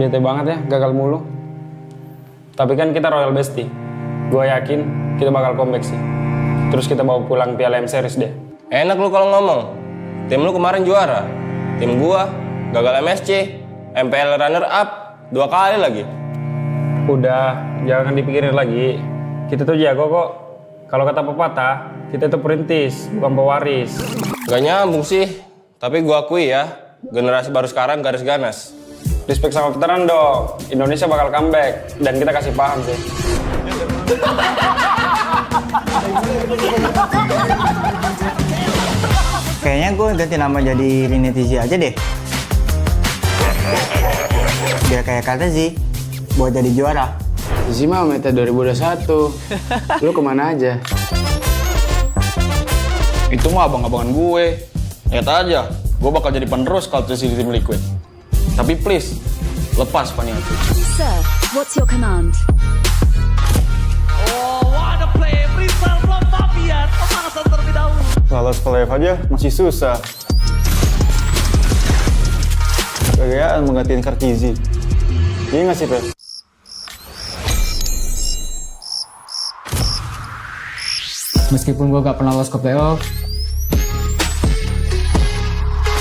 bete banget ya, gagal mulu. Tapi kan kita Royal Bestie. Gue yakin kita bakal comeback sih. Terus kita bawa pulang Piala M Series deh. Enak lu kalau ngomong. Tim lu kemarin juara. Tim gua gagal MSC, MPL runner up 2 kali lagi. Udah, jangan dipikirin lagi. Kita tuh jago kok. Kalau kata pepatah, kita tuh perintis, bukan pewaris. Gak nyambung sih. Tapi gua akui ya, generasi baru sekarang garis ganas. Respect sama veteran dong. Indonesia bakal comeback dan kita kasih paham sih. Kayaknya gue ganti nama jadi Rini Tizi aja deh. Biar kayak kata sih, buat jadi juara. Tizi mah meta 2021. Lu kemana aja? Itu mah abang-abangan gue. Lihat aja, gue bakal jadi penerus kalau Tizi di tim Liquid. Tapi please, lepas Paniati. Sir, what's your command? Oh, what a play! Rizal from Fabian, pemanasan terlebih dahulu. Lolos playoff aja masih susah. Gayaan menggantiin Kartizi. Iya nggak sih, Pe? Meskipun gue gak pernah lolos ke playoff,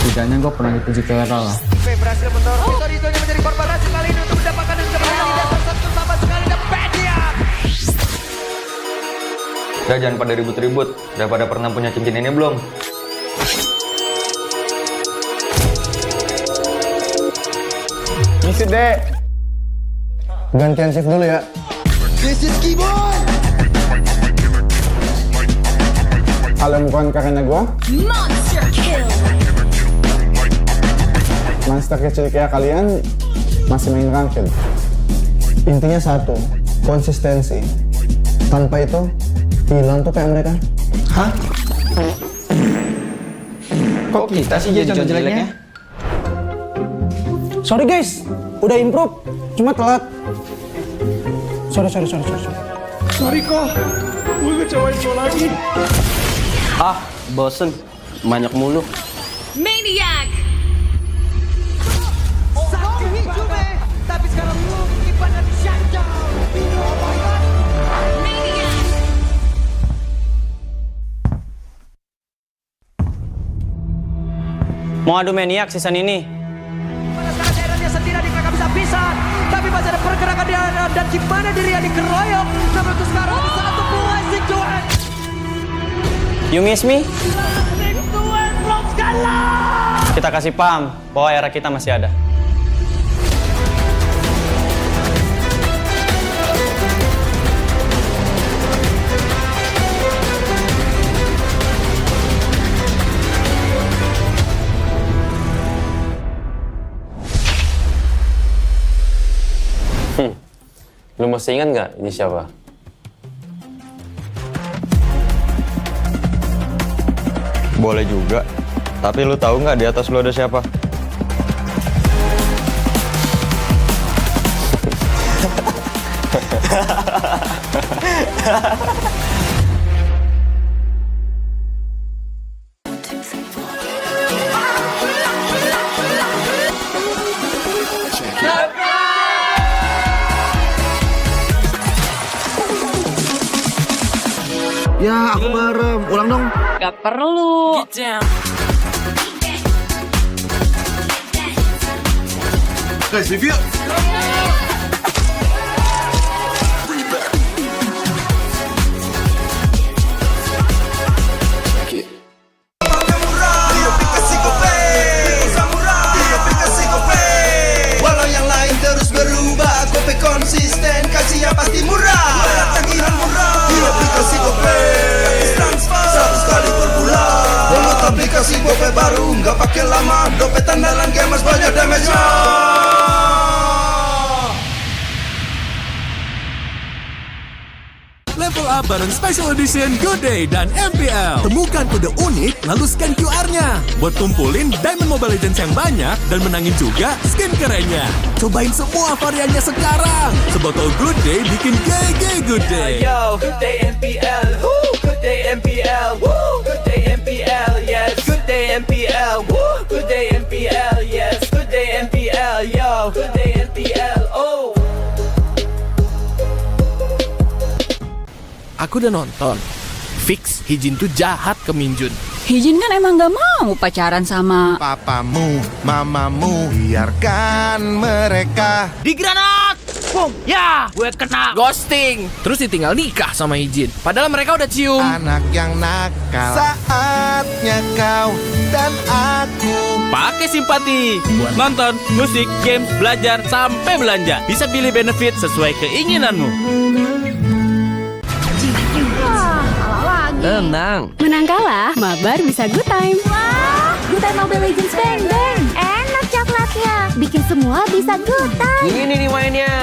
setidaknya gue pernah dipuji ke era lah. Berhasil mendorong Vitorino menjadi korban hasil kali ini untuk mendapatkan yang sebenarnya tidak tersentuh sama sekali dan Pedian. Udah jangan pada ribut-ribut, udah pada pernah punya cincin ini belum? Misi dek. Gantian shift dulu ya. This is Keyboard. Alam bukan karena gua. Monster kill! Monster kecil kayak kalian masih main ranked. Intinya satu, konsistensi. Tanpa itu, hilang tuh kayak mereka. Hah? Kok kita sih jadi contoh jeleknya? Sorry guys, udah improve, cuma telat. Sorry. Sorry kok, gue ngecewain lo lagi. Ah, bosen. Banyak mulu. Maniac! Satu hijau tapi sekarang lu kipannya di shutdown. Maniac! Mau adu maniak season ini? Pada sekarang daerahnya sendiri mereka bisa pisah, tapi masih ada pergerakan di dan gimana dirinya dikeroyok. Namun untuk sekarang ada satu buah situasi. You miss me? Tuan belum skala. Kita kasih paham bahwa era kita masih ada. Lu masih ingat nggak ini siapa? Boleh juga. Tapi lu tahu nggak di atas lu ada siapa? Ya, aku merem. Ulang dong. Gak perlu. Guys, review. Walau yang lain terus berubah, Kope konsisten, kasihnya pasti murah. Tagihan murah. Di aplikasi Kope, transfer 100 kali per bulan. Download aplikasi Kope baru, nggak pakai lama. Dompet andalan gamers banyak damage-nya. Level up bareng Special Edition Good Day dan MPL. Temukan kode unik, lalu scan QR-nya. Buat kumpulin Diamond Mobile Legends yang banyak dan menangin juga skin kerennya. Cobain semua variannya sekarang. Sebotol Good Day bikin gay Good Day. Yo, Good Day MPL, woo, Good Day MPL, woo, Good Day MPL, yes, Good Day MPL, woo, Good Day MPL, yes, Good Day MPL, yo, Good Day MPL. aku udah nonton. Fix, Hijin tuh jahat ke Minjun. Hijin kan emang gak mau pacaran sama Papamu, mamamu, biarkan mereka. Di granat! Boom! Ya, gue kena ghosting. Terus ditinggal nikah sama Hijin. Padahal mereka udah cium. Anak yang nakal. Saatnya kau dan aku Pakai simpati buat nonton, musik, games, belajar, sampai belanja. Bisa pilih benefit sesuai keinginanmu. Tenang. Menang kalah, mabar bisa good time. Wah, good time Mobile Legends Bang Bang. Enak coklatnya, bikin semua bisa good time. Ini nih mainnya.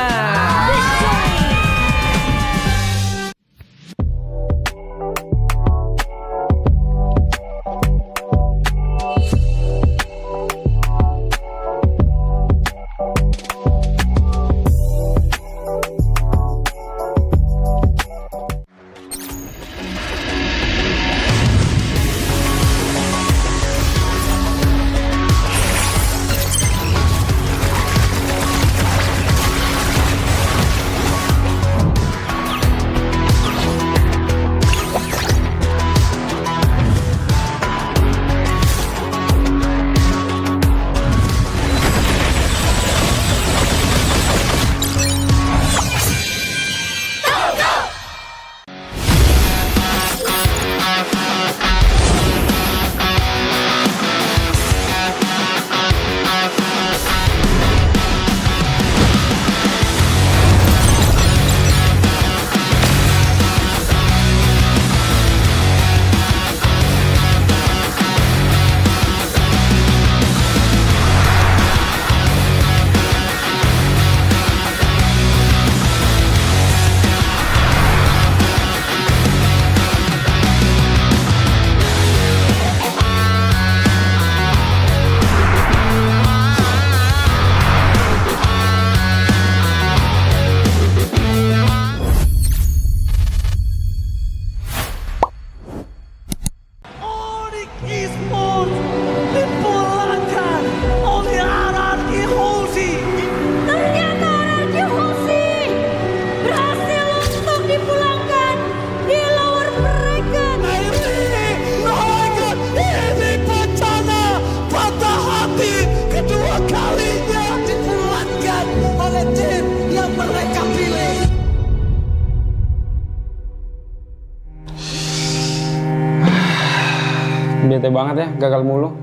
Bete banget ya, gagal mulu.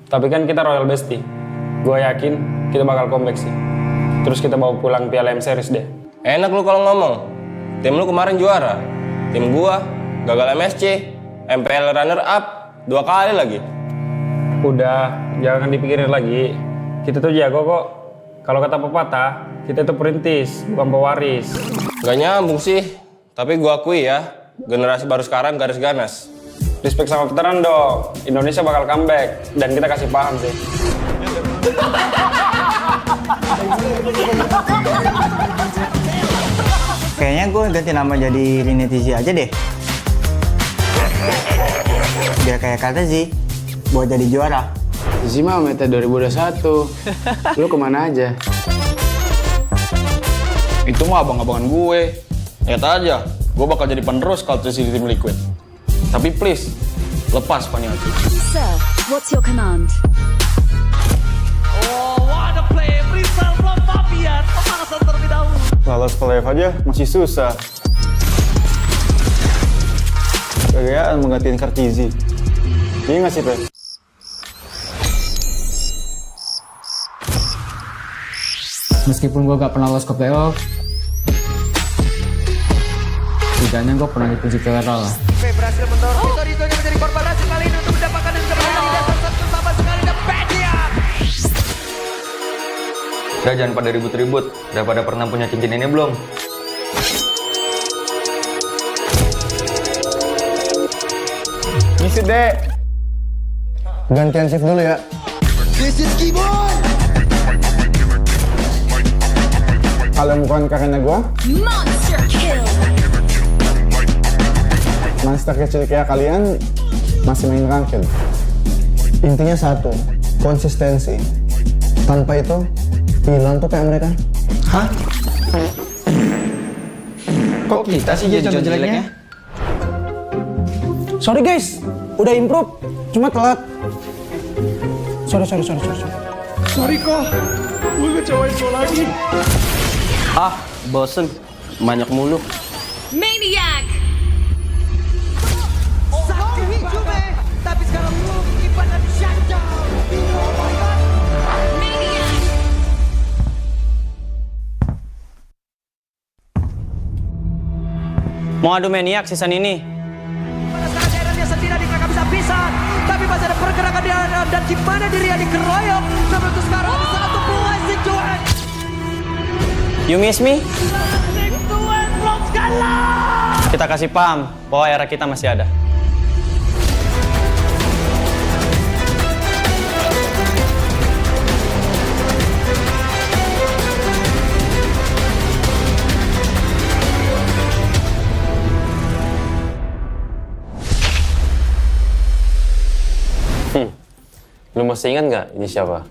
Tapi kan kita Royal Bestie. Gue yakin kita bakal comeback sih. Terus kita bawa pulang Piala M Series deh. Enak lu kalau ngomong. Tim lu kemarin juara. Tim gua gagal MSC, MPL runner up 2 kali lagi. Udah, jangan dipikirin lagi. Kita tuh jago kok. Kalau kata pepatah, kita tuh perintis, bukan pewaris. Gak nyambung sih. Tapi gua akui ya, generasi baru sekarang garis ganas. Respect sama veteran dong. Indonesia bakal comeback dan kita kasih paham sih. Kayaknya gue ganti nama jadi Rinetizi aja deh. Biar kayak kata sih, buat jadi juara. Zizi mah meta 2021. Lu kemana aja? Itu mah abang-abangan gue. Lihat aja, gue bakal jadi penerus kalau terus di tim Liquid. Tapi please, lepas Paniati. Sir, what's your command? Oh, what a play. Brisal from Fabian. Pemanasan terlebih dahulu. Lolos ke live aja masih susah. Gayaan menggantiin Kartizi. Iya nggak sih, Pe? Meskipun gue gak pernah lolos ke playoff, setidaknya gue pernah dipuji ke Eral lah. berhasil mendorong Toritonya menjadi korban hasil kali ini untuk mendapatkan dan kembali di dasar satu sama sekali dan Pedia. Udah jangan pada ribut-ribut. Udah pada pernah punya cincin ini belum? Misi dek. Gantian shift dulu ya. This is Keyboard. Kalau bukan karena gua, Monster kill. monster kecil kayak kalian masih main ranked. Intinya satu, konsistensi. Tanpa itu, hilang tuh kayak mereka. Hah? Kok kita sih jadi contoh jeleknya? Sorry guys, udah improve, cuma telat. Sorry. Sorry kok, gue ngecewain lo lagi. Ah, bosen, banyak mulu. Maniac! Tapi sekarang lu ibadah di Shanja. Oh my god. Maniac! Mau adu maniak season ini? Pada saat daerahnya sendiri dikagak bisa pisah, tapi masih ada pergerakan di dalam dan di mana dirinya dikeroyok. Sampai itu sekarang bisa satu buah Johan. You miss me? Kita kasih paham bahwa era kita masih ada. Lu masih ingat nggak ini siapa?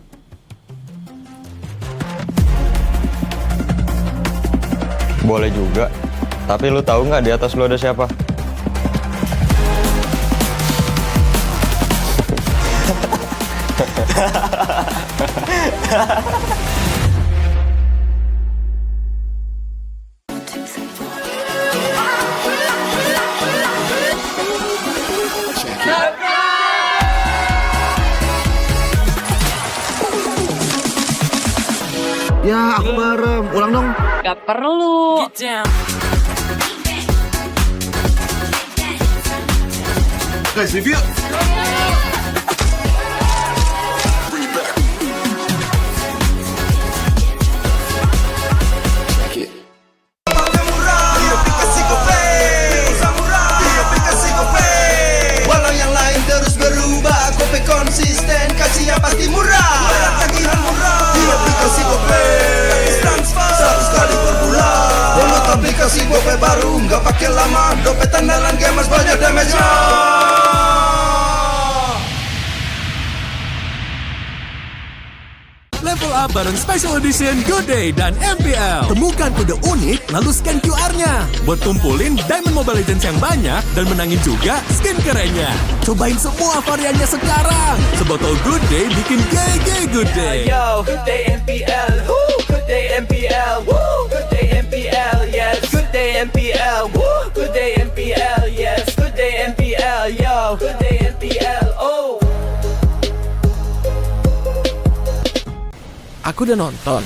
Boleh juga. Tapi lu tahu nggak di atas lu ada siapa? Ya, aku bareng. Ulang dong. Gak perlu. Guys, review. Walau yang lain terus berubah, Gope konsisten, kasihnya pasti murah. Tagihan murah di aplikasi Gope, transfer 100 kali per bulan. Download aplikasi Gope baru, nggak pakai lama. Dompet andalan gamers banyak damage-nya. Level up bareng Special Edition Good Day dan MPL. Temukan kode unik, lalu scan QR-nya. Buat tumpulin Diamond Mobile Legends yang banyak dan menangin juga skin kerennya. Cobain semua variannya sekarang. Sebotol Good Day bikin GG Good Day. Yo, Good Day MPL, woo, Good Day MPL, woo, Good Day MPL, yes, Good Day MPL, woo, Good Day MPL, yes, Good Day MPL, yo, Good Day MPL, oh. Aku udah nonton.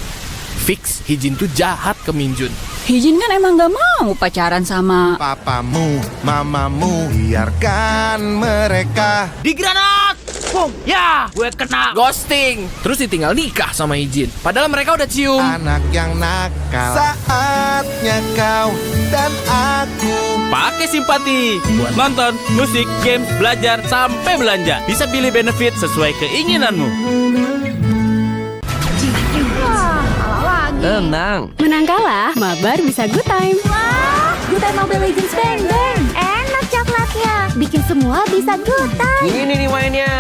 Fix Hijin tuh jahat ke Minjun. Hijin kan emang gak mau pacaran sama Papamu, mamamu, biarkan mereka. Di granat! Pung, ya, gue kena ghosting. Terus ditinggal nikah sama Hijin. Padahal mereka udah cium. Anak yang nakal. Saatnya kau dan aku. Pakai simpati buat nonton, musik, games, belajar, sampai belanja. Bisa pilih benefit sesuai keinginanmu. Tenang. Menang kalah, mabar bisa good time. Wah, good time Mobile Legends Bang Bang. Enak coklatnya, bikin semua bisa good time. Ini nih mainnya.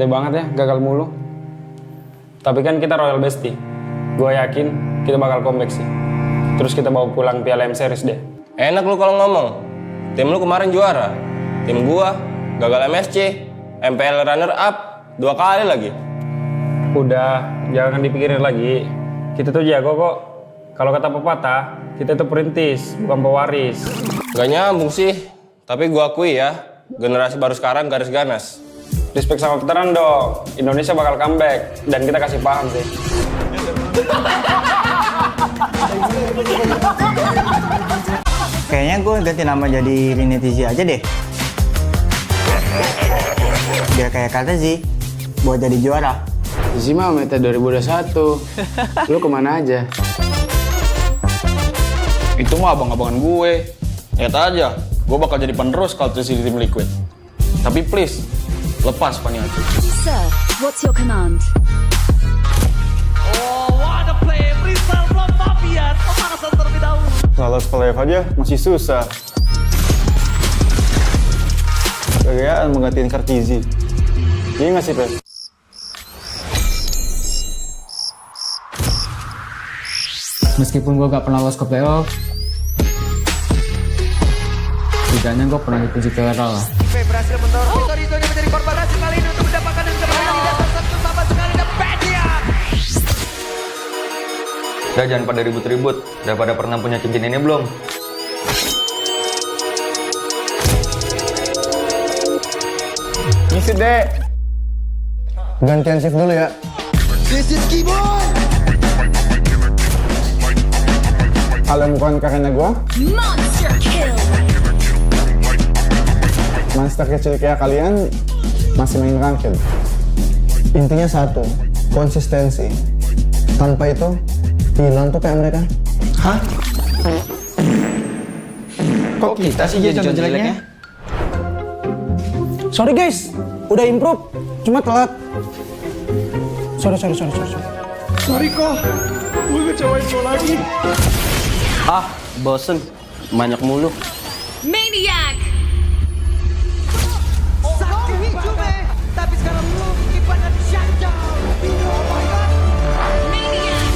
Bete banget ya, gagal mulu. Tapi kan kita Royal Bestie. Gue yakin kita bakal comeback sih. Terus kita bawa pulang Piala M Series deh. Enak lu kalau ngomong. Tim lu kemarin juara. Tim gua gagal MSC, MPL runner up 2 kali lagi. Udah, jangan dipikirin lagi. Kita tuh jago kok. Kalau kata pepatah, kita tuh perintis, bukan pewaris. Gak nyambung sih. Tapi gua akui ya, generasi baru sekarang garis ganas. Respect sama veteran dong. Indonesia bakal comeback dan kita kasih paham sih. Kayaknya gue ganti nama jadi Rini Tizi aja deh. Biar kayak kata sih, buat jadi juara. Zizi mah meta 2021. Lu kemana aja? Itu mah abang-abangan gue. Lihat aja, gue bakal jadi penerus kalau terus di tim Liquid. Tapi please, lepas Paniati. Sir, what's your command? Lolos playoff aja masih susah. Gayaan menggantiin Kartizi. Iya nggak sih, Pep? Meskipun gue gak pernah lolos ke playoff, setidaknya gue pernah dipuji ke Eral lah. Berhasil mendorong Torito yang menjadi korban hasil kali ini untuk mendapatkan yang kemenangan di atas satu sama sekali dan Pedia. Udah jangan pada ribut-ribut. Udah pada pernah punya cincin ini belum? Ngisi deh. Gantian shift dulu ya. This is Keyboard. Kalian bukan karena gue. Monster kill. Monster kecil kayak kalian masih main ranked. Intinya satu, konsistensi. Tanpa itu, hilang tuh kayak mereka. Hah? Kok kita sih jadi contoh jeleknya? Sorry guys, udah improve, cuma telat. Sorry. Sorry kok, gue ngecewain lo lagi. Ah, bosen. Banyak mulu. Maniac. Sakti Hijume, tapi sekarang lu kipannya shutdown. Oh my god. Maniac.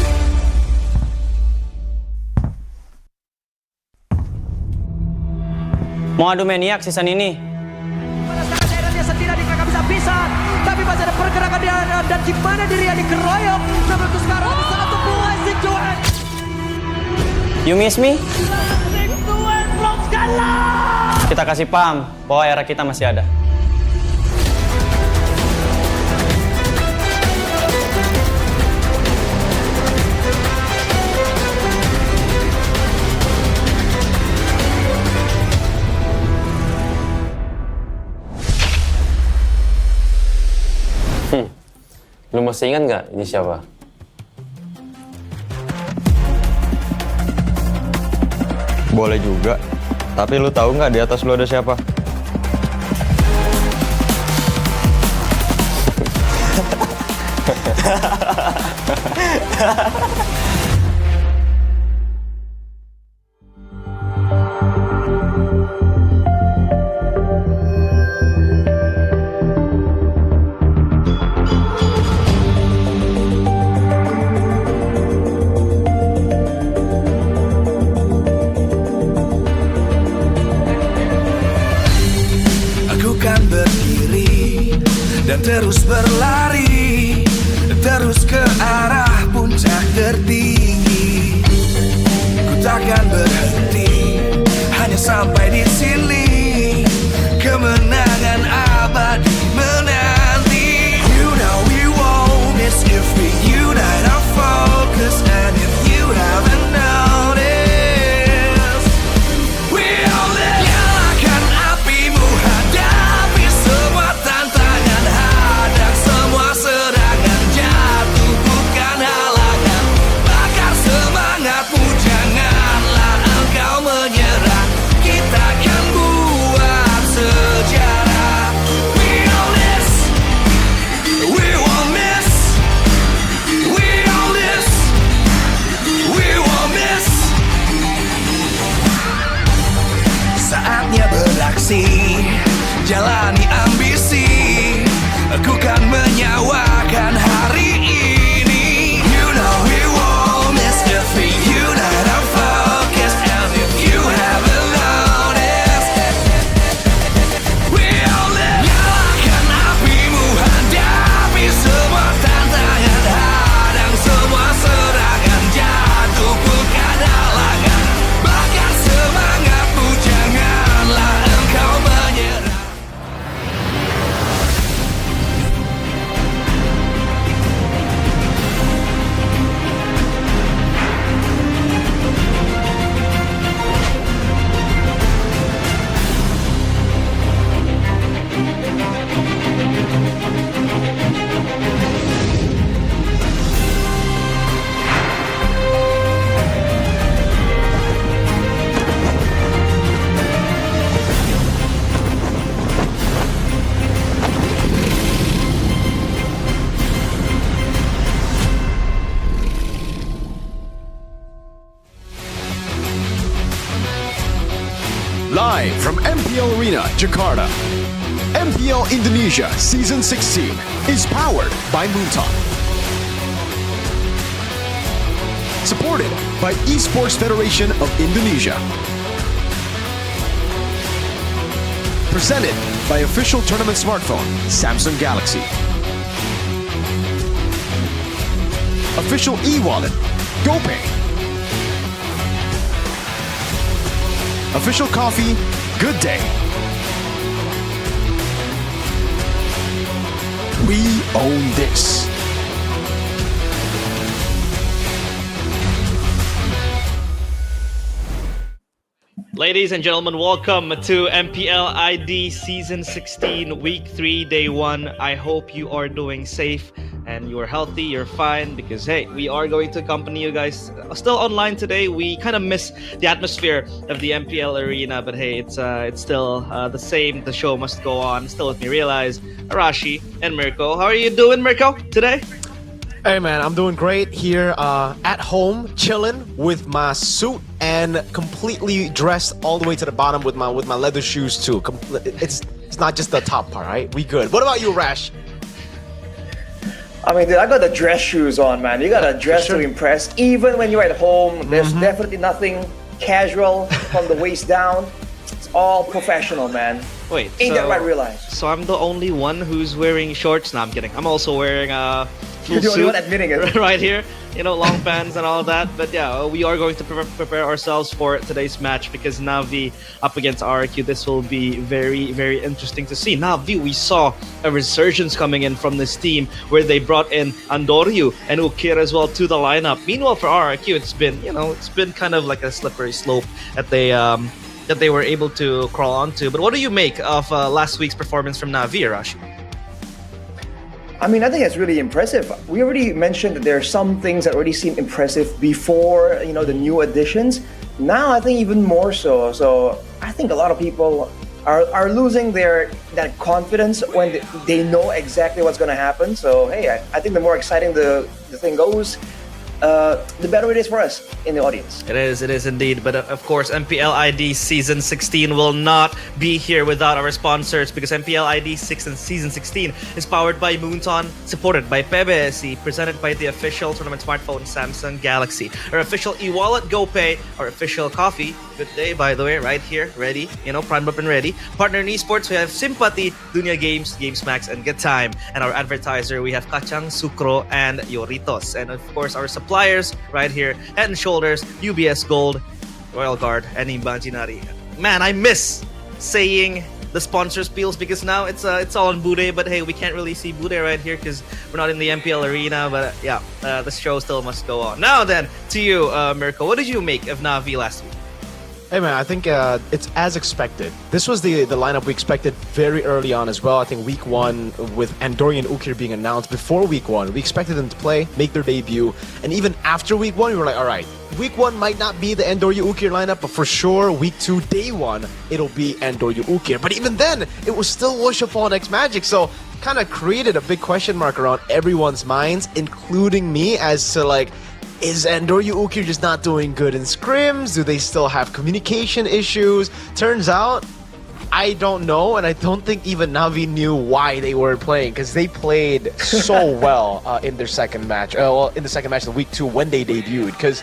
Mau adu maniak season ini? Pada saat daerahnya sendiri kakak bisa pisan, tapi masih ada pergerakan di ada dan gimana dirinya dikeroyok. Namun itu sekarang satu buah situasi. You miss me? Kita kasih paham bahwa era kita masih ada. Lu masih ingat nggak ini siapa? Boleh juga. Tapi lu tahu nggak di atas lu ada siapa? Terus berlari, terus ke arah puncak tertinggi. Live from MPL Arena, Jakarta. MPL Indonesia Season 16 is powered by Moontalk. Supported by Esports Federation of Indonesia. Presented by official tournament smartphone, Samsung Galaxy. Official e-wallet, GoPay. Official coffee, Good Day. We own this. Ladies and gentlemen, welcome to MPL ID Season 16, Week 3, Day 1. I hope you are doing safe and you're healthy, you're fine, because hey, we are going to accompany you guys still online today. We kind of miss the atmosphere of the MPL arena, but hey, it's still the same. The show must go on. Still with me, Realize, Arashi, and Mirko. How are you doing, Mirko, today? Hey man, I'm doing great here at home, chilling with my suit and completely dressed all the way to the bottom with my leather shoes too. It's not just the top part, right? We good. What about you, Rash? I mean, dude, I got the dress shoes on, man. You gotta dress to impress. Even when you're at home, there's definitely nothing casual from the waist down. It's all professional, man. Wait, Ain't that right, Realize? So I'm the only one who's wearing shorts? No, I'm kidding. I'm also wearing a full You're the only suit one admitting it. right here. You know, long pants and all that. But yeah, we are going to prepare ourselves for today's match because Navi up against RQ. This will be very, very interesting to see. Navi, we saw a resurgence coming in from this team where they brought in Andoryu and Ukir as well to the lineup. Meanwhile, for RQ, it's been kind of like a slippery slope that they were able to crawl onto. But what do you make of last week's performance from Navi, Arashi? I mean, I think it's really impressive. We already mentioned that there are some things that already seem impressive before, the new additions. Now, I think even more so. So I think a lot of people are losing that confidence when they know exactly what's going to happen. So, hey, I think the more exciting the thing goes, the better it is for us in the audience. It is indeed. But of course, MPL ID Season 16 will not be here without our sponsors, because MPL ID 6 and Season 16 is powered by Moonton, supported by PBSC, presented by the official tournament smartphone Samsung Galaxy, our official e-wallet GoPay, our official coffee, Good Day, by the way, right here, ready, primed up and ready. Partner in esports, we have Sympathy, Dunia Games, GamesMax, and Good Time. And our advertiser, we have Kacang, Sucro, and Yoritos. And of course, our suppliers right here, Head and Shoulders, UBS Gold, Royal Guard, and Imaginary. Man, I miss saying the sponsor spiels because now it's all on Bude, but hey, we can't really see Bude right here because we're not in the MPL arena. But yeah, the show still must go on. Now then, to you, Mirko, what did you make of Navi last week? Hey man, I think it's as expected. This was the lineup we expected very early on as well. I think week 1 with Andoryu and Ukir being announced before week 1, we expected them to play, make their debut, and even after week 1, we were like, all right, week 1 might not be the Andoryu Ukir lineup, but for sure, week 2, day 1, it'll be Andoryu Ukir. But even then, it was still Worshipful and X Magic, so kind of created a big question mark around everyone's minds, including me, as to like, is Andoryu Ukir just not doing good in scrims? Do they still have communication issues? Turns out, I don't know, and I don't think even Navi knew why they were playing, because they played so well in their second match. In the second match of week 2 when they debuted, because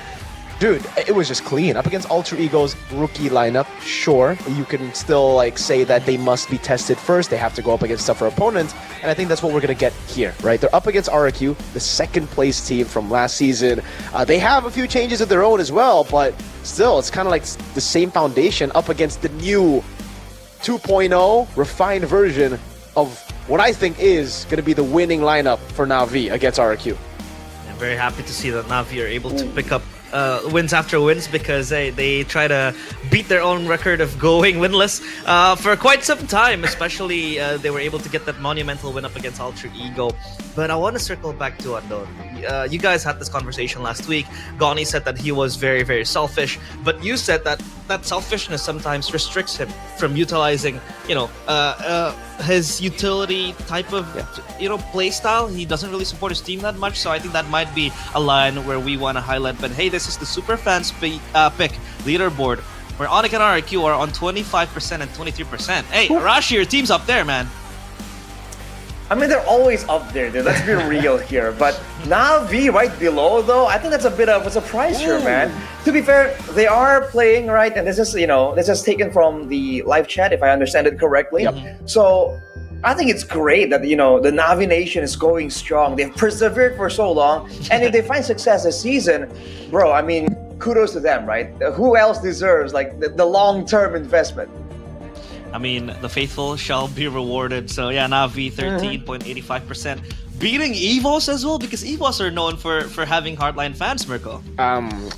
dude, it was just clean. Up against Alter Ego's rookie lineup, sure, you can still say that they must be tested first. They have to go up against tougher opponents, and I think that's what we're going to get here, right? They're up against RQ, the second place team from last season. They have a few changes of their own as well, but still, it's kind of like the same foundation up against the new 2.0 refined version of what I think is going to be the winning lineup for Navi against RQ. I'm very happy to see that Navi are able to pick up wins after wins, because they try to beat their own record of going winless for quite some time. Especially they were able to get that monumental win up against Alter Ego. But I want to circle back to Andor. You guys had this conversation last week. Goni said that he was very, very selfish, but you said that that selfishness sometimes restricts him from utilizing, his utility type of, play style. He doesn't really support his team that much, so I think that might be a line where we want to highlight. But hey, this is the super fans pick leaderboard where Onyx and RRQ are on 25% and 23%. Hey, Arashi, your team's up there, man. I mean, they're always up there, dude. Let's be real here. But Na'Vi right below, though, I think that's a bit of a surprise here, man. To be fair, they are playing, right? And this is, this is taken from the live chat, if I understand it correctly. So I think it's great that, the Na'Vi Nation is going strong. They've persevered for so long. And if they find success this season, bro, I mean, kudos to them, right? Who else deserves, like, the long-term investment? I mean, the faithful shall be rewarded. So yeah, Na'Vi 13.85%. Beating EVOS as well, because EVOS are known for having hardline fans, Mirko.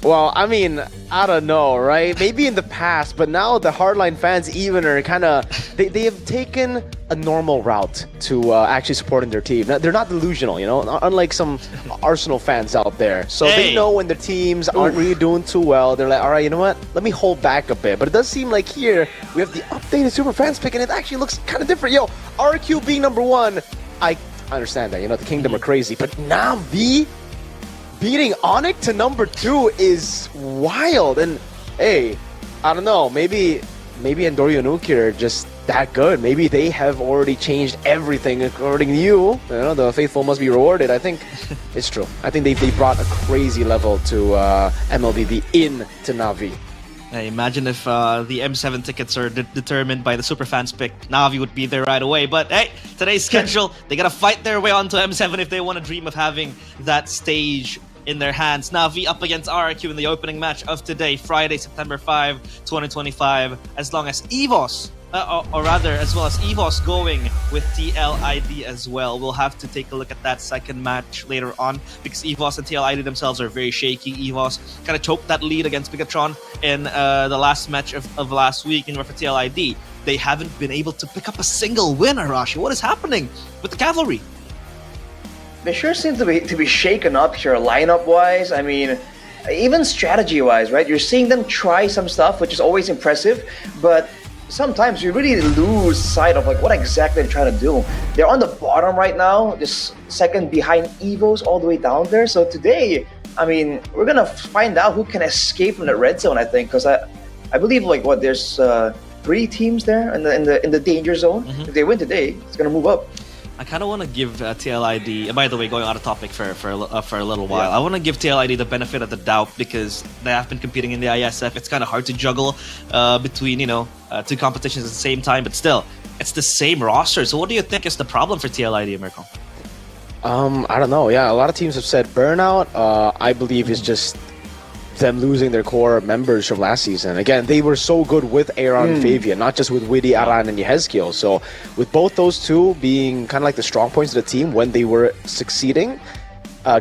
Well, I mean, I don't know, right? Maybe in the past, but now the hardline fans even are kind of... They have taken a normal route to actually supporting their team. They're not delusional, unlike some Arsenal fans out there. So they know when their teams aren't really doing too well. They're like, all right, you know what? Let me hold back a bit. But it does seem like here, we have the updated Super Fans pick, and it actually looks kind of different. Yo, RQ being number one, I understand that, the Kingdom are crazy, but Na'Vi beating Onyx to number 2 is wild. And hey, I don't know, maybe Andorio and Uki are just that good. Maybe they have already changed everything according to you. The faithful must be rewarded. I think it's true. I think they brought a crazy level to MLBB into Na'Vi. Hey, imagine if the M7 tickets are determined by the Superfans pick. Na'Vi would be there right away. But hey, today's schedule, they gotta fight their way onto M7 if they want to dream of having that stage in their hands. Na'Vi up against RRQ in the opening match of today, Friday, September 5, 2025. As long as EVOS, as well as EVOS going with TLID as well. We'll have to take a look at that second match later on, because EVOS and TLID themselves are very shaky. EVOS kind of choked that lead against Bigatron in the last match of last week. And for TLID, they haven't been able to pick up a single win, Arashi. What is happening with the Cavalry? They sure seem to be shaken up here, lineup-wise. I mean, even strategy-wise, right? You're seeing them try some stuff, which is always impressive, but sometimes you really lose sight of like what exactly they're trying to do. They're on the bottom right now, just second behind EVOS all the way down there. So today, I mean, we're gonna find out who can escape from the red zone, I think, because I believe there's 3 teams there in the danger zone. If they win today, it's gonna move up. I kind of want to give TLID, by the way, going out of topic for a little while, I want to give TLID the benefit of the doubt, because they have been competing in the ISF. It's kind of hard to juggle between, 2 competitions at the same time, but still, it's the same roster. So what do you think is the problem for TLID, Mirko? I don't know. Yeah, a lot of teams have said burnout. I believe it's just them losing their core members from last season. Again, they were so good with Aaron and Fabian, not just with Witty, Aran, and Yehezkiel. So with both those two being kind of like the strong points of the team when they were succeeding,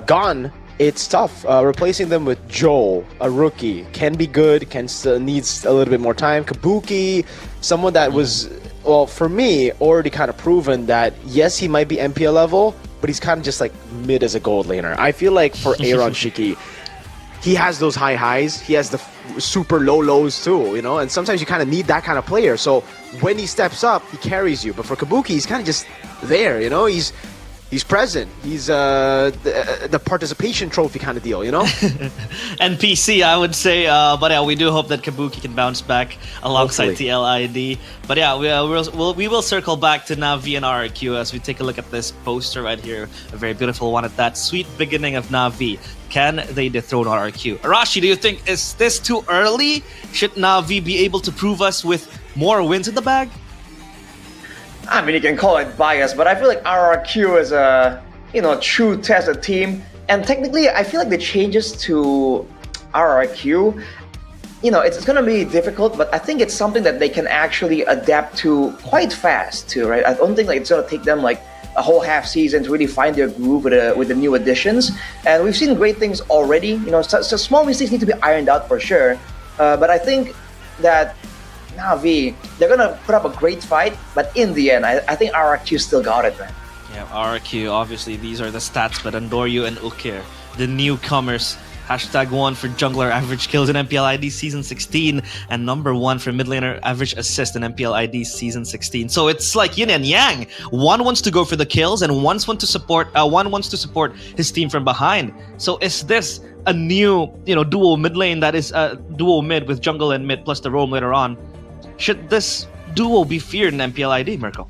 gone, it's tough. Replacing them with Joe, a rookie, can be good, needs a little bit more time. Kabuki, someone that was, well, for me, already kind of proven that, yes, he might be MPL level, but he's kind of just like mid as a gold laner. I feel like for Aaron Shiki, he has those high highs, he has the super low lows too, and sometimes you kind of need that kind of player. So when he steps up, he carries you. But for Kabuki, he's kind of just there, he's present. He's the participation trophy kind of deal, NPC, I would say. But yeah, we do hope that Kabuki can bounce back alongside Hopefully. TLID. But yeah, we will circle back to Na'Vi and RRQ as we take a look at this poster right here. A very beautiful one at that. Sweet beginning of Na'Vi. Can they dethrone RRQ? Arashi, do you think, is this too early? Should Na'Vi be able to prove us with more wins in the bag? I mean, you can call it bias, but I feel like RRQ is a, true tested team. And technically, I feel like the changes to RRQ, it's going to be difficult, but I think it's something that they can actually adapt to quite fast too, right? I don't think it's going to take them like a whole half season to really find their groove with the new additions. And we've seen great things already. So small mistakes need to be ironed out for sure. But I think that Na'Vi, they're going to put up a great fight, but in the end, I think RRQ still got it, man. Yeah, RRQ, obviously, these are the stats, but Andorio and Ukir, the newcomers #1 for jungler average kills in MPL ID Season 16, and #1 for mid laner average assist in MPL ID Season 16. So it's like yin and yang. One wants to go for the kills, and one wants to support his team from behind. So is this a new, duo mid lane that is duo mid with jungle and mid plus the roam later on? Should this duo be feared in MPL ID, Mirko?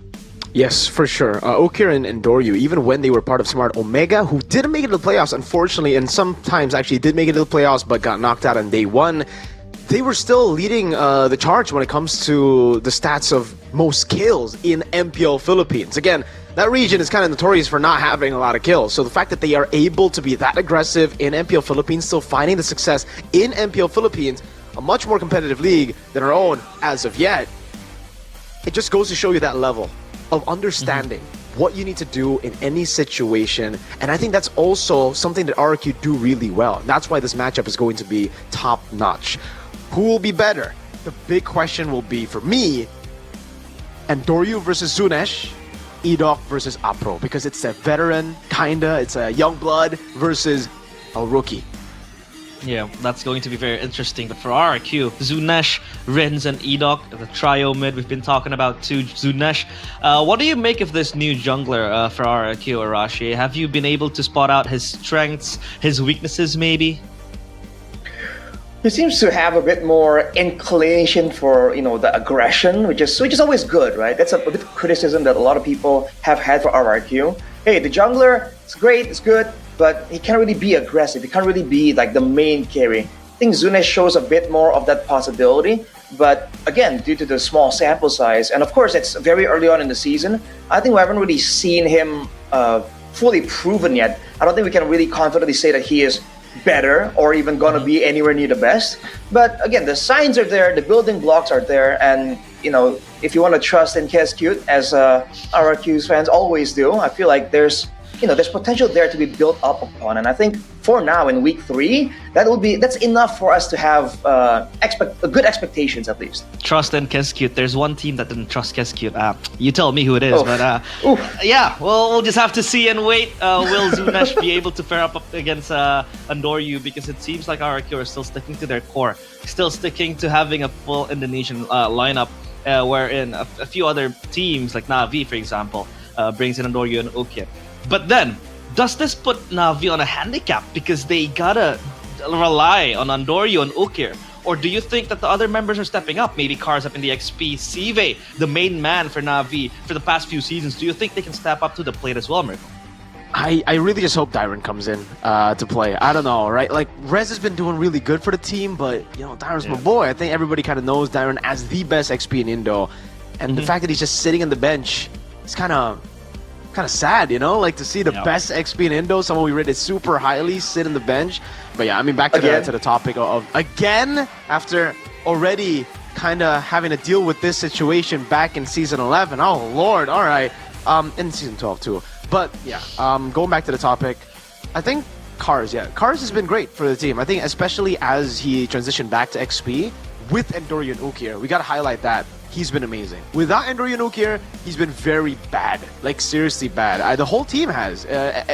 Yes, for sure. Okir and Doryu, even when they were part of Smart Omega, who didn't make it to the playoffs, unfortunately, and sometimes actually did make it to the playoffs but got knocked out on day one, they were still leading the charge when it comes to the stats of most kills in MPL Philippines. Again, that region is kind of notorious for not having a lot of kills. So the fact that they are able to be that aggressive in MPL Philippines, still finding the success in MPL Philippines, a much more competitive league than our own as of yet, it just goes to show you that level of understanding what you need to do in any situation. And I think that's also something that RRQ do really well. That's why this matchup is going to be top notch. Who will be better? The big question will be, for me, Andoryu versus Zunesh, Edok versus Apro, because it's a veteran, it's a young blood versus a rookie. Yeah, that's going to be very interesting. But for RRQ, Zunesh, Rins, and Edok, the trio mid we've been talking about too. Zunesh, what do you make of this new jungler for RRQ, Arashi? Have you been able to spot out his strengths, his weaknesses maybe? He seems to have a bit more inclination for the aggression, which is always good, right? That's a bit of criticism that a lot of people have had for RRQ. Hey, the jungler, it's great, it's good, but he can't really be aggressive. He can't really be like the main carry. I think Zunesh shows a bit more of that possibility, but again, due to the small sample size, and of course it's very early on in the season, I think we haven't really seen him fully proven yet. I don't think we can really confidently say that he is better or even gonna be anywhere near the best. But again, the signs are there, the building blocks are there, and if you want to trust in Kescute, as RRQ's fans always do, I feel like there's potential there to be built up upon. And I think for now in week 3, that's enough for us to have good expectations at least. Trust in Kescute. There's one team that didn't trust Kescute. You tell me who it is, but yeah, we'll just have to see and wait. Will Zunesh be able to fare up against Andoryu? Because it seems like RRQ are still sticking to their core, still sticking to having a full Indonesian lineup, wherein a few other teams like Na'Vi, for example, brings in Andoryu and Ukip. But then, does this put Na'Vi on a handicap because they gotta rely on Andoryu and Ukir? Or do you think that the other members are stepping up? Maybe Cars up in the XP, Sive, the main man for Na'Vi for the past few seasons. Do you think they can step up to the plate as well, Mirko? I really just hope Dyron comes in to play. I don't know, right? Like, Rez has been doing really good for the team, but, Dyron's my boy. I think everybody kind of knows Dyron as the best XP in Indo. And the fact that he's just sitting on the bench, it's kind of sad, like to see the best XP in Indo, someone we rated super highly, sit on the bench. But yeah, I mean, back to the topic of again, after already kind of having to deal with this situation back in Season 11. Oh, Lord, all right. In Season 12, too. But yeah, going back to the topic, I think Cars has been great for the team. I think especially as he transitioned back to XP with Andoryu and Ukir, we got to highlight that. He's been amazing. Without Andoryu and Ukir, he's been very bad. Like, seriously bad. The whole team has.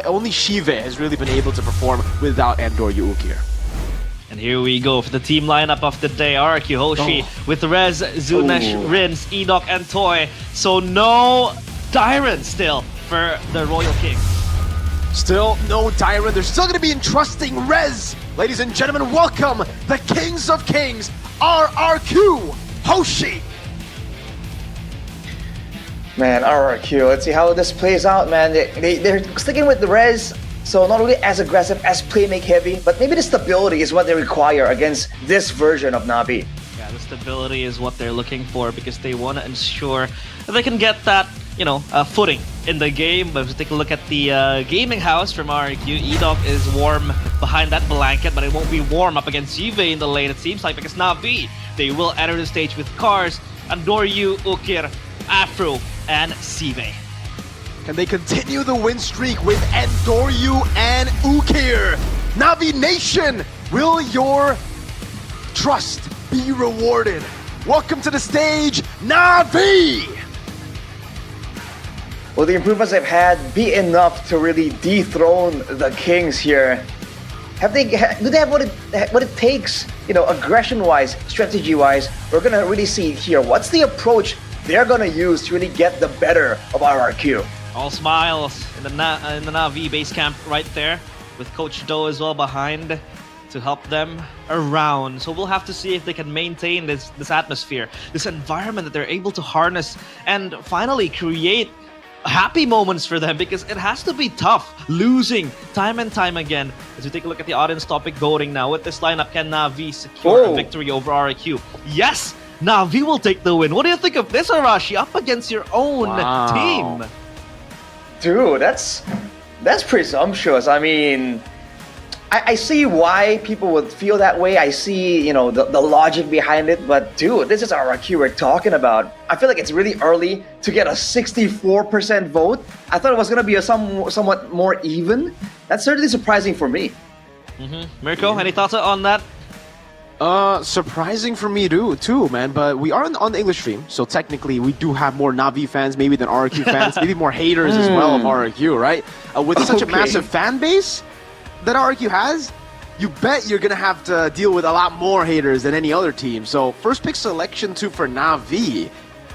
Only Shive has really been able to perform without Andoryu Ukir. And here we go for the team lineup of the day. RRQ Hoshi with Rez, Zunesh, Rins, Edok, and Toy. So no Dyron still for the Royal King. Still no Dyron. They're still going to be entrusting Rez. Ladies and gentlemen, welcome the Kings of Kings, RRQ Hoshi. Man, RRQ, let's see how this plays out, man. They're sticking with the res, so not only as aggressive, as playmake heavy, but maybe the stability is what they require against this version of Na'Vi. Yeah, the stability is what they're looking for because they want to ensure that they can get that, footing in the game. But if you take a look at the gaming house from RRQ, Edok is warm behind that blanket, but it won't be warm up against Sive in the lane, it seems like, because Na'Vi, they will enter the stage with Cars, Andoryu, Ukir, Afro, and Sive. Can they continue the win streak with Andoryu and Ukir? Na'Vi Nation, will your trust be rewarded? Welcome to the stage, Na'Vi! Will the improvements they've had be enough to really dethrone the Kings here? do they have what it takes, aggression-wise, strategy-wise? We're gonna really see here what's the approach they're gonna use to really get the better of RRQ. All smiles in the Na'Vi base camp right there, with Coach Do as well behind to help them around. So we'll have to see if they can maintain this atmosphere, this environment that they're able to harness and finally create happy moments for them, because it has to be tough losing time and time again. As we take a look at the audience topic voting now, with this lineup, can Na'Vi secure a victory over RRQ? Yes! Na'Vi will take the win. What do you think of this, Arashi, up against your own team? Dude, that's presumptuous. I mean, I see why people would feel that way. I see, the logic behind it. But dude, this is RRQ we're talking about. I feel like it's really early to get a 64% vote. I thought it was gonna be a somewhat more even. That's certainly surprising for me. Mirko, any thoughts on that? Surprising for me too, man. But we are on the English stream, so technically we do have more Na'Vi fans maybe than RRQ fans, maybe more haters as well of RRQ, right? With such a massive fan base that RRQ has, you bet you're gonna have to deal with a lot more haters than any other team. So first pick selection 2 for Na'Vi.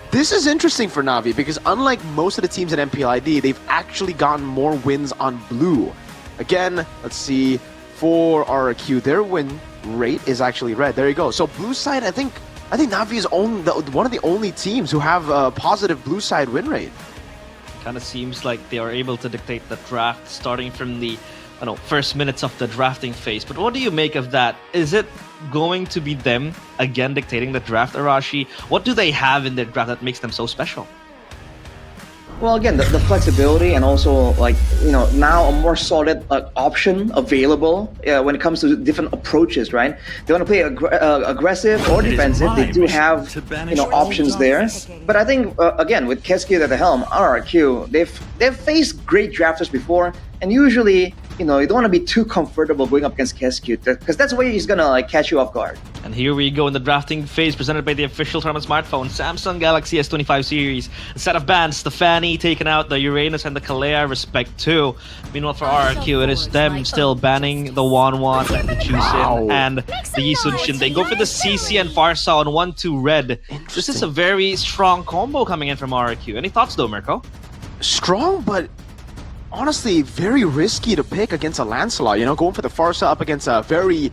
This is interesting for Na'Vi because unlike most of the teams in MPL ID, they've actually gotten more wins on blue. Again, let's see, for RRQ, their win rate is actually red. There you go. So blue side, I think Na'Vi is one of the only teams who have a positive blue side win rate. Kind of seems like they are able to dictate the draft starting from the first minutes of the drafting phase. But what do you make of that? Is it going to be them again dictating the draft, Arashi? What do they have in their draft that makes them so special? Well, again, the flexibility and also now a more solid option available when it comes to different approaches, right? They want to play aggressive or defensive. They do have options there. But I think again, with Keskiut at the helm, RRQ, they've faced great drafters before, and usually you don't want to be too comfortable going up against Keskiut, because that's where he's gonna catch you off guard. And here we go in the drafting phase, presented by the official tournament smartphone, Samsung Galaxy S25 series. A set of bands, the Fanny taking out the Uranus and the Kalea, respect to. Meanwhile for RRQ, it is them still banning the Wanwan, the Chusin, and the Yisunshin. They go for the CC and Farsa on 1-2 red. This is a very strong combo coming in from RRQ. Any thoughts though, Mirko? Strong, but honestly, very risky to pick against a Lancelot. Going for the Farsa up against a very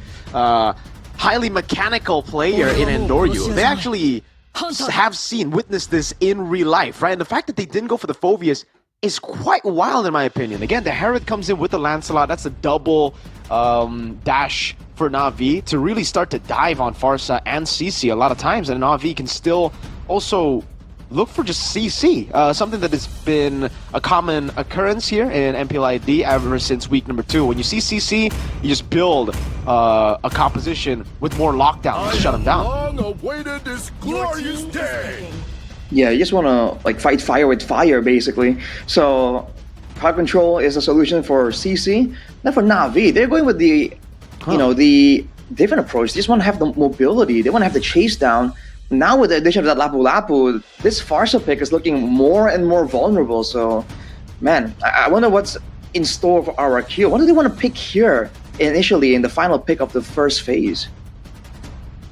highly mechanical player in Endoryu. They actually have witnessed this in real life, right? And the fact that they didn't go for the Phoveus is quite wild in my opinion. Again, the Herod comes in with the Lancelot. That's a double dash for Na'Vi to really start to dive on Farsa and CC a lot of times. And Na'Vi can still also look for just CC, something that has been a common occurrence here in MPL ID ever since week number 2. When you see CC, you just build a composition with more lockdown to shut them down. Long-awaited this glorious day. Yeah, you just want to fight fire with fire, basically. So crowd control is a solution for CC. Now for Na'Vi, they're going with the the different approach. They just want to have the mobility. They want to have the chase down. Now with the addition of that Lapu Lapu, this Farsa pick is looking more and more vulnerable. So, man, I wonder what's in store for RRQ. What do they want to pick here initially in the final pick of the first phase?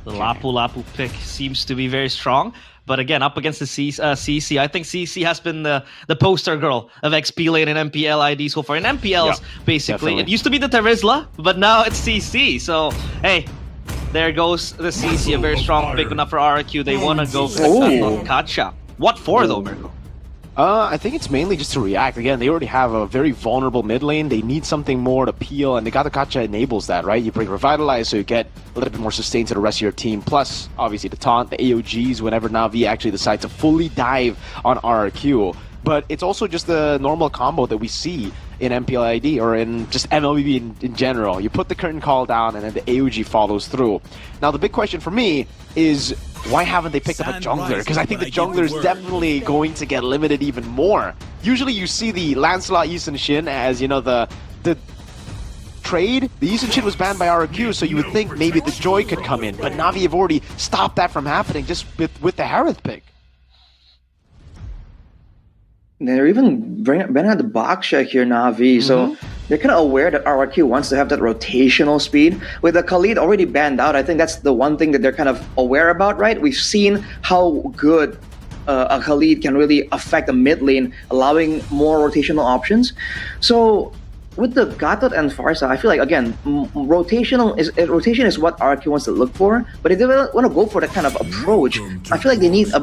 The Lapu Lapu pick seems to be very strong. But again, up against the CC, I think CC has been the poster girl of XP lane in MPL ID so far. In MPLs, basically. definitely. It used to be the Terizla, but now it's CC. So, hey, there goes the CC, a very strong pick enough for RRQ. They want to go for the Kacha. What for though, Mirko? I think it's mainly just to react. Again, they already have a very vulnerable mid lane. They need something more to peel, and the Gattacacha enables that, right? You bring Revitalize, so you get a little bit more sustain to the rest of your team. Plus, obviously, the taunt, the AOGs, whenever Na'Vi actually decides to fully dive on RRQ. But it's also just the normal combo that we see in MPL ID or in just MLBB in general. You put the curtain call down, and then the AOG follows through. Now, the big question for me is, why haven't they picked up a jungler? Because I think the jungler is definitely going to get limited even more. Usually you see the Lancelot Yisunshin as, the trade. The Yisunshin was banned by RRQ, so you would think maybe the Joy could come in. But Na'Vi have already stopped that from happening just with the Harith pick. They're even bringing out the box check here, Na'Vi. So they're kind of aware that RRQ wants to have that rotational speed. With the Khalid already banned out, I think that's the one thing that they're kind of aware about, right? We've seen how good a Khalid can really affect the mid lane, allowing more rotational options. So with the Gatot and Farsa, I feel like, again, rotation is what RRQ wants to look for. But if they want to go for that kind of approach, I feel like they need a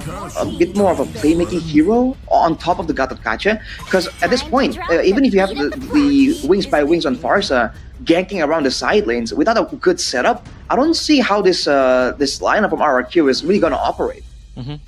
bit more of a playmaking hero on top of the Gatot Kacha. Because at this point, even if you have the wings by wings on Farsa ganking around the side lanes without a good setup, I don't see how this lineup from RRQ is really going to operate.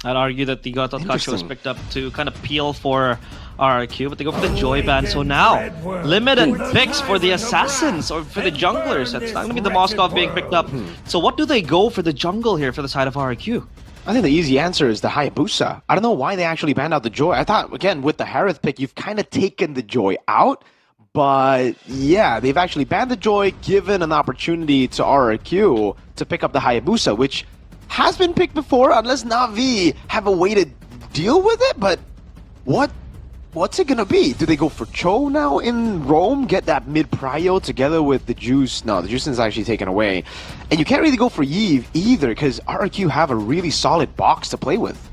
I'd argue that the Gatot Kacha was picked up to kind of peel for RRQ, but they go for the Joy Ban. So now, limited picks for the Assassins or for the junglers. It's not going to be the Moskov being picked up. So what do they go for the jungle here for the side of RRQ? I think the easy answer is the Hayabusa. I don't know why they actually banned out the Joy. I thought, again, with the Harith pick, you've kind of taken the Joy out. But yeah, they've actually banned the Joy, given an opportunity to RRQ to pick up the Hayabusa, which has been picked before, unless Na'Vi have a way to deal with it. But what's it gonna be? Do they go for Cho now in Rome? Get that mid prio together with the Juice? No, the Juice is actually taken away. And you can't really go for Yve either, because RRQ have a really solid box to play with.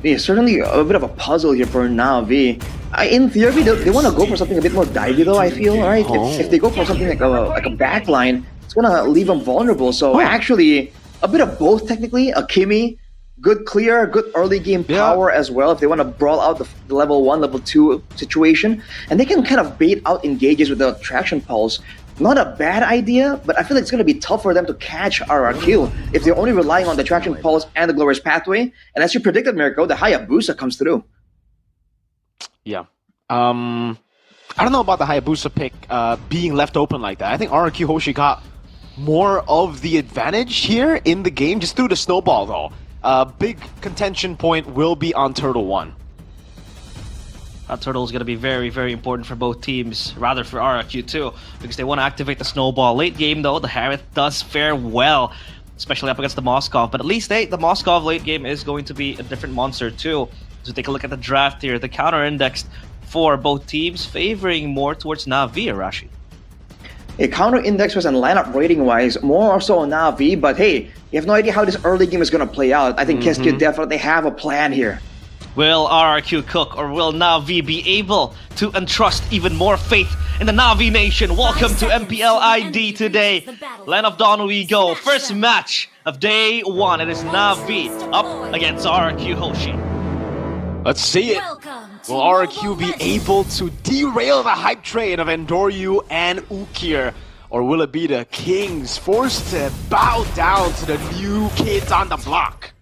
Yeah, certainly a bit of a puzzle here for Na'Vi. In theory, they want to go for something a bit more divey though, I feel, right? If they go for something like a backline, it's gonna leave them vulnerable. So actually, a bit of both technically. A Kimi, good clear, good early game power as well if they want to brawl out the level 1, level 2 situation. And they can kind of bait out engages with the Traction Pulse. Not a bad idea, but I feel like it's going to be tough for them to catch RRQ if they're only relying on the Traction Pulse and the Glorious Pathway. And as you predicted, Mirko, the Hayabusa comes through. Yeah. I don't know about the Hayabusa pick being left open like that. I think RRQ Hoshi got more of the advantage here in the game, just through the snowball though. Big contention point will be on Turtle 1. That turtle is going to be very, very important for both teams, rather for RRQ too, because they want to activate the snowball. Late game though, the Harith does fare well, especially up against the Moskov, but at least the Moskov late game is going to be a different monster too. So take a look at the draft here, the counter indexed for both teams, favoring more towards Na'Vi, Arashi. A counter index was and lineup rating wise, more so on Na'Vi, but hey, you have no idea how this early game is going to play out. I think KSQ definitely have a plan here. Will RRQ cook, or will Na'Vi be able to entrust even more faith in the Na'Vi Nation? Welcome to MPL ID today. Land of Dawn we go. First match of day 1. It is Na'Vi up against RRQ Hoshi. Let's see it. Will RRQ be able to derail the hype train of Endoryu and Ukir? Or will it be the Kings forced to bow down to the new kids on the block?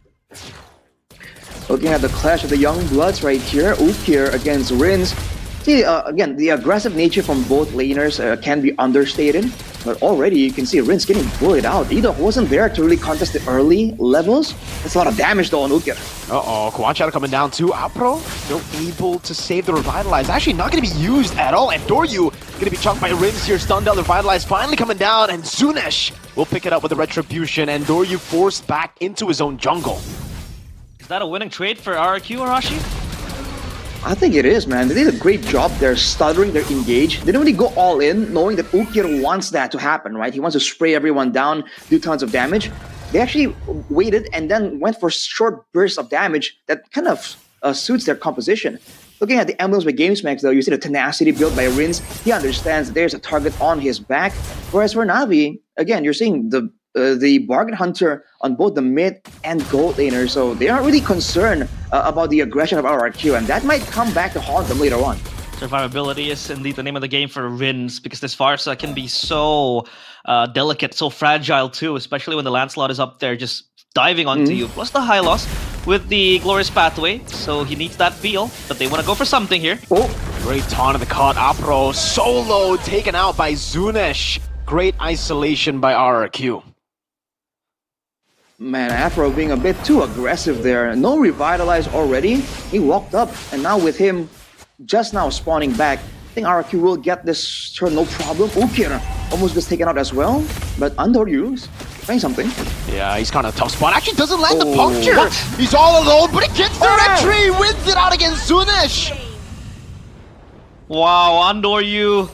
Looking at the clash of the young bloods right here, Ukir against Rins. See, again, the aggressive nature from both laners can be understated, but already you can see Rins getting bullied out. Edo wasn't there to really contest the early levels. That's a lot of damage though on Ukir. Quan Shadow coming down too. Apro still able to save the Revitalize. Actually not going to be used at all. And Doryu going to be chunked by Rins here. Stunned out. The Revitalize finally coming down. And Zunesh will pick it up with the Retribution. And Doryu forced back into his own jungle. Is that a winning trade for RRQ, Arashi? I think it is, man. They did a great job. They're stuttering, they're engaged. They didn't really go all in, knowing that Ukir wants that to happen, right? He wants to spray everyone down, do tons of damage. They actually waited and then went for short bursts of damage that kind of suits their composition. Looking at the emblems with GameSmax, though, you see the tenacity built by Rins. He understands that there's a target on his back. Whereas for Na'Vi, again, you're seeing the bargain hunter on both the mid and gold laner, so they aren't really concerned about the aggression of RRQ, and that might come back to haunt them later on. Survivability is indeed the name of the game for Rins, because this Farsa can be so delicate, so fragile too, especially when the Lancelot is up there just diving onto you. Plus the high loss with the Glorious Pathway, so he needs that feel, but they want to go for something here. Great taunt of the caught. Apro solo taken out by Zunesh. Great isolation by RRQ. Man, Afro being a bit too aggressive there. No Revitalize already. He walked up, and now with him just now spawning back, I think RRQ will get this turn no problem. Ukir almost gets taken out as well, but Andoryu trying something. Yeah, he's kind of a tough spot. Actually doesn't land the puncture. He's all alone, but he gets the entry, wins it out against Zunesh. Wow, Andoryu.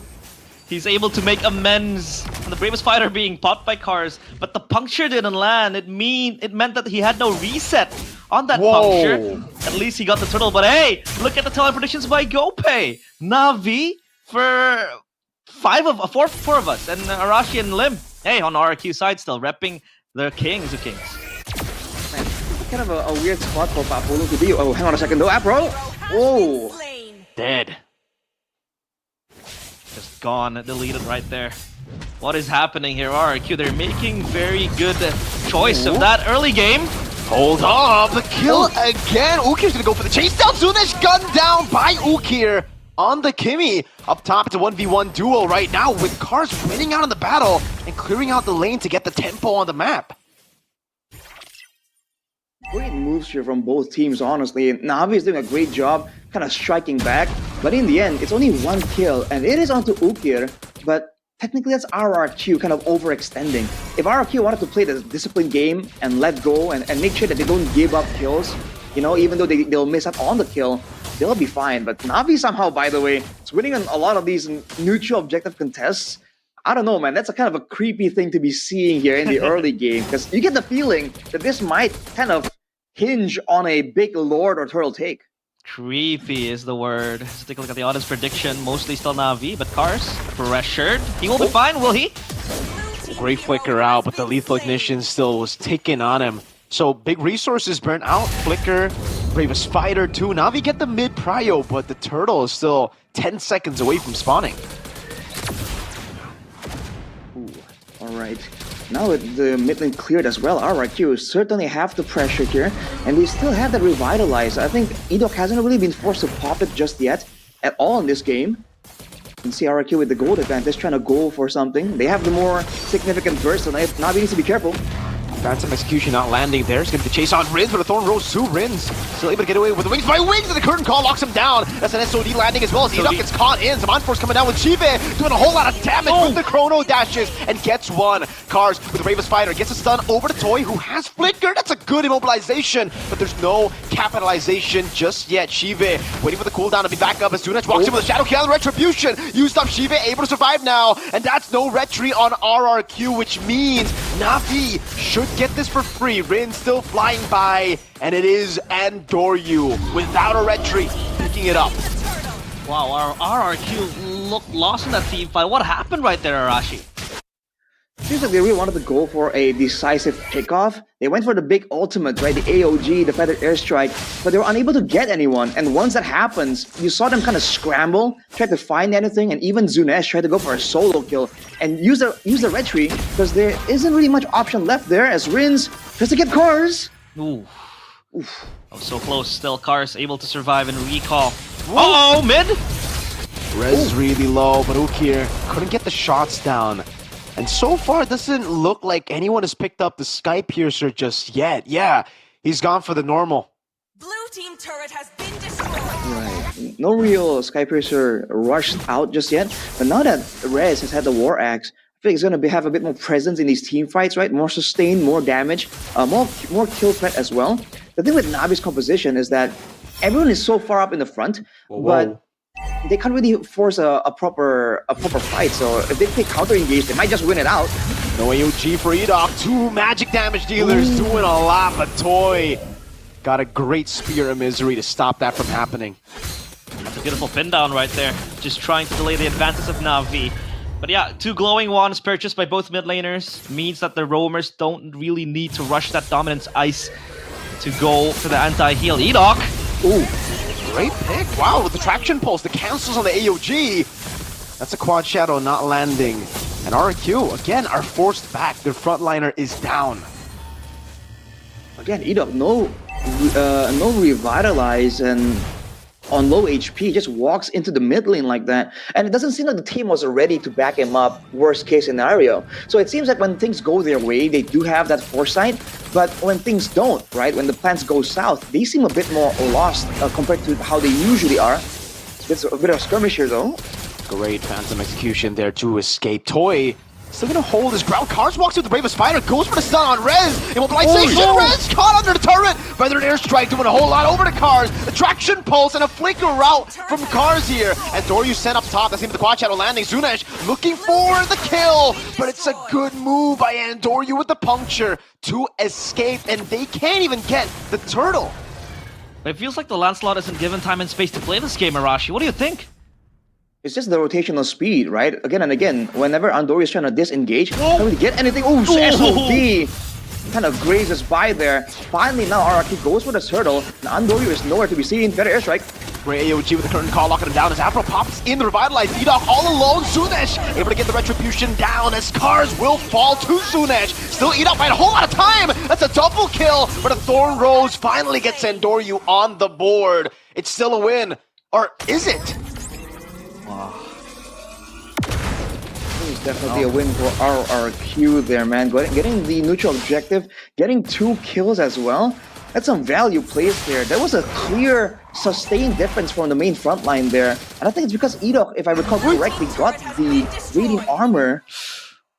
He's able to make amends on the bravest fighter being popped by cars, but the puncture didn't land. It meant that he had no reset on that puncture. At least he got the turtle, but hey, look at the talent predictions by GoPay. Navi for four of us, and Arashi and Lim. Hey, on RRQ side still, repping the Kings of Kings. Man, kind of a weird spot for Papolo to be. Oh, hang on a second though, Apro. Oh, Dead. Just gone, deleted right there. What is happening here, RRQ? They're making very good choice of that early game. Hold on, the kill again. Ukir's gonna go for the chase down. Zunesh gunned down by Ukir on the Kimmy. Up top, it's a 1v1 duel right now with Cars winning out in the battle and clearing out the lane to get the tempo on the map. great moves here from both teams, honestly. Navi is doing a great job kind of striking back, but in the end, it's only one kill, and it is onto Ukir, but technically that's RRQ kind of overextending. If RRQ wanted to play the disciplined game and let go and make sure that they don't give up kills, you know, even though they'll miss out on the kill, they'll be fine. But Navi somehow, by the way, is winning on a lot of these neutral objective contests. I don't know, man. That's a kind of a creepy thing to be seeing here in the early game, because you get the feeling that this might kind of hinge on a big Lord or Turtle take. Creepy is the word. Let's take a look at the audience prediction. Mostly still Navi, but Cars pressured. He will be fine, will he? Great flicker out, but the lethal ignition still was taken on him. So big resources burnt out. Flicker, bravest fighter too. Navi get the mid prio, but the turtle is still 10 seconds away from spawning. Ooh, alright. Now with the mid lane cleared as well, RRQ certainly have the pressure here, and they still have that revitalize. I think Edok hasn't really been forced to pop it just yet at all in this game. You can see RRQ with the gold advantage trying to go for something. They have the more significant burst, so Navi needs to be careful. Phantom execution not landing there. It's going to be chase on Rins, but a Thorn Rose to Rins. Still able to get away with the wings by wings, and the curtain call locks him down. That's an SOD landing as well as Edok gets caught in. Some Enforce coming down with Chive, doing a whole lot of damage with the chrono dashes, and gets one. Cars with the bravest fighter gets a stun over to Toy, who has Flicker. That's a good immobilization, but there's no capitalization just yet. Chive waiting for the cooldown to be back up as Zunesh walks in with a Shadow Kill and Retribution. Used up Chive, able to survive now, and that's no retry on RRQ, which means Navi should get this for free. Rin still flying by, and it is Andoryu without a retreat picking it up. Wow, our RRQ looked lost in that team fight. What happened right there, Arashi? Seems like they really wanted to go for a decisive pickoff. They went for the big ultimate, right? The AOG, the Feathered Airstrike, but they were unable to get anyone. And once that happens, you saw them kind of scramble, try to find anything, and even Zunesh tried to go for a solo kill and use the retry, because there isn't really much option left there as Rins tries to get Cars. Ooh. Oof. Oh, so close. Still, Cars able to survive and recall. Uh-oh, mid! Res is really low, but Ukir couldn't get the shots down. And so far, it doesn't look like anyone has picked up the Sky Piercer just yet. Yeah, he's gone for the normal. Blue team turret has been destroyed. Right. No real Sky Piercer rushed out just yet. But now that Rez has had the War Axe, I think he's going to have a bit more presence in these team fights, right? More sustain, more damage, more kill threat as well. The thing with Navi's composition is that everyone is so far up in the front, but they can't really force a proper fight. So if they take counter engage, they might just win it out. No AOG for Edok. Two magic damage dealers doing a lot, but Toy got a great Spear of Misery to stop that from happening. That's a beautiful pin down right there. Just trying to delay the advantage of Navi. But yeah, two glowing wands purchased by both mid laners means that the roamers don't really need to rush that dominance ice to go for the anti-heal. Edok! Ooh, great pick. Wow, with the traction pulse, the cancels on the AOG. That's a quad shadow not landing. And RQ, again, are forced back. Their frontliner is down. Again, Edok, no revitalize, and on low HP, just walks into the mid lane like that. And it doesn't seem like the team was ready to back him up, worst case scenario. So it seems like when things go their way, they do have that foresight. But when things don't, right, when the plans go south, they seem a bit more lost compared to how they usually are. It's a bit of a skirmish here, though. Great Phantom execution there to escape. Toy Still gonna hold his ground. Cars walks with the Brave of Spider, goes for the stun on Rez. Immobilization, Rez caught under the turret. Feathered airstrike doing a whole lot over the Cars. The traction pulse and a flicker route from Cars here. And Doryu sent up top. That's him with the quad shadow landing. Zunesh looking for the kill, but it's a good move by Doryu with the puncture to escape, and they can't even get the turtle. It feels like the Lancelot isn't given time and space to play this game, Arashi. What do you think? It's just the rotational speed, right? Again and again, whenever Andori is trying to disengage, can't really get anything. Oh, SOD! Kind of grazes by there. Finally, now Araki goes for the turtle. Now Andori is nowhere to be seen. Better airstrike. Great AOG with the curtain call, locking him down as Afro pops in the revitalized Edok all alone. Zunesh able to get the retribution down as Cars will fall to Zunesh. Still Edok by a whole lot of time. That's a double kill, but a Thorn Rose finally gets Andoryu on the board. It's still a win, or is it? It's definitely a win for RRQ there, man. Getting the neutral objective, getting 2 kills as well. That's some value plays there. There was a clear, sustained difference from the main front line there. And I think it's because Edok, if I recall correctly, got the radiant armor.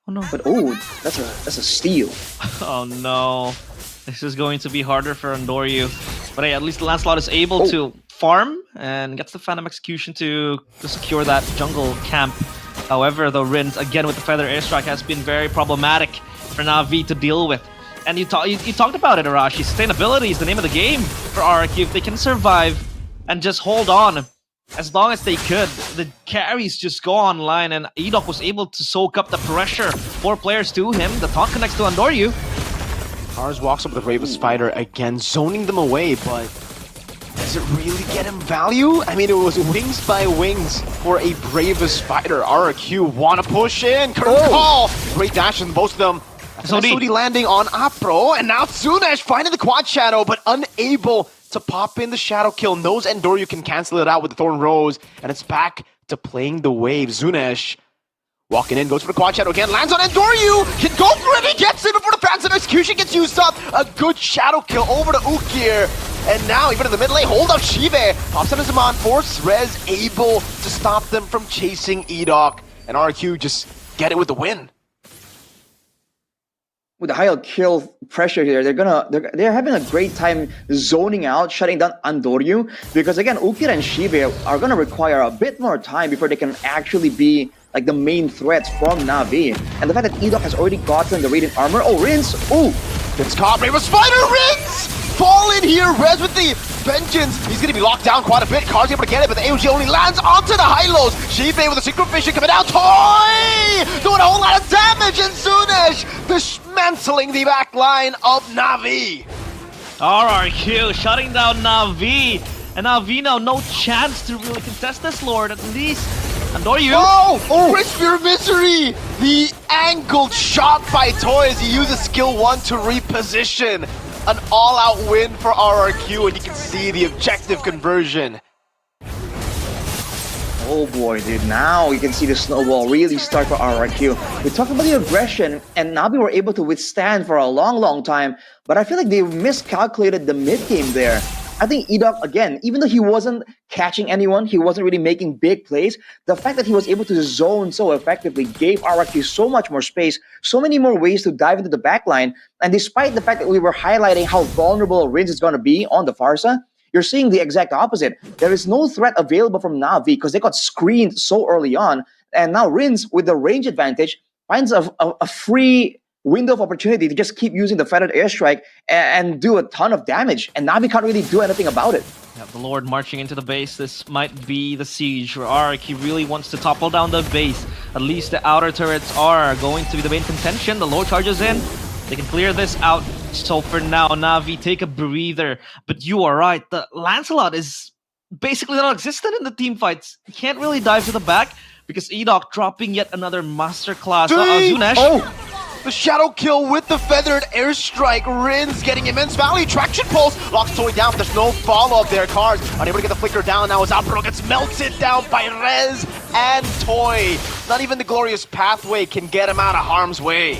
Oh no. But that's a steal. Oh no. This is going to be harder for Andoryu. But hey, at least Lancelot is able to farm and gets the Phantom Execution to secure that jungle camp. However, the Rins, again with the Feather Airstrike, has been very problematic for Na'Vi to deal with. And you talked about it, Arashi. Sustainability is the name of the game for RRQ. If they can survive and just hold on as long as they could, the carries just go online, and Edok was able to soak up the pressure. 4 players to him. The taunt connects to Andoryu. Cars walks up with the Brave of Spider again, zoning them away, but does it really get him value? I mean, it was wings by wings for a Brave of Spider. RRQ wanna push in. Curtain call. Great dash from both of them. SOD landing on Apro, and now Zunesh finding the quad shadow, but unable to pop in the shadow kill. Knows Andoryu can cancel it out with the Thorn Rose, and it's back to playing the wave. Zunesh walking in, goes for the quad shadow again, lands on Andoryu, can go for it, he gets it before the Phantom Execution gets used up. A good shadow kill over to Ukir, and now even in the mid lane, hold up Shive, pops on his Zaman, force Rez able to stop them from chasing Edok, and RQ just get it with the win. With the high kill pressure here, they're having a great time zoning out, shutting down Andoryu, because again, Ukir and Shibe are gonna require a bit more time before they can actually be like the main threats from Na'Vi. And the fact that Edok has already gotten the radiant armor. Oh, Rins! Oh! Gets caught, Brave of Spider, Rins! Fall in here, Rez with the vengeance. He's gonna be locked down quite a bit. Cars able to get it, but the AOG only lands onto the high-lows. Shibe with a synchro vision coming out. Toy! Doing a whole lot of damage, and Zunesh dismantling the back line of Na'Vi. RRQ shutting down Na'Vi. And Na'Vi now no chance to really contest this, Lord, at least. Andoryu. Oh! Crisp your misery! The angled shot by Toy as he uses skill 1 to reposition. An all-out win for RRQ, and you can see the objective conversion. Oh boy, dude, now you can see the snowball really start for RRQ. We talked about the aggression, and Na'Vi were able to withstand for a long time, but I feel like they miscalculated the mid-game there. I think Edok, again, even though he wasn't catching anyone, he wasn't really making big plays, the fact that he was able to zone so effectively gave RRQ so much more space, so many more ways to dive into the backline, and despite the fact that we were highlighting how vulnerable Rins is going to be on the Farsa, you're seeing the exact opposite. There is no threat available from Na'Vi because they got screened so early on, and now Rins, with the range advantage, finds a free window of opportunity to just keep using the feathered airstrike and do a ton of damage, and Na'Vi can't really do anything about it. Yeah, the Lord marching into the base. This might be the siege where RRQ really wants to topple down the base. At least the outer turrets are going to be the main contention. The Lord charges in. They can clear this out. So for now, Na'Vi take a breather. But you are right. The Lancelot is basically non-existent in the team fights. He can't really dive to the back because Edok dropping yet another masterclass. Zunesh. The shadow kill with the feathered airstrike. Rins getting immense value. Traction pulse locks Toy down, but there's no follow-up there. Cars unable to get the flicker down now as Apro gets melted down by Rez and Toy. Not even the glorious pathway can get him out of harm's way.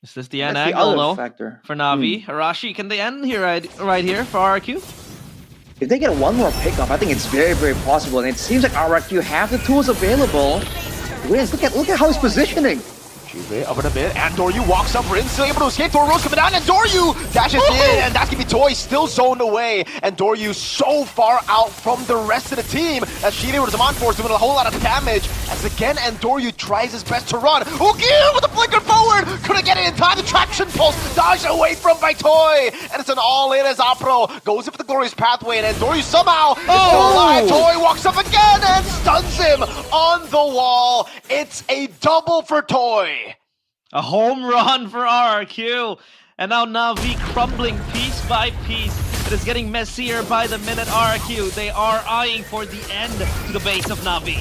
Is this the end angle though for Na'Vi? Arashi, can they end here right here for RRQ? If they get one more pickup, I think it's very possible, and it seems like RRQ have the tools available. wins. Look at how he's positioning. Shive up in a bit, and Doryu walks up, Rin still able to escape, Doryu coming down, and Doryu dashes in, and that's gonna be Toy still zoned away, and Doryu so far out from the rest of the team, as Shive with his on force doing a whole lot of damage, as again, and Doryu tries his best to run, Ukir with a flicker forward, couldn't get it in time, the traction pulse, dodged away from by Toy, and it's an all-in as Apro goes in for the glorious pathway, and then Doryu somehow is still alive, Toy walks up again, and stuns him on the wall, it's a double for Toy. A home run for RRQ. And now Na'Vi crumbling piece by piece. It is getting messier by the minute. RRQ, they are eyeing for the end to the base of Na'Vi.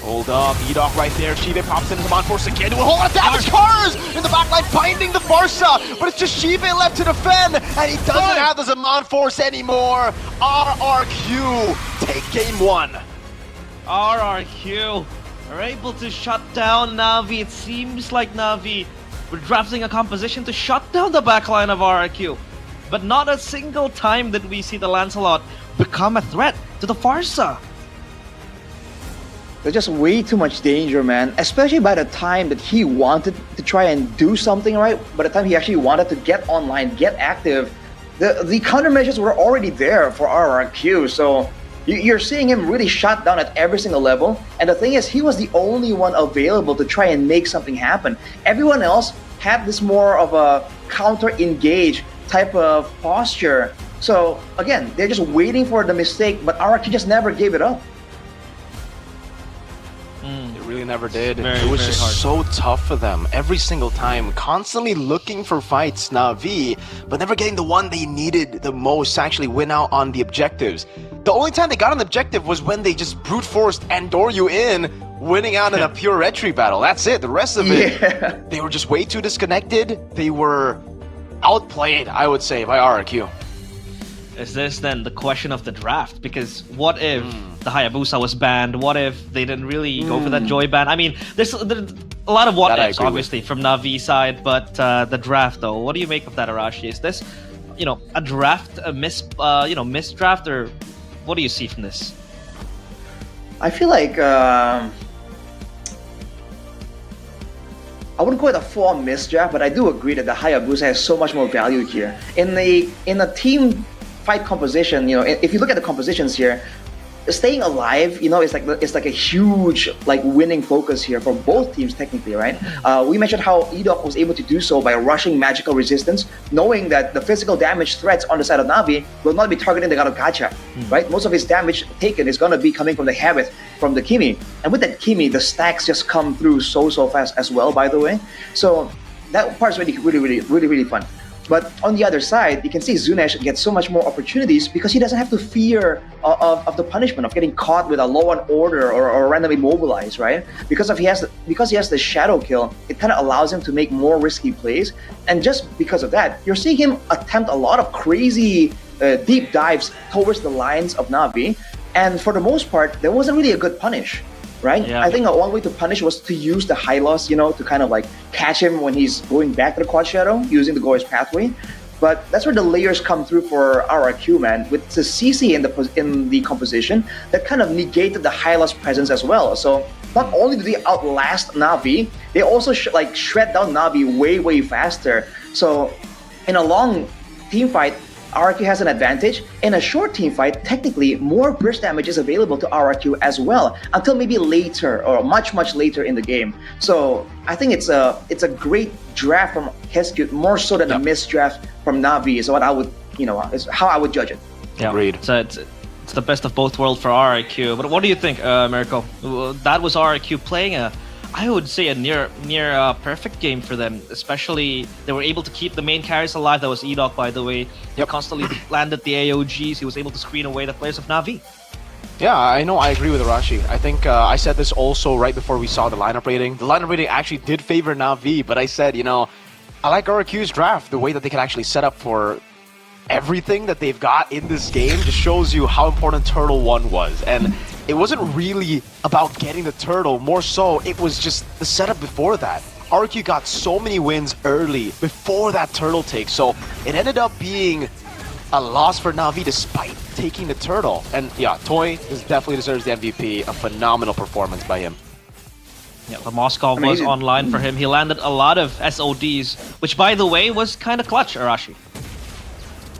Hold up, Edok right there. Shive pops into the Force again, doing a whole lot of damage. Cars in the backline finding the Barca, but it's just Shive left to defend, and he doesn't have the Zaman Force anymore. RRQ take game 1. RRQ are able to shut down Na'Vi. It seems like Na'Vi were drafting a composition to shut down the backline of RRQ. But not a single time did we see the Lancelot become a threat to the Farsa. There's just way too much danger, man. Especially by the time that he wanted to try and do something right, by the time he actually wanted to get online, get active, the countermeasures were already there for RRQ. So you're seeing him really shut down at every single level. And the thing is, he was the only one available to try and make something happen. Everyone else had this more of a counter-engage type of posture. So again, they're just waiting for the mistake, but RRQ just never gave it up. It really never did. Very, it was very just hard. so tough for them every single time, constantly looking for fights, Na'Vi, but never getting the one they needed the most to actually win out on the objectives. The only time they got an objective was when they just brute forced Andoryu in, winning out in a pure entry battle. That's it. The rest of it, they were just way too disconnected. They were outplayed, I would say, by RRQ. Is this then the question of the draft? Because what if the Hayabusa was banned? What if they didn't really go for that Joy ban? I mean, there's a lot of what ifs, obviously, from Na'Vi side, but the draft, though, what do you make of that, Arashi? Is this, a draft, a missed draft, or what do you see from this? I feel like I wouldn't call it a full-on misdraft, but I do agree that the Hayabusa has so much more value here. In a team fight composition, if you look at the compositions here, staying alive, it's like a huge winning focus here for both teams technically, right? We mentioned how Edok was able to do so by rushing magical resistance, knowing that the physical damage threats on the side of Na'Vi will not be targeting the god of gacha, right? Most of his damage taken is gonna be coming from the habit, from the Kimi, and with that Kimi, the stacks just come through so fast as well. By the way, so that part's really fun. But on the other side, you can see Zunesh gets so much more opportunities because he doesn't have to fear of the punishment of getting caught with a low on order or randomly mobilized, right? Because he has the shadow kill, it kind of allows him to make more risky plays. And just because of that, you're seeing him attempt a lot of crazy deep dives towards the lines of Na'Vi. And for the most part, there wasn't really a good punish. Right? Yeah. I think one way to punish was to use the Hylos, to kind of catch him when he's going back to the quad shadow using the glorious pathway. But that's where the layers come through for RRQ, man. With the CC in the composition, that kind of negated the Hylos presence as well. So not only do they outlast Na'Vi, they also shred down Na'Vi way faster. So in a long team fight, RRQ has an advantage. In a short team fight, technically, more burst damage is available to RRQ as well, until maybe later or much later in the game. So I think it's a great draft from Heskut, more so than a misdraft from Na'Vi. Is what I would, is how I would judge it. Yeah. Agreed. So it's the best of both worlds for RRQ. But what do you think, Mirko? That was RRQ playing I would say a near perfect game for them. Especially they were able to keep the main carries alive. That was Edok, by the way. He constantly landed the AOGs. He was able to screen away the players of Na'Vi. Yeah, I know. I agree with Arashi. I think I said this also right before we saw the lineup rating. The lineup rating actually did favor Na'Vi, but I said, I like RRQ's draft. The way that they can actually set up for everything that they've got in this game just shows you how important Turtle 1 was. And it wasn't really about getting the turtle, more so it was just the setup before that. RRQ got so many wins early before that turtle take, so it ended up being a loss for Na'Vi despite taking the turtle. And yeah, Toy definitely deserves the MVP, a phenomenal performance by him. Yeah, the Moskov I mean, was online for him. He landed a lot of SODs, which, by the way, was kind of clutch, Arashi.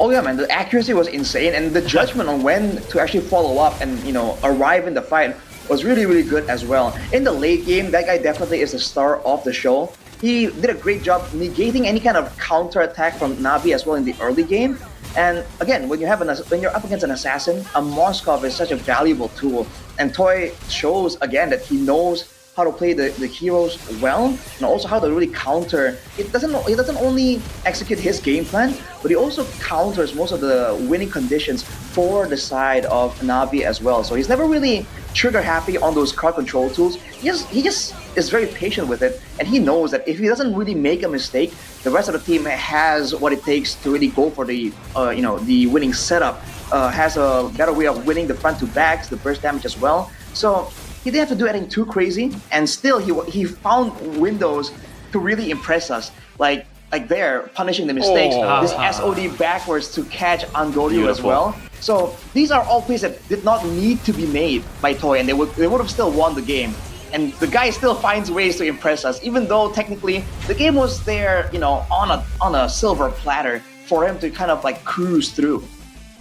Oh yeah, man, the accuracy was insane, and the judgment on when to actually follow up and, you know, arrive in the fight was really, really good as well. In the late game, that guy definitely is the star of the show. He did a great job negating any kind of counter attack from Na'Vi as well in the early game. And again, when you're up against an assassin, a Moskov is such a valuable tool. And Toy shows again that he knows how to play the heroes well, and also how to really counter. He doesn't only execute his game plan, but he also counters most of the winning conditions for the side of Na'Vi as well. So he's never really trigger happy on those crowd control tools. He just is very patient with it, and he knows that if he doesn't really make a mistake, the rest of the team has what it takes to really go for the the winning setup. Has a better way of winning the front to backs, the burst damage as well. So he didn't have to do anything too crazy, and still he found windows to really impress us. Like there, punishing the mistakes, this SOD backwards to catch Andoryu as well. So these are all plays that did not need to be made by Toy, and they would have still won the game. And the guy still finds ways to impress us, even though technically the game was there, on a silver platter for him to kind of like cruise through.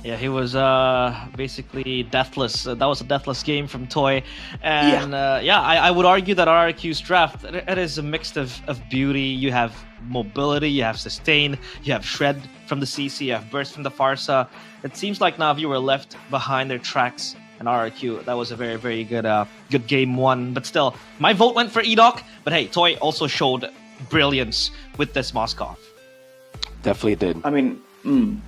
Yeah, he was basically deathless. That was a deathless game from Toy. And I would argue that RRQ's draft, it is a mix of beauty. You have mobility, you have sustain, you have shred from the CC, you have burst from the Farsa. It seems like Na'Vi were left behind their tracks, and RRQ, that was a very, very good good game one. But still, my vote went for Edok. But hey, Toy also showed brilliance with this Moskov. Definitely did. I mean,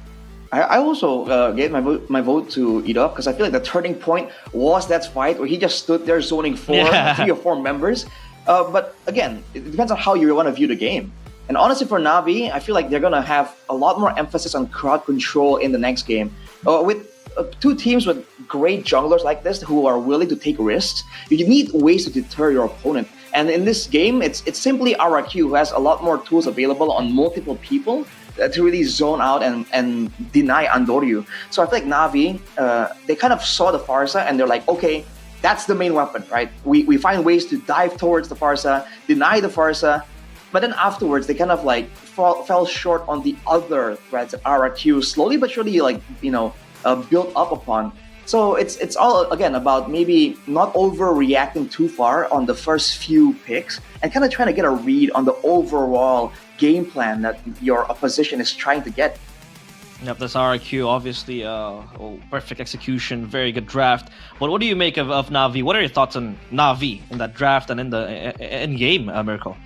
I also gave my vote to Edok because I feel like the turning point was that fight where he just stood there zoning 3 or 4 members. But again, it depends on how you want to view the game. And honestly, for Na'Vi, I feel like they're going to have a lot more emphasis on crowd control in the next game. With 2 teams with great junglers like this who are willing to take risks, you need ways to deter your opponent. And in this game, it's simply RRQ who has a lot more tools available on multiple people to really zone out and deny Andoryu. So I feel like Na'Vi, they kind of saw the Farsa and they're like, okay, that's the main weapon, right? We find ways to dive towards the Farsa, deny the Farsa, but then afterwards they kind of like fell short on the other threats that RRQ slowly but surely built up upon. So it's all again about maybe not overreacting too far on the first few picks and kind of trying to get a read on the overall game plan that your opposition is trying to get. Yep, that's RRQ, obviously perfect execution, very good draft. But what do you make of Na'Vi? What are your thoughts on Na'Vi in that draft and in the in-game, Miracle?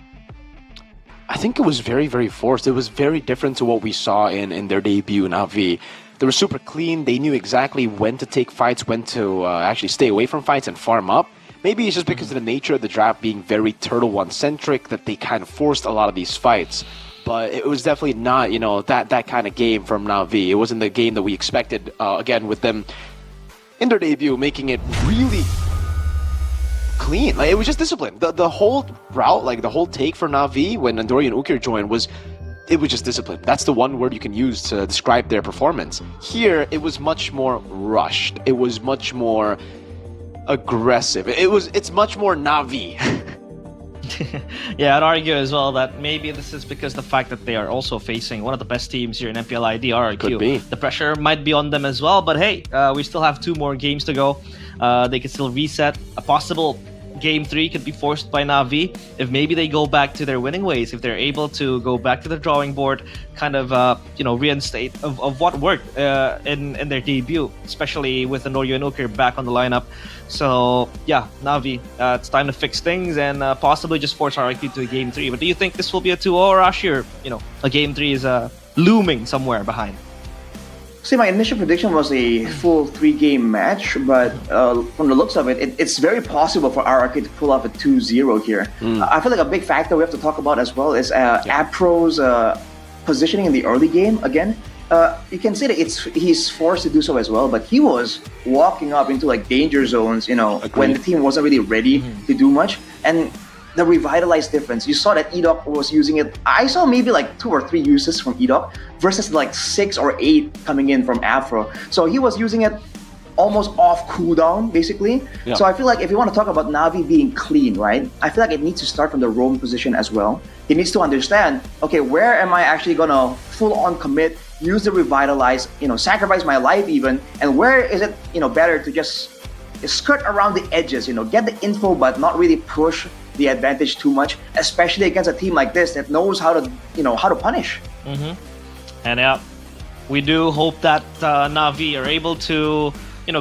I think it was very, very forced. It was very different to what we saw in their debut in Na'Vi. They were super clean. They knew exactly when to take fights, when to actually stay away from fights and farm up. Maybe it's just because of the nature of the draft being very Turtle One centric that they kind of forced a lot of these fights. But it was definitely not, that kind of game from Na'Vi. It wasn't the game that we expected, again, with them in their debut, making it really clean. Like, it was just discipline. The whole route, like the whole take for Na'Vi when Andoryu and Ukir joined it was just discipline. That's the one word you can use to describe their performance. Here, it was much more rushed. It was much more aggressive. It's much more Na'Vi. Yeah, I'd argue as well that maybe this is because the fact that they are also facing one of the best teams here in MPL ID, RRQ. Could be. The pressure might be on them as well, but hey, we still have 2 more games to go. They can still reset. A possible Game 3 could be forced by Na'Vi if maybe they go back to their winning ways, if they're able to go back to the drawing board, kind of reinstate of what worked in their debut, especially with Andoryu and Ukir back on the lineup. So yeah, Na'Vi, it's time to fix things and possibly just force RRQ to a Game 3. But do you think this will be a 2-0 rush, or a Game 3 is looming somewhere behind? See, my initial prediction was a full 3-game match, but from the looks of it, it's very possible for RRQ to pull off a 2-0 here. I feel like a big factor we have to talk about as well is Apro's positioning in the early game. Again, you can say that he's forced to do so as well, but he was walking up into like danger zones, when the team wasn't really ready to do much. And the revitalized difference, you saw that Edok was using it. I saw maybe like 2 or 3 uses from Edok versus like 6 or 8 coming in from Afro. So he was using it almost off cooldown, basically. Yeah. So I feel like if you want to talk about Na'Vi being clean, right? I feel like it needs to start from the roam position as well. He needs to understand, okay, where am I actually gonna full on commit, use the revitalize, sacrifice my life even, and where is it, better to just skirt around the edges, get the info but not really push the advantage too much, especially against a team like this that knows how to punish. Mm-hmm. And yeah, we do hope that Na'Vi are able to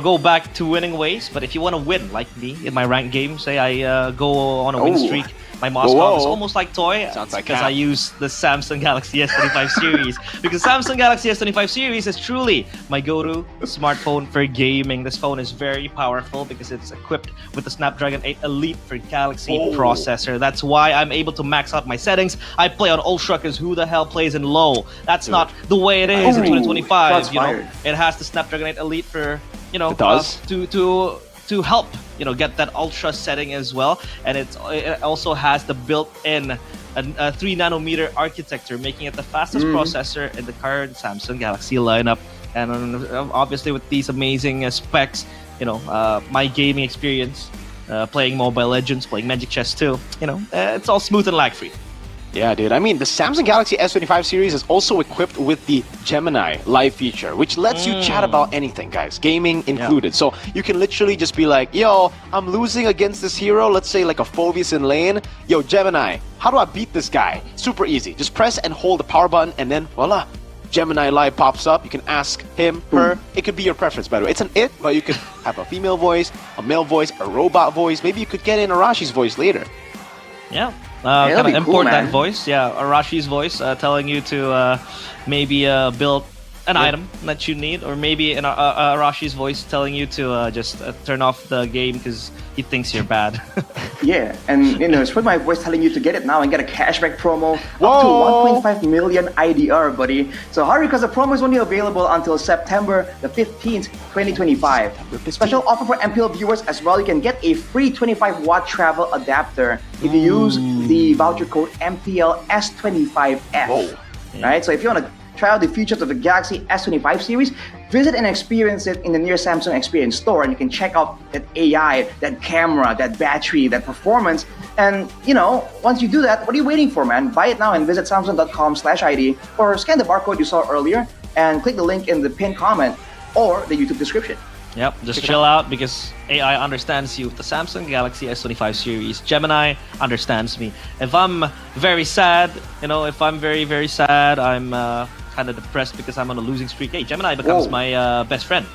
go back to winning ways. But if you want to win, like me in my ranked game, say I go on a win streak, my Moskov is almost like toy. Sounds like because cap. I use the Samsung Galaxy S25 series. Because Samsung Galaxy S25 series is truly my go-to smartphone for gaming. This phone is very powerful because it's equipped with the Snapdragon 8 Elite for Galaxy processor. That's why I'm able to max out my settings. I play on ultra because who the hell plays in low? That's not the way it is in 2025. shots fired. It has the Snapdragon 8 Elite for It does. to help get that ultra setting as well, and it also has the built-in 3 nanometer architecture, making it the fastest processor in the current Samsung Galaxy lineup. And obviously with these amazing specs, my gaming experience playing Mobile Legends, playing Magic Chess 2, it's all smooth and lag-free. Yeah, dude. I mean, the Samsung Galaxy S25 series is also equipped with the Gemini live feature, which lets you chat about anything, guys, gaming included. So you can literally just be like, yo, I'm losing against this hero, let's say like a Phoebus in lane. Yo, Gemini, how do I beat this guy? Super easy. Just press and hold the power button, and then voila, Gemini Live pops up. You can ask him, her. It could be your preference, by the way. It's an it, but you could have a female voice, a male voice, a robot voice. Maybe you could get in Arashi's voice later. Yeah. that'd Kind of be cool, import that man. voice. Yeah, Arashi's voice telling you to maybe build an item that you need, or maybe Arashi's voice telling you to just turn off the game because he thinks you're bad. Yeah, and it's with my voice telling you to get it now and get a cashback promo up to 1.5 million IDR, buddy. So hurry, because the promo is only available until September the 15th, 2025. Special offer for MPL viewers as well. You can get a free 25-watt travel adapter if you use the voucher code MPL S25F. Right? So if you want to try out the features of the Galaxy S25 series, visit and experience it in the near Samsung Experience store, and you can check out that AI, that camera, that battery, that performance. And once you do that, what are you waiting for, man? Buy it now and visit samsung.com/ID, or scan the barcode you saw earlier and click the link in the pinned comment or the YouTube description. Yep, just chill out because AI understands you with the Samsung Galaxy S25 series. Gemini understands me. If I'm very sad, if I'm very, very sad, I'm kind of depressed because I'm on a losing streak. Hey, Gemini becomes my best friend.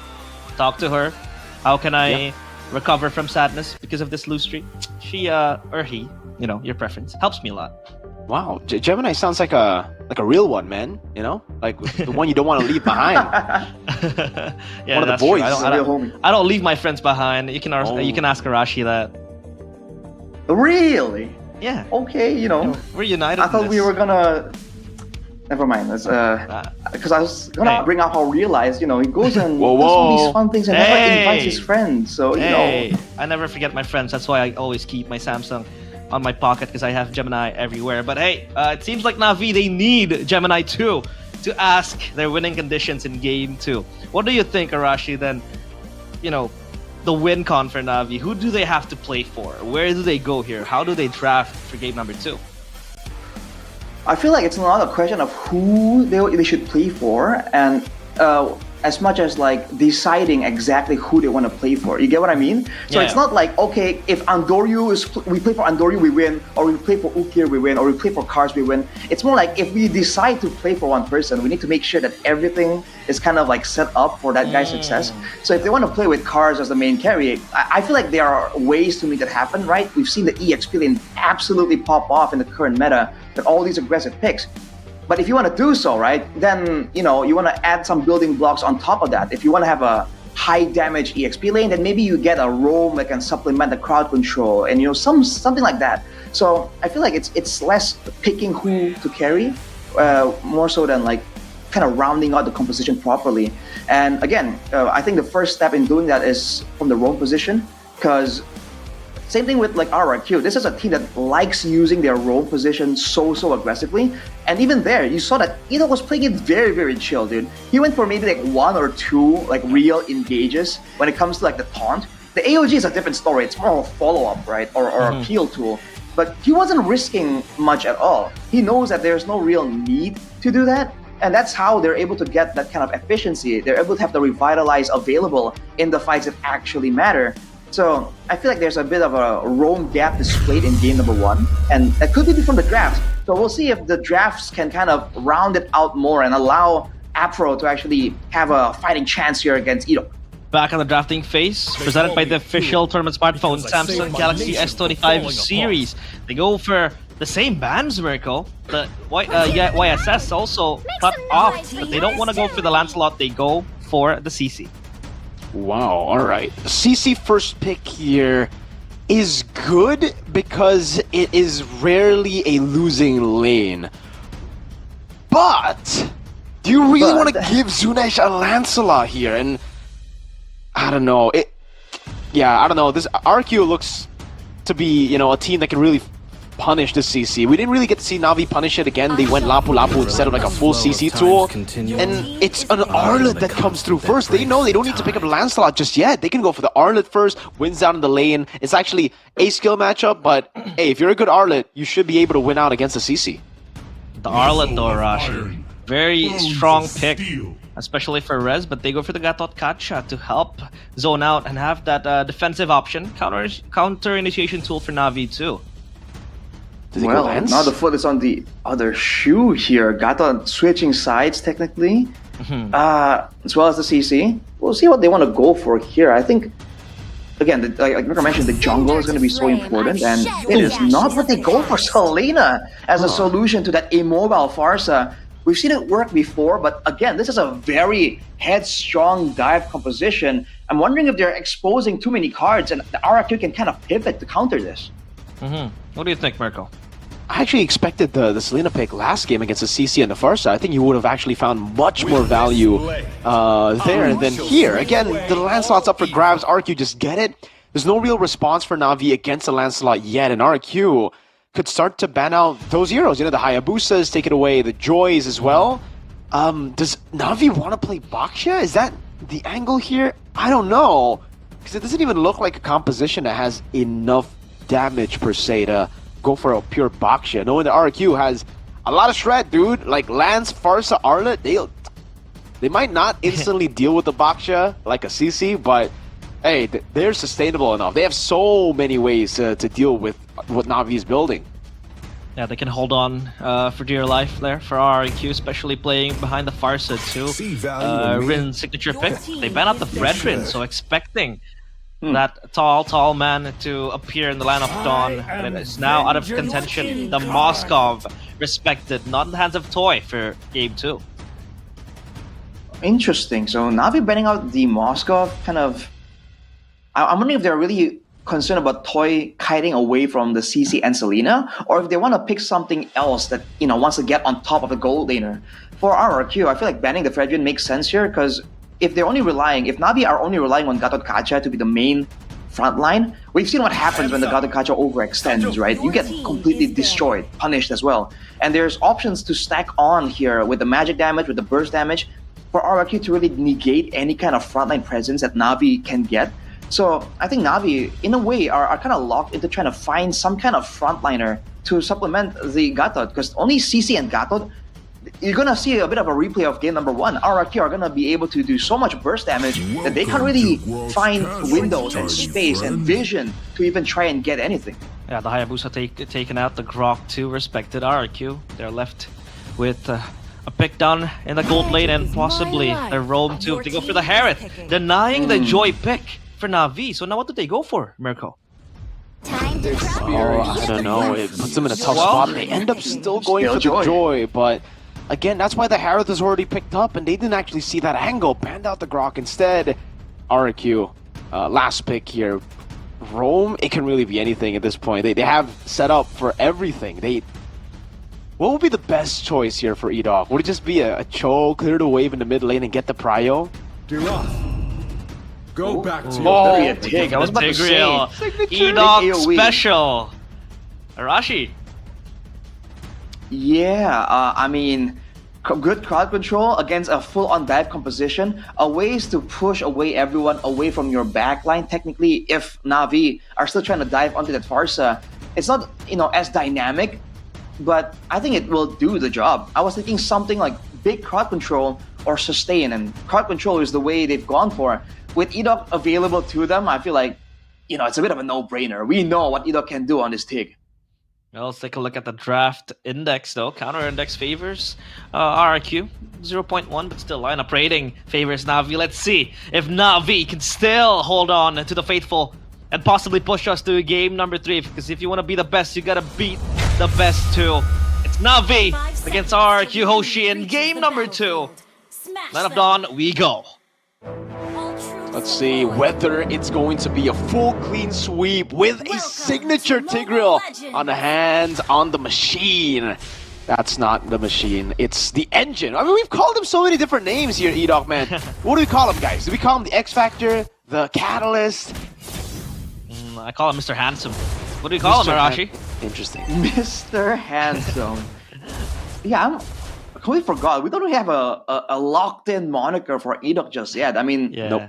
Talk to her. How can I recover from sadness because of this lose streak? She or he, your preference, helps me a lot. Wow, Gemini sounds like a real one, man. Like the one you don't want to leave behind. Yeah, one of the that's boys. True. I don't leave my friends behind. You can ask Arashi that. Really? Yeah. Okay, we're united. I thought we were gonna. Never mind. Let's because I was gonna bring up how realized, he goes and does all these fun things and never invites his friends. So I never forget my friends. That's why I always keep my Samsung on my pocket, because I have Gemini everywhere. But hey, it seems like Na'Vi, they need Gemini 2 to ask their winning conditions in game 2. What do you think, Arashi? Then, the win con for Na'Vi. Who do they have to play for? Where do they go here? How do they draft for game number 2? I feel like it's not a question of who they should play for, and as much as like deciding exactly who they want to play for. You get what I mean? So it's not like, okay, if Andoryu we play for Andoryu, we win, or we play for Ukir, we win, or we play for Cars, we win. It's more like if we decide to play for one person, we need to make sure that everything is kind of like set up for that guy's success. So if they want to play with Cars as the main carry, I feel like there are ways to make that happen, right? We've seen the EXP lane absolutely pop off in the current meta with all these aggressive picks. But if you want to do so, right, then, you want to add some building blocks on top of that. If you want to have a high damage EXP lane, then maybe you get a roam that can supplement the crowd control and, something like that. So I feel like it's less picking who to carry, more so than like kind of rounding out the composition properly. And again, I think the first step in doing that is from the roam position, because Same thing with like RRQ. This is a team that likes using their roam position so aggressively. And even there, you saw that Edo was playing it very chill, dude. He went for maybe like 1 or 2 like real engages when it comes to like the taunt. The AOG is a different story. It's more of a follow-up, right? Or a peel tool. But he wasn't risking much at all. He knows that there's no real need to do that. And that's how they're able to get that kind of efficiency. They're able to have the Revitalize available in the fights that actually matter. So I feel like there's a bit of a roam gap displayed in game number 1. And that could be from the draft. So we'll see if the drafts can kind of round it out more and allow Afro to actually have a fighting chance here against Edo. Back on the drafting phase, presented by the official tournament smartphone, Samsung Galaxy S25 series. They go for the same bands, Miracle. The YSS also cut off, but they don't want to go for the Lancelot, they go for the CC. Wow, alright. CC first pick here is good because it is rarely a losing lane. But do you really want to give Zunesh a Lancelot here? And I don't know. I don't know. This RQ looks to be, you know, a team that can really punish the CC. We didn't really get to see Na'Vi punish it again. They went Lapu Lapu instead of like a full CC tool. And it's an Arlet that comes through first. They know they don't need to pick up Lancelot just yet. They can go for the Arlet first, wins out in the lane. It's actually a skill matchup, but hey, if you're a good Arlet, you should be able to win out against the CC. The Arlet though, Rashi. Very strong pick, especially for Rez, but they go for the Gatot Kacha to help zone out and have that defensive option. Counter initiation tool for Na'Vi too. Well, now the foot is on the other shoe here. Gatot switching sides technically, as well as the CC. We'll see what they want to go for here. I think, again, like Mika mentioned, the jungle is going to be so important, and it is not what they go for. Selena as a solution to that immobile Farsa. We've seen it work before, but again, this is a very headstrong dive composition. I'm wondering if they're exposing too many cards, and the RRQ can kind of pivot to counter this. What do you think, Mirko? I actually expected the Selena pick last game against the CC and the Farsa. I think you would have actually found much more value there than here. Again, the Lancelot's up for grabs. RQ just get it. There's no real response for Na'Vi against the Lancelot yet, and RQ could start to ban out those heroes. You know, the Hayabusas, take it away, the Joys as well. Does Na'Vi want to play Baksha? Is that the angle here? I don't know. Because it doesn't even look like a composition that has enough damage per se to go for a pure Baksha. Knowing the RQ has a lot of shred, dude. Like Lance, Farsa, Arlet, they might not instantly deal with the Baksha like a CC, but hey, they're sustainable enough. They have so many ways to deal with what Na'Vi is building. Yeah, they can hold on for dear life there for RRQ, especially playing behind the Farsa too. Rin's signature pick. They ban out the Fredrin, so expecting that tall man to appear in the line of Dawn, and it is now out of contention. The Moskov respected, not in the hands of Toy for game 2. Interesting. So Na'Vi banning out the Moskov kind of... I'm wondering if they're really concerned about Toy kiting away from the CC and Selena, or if they want to pick something else that, you know, wants to get on top of the gold laner. For RRQ, I feel like banning the Fredrin makes sense here, because if Na'Vi are only relying on Gatot Kacha to be the main front line, we've seen what happens when the Gatot Kacha overextends, right? You get completely destroyed, punished as well. And there's options to stack on here with the magic damage, with the burst damage, for RRQ to really negate any kind of frontline presence that Na'Vi can get. So I think Na'Vi, in a way, are kind of locked into trying to find some kind of frontliner to supplement the Gatot, because only CC and Gatot, you're going to see a bit of a replay of game number 1. RRQ are going to be able to do so much burst damage that they can't really find windows and space and vision to even try and get anything. Yeah, the Hayabusa taken out, the Grok 2 respected RRQ. They're left with a pick down in the gold lane and possibly a roam 2. They go for the Harith, denying the Joy pick for Na'Vi. So now what do they go for, Mirko? I don't know. It puts them in a tough spot. They end up still going for the Joy, but again, that's why the Harith is already picked up, and they didn't actually see that angle. Banned out the Grok instead. RQ, last pick here. Roam, it can really be anything at this point. They have set up for everything. What would be the best choice here for Edok? Would it just be a Cho, clear the wave in the mid lane and get the prio? Go back to Oh, your that'd be a dig. I was about to say. Tigreal. Big Enoch AoE. special. Arashi. Yeah, I mean, good crowd control against a full-on dive composition. A ways to push away everyone away from your backline. Technically, if Na'Vi are still trying to dive onto that Farsa, it's not as dynamic, but I think it will do the job. I was thinking something like big crowd control or sustain, and crowd control is the way they've gone for. With Enoch available to them, I feel like it's a bit of a no-brainer. We know what Enoch can do on this Tig. Well, let's take a look at the draft index, though. Counter index favors RRQ 0.1, but still lineup rating favors Na'Vi. Let's see if Na'Vi can still hold on to the faithful and possibly push us to game number 3. Because if you want to be the best, you gotta beat the best too. It's Na'Vi against RRQ Hoshi in game number 2. Land of Dawn, we go. Let's see whether it's going to be a full clean sweep with a signature Tigreal on the hands on the machine. That's not the machine, it's the engine. I mean, we've called him so many different names here, E-Dog, man. What do we call him, guys? Do we call him the X Factor, the Catalyst? I call him Mr. Handsome. What do you call him, Arashi? Interesting. Mr. Handsome. Yeah, I completely forgot. We don't have a locked-in moniker for Enoch just yet. I mean, Nope.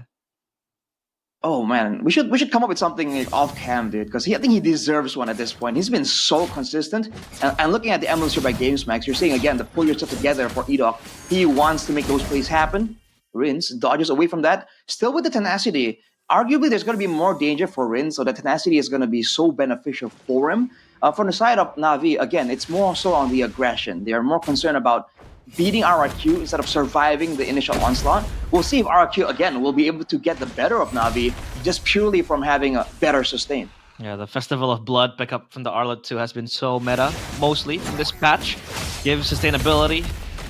Oh man, we should come up with something off cam, dude, because I think he deserves one at this point. He's been so consistent, and looking at the emblems here by GamesMax, you're seeing again the pull yourself together for Enoch. He wants to make those plays happen. Rins dodges away from that, still with the tenacity. Arguably, there's going to be more danger for Rins, so the tenacity is going to be so beneficial for him. From the side of Na'Vi, again, it's more so on the aggression. They are more concerned about beating RRQ instead of surviving the initial onslaught. We'll see if RRQ, again, will be able to get the better of Na'Vi just purely from having a better sustain. Yeah, the Festival of Blood pickup from the Arlet 2 has been so meta, mostly in this patch. Gives sustainability,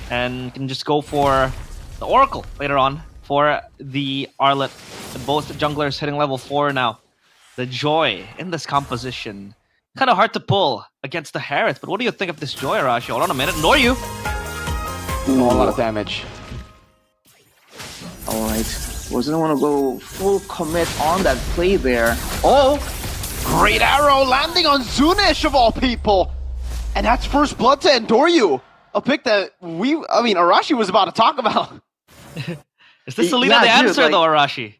and can just go for the Oracle later on for the Arlet. Both junglers hitting level 4 now. The Joy in this composition. Kind of hard to pull against the Harith, but what do you think of this Joy, Arashi? Hold on a minute, Noryu! A lot of damage. Alright, wasn't want to go full commit on that play there. Oh! Great arrow landing on Zunish of all people! And that's first blood to Endoryu. A pick that Arashi was about to talk about. Is this Selena the answer though, Arashi?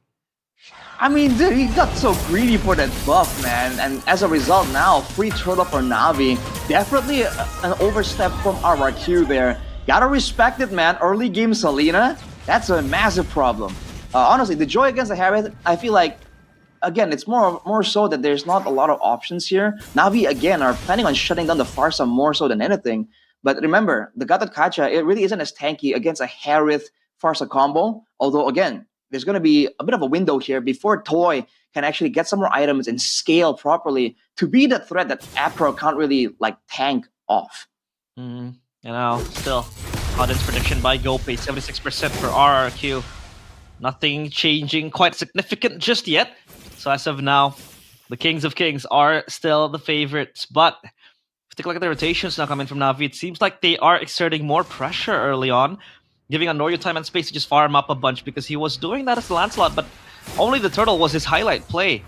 I mean, dude, he got so greedy for that buff, man. And as a result now, free turtle for Na'Vi. Definitely an overstep from RRQ there. Gotta respect it, man. Early game Selena, that's a massive problem. Honestly, the Joy against the Harith, I feel like, again, it's more so that there's not a lot of options here. Na'Vi, again, are planning on shutting down the Farsa more so than anything. But remember, the Gatot Kacha, it really isn't as tanky against a Harith Farsa combo. Although, again, there's going to be a bit of a window here before Toy can actually get some more items and scale properly to be the threat that Apro can't really, tank off. Still, audience prediction by GoPay, 76% for RRQ. Nothing changing quite significant just yet. So as of now, the Kings of Kings are still the favorites. But if you take a look at the rotations now coming from Na'Vi, it seems like they are exerting more pressure early on, giving Noryu time and space to just farm up a bunch because he was doing that as Lancelot, but only the turtle was his highlight play.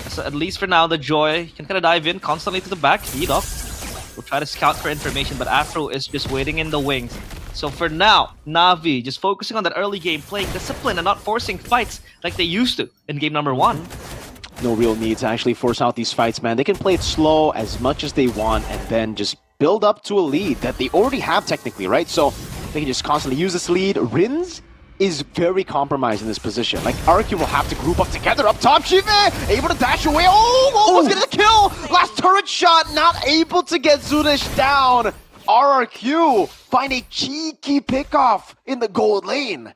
So at least for now, the Joy can kind of dive in constantly to the back. Enoch will try to scout for information, but Afro is just waiting in the wings. So for now, Na'Vi just focusing on that early game, playing discipline and not forcing fights like they used to in game number 1. No real need to actually force out these fights, man. They can play it slow as much as they want and then just build up to a lead that they already have technically, right? So they can just constantly use this lead. Rins is very compromised in this position. RRQ will have to group up together up top. Shive able to dash away. Oh, almost getting the kill. Last turret shot, not able to get Zunish down. RRQ find a cheeky pickoff in the gold lane.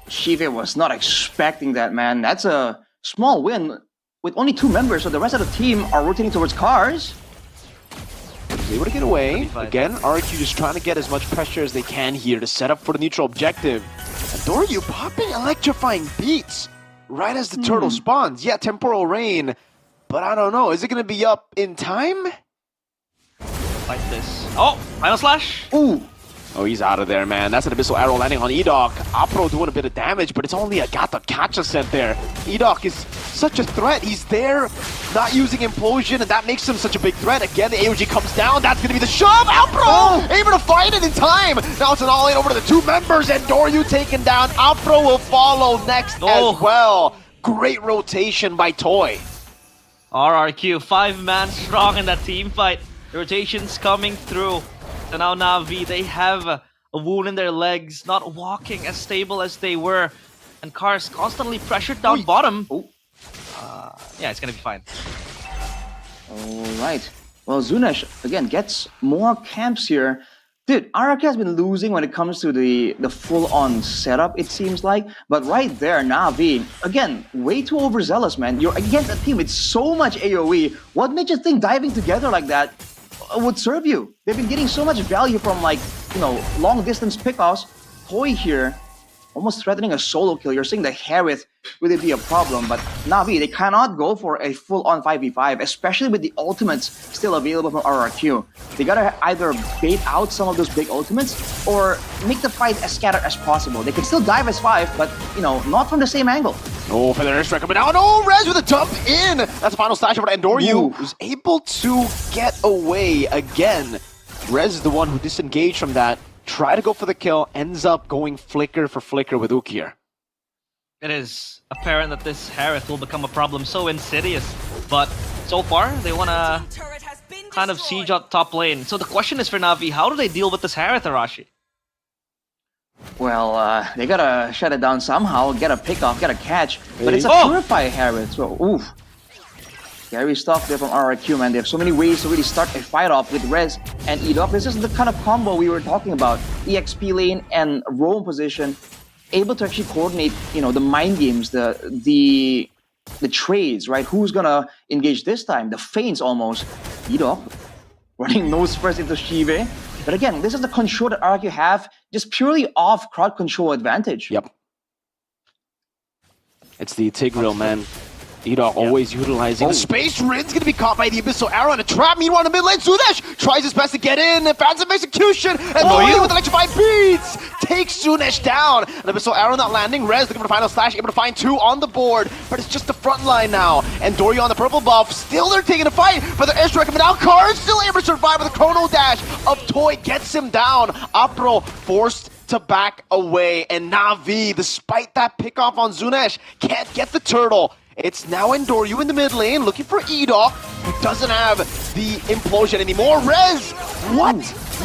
Shive was not expecting that, man. That's a small win with only 2 members, so the rest of the team are rotating towards cars. He's able to get away. Again, RRQ just trying to get as much pressure as they can here to set up for the neutral objective. And Doryu popping electrifying beats right as the turtle spawns. Yeah, temporal rain, but I don't know. Is it going to be up in time? Fight this. Oh, final slash. Ooh. Oh, he's out of there, man. That's an Abyssal Arrow landing on Edok. Apro doing a bit of damage, but it's only Agatha Catcha sent there. Edok is such a threat. He's there, not using Implosion, and that makes him such a big threat. Again, the AOG comes down. That's going to be the shove. Apro able to fight it in time. Now it's an all-in over to the two members, and Doryu taken down. Apro will follow next as well. Great rotation by Toy. RRQ, 5-man strong in that team fight. The rotation's coming through. So now Na'Vi, they have a wound in their legs, not walking as stable as they were. And Cars constantly pressured down bottom. Yeah, it's gonna be fine. Alright. Well, Zunesh, again, gets more camps here. Dude, RRQ has been losing when it comes to the full-on setup, it seems like. But right there, Na'Vi, again, way too overzealous, man. You're against a team with so much AoE. What made you think diving together like that would serve you? They've been getting so much value from, like, you know, long-distance pickoffs. Toy here, almost threatening a solo kill. You're seeing the Harith will it be a problem, but Na'Vi, they cannot go for a full-on 5v5, especially with the ultimates still available from RRQ. They gotta either bait out some of those big ultimates or make the fight as scattered as possible. They can still dive as 5, but, you know, not from the same angle. Oh, for the airstrike coming out. Oh, Rez with a jump in. That's a final slash over to Endoryu, who's able to get away again. Rez is the one who disengaged from that. Try to go for the kill, ends up going flicker for flicker with Ukir. It is apparent that this Harith will become a problem so insidious. But so far, they want to kind of siege out top lane. So the question is for Na'Vi, how do they deal with this Harith, Arashi? Well, they gotta shut it down somehow, get a pickoff, get a catch. But it's a Purify Harith, so oof. Scary stuff there from RRQ, man. They have so many ways to really start a fight off with Rez and Edok. This is the kind of combo we were talking about. EXP lane and roam position, able to actually coordinate, you know, the mind games, the trades, right? Who's gonna engage this time? The feints almost. Edok running nose first into Shive. But again, this is the control that RRQ have, just purely off crowd control advantage. Yep. It's the Tigreal, man. Edok always utilizing the space. Rin's gonna be caught by the Abyssal Arrow and a trap. Meanwhile, in the mid lane, Zunesh tries his best to get in. Phantom execution. And Doryu with electrified beats takes Zunesh down. An Abyssal Arrow not landing. Rez looking for the final slash, able to find 2 on the board. But it's just the front line now. And Doryu on the purple buff. Still they're taking a fight. But the airstrike coming out. Cars still able to survive with the chrono dash of Toy. Gets him down. Apro forced to back away. And Na'Vi, despite that pickoff on Zunesh, can't get the turtle. It's now Endoryu in the mid lane, looking for Edok, who doesn't have the implosion anymore. Rez, what?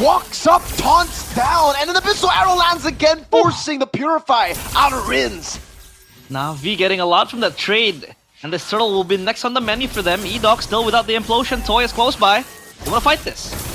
Walks up, taunts down, and an Abyssal Arrow lands again, forcing the Purify out of Rins. Na'Vi getting a lot from that trade, and this turtle will be next on the menu for them. Edok still without the implosion, Toy is close by. They want to fight this.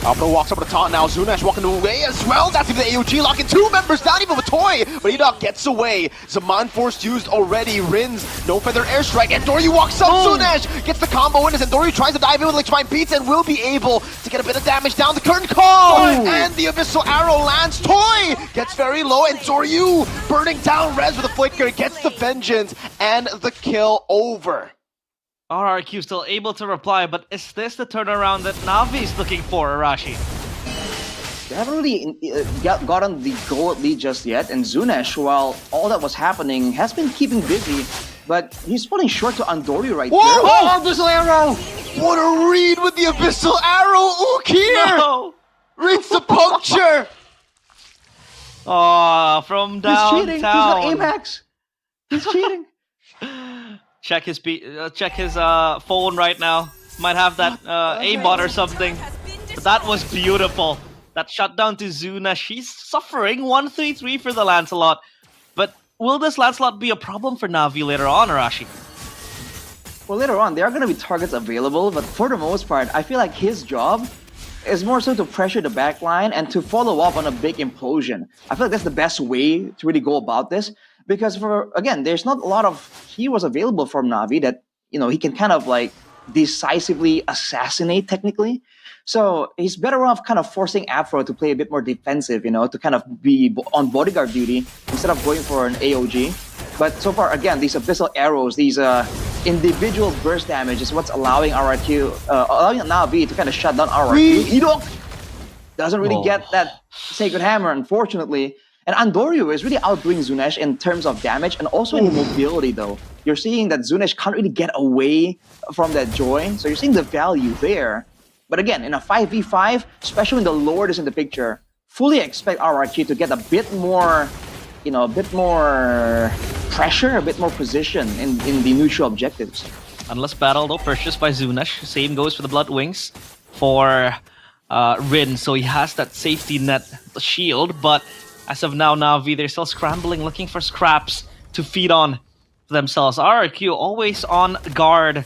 Apro walks over to taunt now. Zunesh walking away as well. That's even the AOG locking 2 members down, even with Toy. But Edok gets away. Zaman Force used already. Rins, no feather airstrike. And Doryu walks up. Zunesh gets the combo in. And Doryu tries to dive in with electrifying beats and will be able to get a bit of damage down the curtain call. And the Abyssal Arrow lands. Toy gets very low. And Doryu burning down Rez with a flicker. Gets the vengeance and the kill over. RRQ still able to reply, but is this the turnaround that Na'Vi is looking for, Arashi? They haven't really gotten the gold lead just yet, and Zunesh, while all that was happening, has been keeping busy, but he's falling short to Andoryu right there. Oh, Abyssal Arrow! What a read with the Abyssal Arrow! Ukir! No! Reads the puncture! Oh, from downtown. He's cheating. He's got AMAX. He's cheating. Check his phone right now. Might have that aimbot or something. But that was beautiful. That shutdown to Zuna. She's suffering 1-3-3 for the Lancelot. But will this Lancelot be a problem for Na'Vi later on, Arashi? Well, later on, there are going to be targets available, but for the most part, I feel like his job is more so to pressure the backline and to follow up on a big implosion. I feel like that's the best way to really go about this. Because again, there's not a lot of heroes available from Na'Vi that, you know, he can kind of like decisively assassinate technically. So he's better off kind of forcing Afro to play a bit more defensive, you know, to kind of be on bodyguard duty instead of going for an AOG. But so far, again, these Abyssal Arrows, these individual burst damage is what's allowing RRQ, allowing Na'Vi to kind of shut down RRQ. Edok doesn't really get that Sacred Hammer, unfortunately. And Andoryu is really outdoing Zunesh in terms of damage and also in mobility, though. You're seeing that Zunesh can't really get away from that joy, so you're seeing the value there. But again, in a 5v5, especially when the Lord is in the picture, fully expect RRQ to get a bit more, a bit more pressure, a bit more position in the neutral objectives. Unless battle, though, purchased by Zunesh. Same goes for the Blood Wings for Rin, so he has that safety net, the shield, but as of now, Na'Vi, they're still scrambling, looking for scraps to feed on themselves. RRQ always on guard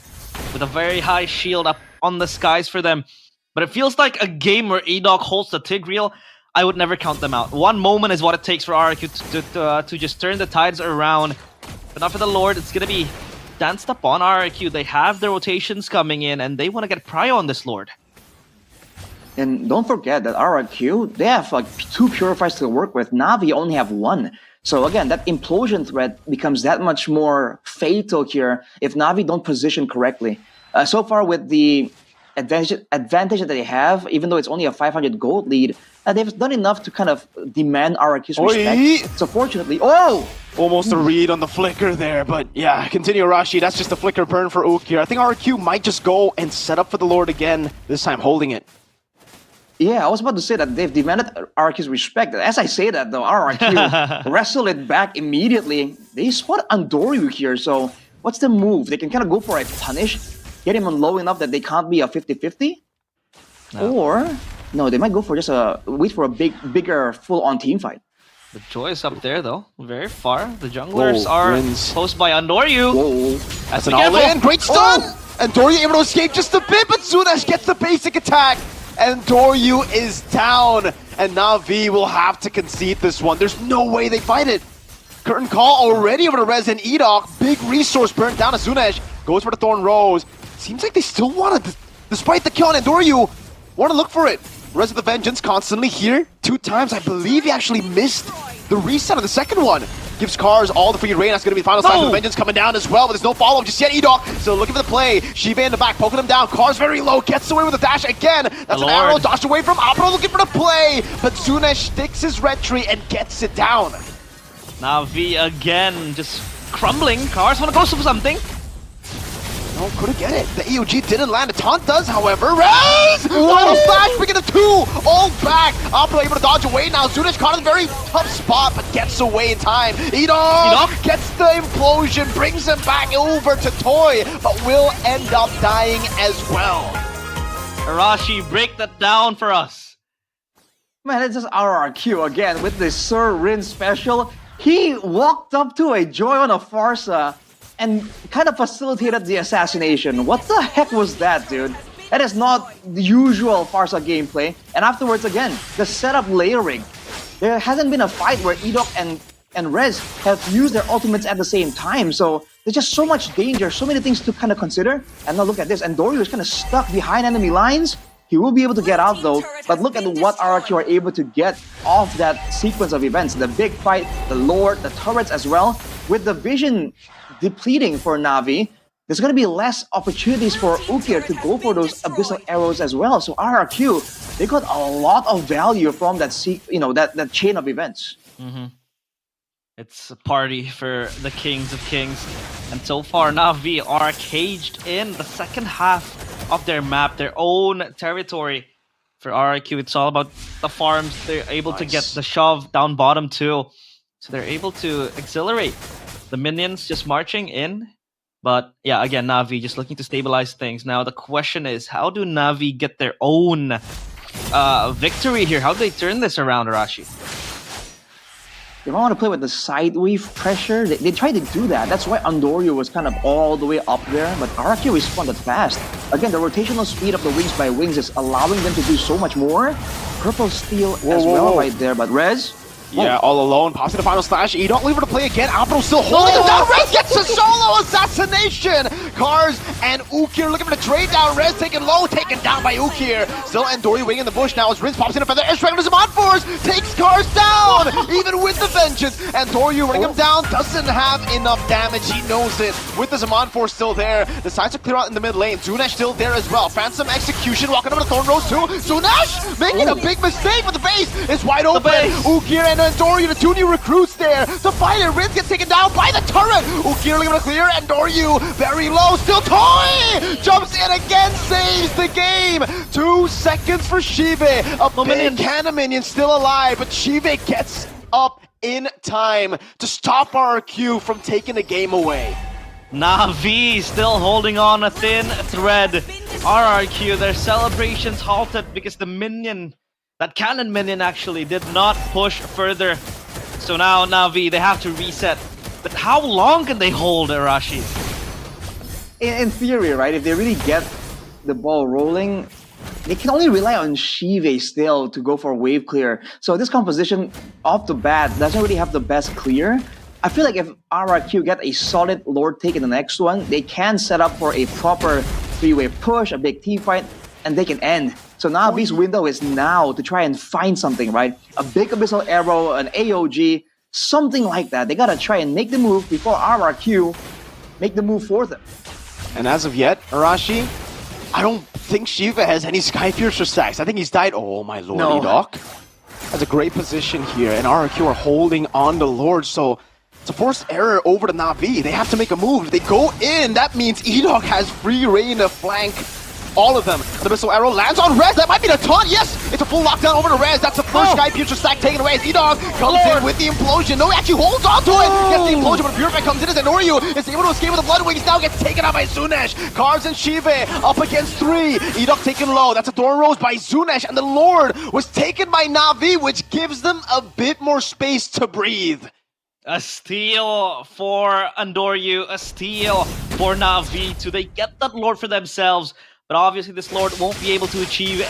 with a very high shield up on the skies for them. But it feels like a game where A-Dog holds the Tigreal. I would never count them out. One moment is what it takes for RRQ to just turn the tides around. But not for the Lord, it's going to be danced up on RRQ. They have the rotations coming in, and they want to get prio on this Lord. And don't forget that RRQ, they have like 2 Purifiers to work with. Na'Vi only have 1. So again, that implosion threat becomes that much more fatal here if Na'Vi don't position correctly. So far with the advantage that they have, even though it's only a 500 gold lead, they've done enough to kind of demand RRQ's respect. So fortunately, almost a read on the flicker there, but yeah, continue Arashi. That's just a flicker burn for Ook here. I think RRQ might just go and set up for the Lord again, this time holding it. Yeah, I was about to say that they've demanded RRQ's respect. As I say that, though, RRQ wrestle it back immediately. They spot Andoryu here, so what's the move? They can kind of go for a punish, get him on low enough that they can't be a 50-50? No. Or, no, they might go for just wait for a bigger full-on team fight. The Joy is up there, though, very far. The junglers are close by Andoryu. That's an all-in, great stun! Andoryu able to escape just a bit, but Zunesh gets the basic attack. And Doryu is down, and Na'Vi will have to concede this one. There's no way they fight it. Curtain Call already over to Rez and Edok. Big resource burnt down as Zunesh goes for the Thorn Rose. Seems like they still want to, despite the kill on Andoryu, want to look for it. Rez with the Vengeance constantly here. 2 times, I believe he actually missed the reset on the second one. Gives Cars all the free reign. That's going to be the final side of the Vengeance coming down as well, but there's no follow-up just yet. Edok still looking for the play. Shiva in the back, poking him down. Cars very low, gets away with a dash again. That's an arrow, dodged away from Apro, looking for the play, but Zunesh sticks his retreat and gets it down. Na'Vi again, just crumbling. Cars want to go for something. No, couldn't get it. The EOG didn't land. A taunt does, however. Raise! Final slash, picking the 2, all back. Apro able to dodge away now. Zunesh caught in a very tough spot, but gets away in time. Edok gets the implosion, brings him back over to Toy, but will end up dying as well. Arashi, break that down for us. Man, it's just RRQ again with the Sir Rin special. He walked up to a Joy on a Farsa and kind of facilitated the assassination. What the heck was that, dude? That is not the usual Farsa gameplay. And afterwards, again, the setup layering. There hasn't been a fight where Edok and Rez have used their ultimates at the same time. So there's just so much danger, so many things to kind of consider. And now look at this. And Doryu is kind of stuck behind enemy lines. He will be able to get out though, but look at what RRQ are able to get off that sequence of events. The big fight, the Lord, the turrets as well. With the vision depleting for Na'Vi, there's going to be less opportunities for Ukir to go for those abyssal arrows as well. So RRQ, they got a lot of value from that that chain of events. It's a party for the Kings of Kings. And so far, Na'Vi are caged in the second half of their map, their own territory. For RRQ, it's all about the farms. They're able to get the shove down bottom too. So they're able to accelerate. The minions just marching in. But yeah, again, Na'Vi just looking to stabilize things. Now the question is, how do Na'Vi get their own victory here? How do they turn this around, Arashi? They might want to play with the side wave pressure. They tried to do that. That's why Andoryu was kind of all the way up there. But RRQ responded fast. Again, the rotational speed of the Wings by Wings is allowing them to do so much more. Purple Steel as well right there. But Rez... Yeah, all alone. Pops to the final slash. Edok leave her to play again. Apro still holding him down. Rez gets a solo assassination. Cars and Ukir looking for the trade down. Rez taken low, taken down by Ukir. Still Andori waiting in the bush now as Rinse pops in a feather. Airstrike on Zaman Force, takes Cars down, even with the vengeance. Andori running him down, doesn't have enough damage, he knows it. With the Zaman Force still there, decides to clear out in the mid lane. Zunash still there as well. Phantom execution, walking over to Thorn Rose too. Zunash making a big mistake, but the base is wide open. Ukir and Andori, the two new recruits there to fight it. Rinse gets taken down by the turret. Ukir looking to clear, Andori very low, still Toy! Jumps in again, saves the game! 2 seconds for Shive. A big cannon minion still alive, but Shive gets up in time to stop RRQ from taking the game away. Na'Vi still holding on a thin thread. RRQ, their celebrations halted because the minion, that cannon minion actually, did not push further. So now Na'Vi, they have to reset. But how long can they hold Arashi? In theory, right, if they really get the ball rolling, they can only rely on Shive still to go for wave clear. So this composition off the bat doesn't really have the best clear. I feel like if RRQ get a solid Lord take in the next one, they can set up for a proper 3-way push, a big team fight, and they can end. So Na'Vi's window is now to try and find something, right? A big Abyssal Arrow, an AOG, something like that. They gotta try and make the move before RRQ make the move for them. And as of yet, Arashi, I don't think Shiva has any Skypiercer stacks. I think he's died. Oh my lord, No. Edok. That's a great position here, and RRQ are holding on the Lord, so it's a forced error over to Na'Vi. They have to make a move. If they go in, that means Edok has free reign to flank all of them. The missile arrow lands on Rez. That might be the taunt. Yes, it's a full lockdown over to Rez. That's the first Skypiercer stack taken away as Edok comes in with the implosion. No, he actually holds on to it. Gets the implosion, but Purify comes in as Enorio is able to escape with the Blood Wings. Now gets taken out by Zunash. Cars and Shive up against 3. Edok taken low. That's a Thorn Rose by Zunash, and the Lord was taken by Na'Vi, which gives them a bit more space to breathe. A steal for Andoryu, a steal for Na'Vi too. They get that Lord for themselves, but obviously this Lord won't be able to achieve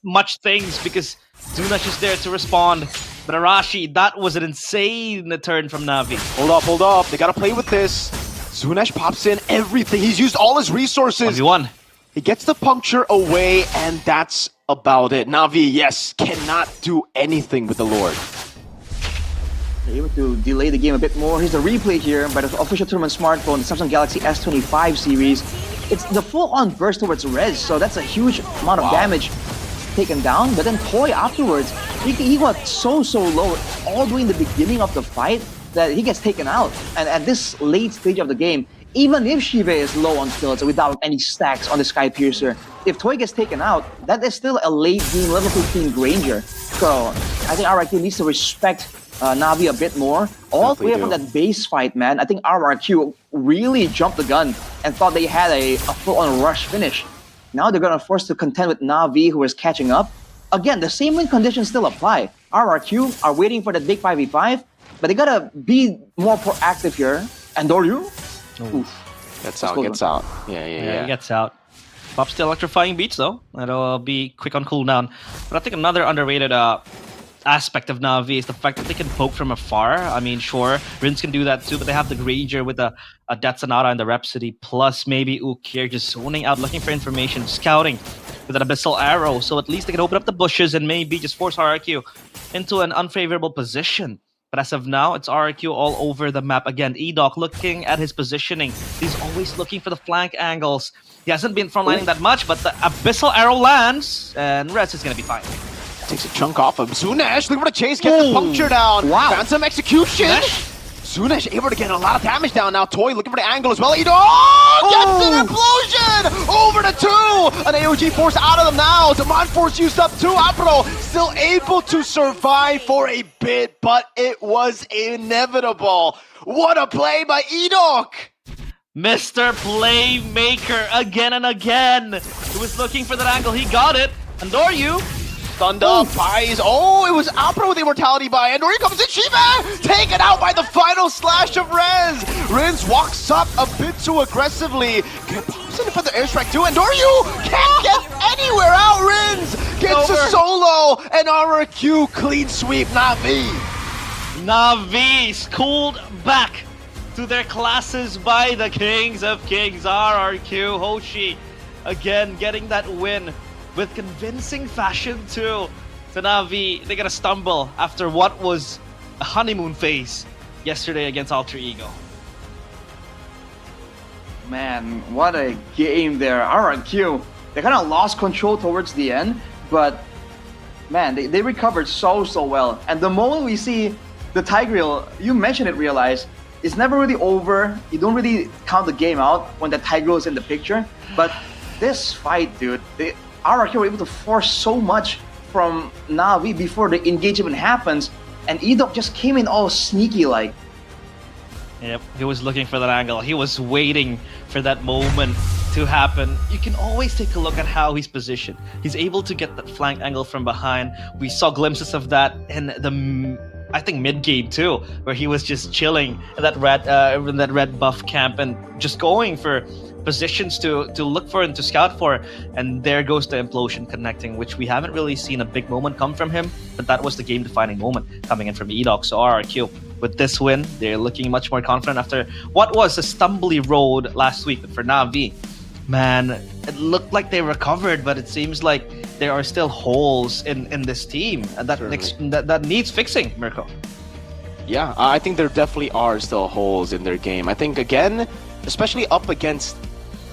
much things because Zunash is there to respond. But Arashi, that was an insane turn from Na'Vi. Hold up. They gotta play with this. Zunash pops in everything. He's used all his resources. 1v1. He gets the puncture away, and that's about it. Na'Vi, yes, cannot do anything with the Lord. They're able to delay the game a bit more. Here's the replay here by the official tournament smartphone, the Samsung Galaxy S25 series. It's the full-on burst towards Rez, so that's a huge amount of damage taken down. But then Toy afterwards, he got so low all during the beginning of the fight that he gets taken out. And at this late stage of the game, even if Shive is low on skills without any stacks on the Skypiercer, if Toy gets taken out, that is still a late game level 15 Granger. So I think RRQ needs to respect Na'Vi a bit more. All the way from that base fight, man, I think RRQ really jumped the gun and thought they had a full-on rush finish. Now they're going to force to contend with Na'Vi, who is catching up. Again, the same win conditions still apply. RRQ are waiting for the big 5v5, but they got to be more proactive here. Andoryu? Gets out. Yeah. He gets out. Pops the electrifying beats though. That'll be quick on cooldown. But I think another underrated aspect of Na'Vi is the fact that they can poke from afar. I mean, sure, Rinse can do that too, but they have the Granger with a Death Sonata and the Rhapsody, plus maybe Ukir just zoning out, looking for information, scouting with an Abyssal Arrow, so at least they can open up the bushes and maybe just force RRQ into an unfavorable position. But as of now, it's RRQ all over the map. Again, Edok looking at his positioning. He's always looking for the flank angles. He hasn't been frontlining that much, but the Abyssal Arrow lands, and Rez is going to be fine. Takes a chunk off of Zunash, looking for the chase, gets the puncture down. Wow. Phantom execution. Zunash able to get a lot of damage down now. Toy looking for the angle as well. Edok gets an implosion! Over to 2! An AOG forced out of them now. Demand Force used up too. Apro still able to survive for a bit, but it was inevitable. What a play by Edok! Mr. Playmaker again and again. He was looking for that angle. He got it. Andoryu. Stunned up, buys. Oh, it was Apro with the Immortality buy. And here comes in Shiva! Taken out by the final slash of Rez. Rinse walks up a bit too aggressively. Pops in for the airstrike too. And Doryu can't get anywhere out. Rinse gets a solo. And RRQ clean sweep Na'Vi. Na'Vi schooled back to their classes by the Kings of Kings, RRQ. Hoshi, again, getting that win with convincing fashion too. So Na'Vi, they're gonna stumble after what was a honeymoon phase yesterday against Alter Ego. Man, what a game there. RRQ, they kind of lost control towards the end, but man, they recovered so well. And the moment we see the Tigreal, you mentioned it, Realize, it's never really over. You don't really count the game out when the Tigreal is in the picture. But this fight, dude, RRQ were able to force so much from Na'Vi before the engagement happens, and Edok just came in all sneaky like. Yep, he was looking for that angle. He was waiting for that moment to happen. You can always take a look at how he's positioned. He's able to get that flank angle from behind. We saw glimpses of that in the, I think, mid-game too, where he was just chilling in that red buff camp and just going for positions to look for and to scout for. And there goes the implosion connecting, which we haven't really seen a big moment come from him, but that was the game-defining moment coming in from Edok. So RRQ, with this win, they're looking much more confident after what was a stumbly road last week. But for Na'Vi, man, it looked like they recovered, but it seems like there are still holes in this team and that needs fixing, Mirko. Yeah, I think there definitely are still holes in their game. I think, again, especially up against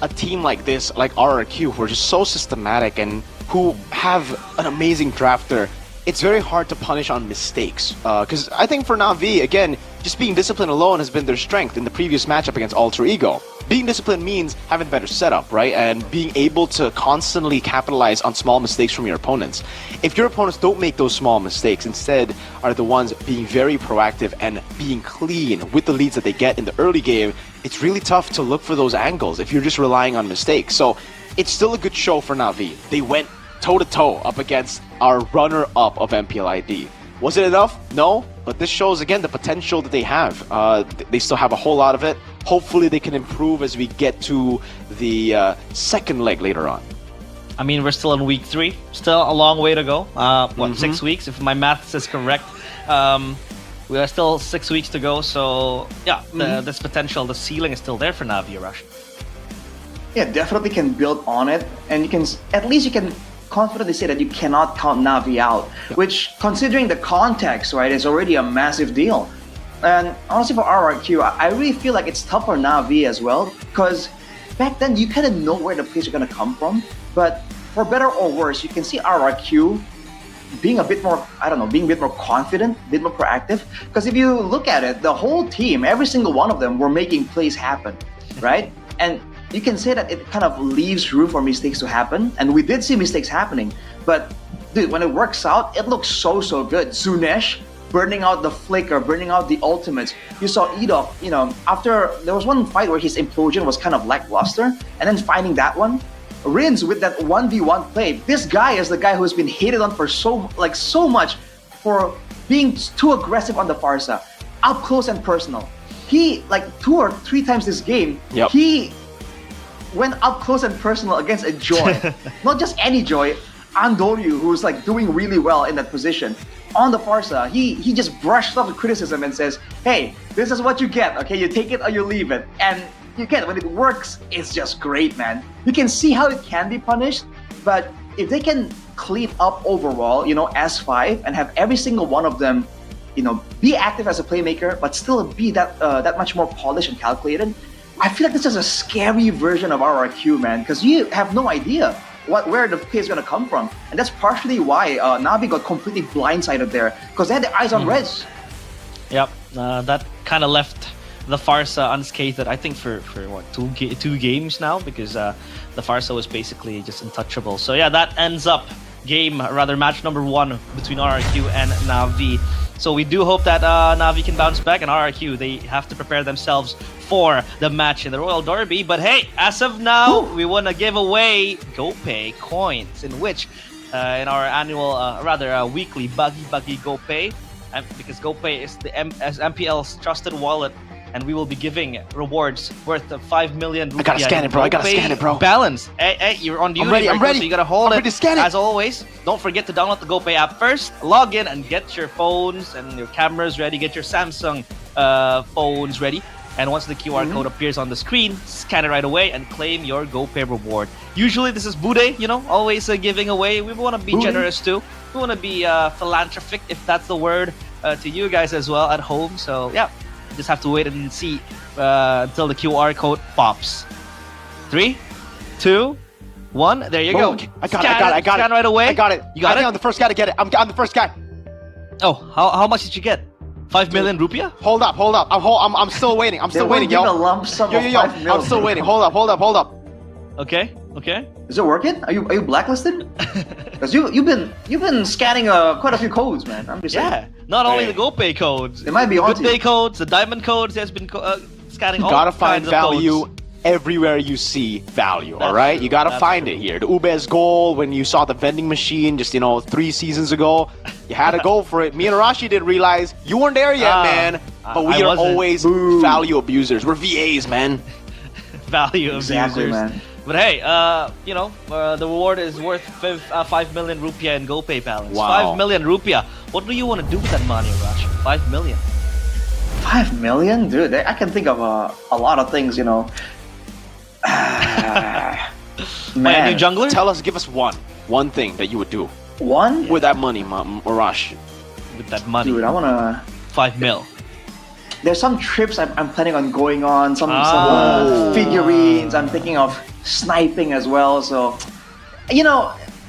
a team like this, like RRQ, who are just so systematic and who have an amazing drafter, it's very hard to punish on mistakes. Because I think for Na'Vi, again, just being disciplined alone has been their strength in the previous matchup against Alter Ego. Being disciplined means having a better setup, right? And being able to constantly capitalize on small mistakes from your opponents. If your opponents don't make those small mistakes, instead are the ones being very proactive and being clean with the leads that they get in the early game, it's really tough to look for those angles if you're just relying on mistakes. So it's still a good show for Na'Vi. They went toe-to-toe up against our runner-up of MPL ID. Was it enough? No, but this shows again the potential that they have. They still have a whole lot of it. Hopefully they can improve as we get to the second leg later on. I mean, we're still in week 3. Still a long way to go. 6 weeks, if my math is correct. We are still 6 weeks to go, so yeah, this potential, the ceiling is still there for Na'Vi Rush. Yeah, definitely can build on it, and you can confidently say that you cannot count Na'Vi out, which, considering the context, right, is already a massive deal. And honestly, for RRQ, I really feel like it's tough for Na'Vi as well, because back then you kind of know where the plays are going to come from, but for better or worse, you can see RRQ being a bit more, being a bit more confident, a bit more proactive, because if you look at it, the whole team, every single one of them were making plays happen, right? And you can say that it kind of leaves room for mistakes to happen, and we did see mistakes happening, but dude, when it works out, it looks so good. Zunesh burning out the flicker, burning out the ultimates. You saw Edok, after there was one fight where his implosion was kind of lackluster, and then finding that one, Rins with that 1v1 play. This guy is the guy who's been hated on for so much for being too aggressive on the Farsa, up close and personal. He, 2 or 3 times this game, he went up close and personal against a Joy. Not just any Joy, Andoryu, who's doing really well in that position. On the Farsa, he just brushed off the criticism and says, hey, this is what you get, okay? You take it or you leave it. And you get it. When it works, it's just great, man. You can see how it can be punished, but if they can clean up overall, S5, and have every single one of them, be active as a playmaker, but still be that much more polished and calculated, I feel like this is a scary version of RRQ, man, because you have no idea where the play is going to come from. And that's partially why Na'Vi got completely blindsided there, because they had their eyes on Reds. Yep, that kind of left the Farsa unscathed, I think, for what, two games now, because the Farsa was basically just untouchable. So yeah, that ends up match number 1 between RRQ and Na'Vi. So we do hope that Na'Vi can bounce back, and RRQ, they have to prepare themselves for the match in the Royal Derby. But hey, as of now, we want to give away GoPay coins, in which in our annual, weekly Buggy GoPay, because GoPay is MPL's trusted wallet, and we will be giving rewards worth of 5 million rupiah. I gotta scan it, bro. Balance. Hey, you're on duty. I'm ready. So you gotta hold ready it. to scan it. As always, don't forget to download the GoPay app first. Log in and get your phones and your cameras ready. Get your Samsung phones ready. And once the QR code appears on the screen, scan it right away and claim your GoPay reward. Usually this is Bude, always giving away. We want to be generous too. We want to be philanthropic, if that's the word, to you guys as well at home. So yeah, just have to wait and see until the QR code pops. 3, 2, 1. There you go. I got it. Scan right away. I got it. You got it? I'm the first guy to get it. I'm the first guy. Oh, how much did you get? 5 million rupiah? Hold up. I'm still waiting. I'm still waiting, yo. A lump sum of 5 million. I'm still waiting. Hold up. Okay. Is it working? Are you blacklisted? Because you've been scanning quite a few codes, man. I'm just saying. Yeah. Not only the GoPay codes. It might be on Good Day codes, the Diamond codes. Has been scanning all Gotta find kinds of value codes. everywhere you see value, That's all right? true. You gotta That's find true. it here. The Ubez goal, when you saw the vending machine just, 3 seasons ago, you had to go for it. Me and Arashi didn't realize you weren't there yet, man. But we I are wasn't. always value abusers. We're VAs, man. Value Exactly, abusers. man. But hey, the reward is worth 5 million rupiah in GoPay balance. Wow. 5 million rupiah. What do you want to do with that money, Arashi? 5 million. 5 million, dude. I can think of a lot of things, Man. Man, New jungler? Give us one thing that you would do one with that money, Arash. With that money. dude. I wanna. 5 mil. There's some trips I'm planning on going on. Some Oh. figurines. I'm thinking of sniping as well. So,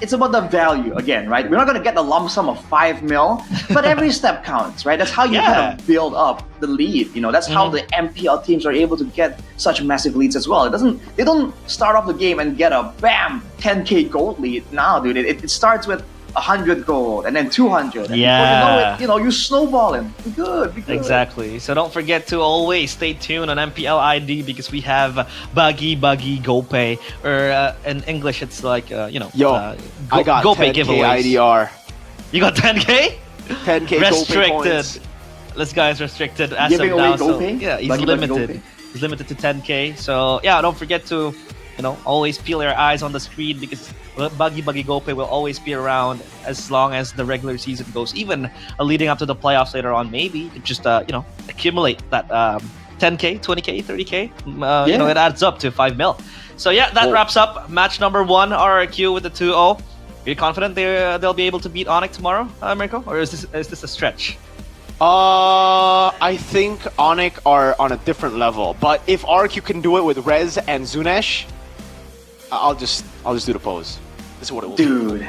it's about the value again, right? We're not gonna get the lump sum of 5 mil, but every step counts, right? That's how you kind of build up the lead. That's how the MPL teams are able to get such massive leads as well. They don't start off the game and get a bam 10k gold lead. No, dude, it starts with 100 gold and then 200. And Yeah. before you know it, you're snowballing. Be good. Exactly. So don't forget to always stay tuned on MPL ID because we have Bagi GoPay, or in English it's like I got GoPay 10K giveaways. IDR. You got 10k? 10K GoPay Restricted. points. This guy's restricted as Giving of away now. So GoPay? yeah, he's Bagi limited. GoPay? He's limited to 10k. So yeah, don't forget to always peel your eyes on the screen because Bagi GoPay will always be around as long as the regular season goes. Even leading up to the playoffs later on, maybe you could just accumulate that 10k, 20k, 30k. It adds up to 5 mil. So yeah, that wraps up match number 1 RRQ with the 2-0. Are you confident they'll be able to beat Onyx tomorrow, Mirko? Or is this a stretch? I think Onyx are on a different level, but if RQ can do it with Rez and Zunesh, I'll just do the pose. This is what it will Dude.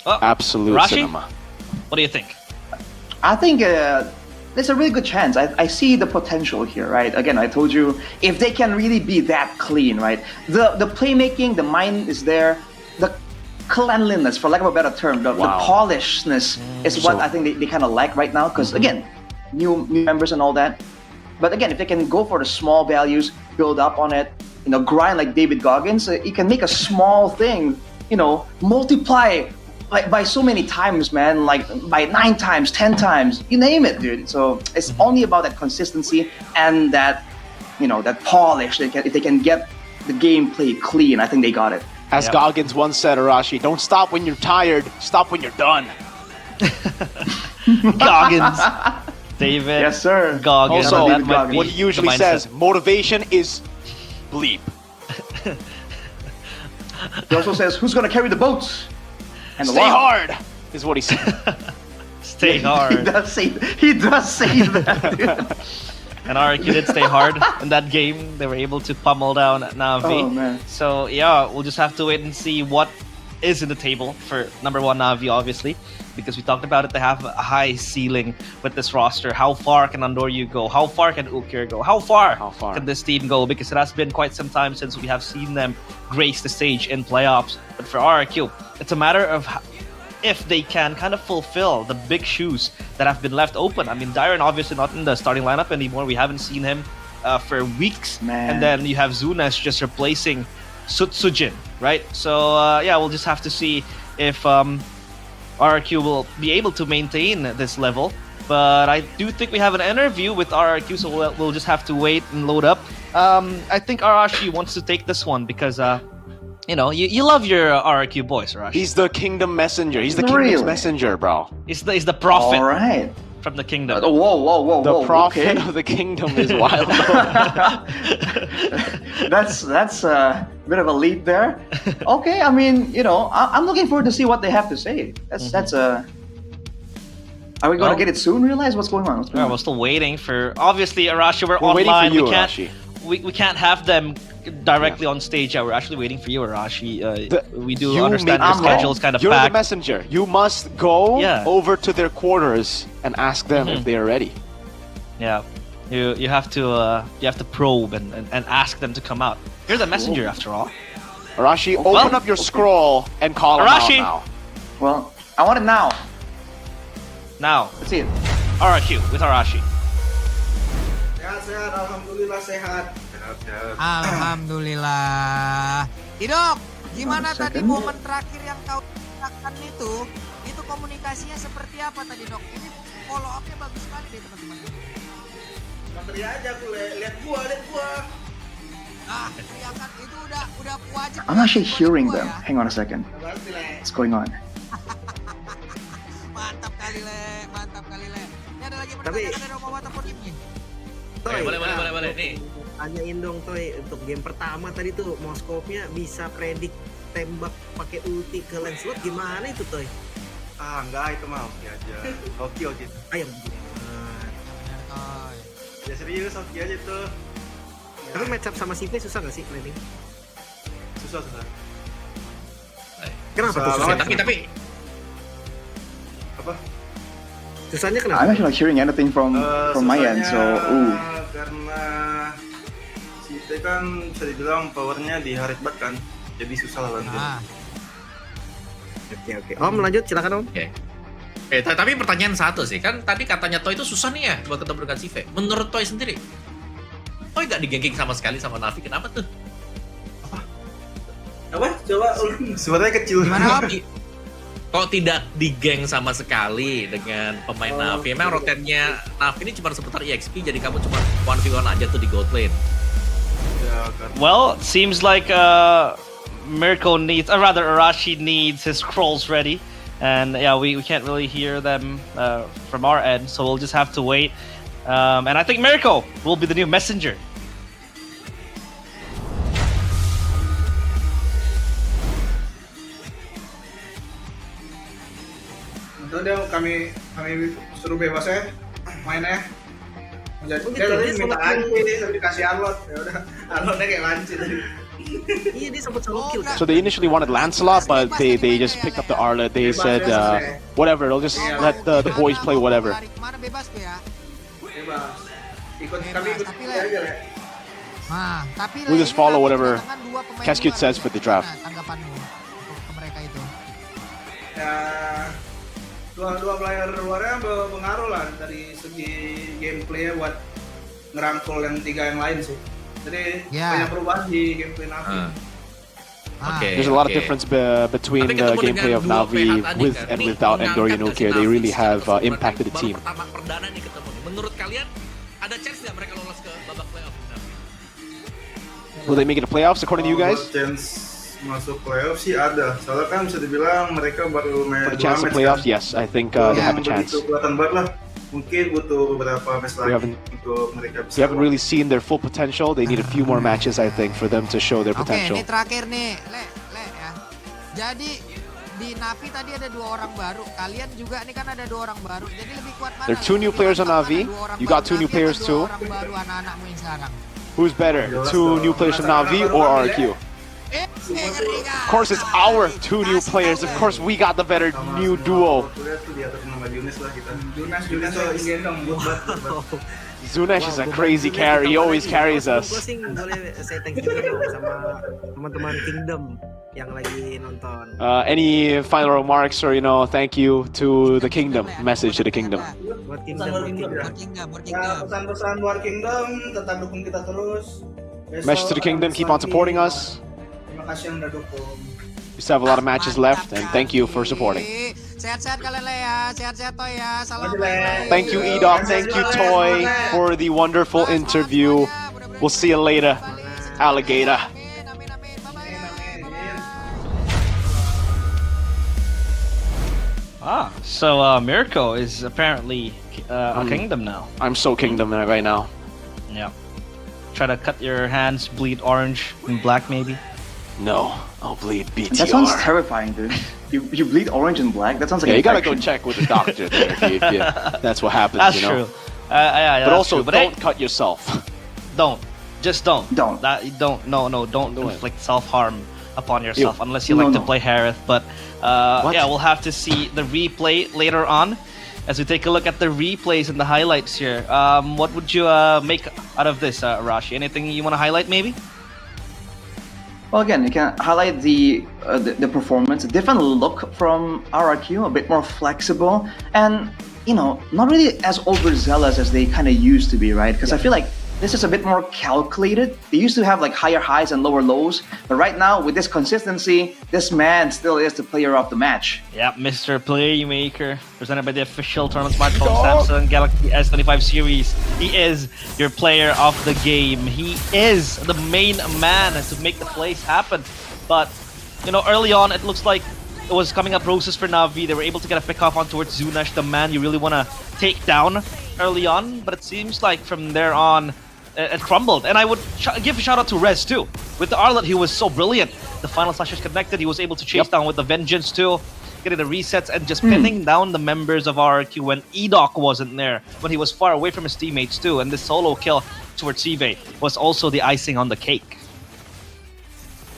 Oh, Absolute Rashi? cinema. What do you think? I think there's a really good chance. I see the potential here, right? Again, I told you, if they can really be that clean, right? The playmaking, the mind is there. The cleanliness, for lack of a better term, the polishedness is what I think they kind of like right now. Because again, new members and all that. But again, if they can go for the small values, build up on it, grind like David Goggins, you can make a small thing, multiply by so many times, man, like by 9 times, 10 times, you name it, dude. So it's only about that consistency and that, that polish. If they can get the gameplay clean, I think they got it. As Goggins once said, Arashi, don't stop when you're tired, stop when you're done. Goggins. David. Yes, sir. Goggins. Also, That might be what he usually the mindset. says, motivation is bleep. He also says, who's going to carry the boats? And the Stay log? hard, is what he said. Stay He hard. does say that, dude. And RQ did stay hard in that game. They were able to pummel down Navi. Oh, man. So yeah, we'll just have to wait and see what is in the table for number 1 Navi, obviously, because we talked about it. They have a high ceiling with this roster. How far can Andoryu go? How far can Ukir go? How far can this team go? Because it has been quite some time since we have seen them grace the stage in playoffs. But for RRQ, it's a matter of if they can kind of fulfill the big shoes that have been left open. I mean, Dyron obviously not in the starting lineup anymore. We haven't seen him for weeks. Man. And then you have Zunas just replacing Sutsujin, right? So yeah, we'll just have to see if RRQ will be able to maintain this level. But I do think we have an interview with RRQ, so we'll just have to wait and load up. I think Arashi wants to take this one because you love your RRQ boys, Arashi. He's the kingdom messenger. He's the kingdom's messenger, bro. He's the prophet. All right. from the kingdom. Whoa! The prophet okay. of the kingdom is wild. That's a bit of a leap there. Okay, I mean, I'm looking forward to see what they have to say. That's a. Are we going to get it soon? Realize what's going on? We're still waiting for. Obviously, Arashi, we're waiting for online. you, we can't. Arashi. We can't have them directly on stage. Yeah, we're actually waiting for you, Arashi. We do You understand make- your schedule is kind of You're packed. the messenger. You must go Yeah. over to their quarters and ask them if they are ready. Yeah, you have to probe and ask them to come out. You're the messenger after all. Arashi, open up your scroll and call them out Arashi! now. Well, I want it now. Now, let's see it. RRQ with Arashi. Sehat, alhamdulillah sehat. Alhamdulillah. Idok, gimana tadi momen terakhir yang kau lakukan itu komunikasinya seperti apa tadi, Dok? Ini follow up-nya bagus sekali deh, teman-teman. Materi aja aku lihat gua. Kelihatan itu udah wajib. I'm actually hearing them. Hang on a second. What's going on? Mantap kali, Le. Ini ada lagi Tapi- pertanyaan dari Romo ataupun Ibni. Toy, boleh nih. Tanyain dong Toy, untuk game pertama tadi tuh Moskopnya bisa predik tembak pakai ulti ke Lancelot gimana itu Toy? Enggak, itu mah oke aja. Oke. Ayo. Ya serius oke aja tuh. Tapi match up sama CV susah nggak sih planning? Susah. Kenapa tuh susah? Tapi apa? Susahnya kenapa? I'm actually not hearing anything from my end. So, Karena si T kan bisa dibilang powernya di harit bat kan, jadi susah lawan dia. Oke. Om lanjut silakan Om. Oke. Tapi pertanyaan satu sih, kan tadi katanya Toy itu susah nih ya buat ketemu dengan Sive. Menurut Toy sendiri, Toy gak digengking sama sekali sama Navi, kenapa tuh? Apa? Coba suaranya kecil. Gimana Om? Kok tidak digeng sama sekali dengan pemain Navi? Emang rotetnya Navi ini cuma seputar EXP, jadi kamu cuma 1v1 aja tuh di gold lane. Well, it seems like Mirko needs, or rather Arashi needs his scrolls ready. And yeah, we can't really hear them from our end, so we'll just have to wait. And I think Mirko will be the new messenger. Dia kami suruh bebas ya mainnya. Dia tadi minta lanci, tapi dikasih Arlot. Ya udah, Arlotnya kayak lanci tadi. Iya dia sempat solo kill kan. So they initially wanted Lancelot, but they just picked up the Arlet. They said, whatever, they'll just let the boys play whatever. Kemana bebas tuh ya? Bebas. Kami ikut aja ya. Nah, tapi We'll just follow whatever dua pemain Cascade luar. says for the draft. Tanggapanmu untuk ke mereka itu? Ya, dua player luarnya berpengaruh lah dari segi gameplay buat ngerangkul yang tiga yang lain sih. Jadi banyak perubahan di gameplay Navi. There's a lot of difference between the gameplay of Navi with and without Endorian Ukir. They really have impacted the team. Pertama perdana nih ketemu nih. Menurut kalian ada chance nggak mereka lolos ke babak playoff Navi? Will they make it to playoffs according to you guys? Chance masuk playoff sih ada. Soalnya kan bisa dibilang mereka baru main For the chance to playoffs, yes, I think they have a chance. Kelihatan banget lah. Mungkin butuh beberapa match lagi untuk mereka bisa. They haven't really seen their full potential. They need a few more matches, I think, for them to show their Oke, potential. ini terakhir nih, Le ya. Jadi di Navi tadi ada 2 orang baru. Kalian juga nih kan ada 2 orang baru. Jadi lebih kuat mana? There are 2 new players on Navi. You got 2 new players too. Orang baru anak-anakmu yang sekarang. Who's better, 2 new players from Navi or RQ? Of course, it's our 2 new players. Of course, we got the better new duo. Zunesh is a crazy carry. He always carries us. Gue sih boleh say thank you dulu sama teman-teman Kingdom yang lagi nonton. Any final remarks or thank you to the kingdom? Message to the kingdom. Buat pesan-pesan buat Kingdom, tetap dukung kita terus. Message to the kingdom, keep on supporting us. Terima kasih yang udah dukung. We still have a lot of matches left, and thank you for supporting. Sehat-sehat kalian Le ya. Sehat-sehat Toy ya. Salam. Thank you, Edok. Thank you, Toy, for the wonderful interview. We'll see you later, alligator. So Mirko is apparently Kingdom now. I'm so Kingdom right now. Yeah. Try to cut your hands, bleed orange and black maybe. No, I'll bleed BTR. That sounds terrifying, dude. You bleed orange and black? That sounds like Yeah, an you gotta go infection. check with the doctor there. That's what happens, That's you know? true. Yeah, but that's also, true. But don't cut yourself. Don't. Just don't. Don't. Don't. No, don't inflict self-harm upon yourself Ew. unless you like to play Harith. But yeah, we'll have to see the replay later on as we take a look at the replays and the highlights here. What would you make out of this, Rashi? Anything you want to highlight maybe? Well, again, you can highlight the performance, a different look from RRQ, a bit more flexible, and not really as overzealous as they kind of used to be, right? Because I feel like this is a bit more calculated. They used to have like higher highs and lower lows, but right now with this consistency, this man still is the player of the match. Yeah, Mr. Playmaker, presented by the official tournament smartphone Samsung Galaxy S25 series. He is your player of the game. He is the main man to make the plays happen. But, early on, it looks like it was coming up roses for Na'Vi. They were able to get a pick off on towards Zunesh, the man you really want to take down early on. But it seems like from there on, it crumbled. And I would give a shout out to Rez too. With the Arlet, he was so brilliant. The final slashers connected. He was able to chase down with the Vengeance too, getting the resets and just pinning down the members of RRQ when Edoc wasn't there, when he was far away from his teammates too. And this solo kill towards Sive was also the icing on the cake.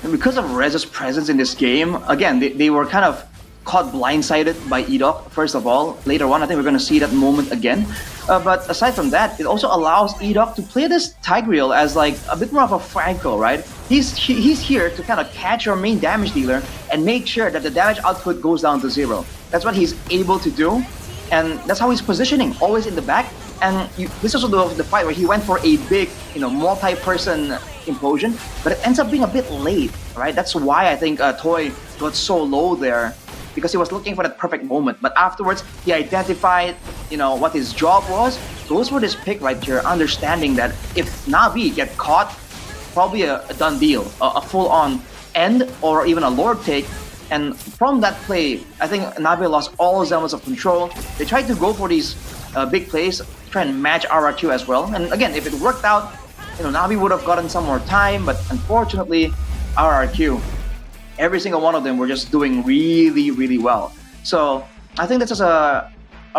And because of Rez's presence in this game, again, they were kind of caught blindsided by Edoc, first of all. Later on, I think we're going to see that moment again. But aside from that, it also allows Edoc to play this Tigreal as like a bit more of a Franco, right? He's here to kind of catch your main damage dealer and make sure that the damage output goes down to 0. That's what he's able to do, and that's how he's positioning, always in the back. And this is also the fight where he went for a big, multi-person implosion, but it ends up being a bit late, right? That's why I think Toy got so low there, because he was looking for that perfect moment. But afterwards, he identified, what his job was, goes for this pick right here, understanding that if Na'Vi get caught, probably a done deal, a full-on end or even a Lord take. And from that play, I think Na'Vi lost all semblance of control. They tried to go for these big plays, try and match RRQ as well. And again, if it worked out, Na'Vi would have gotten some more time, but unfortunately, RRQ, every single one of them were just doing really, really well. So I think that's just a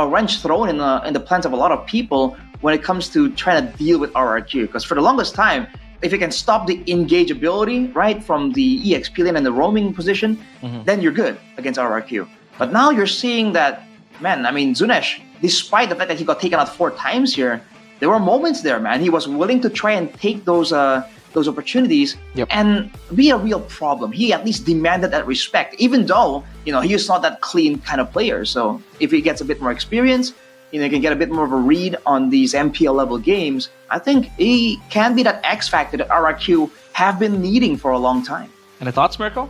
wrench thrown in the plans of a lot of people when it comes to trying to deal with RRQ. Because for the longest time, if you can stop the engageability, right, from the EXP lane and the roaming position, then you're good against RRQ. But now you're seeing that, man, I mean, Zunesh, despite the fact that he got taken out 4 times here, there were moments there, man. He was willing to try and take those opportunities and be a real problem. He at least demanded that respect, even though, he is not that clean kind of player. So if he gets a bit more experience, he can get a bit more of a read on these MPL level games, I think he can be that X factor that RRQ have been needing for a long time. Any thoughts, Mirko?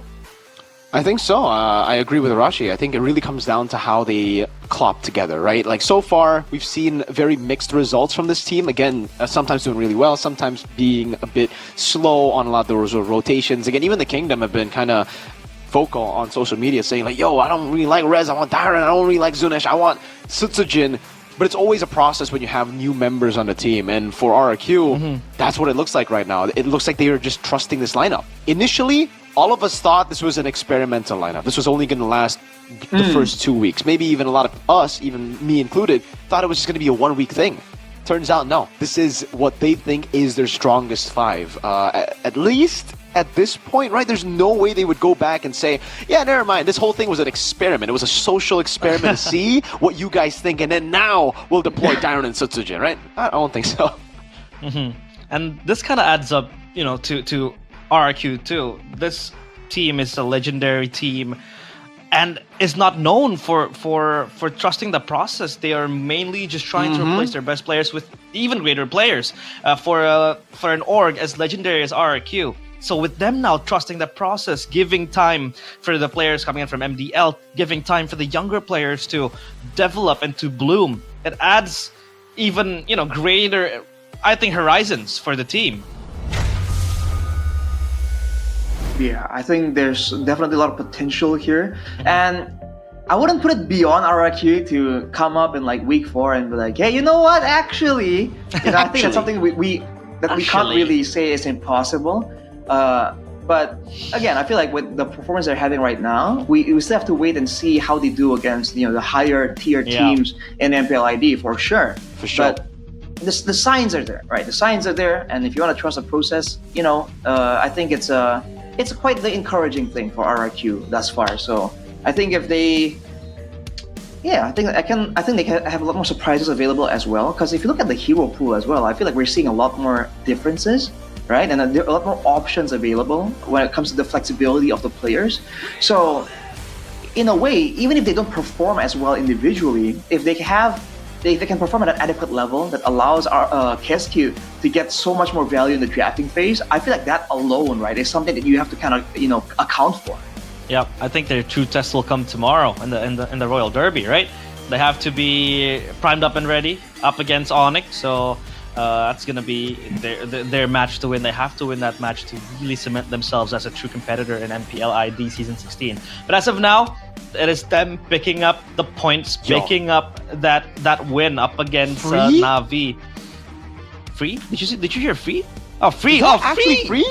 I think so. I agree with Arashi. I think it really comes down to how they clop together, right? Like, so far, we've seen very mixed results from this team. Again, sometimes doing really well, sometimes being a bit slow on a lot of those rotations. Again, even the Kingdom have been kind of vocal on social media saying like, yo, I don't really like Rez, I want Darren, I don't really like Zunesh, I want Sutsujin. But it's always a process when you have new members on the team. And for RRQ, that's what it looks like right now. It looks like they are just trusting this lineup. Initially, all of us thought this was an experimental lineup. This was only going to last the first 2 weeks. Maybe even a lot of us, even me included, thought it was just going to be a 1 week thing. Turns out, no. This is what they think is their strongest 5. At least at this point, right? There's no way they would go back and say, yeah, never mind. This whole thing was an experiment. It was a social experiment to see what you guys think. And then now we'll deploy Darren and Sutsujin, right? I don't think so. And this kind of adds up, to RRQ too. This team is a legendary team and is not known for trusting the process. They are mainly just trying to replace their best players with even greater players for an org as legendary as RRQ. So with them now trusting the process, giving time for the players coming in from MDL, giving time for the younger players to develop and to bloom, it adds even, greater, I think, horizons for the team. Yeah, I think there's definitely a lot of potential here. And I wouldn't put it beyond RRQ to come up in like week 4 and be like, hey, you know what? Actually, I think that's something we can't really say is impossible. But again, I feel like with the performance they're having right now, we still have to wait and see how they do against the higher tier teams in MPL ID for sure. But the signs are there, right? The signs are there, and if you want to trust the process, I think it's quite the encouraging thing for RRQ thus far. So I think if they, I think they can have a lot more surprises available as well. Because if you look at the hero pool as well, I feel like we're seeing a lot more differences, right? And there are a lot more options available when it comes to the flexibility of the players. So in a way, even if they don't perform as well individually, if they can perform at an adequate level that allows our KSQ to get so much more value in the drafting phase, I feel like that alone, right, is something that you have to kind of account for. Yeah, I think their true test will come tomorrow in the Royal Derby, right? They have to be primed up and ready up against Onyx, so that's gonna be their match to win. They have to win that match to really cement themselves as a true competitor in MPL ID Season 16. But as of now, it is them picking up the points, picking up that win up against Na'Vi. Free? Did you hear free? Oh, free! Oh, actually free?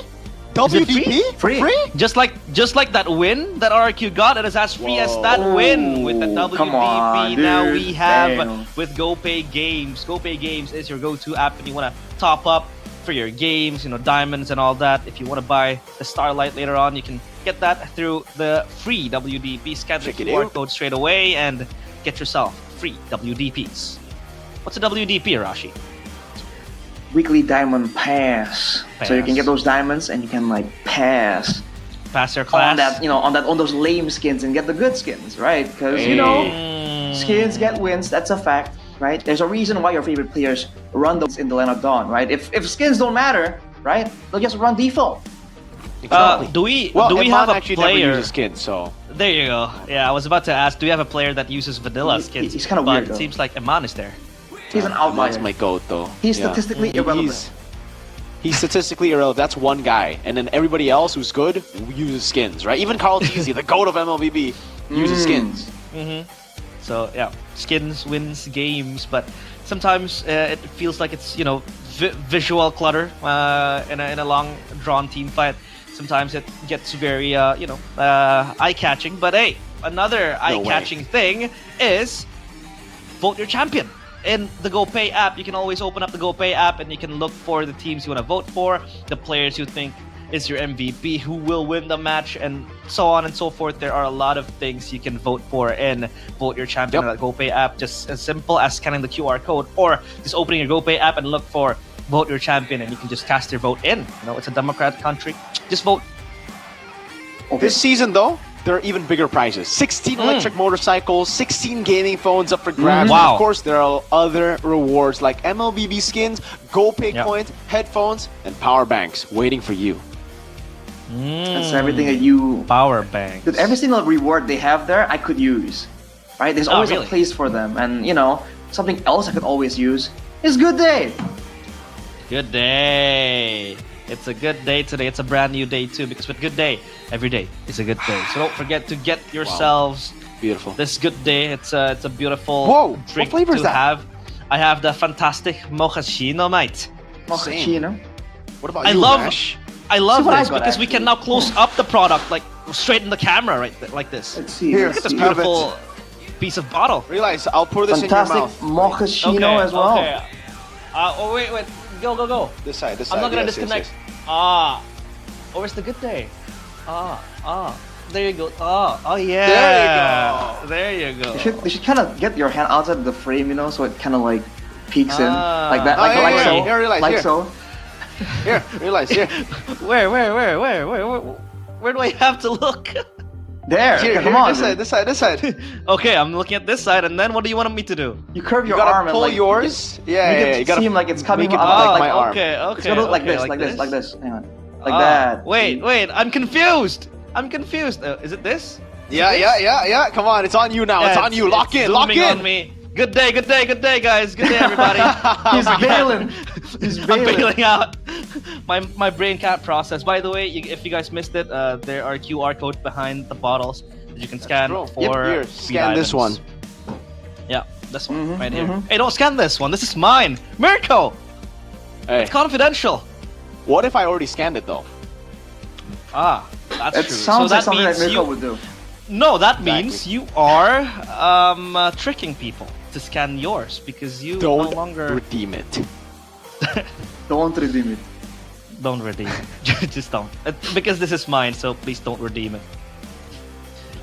WDP? Free? Just like that win that RRQ got, it is as free as that win with the WDP. Come on, now dude. we have Damn. with GoPay Games. GoPay Games is your go-to app when you want to top up for your games, diamonds and all that. If you want to buy the Starlight later on, you can get that through the free WDP. Scan the QR code straight away and get yourself free WDPs. What's a WDP, Arashi? Weekly diamond pass. So you can get those diamonds and you can pass your class on those lame skins and get the good skins, right? Because skins get wins. That's a fact, right? There's a reason why your favorite players run those in the Land of Dawn, right? If skins don't matter, right, they'll just run default. Exactly. Do we Iman have a actually player? never uses skins, so There you go. Yeah, I was about to ask, do we have a player that uses vanilla skins? He's kind of but weird, it though. seems like Iman is there. He's an outlier. Iman's my goat, though. He's statistically irrelevant. He's statistically irrelevant. That's one guy, and then everybody else who's good uses skins, right? Even Carl Teasy, the goat of MLBB, uses skins. So yeah, skins wins games, but sometimes it feels like it's visual clutter in a long drawn team fight. Sometimes it gets very eye catching. But hey, another eye catching thing is vote your champion. In the GoPay app, you can always open up the GoPay app and you can look for the teams you want to vote for, the players you think is your MVP, who will win the match, and so on and so forth. There are a lot of things you can vote for in Vote Your Champion on the GoPay app. Just as simple as scanning the QR code or just opening your GoPay app and look for Vote Your Champion and you can just cast your vote in. It's a democratic country. Just vote. This season, though, there are even bigger prizes. 16 electric motorcycles, 16 gaming phones up for grabs. Wow. And of course, there are other rewards like MLBB skins, GoPay coins, headphones, and power banks waiting for you. That's everything that you... Power banks. Dude, every single reward they have there, I could use. Right? There's always a place for them. And, something else I could always use is Good Day. Good day. It's a good day today. It's a brand new day too, because with Good Day, every day is a good day. So don't forget to get yourselves beautiful this Good Day. It's a beautiful drink what flavor to is that? have. I have the fantastic mochaccino, mate. Mochaccino. What about you, Ash? I love See what this I got, because we can now close up the product straight in the camera, like this. Let's see. Here, Look at this have beautiful piece of bottle. Realize, I'll pour this Fantastic in your mouth. mochaccino as well. Okay. Wait. Go. This side. I'm not gonna yes, disconnect. yes. Where's the Good Day? There you go. Yeah. There you go. They should kind of get your hand outside of the frame, so it kind of peeks in like that, Here, realize, like here. so. Here, realize, here. Where do I have to look? There, Here, come on. this side. Okay, I'm looking at this side, and then what do you want me to do? You curve your You gotta arm pull and yours. make Yeah, it you gotta seem like it's coming make it up like my arm. Okay. It's gonna look like this, like this. Hang on, like that. Wait, I'm confused. Is it this? Yeah. Come on, it's on you now. It's on you. Lock in. zooming on me. Good day, guys. Good day, everybody. He's bailing. I'm bailing out. My brain can't process. By the way, if you guys missed it, there are QR codes behind the bottles. You can scan true. for Here, speed scan this items. one. Yeah, this one right here. Hey, don't scan this one. This is mine. Mirko! Hey. It's confidential. What if I already scanned it though? Ah, that's That true. sounds so like that something that means Mirko you... would do. No, that means you are tricking people to scan yours because you Don't no longer... redeem it. Don't redeem it. Don't redeem it. Just don't. Because this is mine, so please don't redeem it.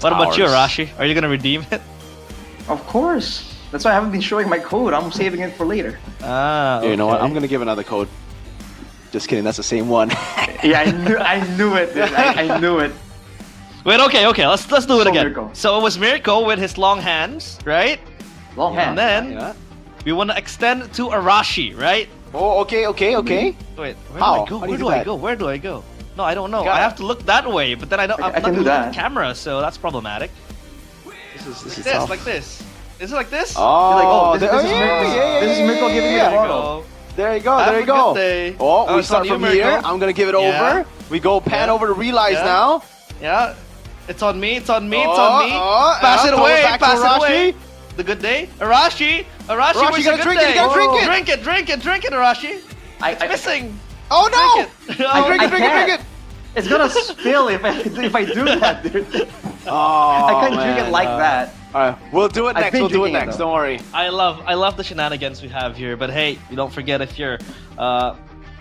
What about you, ours. Arashi? Are you gonna redeem it? Of course. That's why I haven't been showing my code. I'm saving it for later. Ah, You know what? I'm gonna give another code. Just kidding. That's the same one. Yeah, I knew it. Dude. I knew it. Wait, okay. Let's do it So again. Mirko. So it was Mirko with his long hands, right? Long And hand. then we want to extend to Arashi, right? Oh, okay. Wait, How? do I go? How do Where you do do I that? go? Where do I go? No, I don't know. Got I it. have to look that way, but then I'm I not can gonna do look at that. the camera, so that's problematic. This is This, tough. like this. Is it like this? Oh, this is Mirko. This is Mirko giving me the There you bottle. go. There you go. Have There a you go. good day. Oh, we it's start on you, from here. Mirko. I'm gonna give it Yeah. over. We go pan Yeah. over to realize Yeah. now. Yeah. It's on me. It's on me. It's Oh, on me. Pass it throw away. back to Pass it Arashi. away. The good day. Arashi, where's you the gotta good drink it, day? you gotta drink it. Drink it, Arashi. I It's missing. Oh no! Drink it. I Drink it. can't. It's gonna spill if I do that, dude. Oh, I can't drink it like that. Alright, we'll do it I've next. been We'll do it drinking it, next. though. Don't worry. I love the shenanigans we have here, but hey, you don't forget if you're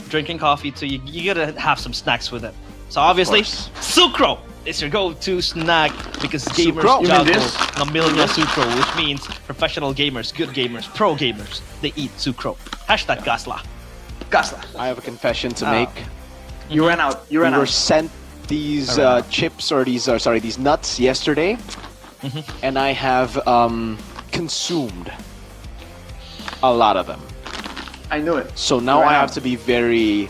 drinking coffee too, you gotta have some snacks with it. So obviously, Sucro is your go-to snack because gamers Sucro? You mean juggle this? Namilya Sucro, which means professional gamers, good gamers, pro gamers, they eat Sucro. Hashtag Gasla. Gasla. I have a confession to Ah. make. You ran out. You We ran were out. sent these chips or these these nuts yesterday, and I have consumed a lot of them. I knew it. So now You ran I have out. to be very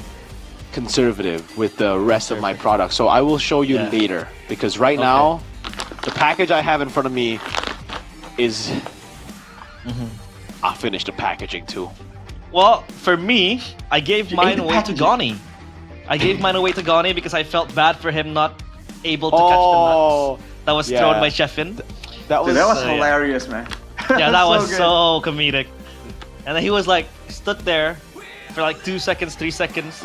conservative with the rest of my products. So I will show you Yeah. later because right now the package I have in front of me is. I'll finish the packaging too. Well, for me, I gave mine the away to packaging. Gani. I gave mine away to Gani because I felt bad for him not able to catch the nuts that was yeah. thrown by Chefin. That Dude, that was yeah. hilarious, man. Yeah, that was good. so comedic. And then he was like, stood there for like 2 seconds, 3 seconds,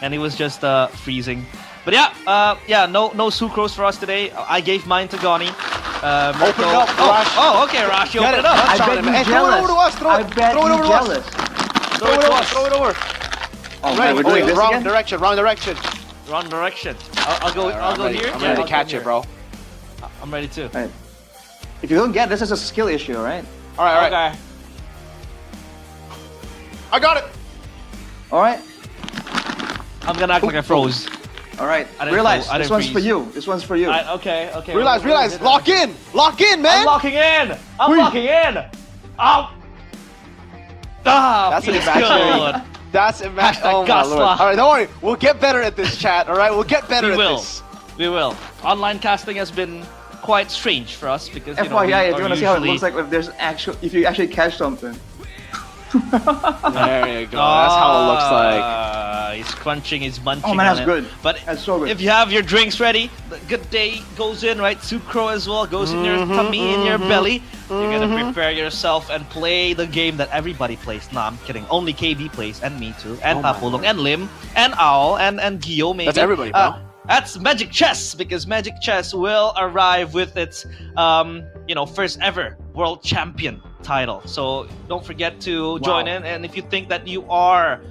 and he was just freezing. But yeah, no sucrose for us today. I gave mine to Gani. Open it up, Rash. Oh, okay, Rashi, open it up. I Touch on bet it, you man. Hey, jealous. throw it over to us. Throw I it. bet Throw it you over to us. jealous. Throw it over. Throw it over. Oh, Ready? man, we're doing Oh, this wrong again? direction. Wrong direction. Wrong direction. I'll go I'm ready. here. I'm Yeah, ready I'll to catch go it, bro. here. I'm ready too. Right. If you don't get this, is a skill issue, right? All right. Okay. I got it. All right. I'm gonna act like I froze. All right. I didn't Realize I this didn't one's for freeze. you. This one's for you. Okay. Realize. Lock in, man. I'm locking in. I'm locking in. Ah, That's an feels imaginary. good. That's imaginary. Hashtag Oh my lord. Gasla. All right, don't worry. We'll get better at this, chat. All right, we'll get better We at will. this. We will. Online casting has been quite strange for us because you know, FYI, we if are you want to see how it usually- looks like if you actually catch something. There you go. That's how it looks like. He's crunching, he's munching. Oh man, on that's it. good. But That's so good. if you have your drinks ready, the good day goes in, right? Sucro as well goes in your tummy, in your belly. You're gonna prepare yourself and play the game that everybody plays. Nah, I'm kidding. Only KB plays, and me too, and Papulong, and Lim, and Owl, and Gio maybe. That's everybody, bro. That's Magic Chess, because Magic Chess will arrive with its, first ever world champion title. So don't forget to join in. And if you think that you are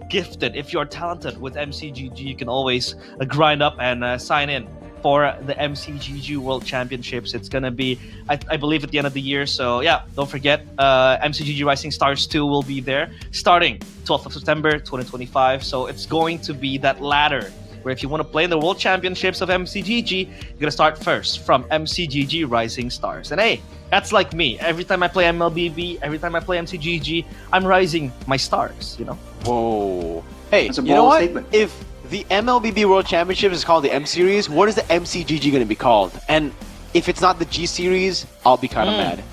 gifted, if you're talented with MCGG, you can always grind up and sign in for the MCGG World Championships. It's gonna be, I believe, at the end of the year. So yeah, don't forget, MCGG Rising Stars 2 will be there starting 12th of September 2025. So it's going to be that ladder where if you want to play in the World Championships of MCGG, you're gonna start first from MCGG Rising Stars. And hey, that's like me. Every time I play MLBB, every time I play MCGG, I'm rising my stars, you know? Whoa. Hey, That's a you know bold what? statement. If the MLBB World Championship is called the M Series, what is the MCGG going to be called? And if it's not the G Series, I'll be kind of mad.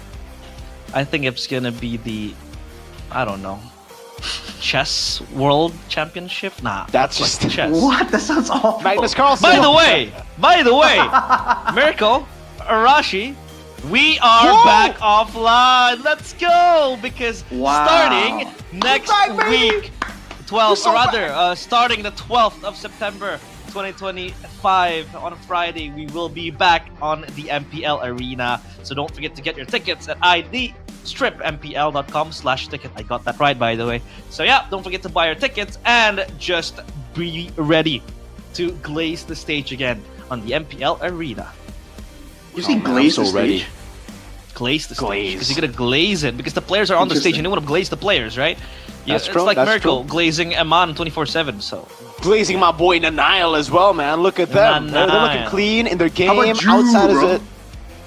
I think it's gonna be the, I don't know, Chess World Championship? Nah, That's just chess. What? That sounds awful. Magnus Carlsen. By the way, Mirko, Arashi, we are back offline. Let's go! Because starting next week, starting the 12th of September 2025 on a Friday, we will be back on the MPL Arena. So don't forget to get your tickets at idstripmpl.com/ticket. I got that right, by the way. So yeah, don't forget to buy your tickets and just be ready to glaze the stage again on the MPL Arena. You see, glaze the stage? Glaze the stage. Because you're going to glaze it. Because the players are on the stage and you want to glaze the players, right? Yeah, That's it's true, like that's Merkel true. glazing Eman 24/7. So Glazing my boy Nanail as well, man. Look at them. They're looking Nanail. clean in their game. How about Jew, Outside is bro? it?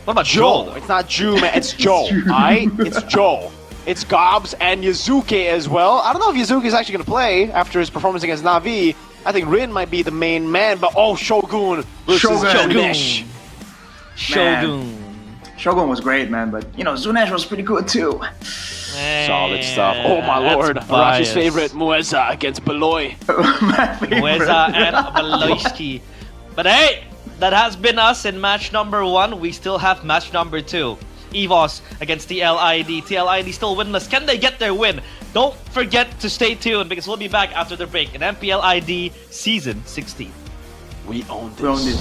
What about Joe? Joe? It's not Jew, man. It's Joe. Alright? It's Joe. It's Gobs and Yazuke as well. I don't know if Yazuke is actually going to play after his performance against Na'Vi. I think Rin might be the main man, but Shogun versus Zunesh. Shogun. Shogun was great, man, but you know, Zunesh was pretty good too. Solid stuff. Oh my that's lord. biased. Arashi's favorite, Mueza against Beloy. Weza and Baloyski. But hey, that has been us in match number 1. We still have match number 2. EVOS against TLID. TLID still winless. Can they get their win? Don't forget to stay tuned because we'll be back after the break in MPL ID Season 16. We own this. We own this.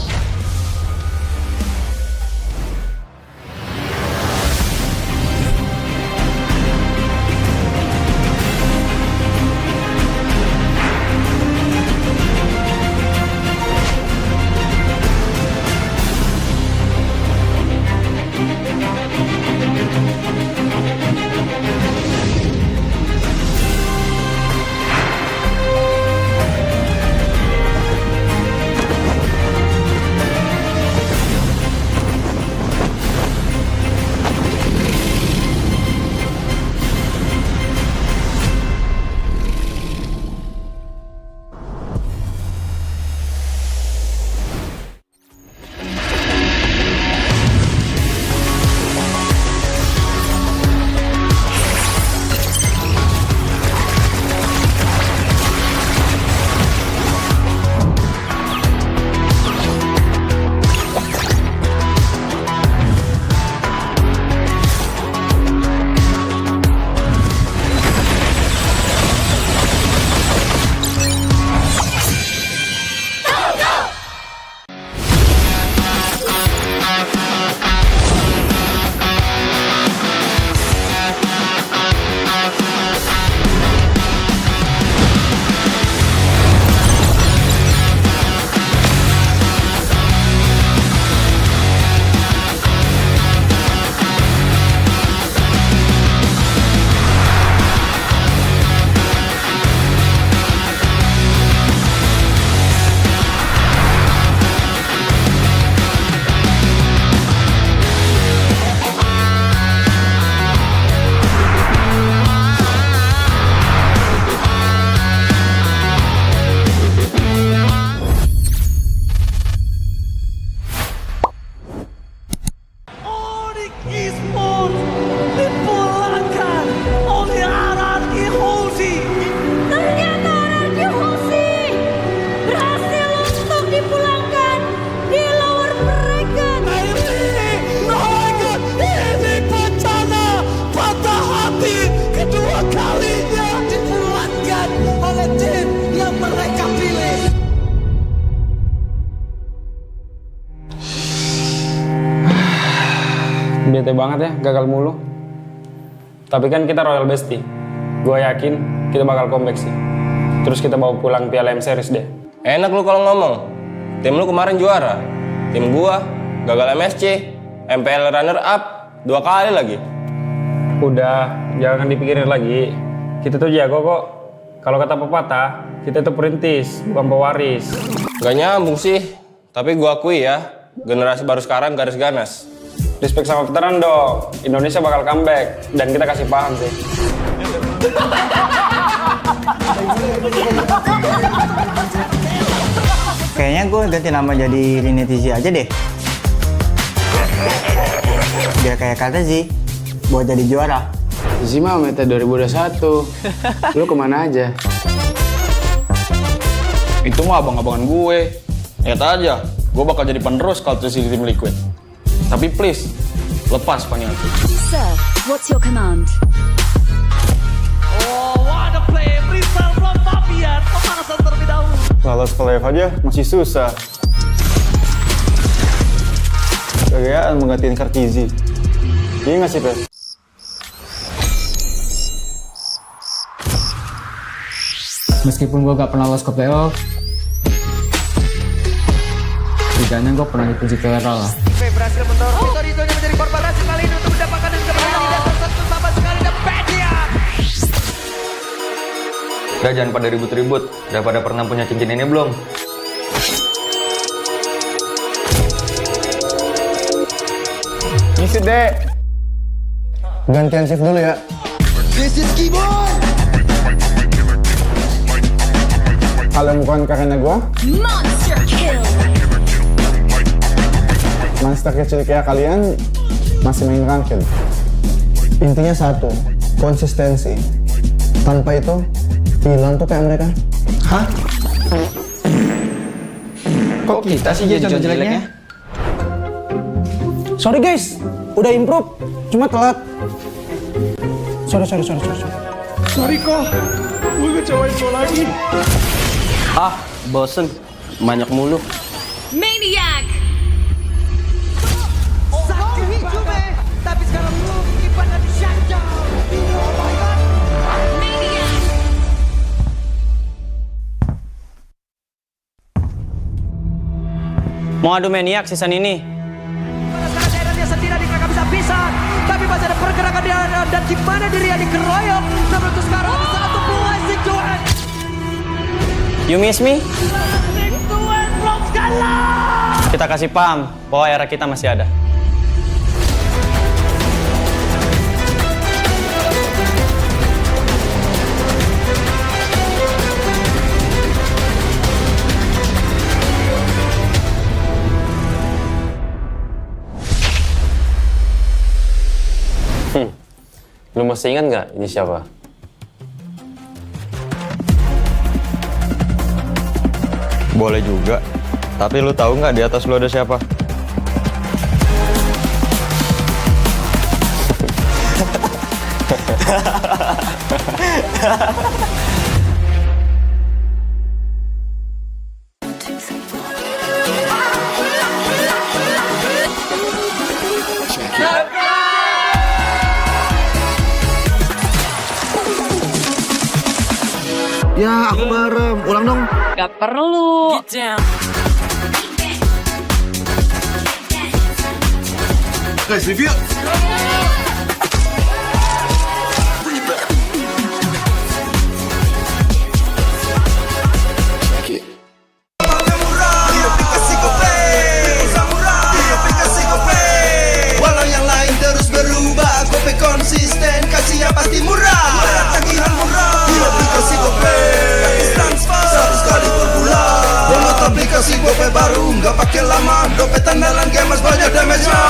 Bete banget ya, gagal mulu. Tapi kan kita Royal Bestie. Gue yakin kita bakal comeback sih. Terus kita bawa pulang Piala M Series deh. Enak lu kalau ngomong. Tim lu kemarin juara. Tim gua gagal MSC, MPL runner up 2 kali lagi. Udah, jangan dipikirin lagi. Kita tuh jago kok. Kalau kata pepatah, kita tuh perintis, bukan pewaris. Gak nyambung sih. Tapi gua akui ya, generasi baru sekarang garis ganas. Respect sama veteran dong. Indonesia bakal comeback dan kita kasih paham sih. Kayaknya gue ganti nama jadi Rinetizi aja deh. Biar kayak kata sih, buat jadi juara. Zizi mah meta 2021. Lu kemana aja? Itu mah abang-abangan gue. Lihat aja, gue bakal jadi penerus kalau terus di tim Liquid. Tapi please, lepas Paniatu. Sir, what's your command? Oh, what a play! Freestyle from Fabian. Pemanasan terlebih dahulu. Lolos ke live aja masih susah. Gayaan menggantiin Kartizi. Iya nggak sih, Pe? Meskipun gue gak pernah lolos ke playoff, setidaknya gue pernah dipuji viral lah. Berhasil mendorong Vitorino menjadi korban racun kali ini untuk mendapatkan dan kemenangan di dasar satu sama sekali dan Pedia. Udah jangan pada ribut-ribut. Udah pada pernah punya cincin ini belum? Ngisi, Dek. Gantian shift dulu ya. This is Keyboard. Kalau bukan karena gue, Monster kill. monster kecil kayak kalian masih main ranked. Intinya satu, konsistensi. Tanpa itu, hilang tuh kayak mereka. Hah? Kok kita sih jadi contoh jeleknya? Sorry guys, udah improve, cuma telat. Sorry. Sorry kok, gue ngecewain lo lagi. Ah, bosen. Banyak mulu. Maniac. Satu hijau tapi sekarang lu ibadah di shutdown. Oh my god. Maniac. Mau adu Maniac season ini? Daerahnya sendiri mereka bisa pisah, tapi masih ada pergerakan di dalam dan gimana dirinya dikeroyok. Namun untuk sekarang ada satu blessing Johan. You miss me? Tuan Blok Skala. Kita kasih paham bahwa era kita masih ada. Lu masih ingat nggak ini siapa? Boleh juga. Tapi lu tahu nggak di atas lu ada siapa? Ya, aku bareng. Ulang dong. Gak perlu. Guys, review. Walau yang lain terus berubah, Gope konsisten, kasihnya pasti murah. Tagihan murah. Di aplikasi Gope, transfer 100 kali per bulan. Download aplikasi Gope baru, nggak pakai lama. Dompet andalan gamers banyak damage-nya.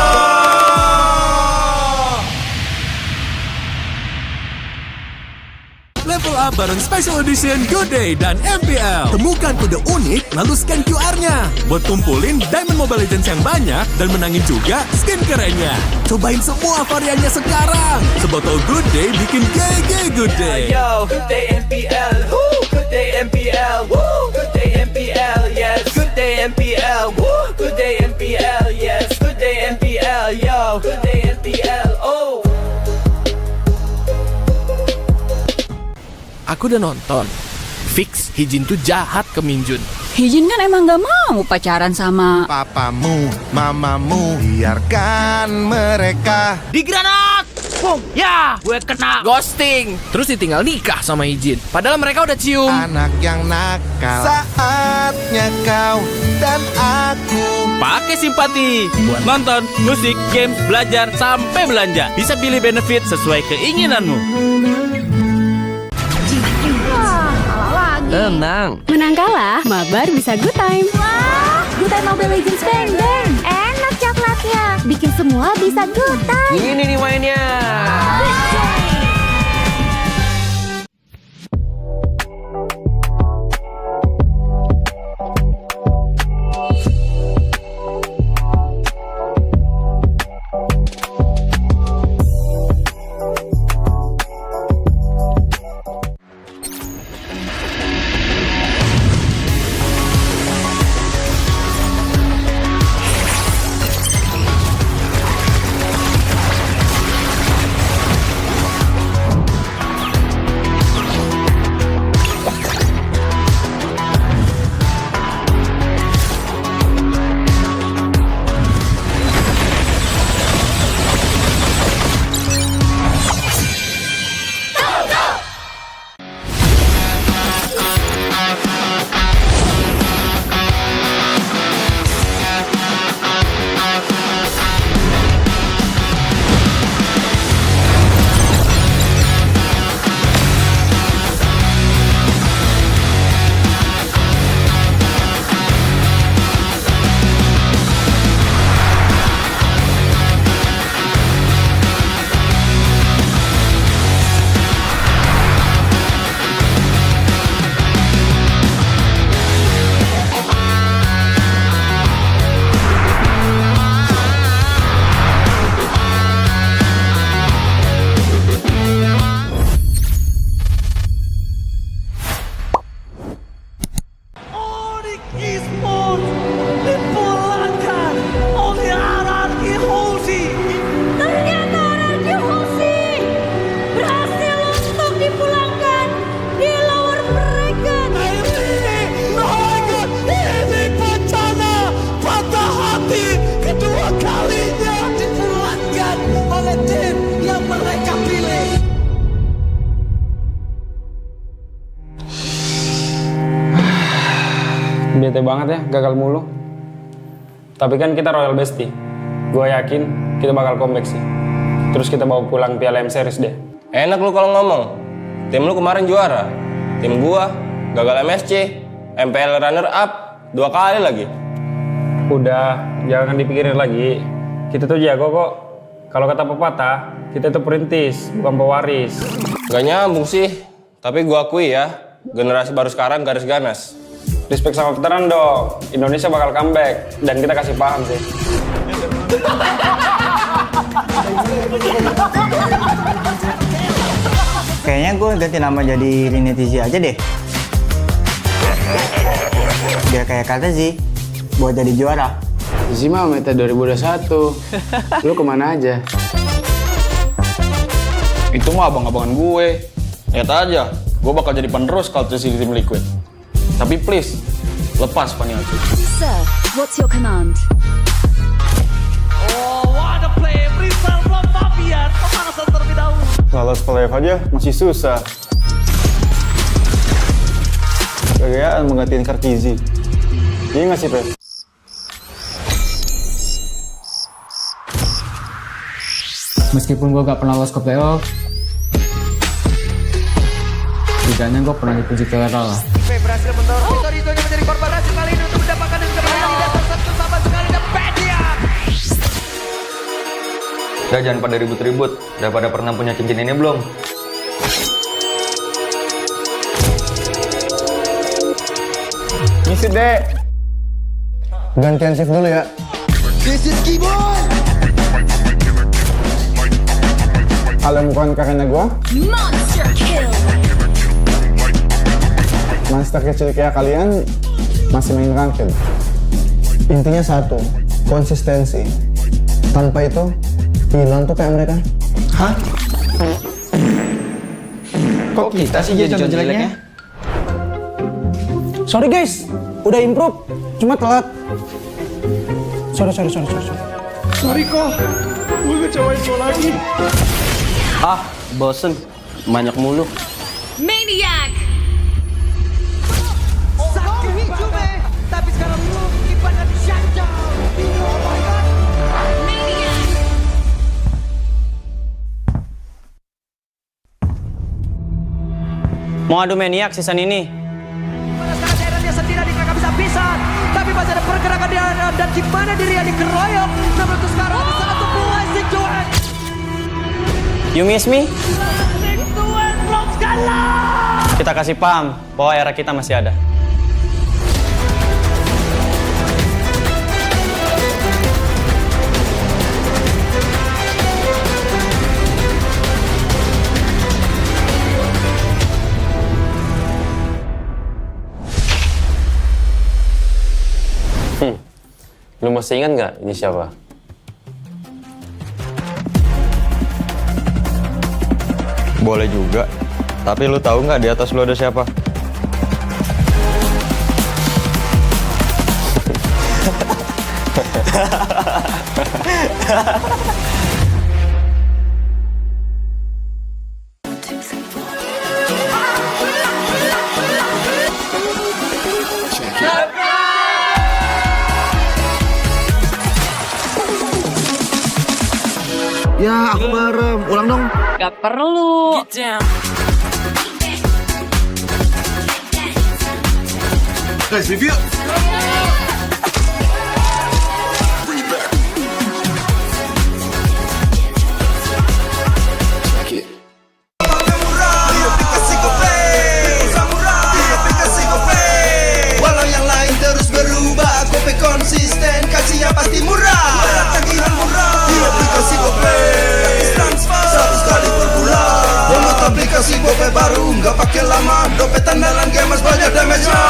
Level up bareng Special Edition Good Day dan MPL. Temukan kode unik lalu scan QR-nya. Buat kumpulin Diamond Mobile Legends yang banyak dan menangin juga skin kerennya. Cobain semua variannya sekarang. Sebotol Good Day bikin GG Good Day. Yo, Good Day MPL. Woo, Good Day MPL. Woo, Good Day MPL. Yes, Good Day MPL. Woo, Good Day MPL. Yes, Good Day MPL. Yo, Good Day MPL. Oh. Aku udah nonton. Fix Hijin tuh jahat ke Minjun. Hijin kan emang gak mau pacaran sama Papamu, mamamu, biarkan mereka. Di granat! Boom! Ya, gue kena ghosting. Terus ditinggal nikah sama Hijin. Padahal mereka udah cium. Anak yang nakal. Saatnya kau dan aku Pakai simpati buat nonton, musik, games, belajar, sampai belanja. Bisa pilih benefit sesuai keinginanmu. Tenang. Menang kalah, mabar bisa good time. Wah, good time Mobile Legends Bang Bang. Enak coklatnya, bikin semua bisa good time. Ini nih mainnya. Bete banget ya, gagal mulu. Tapi kan kita Royal Bestie. Gue yakin kita bakal comeback sih. Terus kita bawa pulang Piala M Series deh. Enak lu kalau ngomong. Tim lu kemarin juara. Tim gua gagal MSC, MPL runner up 2 kali lagi. Udah, jangan dipikirin lagi. Kita tuh jago kok. Kalau kata pepatah, kita itu perintis, bukan pewaris. Gak nyambung sih. Tapi gua akui ya, generasi baru sekarang garis ganas. Respect sama veteran dong. Indonesia bakal comeback dan kita kasih paham sih. Kayaknya gue ganti nama jadi Rinetizi aja deh. Biar kayak kata sih, buat jadi juara. Zi mah meta 2021. Lu kemana aja? Itu mah abang-abangan gue. Lihat aja, gue bakal jadi penerus kalau terus di tim Liquid. Tapi please, lepas Paniacu. Sir, what's your command? Oh, what a play! Brisal from Fabian, pemanasan terlebih dahulu. Lolos playoff aja masih susah. Gagayaan menggantiin Kartizi. Iya nggak sih, Pep? Meskipun gue gak pernah lolos ke playoff, setidaknya gue pernah dipuji toleral lah. Berhasil mendorong Vitorino yang menjadi korban hasil kali ini untuk mendapatkan kemenangan di dasar satu sama sekali dan Pediak. Udah jangan pada ribut-ribut. Udah pada pernah punya cincin ini belum? Ngisi deh. Gantian shift dulu ya. This is Keyboard. Kalau bukan karena gue, Monster kill. monster kecil kayak kalian masih main ranked. Intinya satu, konsistensi. Tanpa itu, hilang tuh kayak mereka. Hah? Kok kita sih jadi contoh jeleknya? Sorry guys, udah improve, cuma telat. Sorry. Sorry kok, gue ngecewain lo lagi. Ah, bosen. Banyak mulu. Maniac. Sakit hijau, tapi sekarang lu kipannya di shutdown. Oh my god. Maniac. Mau adu maniak season ini? Sekarang daerah dia sendiri nggak bisa pisan. Tapi masih ada pergerakan dia dan gimana dirinya dikeroyok. Namun itu sekarang ada satu plastik duet. You miss me? Plastik duet belum skala. Kita kasih paham bahwa era kita masih ada. Lu masih ingat nggak ini siapa? Boleh juga. Tapi lu tahu nggak di atas lu ada siapa? Ya, aku merem. Ulang dong. Gak perlu. Guys, review. Walau yang lain terus berubah, Gope konsisten, kasihnya pasti murah. Tagihan murah di aplikasi Gope. Transfer 100 kali per bulan. Download aplikasi Gope baru, nggak pakai lama. Dompet andalan gamers banyak damage-nya.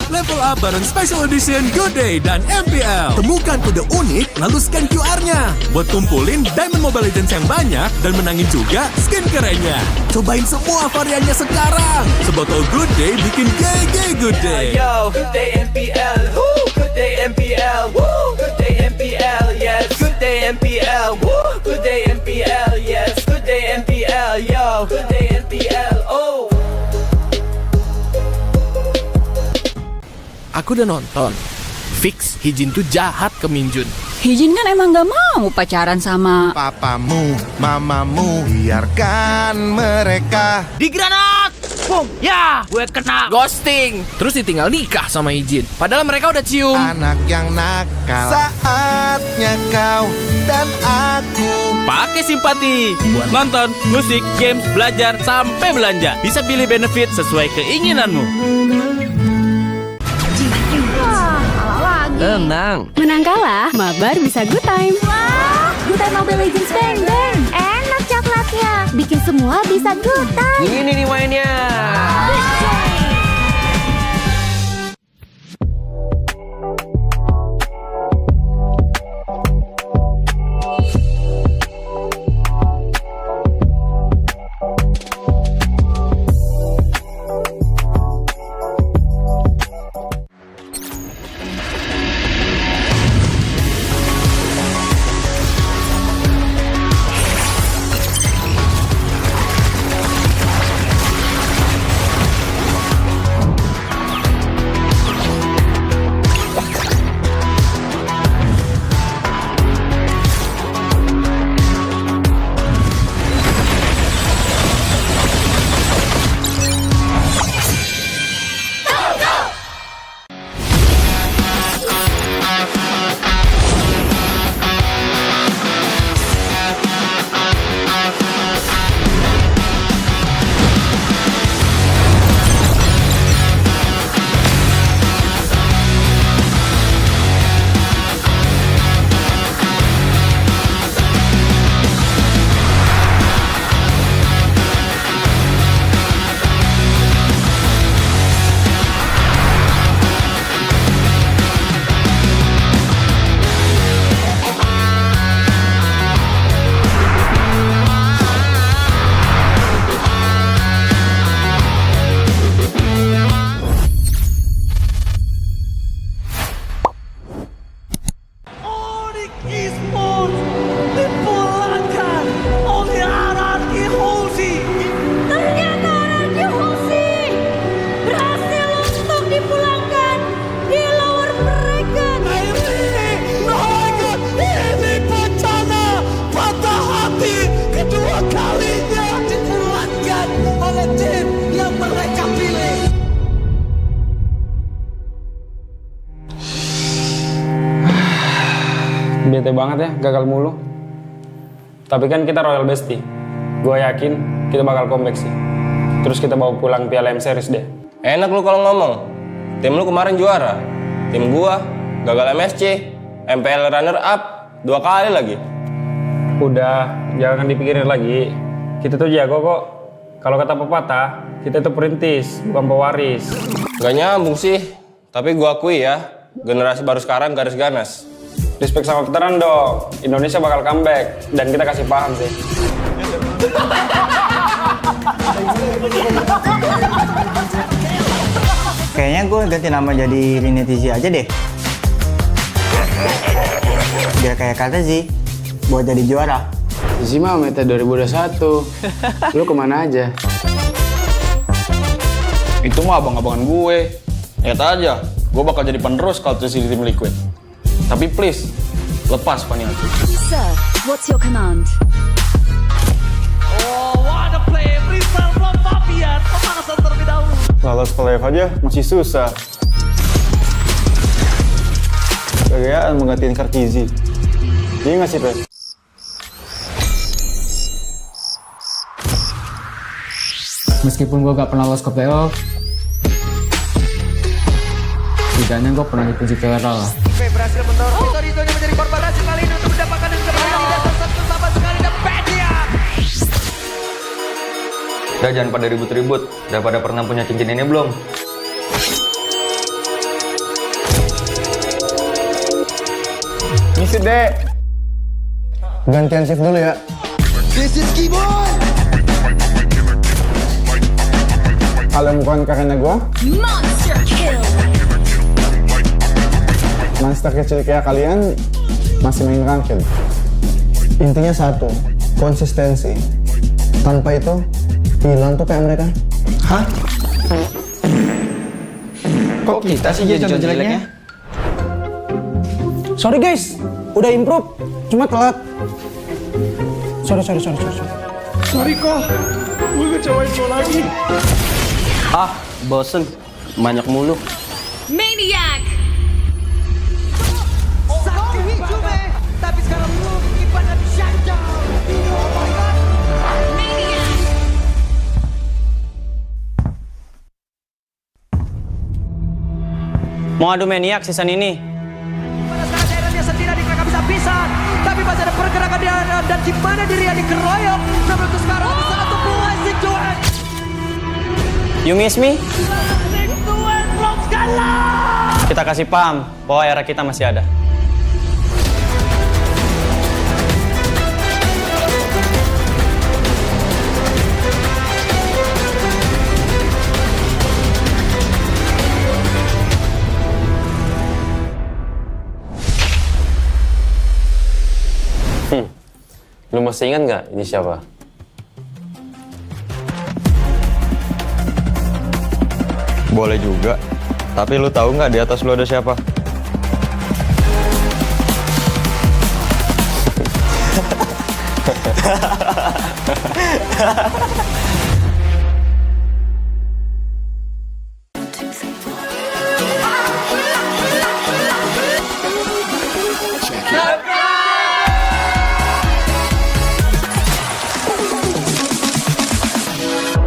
Level up bareng Special Edition Good Day dan MPL. Temukan kode unik, lalu scan QR-nya. Buat kumpulin Diamond Mobile Legends yang banyak dan menangin juga skin kerennya. Cobain semua variannya sekarang. Sebotol Good Day bikin GG Good Day. Yo, good day MPL. Woo, good day MPL. Woo, good day MPL. Yes, good day MPL. Woo, good day MPL. Yes, good day MPL. Yo, good day MPL. aku udah nonton. Fix, Hijin tuh jahat ke Minjun. Hijin kan emang gak mau pacaran sama Papamu, mamamu, biarkan mereka. Di granat! Boom! Ya, gue kena ghosting. Terus ditinggal nikah sama Hijin. Padahal mereka udah cium. Anak yang nakal. Saatnya kau dan aku Pakai simpati buat nonton, musik, games, belajar, sampai belanja. Bisa pilih benefit sesuai keinginanmu. Tenang. Menang kalah, mabar bisa good time. Wah, good time Mobile Legends Bang Bang. Enak coklatnya, bikin semua bisa good time. Ini nih mainnya. Bete banget ya, gagal mulu. Tapi kan kita Royal Bestie. Gue yakin kita bakal comeback sih. Terus kita bawa pulang Piala M Series deh. Enak lu kalau ngomong. Tim lu kemarin juara. Tim gua gagal MSC, MPL runner up 2 kali lagi. Udah, jangan dipikirin lagi. Kita tuh jago kok. Kalau kata pepatah, kita tuh perintis, bukan pewaris. Gak nyambung sih. Tapi gua akui ya, generasi baru sekarang garis ganas. Respect sama veteran dong. Indonesia bakal comeback dan kita kasih paham sih. Kayaknya gue ganti nama jadi Rinetizi aja deh. Biar kayak kata sih, buat jadi juara. Zizi mah meta 2021. Lu kemana aja? Itu mah abang-abangan gue. Lihat aja, gue bakal jadi penerus kalau terus di tim Liquid. Tapi please, lepas Paniati. Sir, what's your command? Oh, what a play! Freestyle from Fabian. Pemanasan terlebih dahulu. Lolos ke live aja masih susah. Gayaan menggantiin Karkizi. Iya nggak sih, Pe? Meskipun gue gak pernah lolos ke playoff, setidaknya gue pernah dipuji KRL lah. Berhasil mendorong Torizo menjadi korban hasil kali ini untuk mendapatkan yang tidak tersebut sama sekali dan Pedia. Udah jangan pada ribut-ribut. Udah pada pernah punya cincin ini belum? Misi deh. Gantian shift dulu ya. This is Keyboard. Kalau bukan karena gue, Monster kill. monster kecil kayak kalian masih main ranked. Intinya satu, konsistensi. Tanpa itu, hilang tuh kayak mereka. Hah? Kok kita sih jadi contoh jeleknya? Sorry guys, udah improve, cuma telat. Sorry. Sorry kok, gue ngecewain lo lagi. Ah, bosen. Banyak mulu. Maniac! Sakti Juve, tapi sekarang lu kipan dan Shanja. Oh my god. Mau adu maniak season ini? Pada sekarang daerahnya sendiri dikira bisa pisan, tapi masih ada pergerakan di dalam dan gimana dirinya dikeroyok. Namun untuk sekarang satu buah Juve. You miss me? Kita kasih paham bahwa era kita masih ada. Lu masih ingat nggak ini siapa? Boleh juga. Tapi lu tahu nggak di atas lu ada siapa?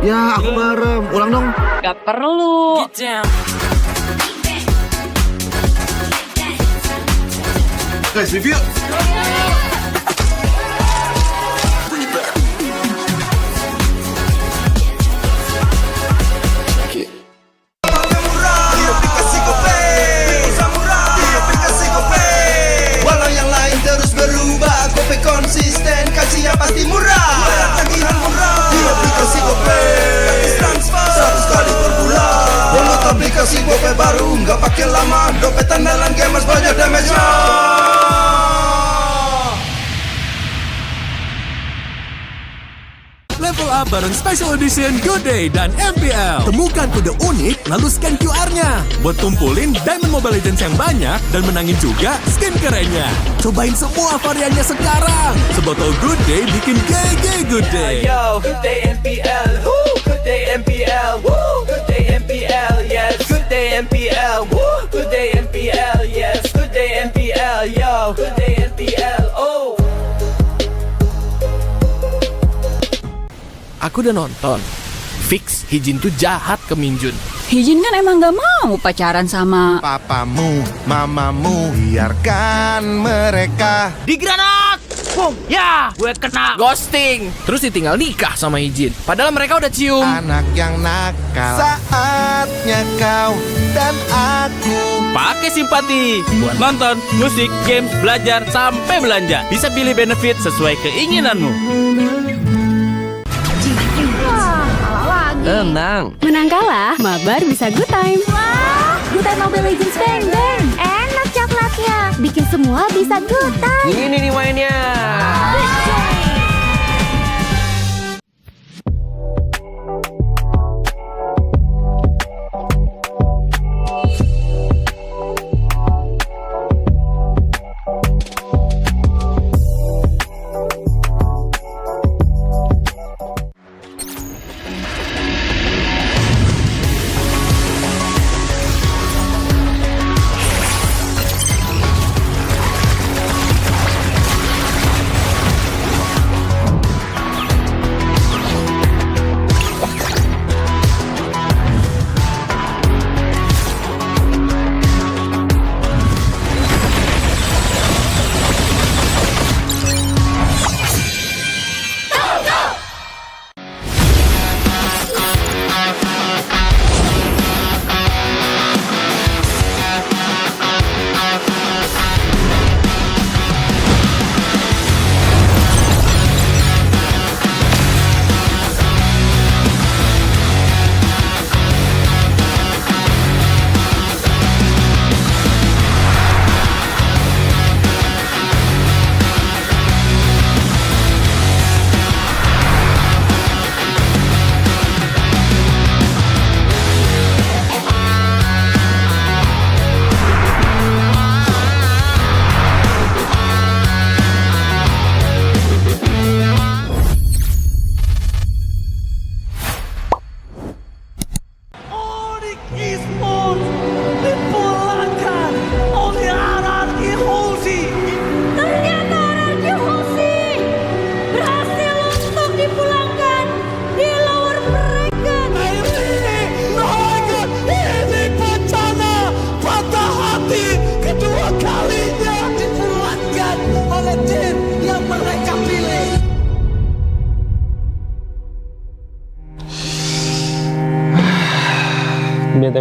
Ya, aku bareng. Ulang dong. Gak perlu. Guys, review. Walau yang lain terus berubah, Gope konsisten, kasih yang pasti murah. Tagihan murah di aplikasi Gope, transfer 100 kali per bulan. Download aplikasi Gope baru, nggak pakai lama. Dompet andalan gamers banyak damage-nya. Level up bareng Special Edition Good Day dan MPL. Temukan kode unik, lalu scan QR-nya. Buat tumpulin Diamond Mobile Legends yang banyak dan menangin juga skin kerennya. Cobain semua variannya sekarang. Sebotol Good Day bikin GG Good Day. Yo, Good Day MPL, woo, Good Day MPL, woo, Good Day MPL, yes, Good Day MPL, woo, Good Day MPL, yes, Good Day MPL, yo, Good Day MPL, oh. Aku udah nonton. Fix Hijin tuh jahat ke Minjun. Hijin kan emang gak mau pacaran sama Papamu, mamamu, biarkan mereka. Di granat! Boom! Ya! Gue kena ghosting. Terus ditinggal nikah sama Hijin. Padahal mereka udah cium. Anak yang nakal. Saatnya kau dan aku Pakai simpati buat nonton, musik, games, belajar, sampai belanja. Bisa pilih benefit sesuai keinginanmu. Tenang. Menang kalah, mabar bisa good time. Wah, good time Mobile Legends Bang Bang. Enak coklatnya, bikin semua bisa good time. Ini nih mainnya.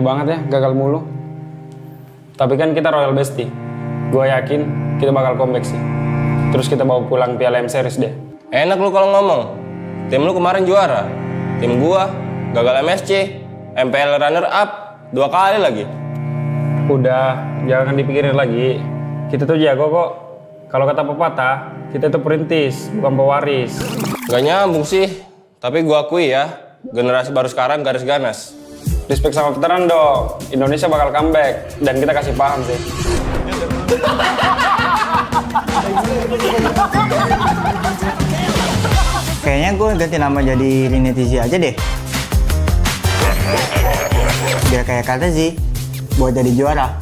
Bete banget ya, gagal mulu. Tapi kan kita Royal Bestie. Gue yakin kita bakal comeback sih. Terus kita bawa pulang Piala M Series deh. Enak lu kalau ngomong. Tim lu kemarin juara. Tim gua gagal MSC, MPL runner up 2 kali lagi. Udah, jangan dipikirin lagi. Kita tuh jago kok. Kalau kata pepatah, kita tuh perintis, bukan pewaris. Gak nyambung sih. Tapi gua akui ya, generasi baru sekarang garis ganas. Respect sama veteran dong. Indonesia bakal comeback dan kita kasih paham sih. Kayaknya gue ganti nama jadi Rinetizi aja deh. Biar kayak kata sih, buat jadi juara.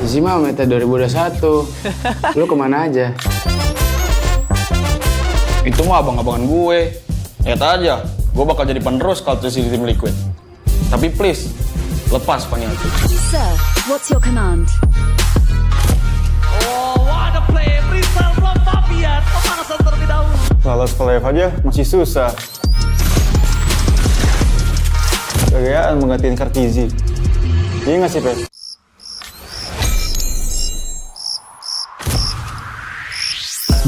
Zizi mah meta 2021. Lu kemana aja? Itu mah abang-abangan gue. Lihat aja, gue bakal jadi penerus kalau terus di tim Liquid. Tapi please, lepas pengkhianat. Sir, what's your command? Oh, what a play! Freestyle from Fabian. Pemanasan terlebih dahulu. Lolos ke live aja masih susah. Gayaan menggantiin Kartizi. Iya nggak sih, Pep?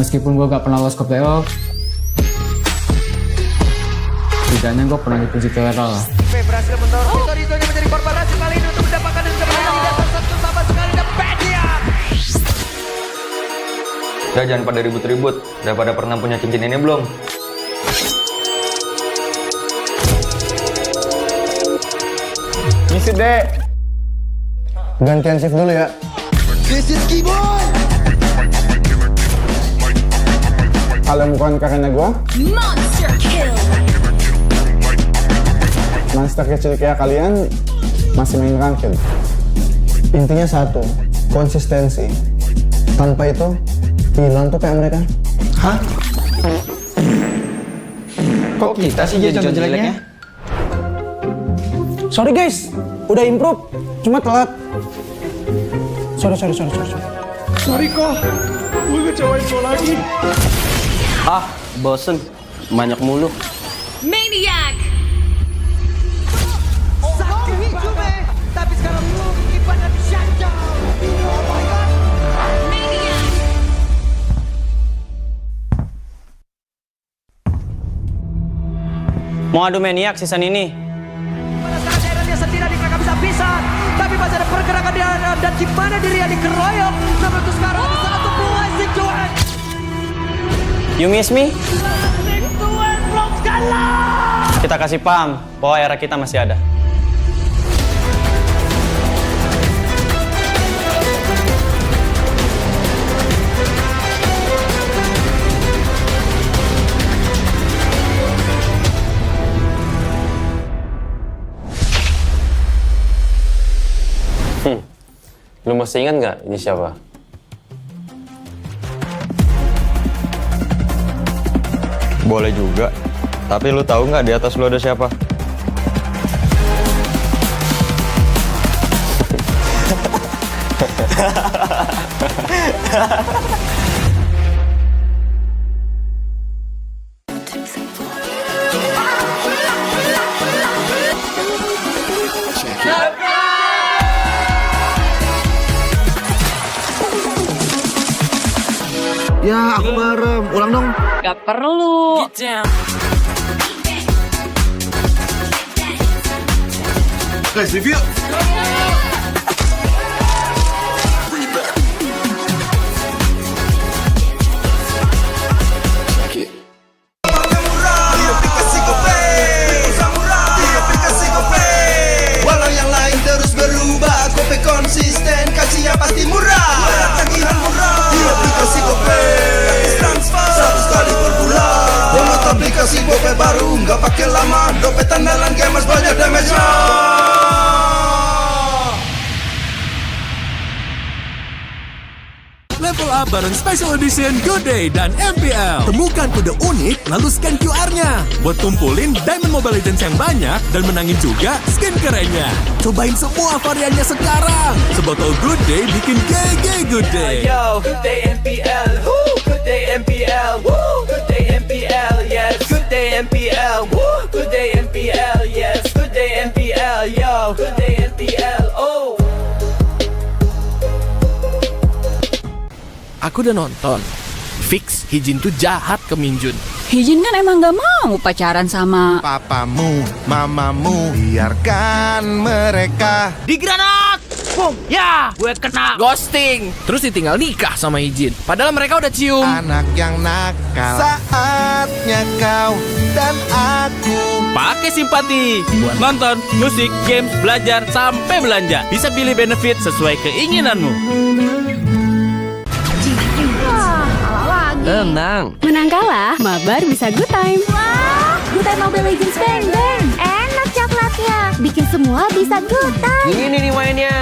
Meskipun gue gak pernah lolos ke playoff, setidaknya gue pernah dipuji viral. Berhasil mendorong Toritonya menjadi korban racun kali ini untuk mendapatkan dan kemenangan di atas satu sama sekali dan Badian. Udah jangan pada ribut-ribut. Udah pada pernah punya cincin ini belum? Misi deh. Gantian shift dulu ya. This is Keyboy. Kalau bukan karena gua, Monster kill. monster kecil kayak kalian masih main ranked. Intinya satu, konsistensi. Tanpa itu, hilang tuh kayak mereka. Hah? Kok kita sih jadi contoh jeleknya? Sorry guys, udah improve, cuma telat. Sorry. Sorry kok, gue ngecewain lo lagi. Ah, bosen. Banyak mulu. Maniac. Sakit cuma, tapi sekarang lu ibadah di shutdown. Oh my god. Maniac. Mau adu maniak season ini? Pada saat daerahnya sendiri di kakak bisa tapi masih ada pergerakan di dalam dan di mana dirinya dikeroyok. Namun itu sekarang ada satu blessing Johan. You miss me? Tuan belum kalah. Kita kasih paham bahwa era kita masih ada. Lu masih ingat nggak ini siapa? Boleh juga. Tapi lu tahu nggak di atas lu ada siapa? Ya, aku merem. Ulang dong. Gak perlu. Guys, review. Walau yang lain terus berubah, Kope konsisten, kasih yang pasti murah. Tagihan murah di aplikasi Kope, transfer 100 kali per bulan. Download aplikasi Kope baru, nggak pakai lama. Dompet andalan gamers banyak damage-nya. Level up bareng Special Edition Good Day dan MPL. Temukan kode unik, lalu scan QR-nya. Buat kumpulin Diamond Mobile Legends yang banyak dan menangin juga skin kerennya. Cobain semua variannya sekarang. Sebotol Good Day bikin GG Good Day. Yo, Good Day MPL, woo! Good Day MPL, woo! Good Day MPL, yes. Good Day MPL, woo! Good Day MPL, yes. Good Day MPL, yo. Good Day MPL. aku udah nonton. Fix, Hijin tuh jahat ke Minjun. Hijin kan emang gak mau pacaran sama Papamu, mamamu, biarkan mereka. Di granat! Boom! Ya! Gue kena ghosting. Terus ditinggal nikah sama Hijin. Padahal mereka udah cium. Anak yang nakal. Saatnya kau dan aku Pakai simpati buat nonton, musik, games, belajar, sampai belanja. Bisa pilih benefit sesuai keinginanmu. Tenang. Menang kalah, mabar bisa good time. Wah, good time Mobile Legends Bang Bang. Enak coklatnya, bikin semua bisa good time. Ini nih mainnya.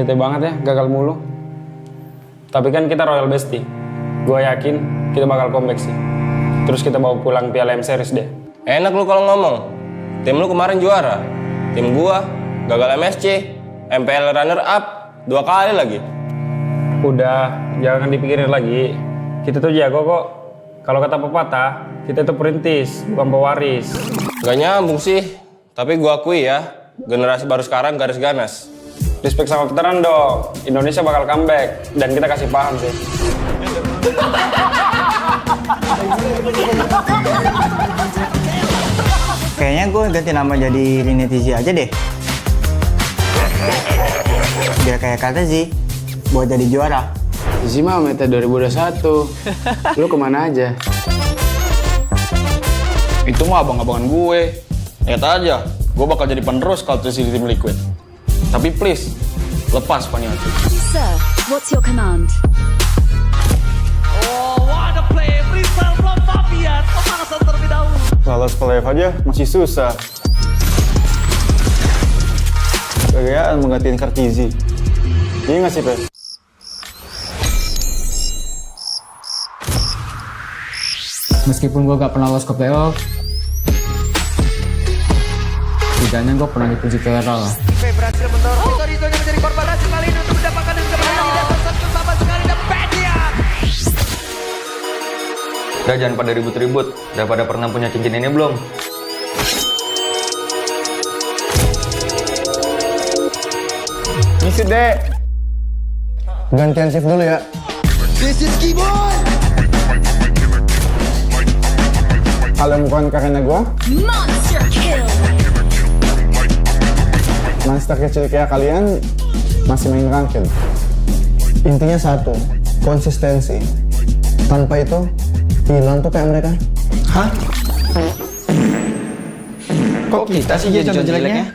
Bete banget ya, gagal mulu. Tapi kan kita Royal Bestie. Gue yakin kita bakal comeback sih. Terus kita bawa pulang Piala M Series deh. Enak lu kalau ngomong. Tim lu kemarin juara. Tim gua gagal MSC, MPL runner up 2 kali lagi. Udah, jangan dipikirin lagi. Kita tuh jago kok. Kalau kata pepatah, kita tuh perintis, bukan pewaris. Gak nyambung sih. Tapi gua akui ya, generasi baru sekarang garis ganas. Respect sama veteran dong. Indonesia bakal comeback dan kita kasih paham sih. Kayaknya gue ganti nama jadi Rinetizi aja deh. Biar kayak kata sih, buat jadi juara. Zi mah meta 2021. Lu kemana aja? Itu mah abang-abangan gue. Lihat aja, gue bakal jadi penerus kalau terus di tim Liquid. Tapi please, lepas Paniati. Sir, what's your command? Oh, what a play! Freestyle from Fabian. Pemanasan terlebih dahulu. Lolos playoff aja masih susah. Gagayaan menggantiin Kartizi. Iya nggak sih, Pe? Meskipun gue gak pernah lolos ke playoff, setidaknya gue pernah dipuji KRL lah. Berhasil mendorong Torito yang menjadi korban hasil kali ini untuk mendapatkan kemenangan di atas satu sama sekali dan Pedian. Udah jangan pada ribut-ribut. Udah pada pernah punya cincin ini belum? Misi deh. Gantian shift dulu ya. This is Keyboard. Kalau bukan karena gue, Monster kill. monster kecil kayak kalian masih main ranked. Intinya satu, konsistensi. Tanpa itu, hilang tuh kayak mereka. Hah? Kok kita sih jadi contoh jeleknya?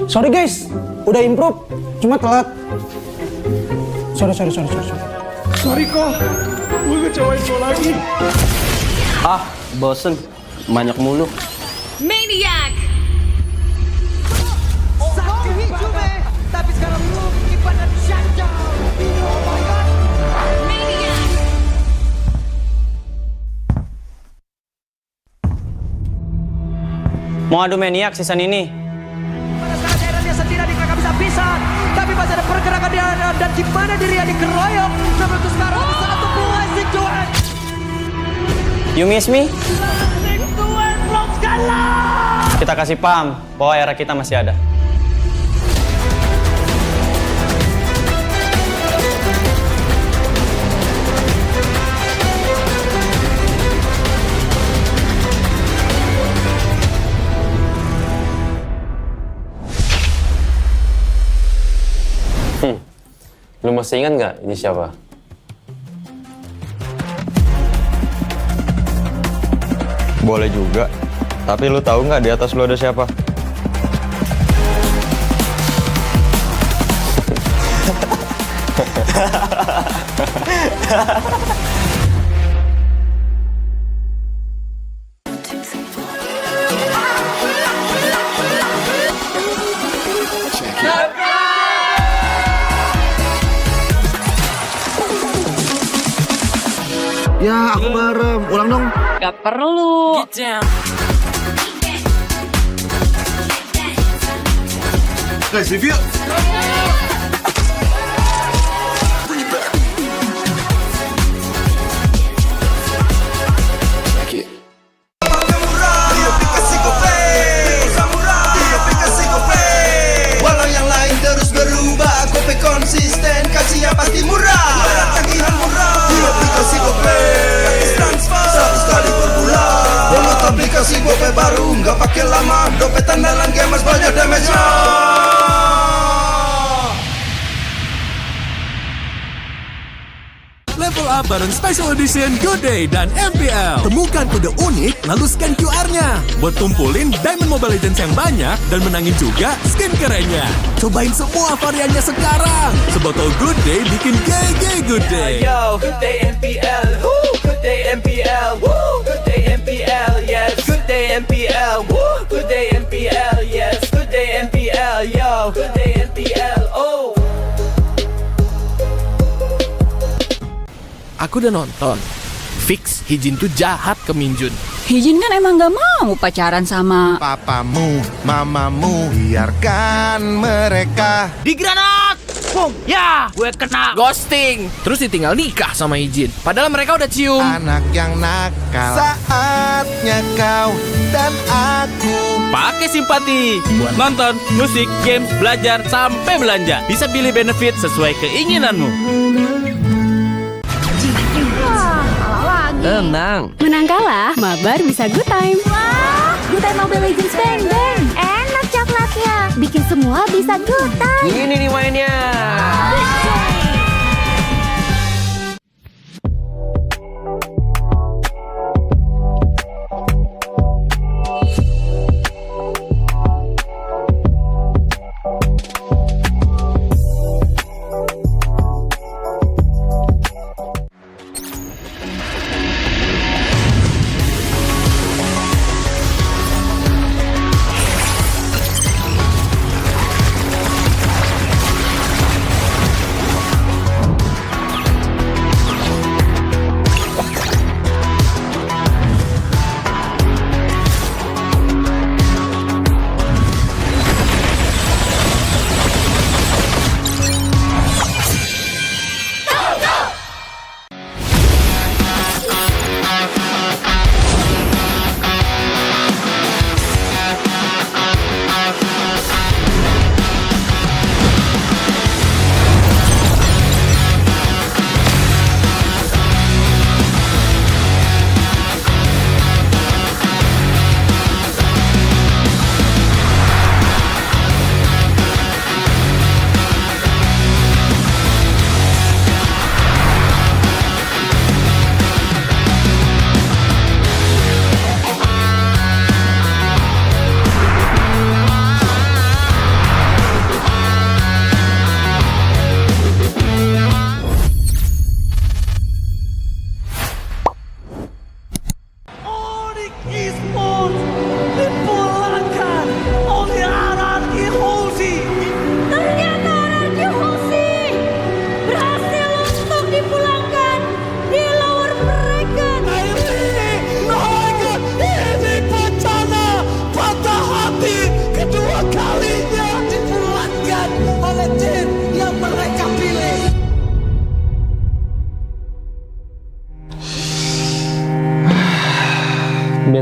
Sorry guys, udah improve, cuma telat. Sorry. Sorry kok, gue ngecewain lo lagi. Ah, bosen. Banyak mulu. Maniac! Tapi sekarang lu kipan dan shutdown. Oh my god. Maniac! Mau adu maniak season ini? Pada saat daerahnya sendiri adik bisa pisan. Tapi masih ada pergerakan dia dan gimana dirinya dikeroyok. Sampai itu sekarang ada satu blessing to end. You miss me? Blessing to end from Scala. Kita kasih paham bahwa era kita masih ada. Lu masih ingat nggak ini siapa? Boleh juga. Tapi lu tahu nggak di atas lu ada siapa? Ya, aku bareng. Ulang dong. Gak perlu. Guys, review. Walau yang lain terus berubah, Gope konsisten, kasihnya pasti murah. Tagihan murah di aplikasi Gope, gratis transfer 100 kali per bulan. Download aplikasi Gope baru, nggak pakai lama. Dompet andalan gamers banyak damage-nya. Level up bareng Special Edition Good Day dan MPL. Temukan kode unik, lalu scan QR-nya. Buat kumpulin Diamond Mobile Legends yang banyak dan menangin juga skin kerennya. Cobain semua variannya sekarang. Sebotol Good Day bikin GG Good Day. Yo, Good Day MPL. Woo, Good Day MPL. Woo, Good Day MPL. Yes, Good Day MPL. Woo, Good Day MPL. Yes, Good Day MPL. Yo, Good Day MPL. Oh. Aku udah nonton. Fix Hijin tuh jahat ke Minjun. Hijin kan emang gak mau pacaran sama Papamu, mamamu, biarkan mereka. Di granat! Boom! Ya! Gue kena ghosting. Terus ditinggal nikah sama Hijin. Padahal mereka udah cium. Anak yang nakal. Saatnya kau dan aku. Pakai simpati buat nonton, musik, games, belajar, sampai belanja. Bisa pilih benefit sesuai keinginanmu. Tenang. Menang kalah, mabar bisa good time. Wah, good time Mobile Legends Bang Bang. Enak coklatnya, bikin semua bisa good time. Ini nih mainnya.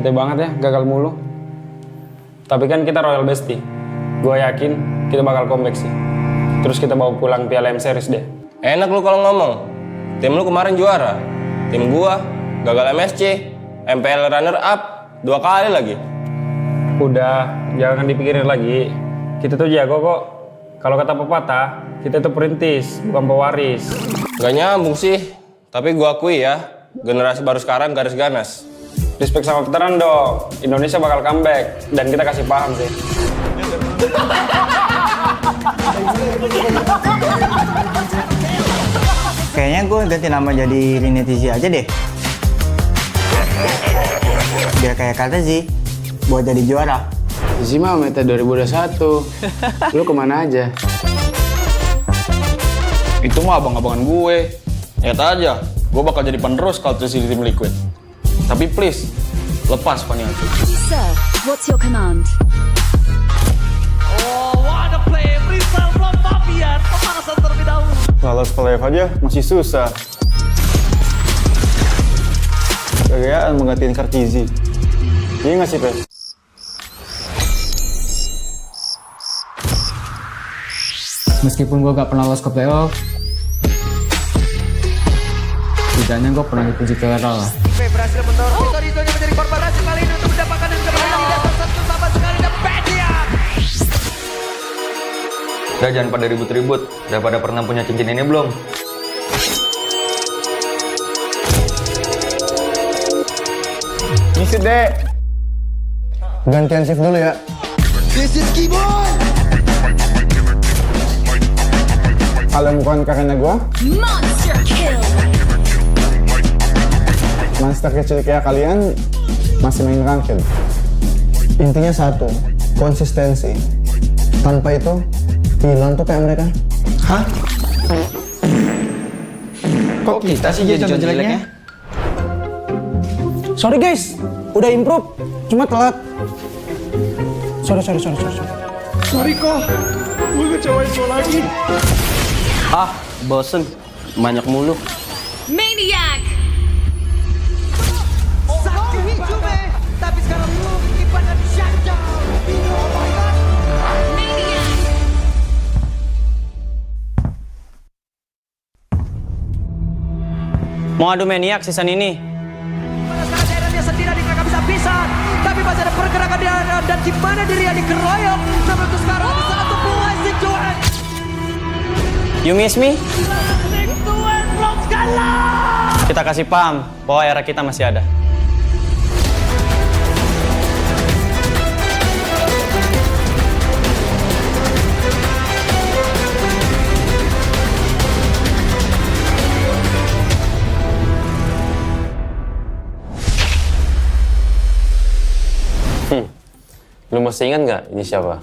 Bete banget ya, gagal mulu. Tapi kan kita Royal Bestie. Gue yakin kita bakal comeback sih. Terus kita bawa pulang Piala M Series deh. Enak lu kalau ngomong. Tim lu kemarin juara. Tim gua gagal MSC, MPL runner up 2 kali lagi. Udah, jangan dipikirin lagi. Kita tuh jago kok. Kalau kata pepatah, kita tuh perintis, bukan pewaris. Gak nyambung sih. Tapi gua akui ya, generasi baru sekarang garis ganas. Respect sama veteran dong. Indonesia bakal comeback dan kita kasih paham sih. Kayaknya gue ganti nama jadi Rinetizi aja deh. Biar kayak kata sih, buat jadi juara. Isi mah meta 2021. Lu kemana aja? Itu mah abang-abangan gue. Lihat aja, gue bakal jadi penerus kalau terus di tim Liquid. Tapi please, lepas Paniacu. Sir, what's your command? Oh, what a play! Freestyle from Fabian. Pemanasan terlebih dahulu. Lolos play aja masih susah. Gayaan menggantiin Kartizi. Iya nggak sih, Pes? Meskipun gue gak pernah lolos ke playoff, setidaknya gue pernah dipuji ke era lah. Berhasil mendorong Vitorino menjadi korban berhasil kali ini untuk mendapatkan dan kemenangan di atas satu sama sekali dan Pediak. Udah jangan pada ribut-ribut. Udah pada pernah punya cincin ini belum? Ngisi deh. Gantian shift dulu ya. This is Keyboard. Kalau bukan karena gue, Monster kill. monster kecil kayak kalian masih main ranked. Intinya satu, konsistensi. Tanpa itu, hilang tuh kayak mereka. Hah? Kok kita sih jadi contoh jeleknya? Sorry guys, udah improve, cuma telat. Sorry. Sorry kok, gue ngecewain lo lagi. Ah, bosen. Banyak mulu. Maniac. Sakti Hijume, tapi sekarang lu kipanan shutdown. Oh my god. Maniac. Mau adu maniak season ini? Pada sekarang daerahnya sendiri adik bisa pisan. Tapi masih ada pergerakan di dan di mana diri yang dikeroyok. Namun untuk sekarang ada satu peluang Situan. You miss me? Situan belum kalah. Kita kasih paham bahwa era kita masih ada. Lu masih ingat nggak ini siapa?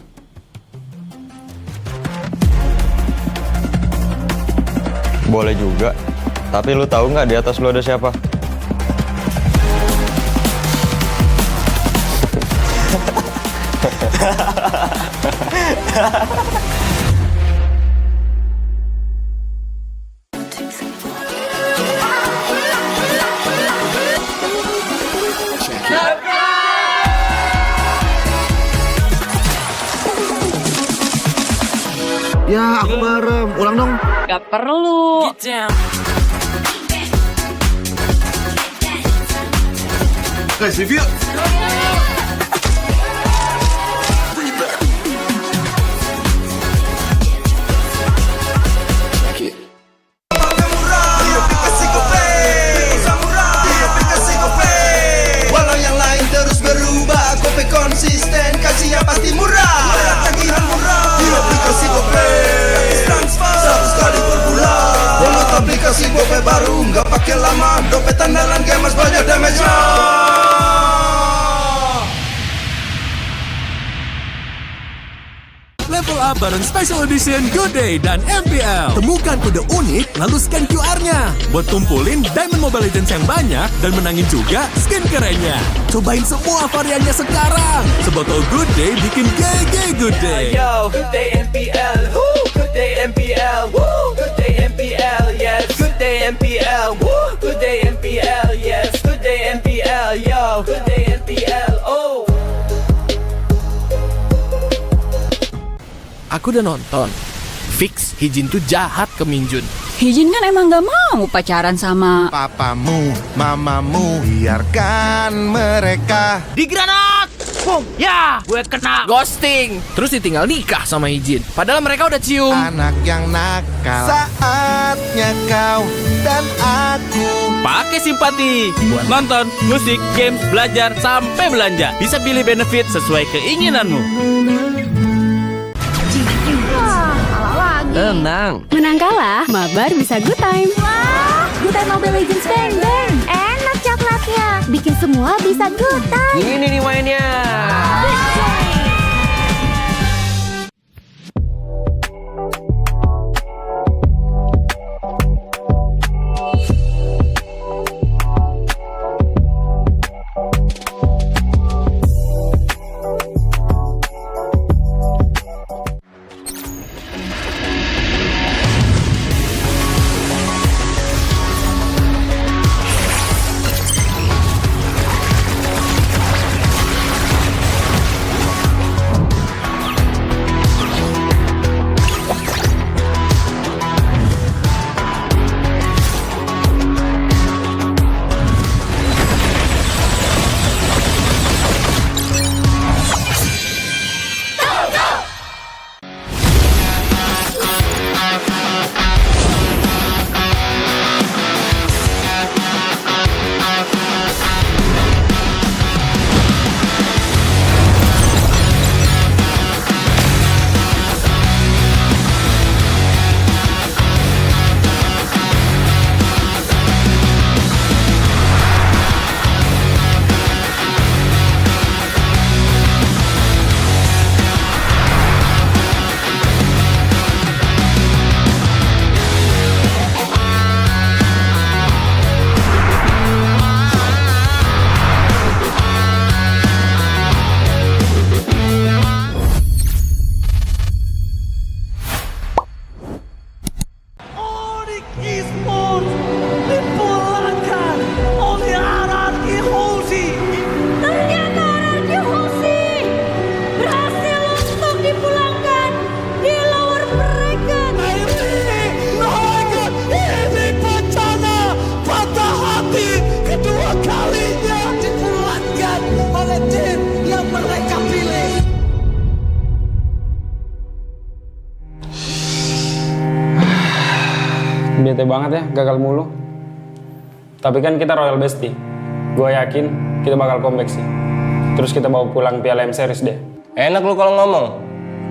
Boleh juga. Tapi lu tahu nggak di atas lu ada siapa? Ya, aku bareng. Ulang dong. Gak perlu. Guys, review. Walau yang lain terus berubah, Kope konsisten, kasih yang pasti murah. Tagihan murah di aplikasi Kope, transfer 100 kali per bulan. Download aplikasi Kope baru, nggak pakai lama. Dompet andalan gamers banyak damage-nya. Level up bareng Special Edition Good Day dan MPL. Temukan kode unik, lalu scan QR-nya. Buat tumpulin Diamond Mobile Legends yang banyak dan menangin juga skin kerennya. Cobain semua variannya sekarang. Sebotol Good Day bikin GG Good Day. Yo, Good Day MPL, woo, Good Day MPL, woo, Good Day MPL, yes, Good Day MPL, woo, Good Day MPL, yes, Good Day MPL, yo, Good Day MPL. aku udah nonton. Fix, Hijin tuh jahat ke Minjun. Hijin kan emang gak mau pacaran sama Papamu, mamamu, biarkan mereka. Di granat! Boom! Ya! Gue kena ghosting. Terus ditinggal nikah sama Hijin. Padahal mereka udah cium. Anak yang nakal. Saatnya kau dan aku Pakai simpati buat nonton, musik, games, belajar, sampai belanja. Bisa pilih benefit sesuai keinginanmu. Tenang. Menang kalah, mabar bisa good time. Wah, good time Mobile Legends Bang Bang. Enak coklatnya, bikin semua bisa good time. Ini nih mainnya. Bete banget ya, gagal mulu. Tapi kan kita Royal Bestie. Gue yakin kita bakal comeback sih. Terus kita bawa pulang Piala M Series deh. Enak lu kalau ngomong.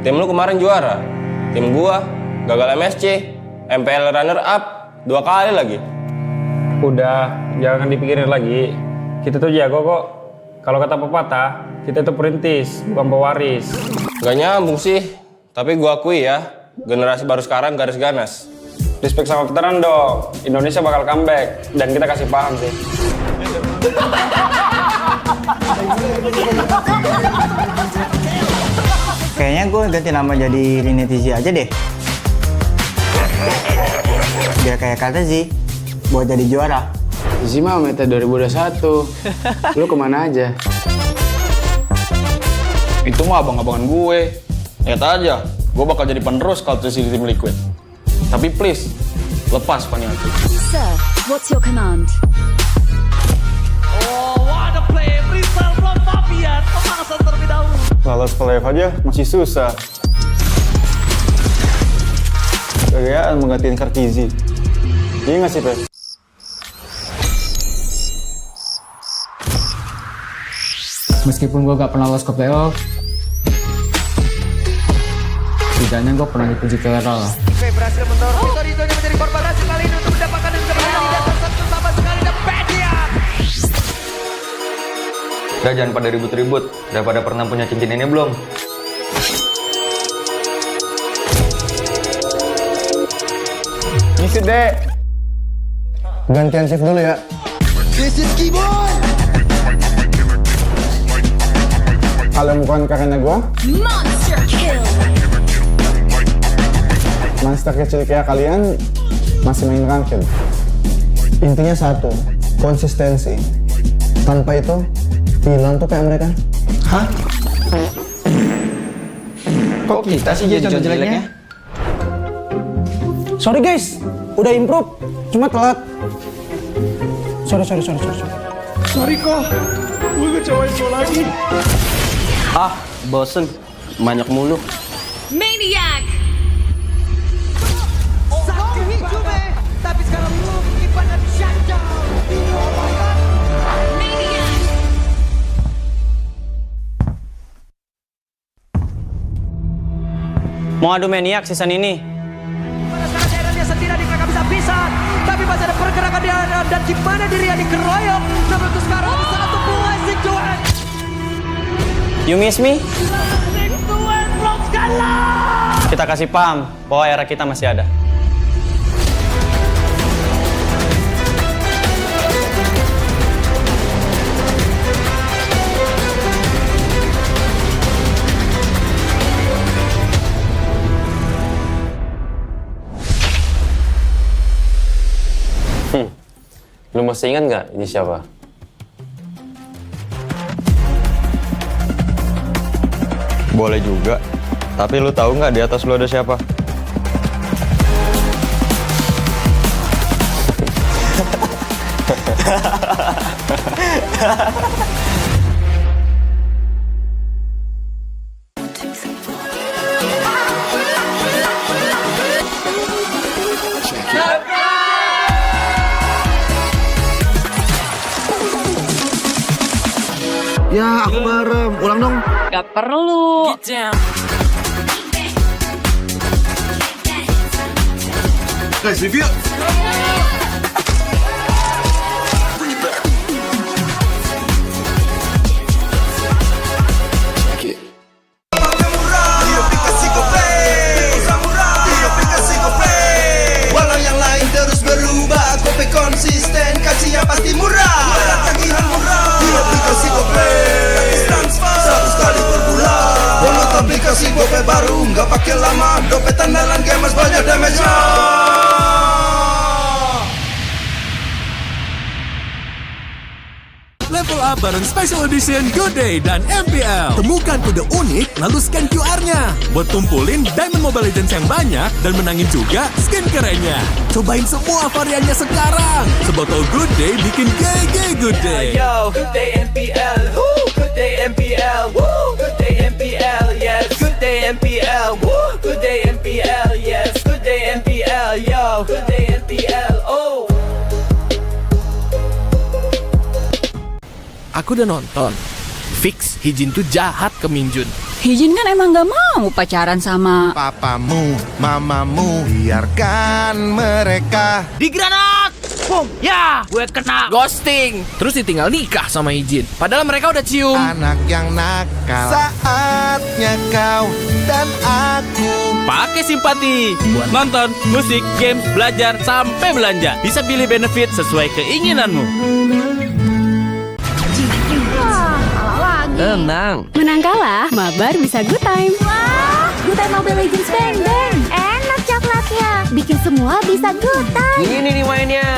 Tim lu kemarin juara. Tim gua gagal MSC, MPL runner up 2 kali lagi. Udah, jangan dipikirin lagi. Kita tuh jago kok. Kalau kata pepatah, kita tuh perintis, bukan pewaris. Gak nyambung sih. Tapi gua akui ya, generasi baru sekarang garis ganas. Respect sama veteran dong. Indonesia bakal comeback dan kita kasih paham sih. Kayaknya gue ganti nama jadi Rinetizi aja deh. Biar kayak kata sih, buat jadi juara. Zizi mah meta 2021. Lu kemana aja? Itu mah abang-abangan gue. Lihat aja, gue bakal jadi penerus kalau terus di tim Liquid. Tapi please, lepas Paniati. Sir, what's your command? Oh, what a play. Rizal from Fabian. Pemangsa terlebih dahulu. Lolos playoff aja masih susah. Gayaan menggantiin Kartizi. Iya nggak sih, Pe? Meskipun gue gak pernah lolos ke playoff, setidaknya gue pernah dipuji ke Eral. Berhasil mendorong Rizalnya menjadi korban hasil kali ini untuk mendapatkan yang sebenarnya tidak tersatu sama sekali dan Pedian. Udah jangan pada ribut-ribut. Udah pada pernah punya cincin ini belum? Ngisi deh. Gantian shift dulu ya. This is Keyboard. Kalau bukan karena gue, Monster kill. monster kecil kayak kalian masih main ranked. Intinya satu, konsistensi. Tanpa itu, hilang tuh kayak mereka. Hah? Kok kita sih jadi contoh jeleknya? Sorry guys, udah improve, cuma telat. Sorry. Sorry kok, gue ngecewain lo lagi. Ah, bosen. Banyak mulu. Maniac! Sakti Juve, tapi sekarang lu ibadah shutdown. Mau adu maniak season ini? Sekarang dia sendiri mereka bisa pisah, tapi masih ada pergerakan di dalam dan gimana dirinya dikeroyok. Namun untuk sekarang satu bunga si Joan. You miss me? Kita kasih paham bahwa era kita masih ada. Lu masih ingat nggak ini siapa? Boleh juga. Tapi lu tahu nggak di atas lu ada siapa? Ya, aku bareng. Ulang dong. Gak perlu. Guys, review. Walau yang lain terus berubah, Gope konsisten, kasihnya pasti murah. Tagihan murah di aplikasi Gope, transfer 100 kali per bulan. Download aplikasi Gope baru, nggak pakai lama. Dompet andalan gamers banyak damage-nya. Level up bareng Special Edition Good Day dan MPL. Temukan kode unik, lalu scan QR-nya. Buat tumpulin Diamond Mobile Legends yang banyak dan menangin juga skin kerennya. Cobain semua variannya sekarang. Sebotol Good Day bikin GG Good Day. Yo, Good Day MPL, woo, Good Day MPL, woo, Good Day MPL, yes, Good Day MPL, woo, Good Day MPL, yes, Good Day MPL, yo, Good Day MPL, oh. Aku udah nonton. Fix, Hijin tuh jahat ke Minjun. Hijin kan emang gak mau pacaran sama Papamu, mamamu, biarkan mereka. Di granat! Boom! Ya! Gue kena ghosting. Terus ditinggal nikah sama Hijin. Padahal mereka udah cium. Anak yang nakal. Saatnya kau dan aku. Pakai simpati buat nonton, musik, games, belajar, sampai belanja. Bisa pilih benefit sesuai keinginanmu. Tenang. Menang kalah, mabar bisa good time. Wah, good time Mobile Legends Bang Bang. Enak coklatnya, bikin semua bisa good time. Ini nih mainnya.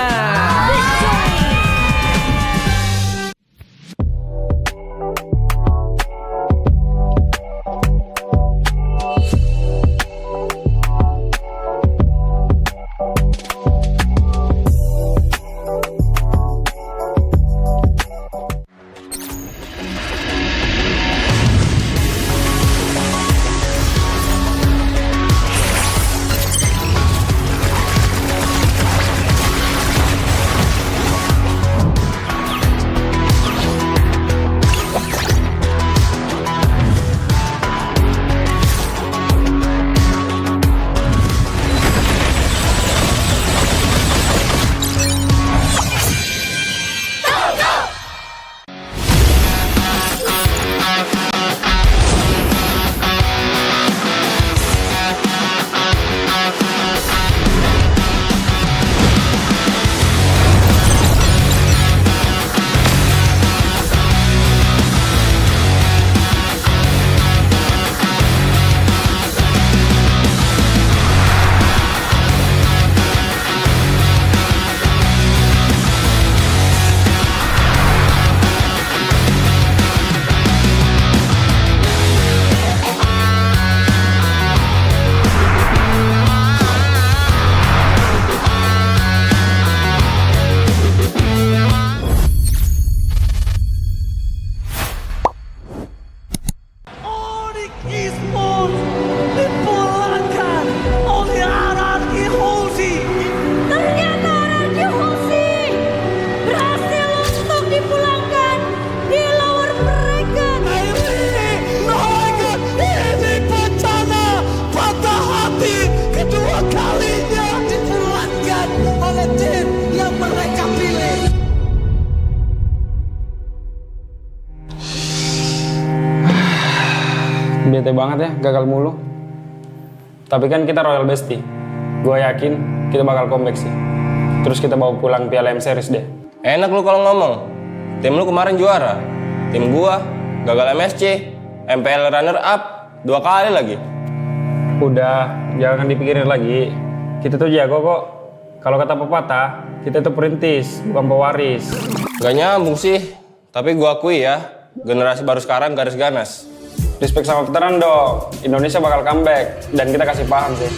Sonic Esports dipulangkan oleh Anarki Hoshi. Ternyata Anarki Hoshi berhasil untuk dipulangkan di lower bracket. Ini bencana patah hati kedua kalinya dipulangkan oleh tim yang mereka pilih. Bete banget ya, gagal mulu. Tapi kan kita Royal Bestie. Gue yakin kita bakal comeback sih. Terus kita bawa pulang Piala M Series deh. Enak lu kalau ngomong. Tim lu kemarin juara. Tim gua gagal MSC, MPL runner up 2 kali lagi. Udah, jangan dipikirin lagi. Kita tuh jago kok. Kalau kata pepatah, kita tuh perintis, bukan pewaris. Gak nyambung sih. Tapi gua akui ya, generasi baru sekarang garis ganas. Respect sama veteran dong. Indonesia bakal comeback dan kita kasih paham sih.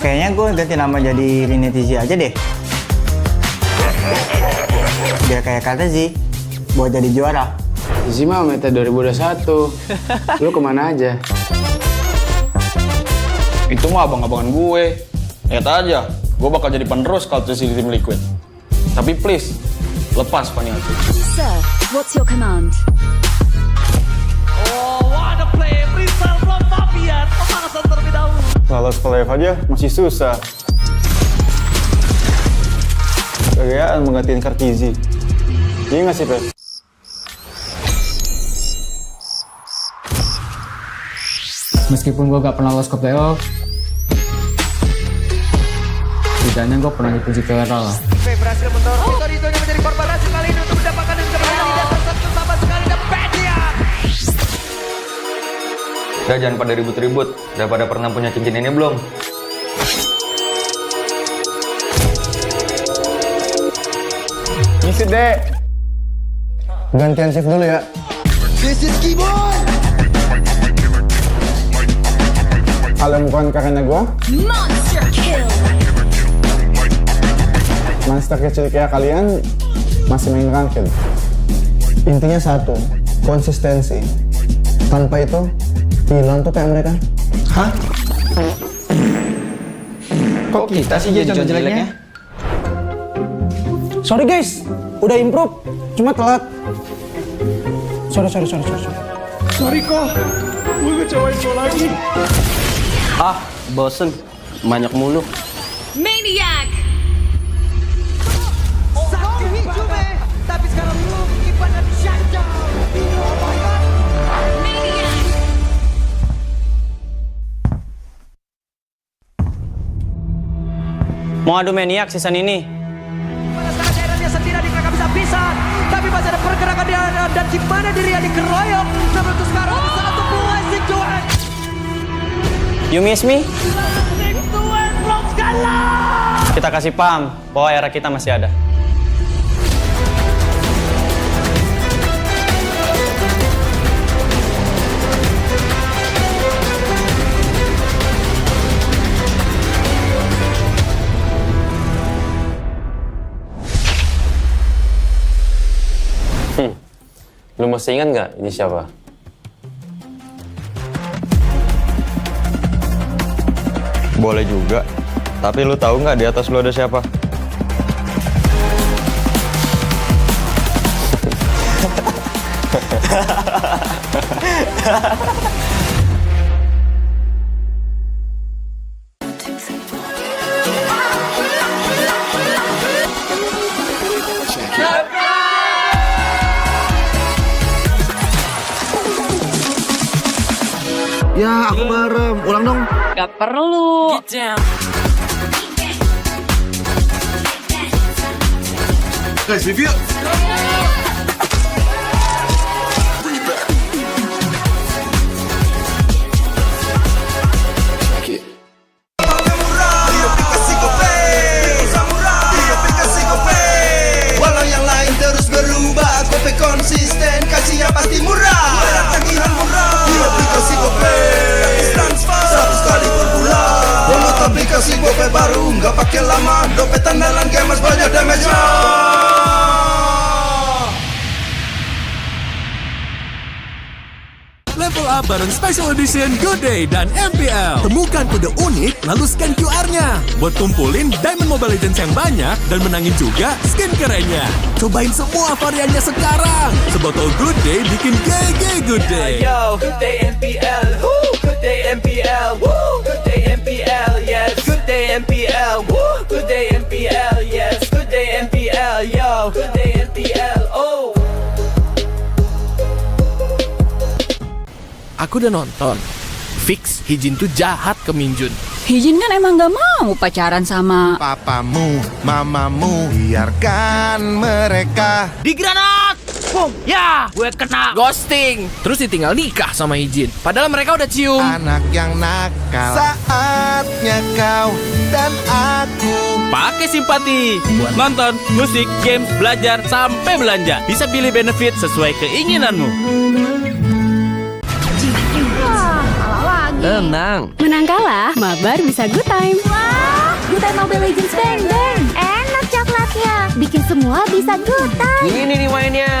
Kayaknya gue ganti nama jadi Rinetizi aja deh. Biar kayak kata sih, buat jadi juara. Izzy mah meta 2021. Lu kemana aja? Itu mah abang-abangan gue. Lihat aja, gue bakal jadi penerus kalau terus di tim Liquid. Tapi please, lepas Paniati. Sir, what's your command? Oh, what a play! Freestyle from Fabian. Pemanasan terlebih dahulu. Lolos ke live aja masih susah. Kegayaan menggantiin Kartizi. Iya nggak sih, Pep? Meskipun gue gak pernah lolos ke playoff, setidaknya gue pernah dipuji viral lah. Berhasil mendorong Toritonya menjadi korban hasil kali ini untuk mendapatkan kemenangan di atas sama sekali dan Pedia. Udah jangan pada ribut-ribut. Udah pada pernah punya cincin ini belum? Ngisi deh. Gantian shift dulu ya. This is Keyboard. Kalau bukan karena gue, Monster kill. monster kecil kayak kalian masih main ranked. Intinya satu, konsistensi. Tanpa itu, hilang tuh kayak mereka. Hah? Kok kita sih jadi contoh jeleknya? Sorry guys, udah improve, cuma telat. Sorry. Sorry kok, gue ngecewain kau lagi. Ah, bosen. Banyak mulu. Maniac. Sakit cuma, tapi sekarang lu Ivan dan Shanja. Oh my god. Maniac. Mau adu Maniac season ini? Pada saat daerahnya sendiri di kakak bisa tapi masih ada pergerakan di dan di mana dirinya dikeroyok. Namun untuk sekarang bisa untuk blessing Johan. You miss me? Tuan belum kalah. Kita kasih paham bahwa era kita masih ada. Lu masih ingat nggak ini siapa? Boleh juga. Tapi lu tahu nggak di atas lu ada siapa? Ya, aku merem. Ulang dong. Gak perlu. Guys, review. Walau yang lain terus berubah, Gope konsisten, kasihnya pasti murah. Tagihan murah di aplikasi Gope, transfer 100 kali per bulan. Download aplikasi Gope baru, nggak pakai lama. Dompet andalan gamers banyak damage-nya. berubah bareng Special Edition Good Day dan MPL. Temukan kode unik lalu scan QR-nya buat kumpulin Diamond Mobile Legends yang banyak dan menangin juga skin kerennya. Cobain semua variannya sekarang. Sebotol Good Day bikin GG Good Day. Yo, Good Day MPL, woo, Good Day MPL, woo, Good Day MPL, yes, Good Day MPL, woo, Good Day MPL, yes, Good Day MPL, yo, Good Day MPL, oh. Aku udah nonton. Fix Hijin tuh jahat ke Minjun. Hijin kan emang gak mau pacaran sama Papamu, mamamu, biarkan mereka. Di granat! Boom! Ya! Gue kena ghosting. Terus ditinggal nikah sama Hijin. Padahal mereka udah cium. Anak yang nakal. Saatnya kau dan aku. Pakai simpati buat nonton, musik, games, belajar, sampai belanja. Bisa pilih benefit sesuai keinginanmu. Tenang. Menang kalah, mabar bisa good time. Wah, good time Mobile Legends Bang Bang. Enak coklatnya, bikin semua bisa good time. Ini nih mainnya.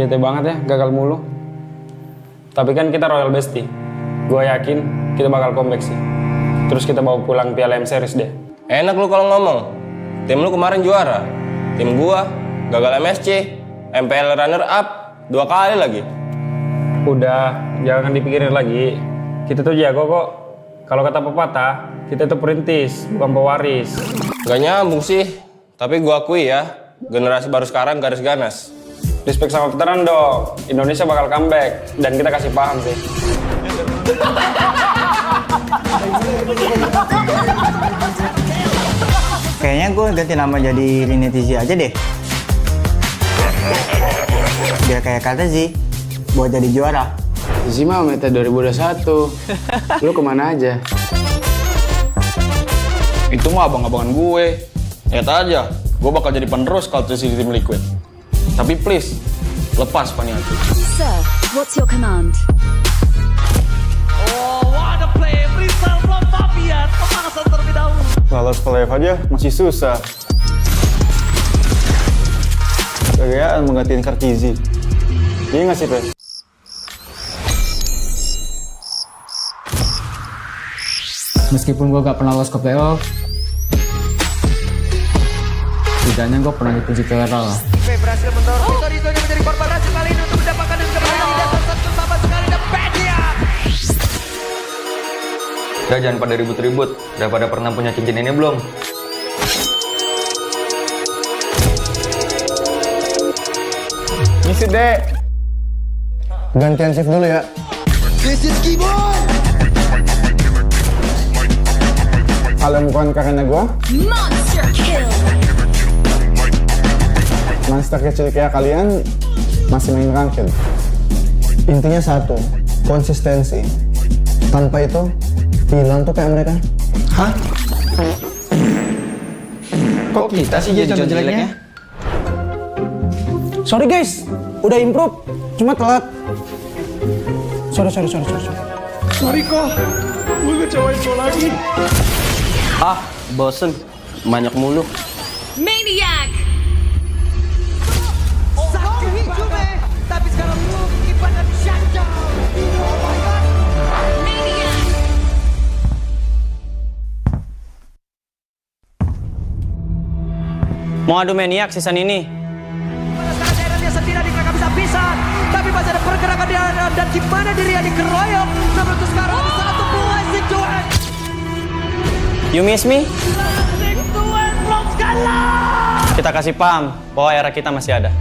Bete banget ya, gagal mulu. Tapi kan kita Royal Bestie. Gue yakin kita bakal comeback sih. Terus kita bawa pulang Piala M Series deh. Enak lu kalau ngomong. Tim lu kemarin juara. Tim gua gagal MSC, MPL runner up 2 kali lagi. Udah, jangan dipikirin lagi. Kita tuh jago kok. Kalau kata pepatah, kita tuh perintis, bukan pewaris. Gak nyambung sih. Tapi gua akui ya, generasi baru sekarang garis ganas. Respect sama veteran dong. Indonesia bakal comeback dan kita kasih paham sih. Kayaknya gue ganti nama jadi Rinetizi aja deh. Biar kayak kata sih, buat jadi juara. Zi mah meta 2021. Lu kemana aja? Itu mah abang-abangan gue. Lihat aja, gue bakal jadi penerus kalau terus di tim Liquid. Tapi please, lepas Paniati. Sir, what's your command? Oh, what a play! Freestyle from Fabian. Pemanasan terlebih dahulu. Lolos playoff aja masih susah. Gagayaan menggantiin Kartizi. Iya nggak sih, Pe? Meskipun gue gak pernah lolos ke playoff, setidaknya gue pernah dipuji Kelera lah. Berhasil mendorong Vitorino menjadi korban berhasil kali ini untuk mendapatkan dan kembali di dasar satu sama sekali dan Pedia. Udah jangan pada ribut-ribut. Udah pada pernah punya cincin ini belum? sih, Dek. Gantian shift dulu ya. This is keyboard. Kalau bukan karena gua, Monster kill. monster kecil kayak kalian masih main ranked. Intinya satu, konsistensi. Tanpa itu, hilang tuh kayak mereka. Hah? Kok kita sih jadi contoh jeleknya? Sorry guys, udah improve, cuma telat. Sorry. Sorry kok, gue ngecewain lo lagi. Ah, bosen. Banyak mulu. Maniac. Sakit hijau, tapi sekarang lu kipan dan shutdown. Oh my god. Maniac. Mau adu maniak season ini? Sekarang daerahnya sendiri habis-habisan, tapi masih ada pergerakan di dan gimana dirinya dikeroyok. Namun itu sekarang ada satu blessing to end. You miss me? Blessing to end from Skala. Kita kasih paham bahwa era kita masih ada.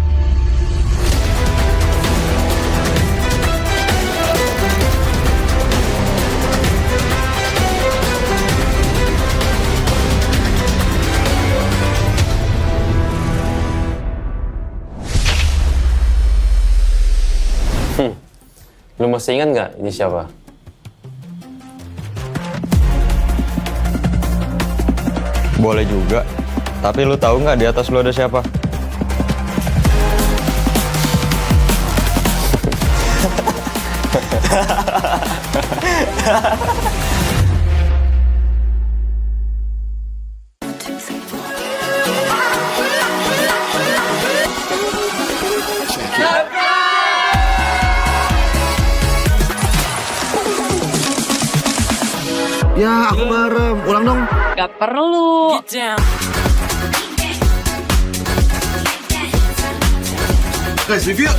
Lu masih ingat nggak ini siapa? Boleh juga. Tapi lu tahu nggak di atas lu ada siapa? Ya, aku bareng. Ulang dong. Gak perlu. Guys, review.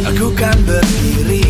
Aku kan berdiri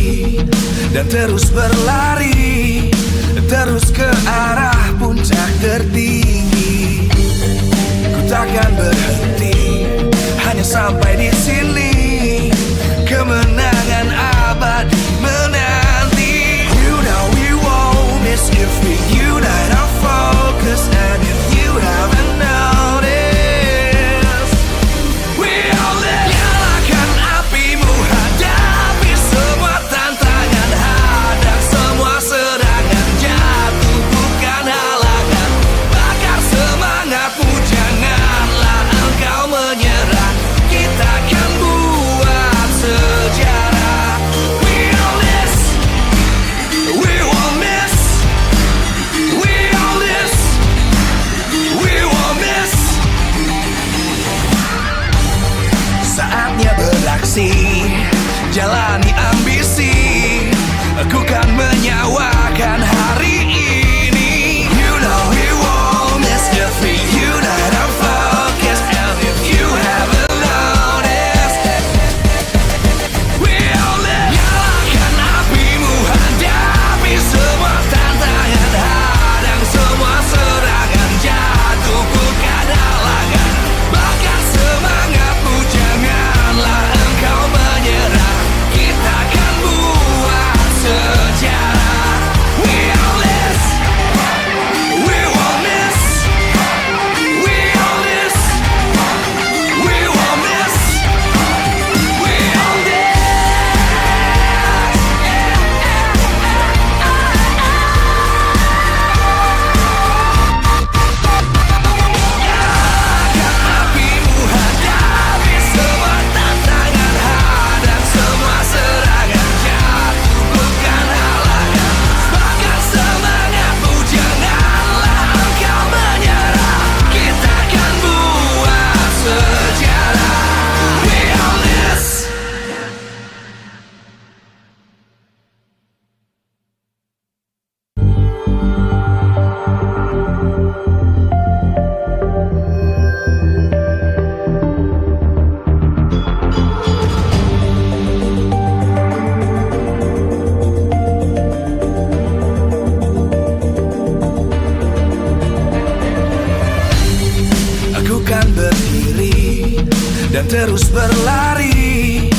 terus berlari,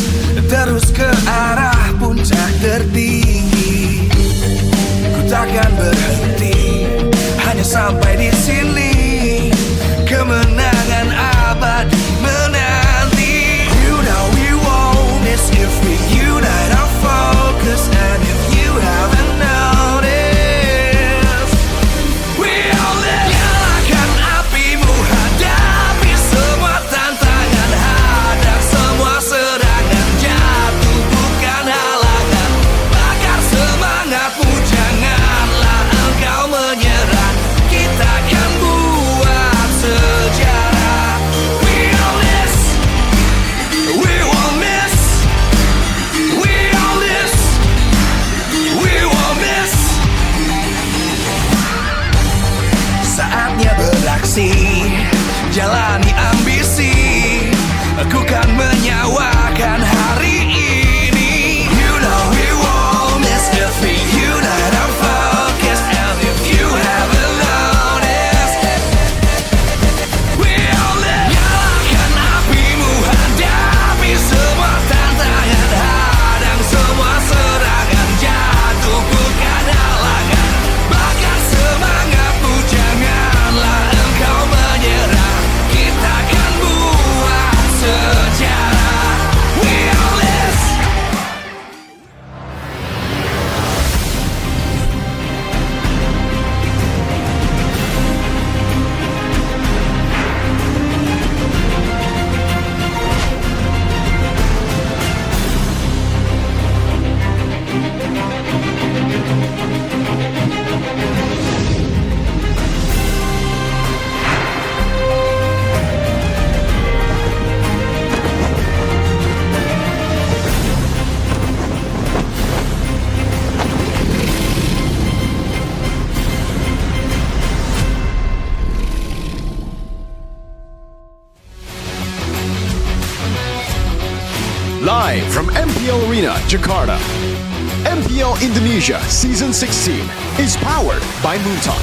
terus ke arah puncak tertinggi. Ku takkan berhenti, hanya sampai di sini. Kemenangan abadi menanti. You know we won't miss if we unite our focus. And if you haven't noticed, we all live. Nyalakan apimu, hadapi semua tantangan, hadang semua serangan, jatuh bukan halangan. Bakar semangatmu, janganlah engkau menyerah. Kita akan buat sejarah. We all this, we won't miss. We all this, we won't miss. Saatnya beraksi, jalani ambisi. Aku kan menyawakan hari ini. You know we won't miss if we unite our focus. And if you haven't noticed, we all live. Nyalakan apimu, hadapi semua tantangan, hadang semua serangan, jatuh bukan halangan. Bakar semangatmu, janganlah engkau menyerah. Kita akan buat sejarah. We all this. Live from MPL Arena, Jakarta, MPL Indonesia Season 16 is powered by Moonton.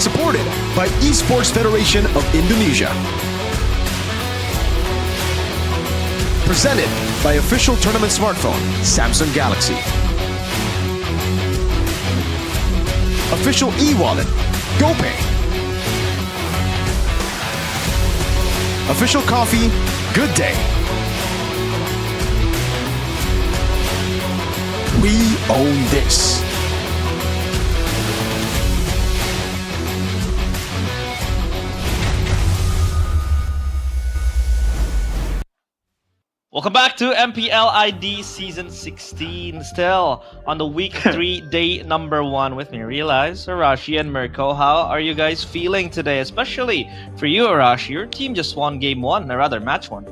Supported by Esports Federation of Indonesia. Presented by official tournament smartphone, Samsung Galaxy. Official e-wallet, GoPay. Official coffee, Good Day. We own this. Welcome back to MPL ID Season 16. Still on the week 3, day number 1 with me, Realize, Arashi, and Mirko. How are you guys feeling today? Especially for you, Arashi. Your team just won game 1, or rather match 1.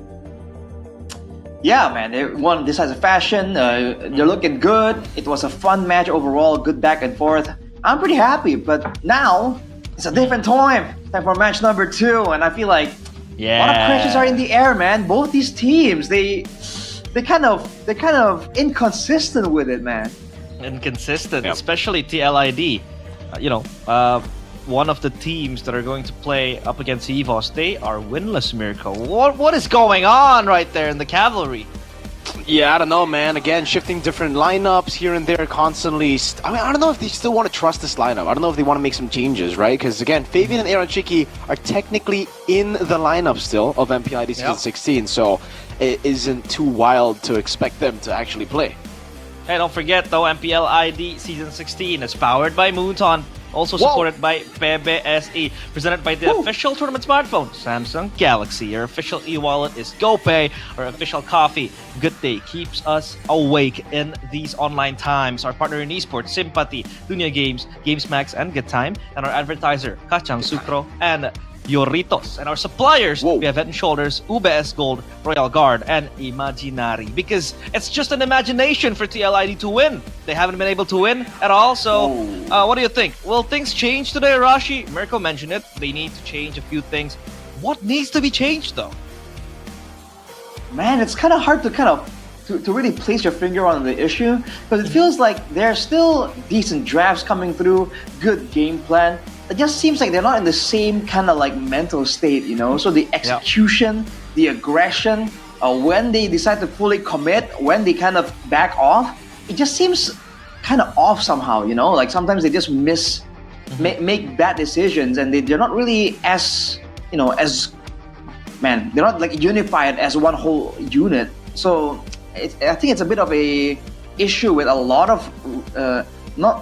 Yeah, man, they won decisive fashion. They're looking good. It was a fun match overall, good back and forth. I'm pretty happy, but now it's a different time. Time for match number 2, and I feel like a lot of pressures are in the air, man. Both these teams, they're kind of inconsistent with it, man. Inconsistent, especially TLID. One of the teams that are going to play up against EVOS, they are winless, Mirko. What is going on right there in the cavalry? Yeah, I don't know, man. Again, shifting different lineups here and there constantly. I don't know if they still want to trust this lineup. I don't know if they want to make some changes, right? Because, again, Fabian and Aaron Chiki are technically in the lineup still of MPL ID Season 16, so it isn't too wild to expect them to actually play. Hey, don't forget, though, MPL ID Season 16 is powered by Moonton. Also supported by PBSE, presented by the official tournament smartphone, Samsung Galaxy. Your official e-wallet is GoPay. Our official coffee, Good Day, keeps us awake in these online times. Our partner in esports, Sympathy, Dunia Games, GamesMax, and Good Time. And our advertiser, Kacang Sukro, and Yoritos. And our suppliers, we have Head & Shoulders, UBS Gold, Royal Guard, and Imaginary. Because it's just an imagination for TLID to win. They haven't been able to win at all. So, what do you think? Will things change today, Arashi? Mirko mentioned it. They need to change a few things. What needs to be changed, though? Man, it's kind of hard to to really place your finger on the issue, because it feels like there's still decent drafts coming through, good game plan. It just seems like they're not in the same kind of like mental state, you know. So the execution, the aggression, when they decide to fully commit, when they kind of back off, it just seems kind of off somehow, you know. Like sometimes they just make bad decisions, and they're not really as, you know, they're not like unified as one whole unit. So I think it's a bit of a issue with a lot of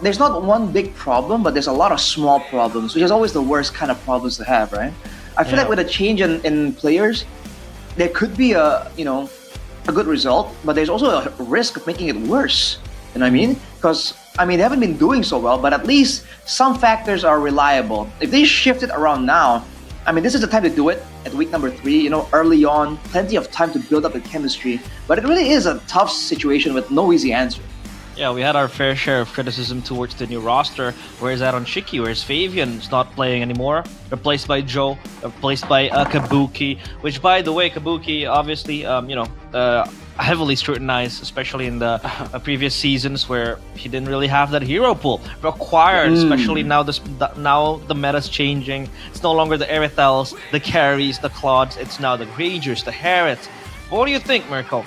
there's not one big problem, but there's a lot of small problems, which is always the worst kind of problems to have, right? I feel like with a change in players, there could be a good result, but there's also a risk of making it worse. You know what I mean? Because they haven't been doing so well, but at least some factors are reliable. If they shift it around now, this is the time to do it at week number 3, you know, early on, plenty of time to build up the chemistry. But it really is a tough situation with no easy answer. Yeah, we had our fair share of criticism towards the new roster. Where's Aaron Shiki? Where's Fabian? He's not playing anymore. Replaced by Joe. Replaced by Kabuki. Which, by the way, Kabuki obviously, heavily scrutinized, especially in the previous seasons where he didn't really have that hero pool required. Especially now, now the meta's changing. It's no longer the Erithels, the carries, the Claudes. It's now the Grangers, the Herets. What do you think, Mirko?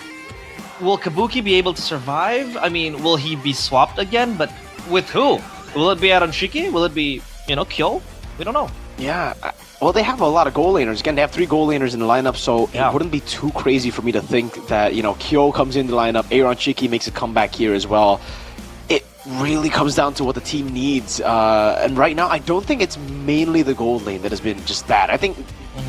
Will Kabuki be able to survive? Will he be swapped again? But with who? Will it be Aaron Shiki? Will it be, Kyo? We don't know. Yeah, well, they have a lot of goal laners. Again, they have 3 goal laners in the lineup, so it wouldn't be too crazy for me to think that, Kyo comes in the lineup, Aaron Shiki makes a comeback here as well. It really comes down to what the team needs. And right now, I don't think it's mainly the gold lane that has been just bad. I think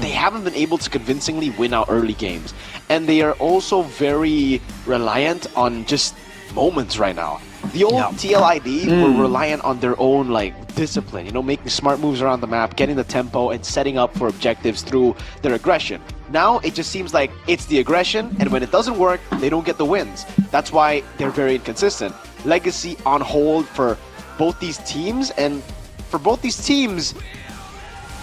they haven't been able to convincingly win out early games. And they are also very reliant on just moments right now. The old TLID were reliant on their own discipline, making smart moves around the map, getting the tempo, and setting up for objectives through their aggression. Now it just seems like it's the aggression, and when it doesn't work, they don't get the wins. That's why they're very inconsistent. Legacy on hold for both these teams, and for both these teams,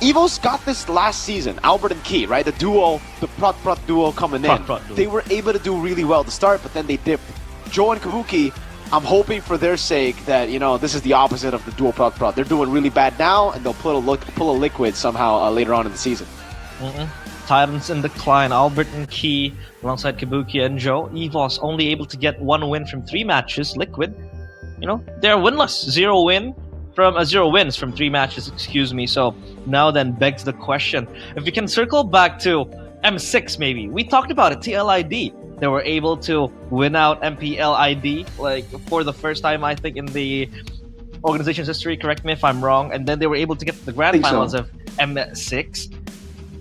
Evo's got this last season, Albert and Key, right? The duo, the Prot duo coming in. They were able to do really well to start, but then they dipped. Joe and Kabuki, I'm hoping for their sake that, this is the opposite of the duo Prot. They're doing really bad now, and they'll pull a liquid somehow later on in the season. Titans in decline, Albert and Key alongside Kabuki and Joe. EVOS only able to get 1 win from 3 matches. Liquid, they're winless. 0 wins from 3 matches, excuse me. So now then begs the question, if we can circle back to M6 maybe. We talked about it, TLID. They were able to win out MPL ID for the first time, I think, in the organization's history. Correct me if I'm wrong. And then they were able to get to the grand finals of M6.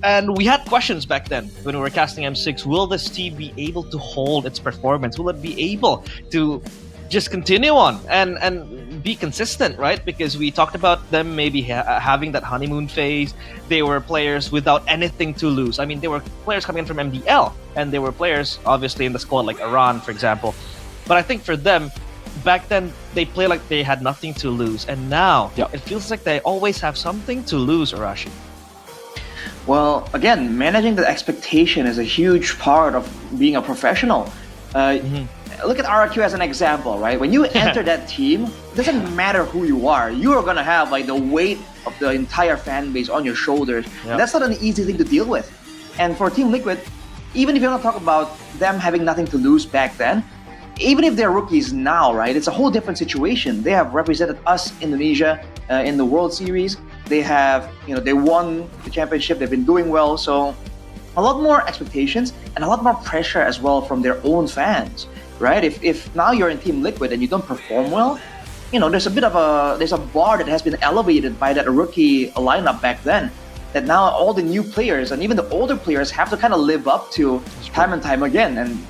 And we had questions back then when we were casting M6. Will this team be able to hold its performance? Will it be able to just continue on and be consistent, right? Because we talked about them maybe having that honeymoon phase. They were players without anything to lose. They were players coming in from MDL, and they were players obviously in the squad like Iran, for example. But I think for them, back then, they play like they had nothing to lose. And now, it feels like they always have something to lose, Arashi. Well, again, managing the expectation is a huge part of being a professional. Look at RRQ as an example, right? When you enter that team, it doesn't matter who you are. You are going to have the weight of the entire fan base on your shoulders. That's not an easy thing to deal with. And for Team Liquid, even if you're not talking about them having nothing to lose back then, even if they're rookies now, right, it's a whole different situation. They have represented us, Indonesia, in the World Series. They have, they won the championship. They've been doing well. So a lot more expectations and a lot more pressure as well from their own fans, right? If now you're in Team Liquid and you don't perform well, there's a bar that has been elevated by that rookie lineup back then, that now all the new players and even the older players have to kind of live up to time and time again. And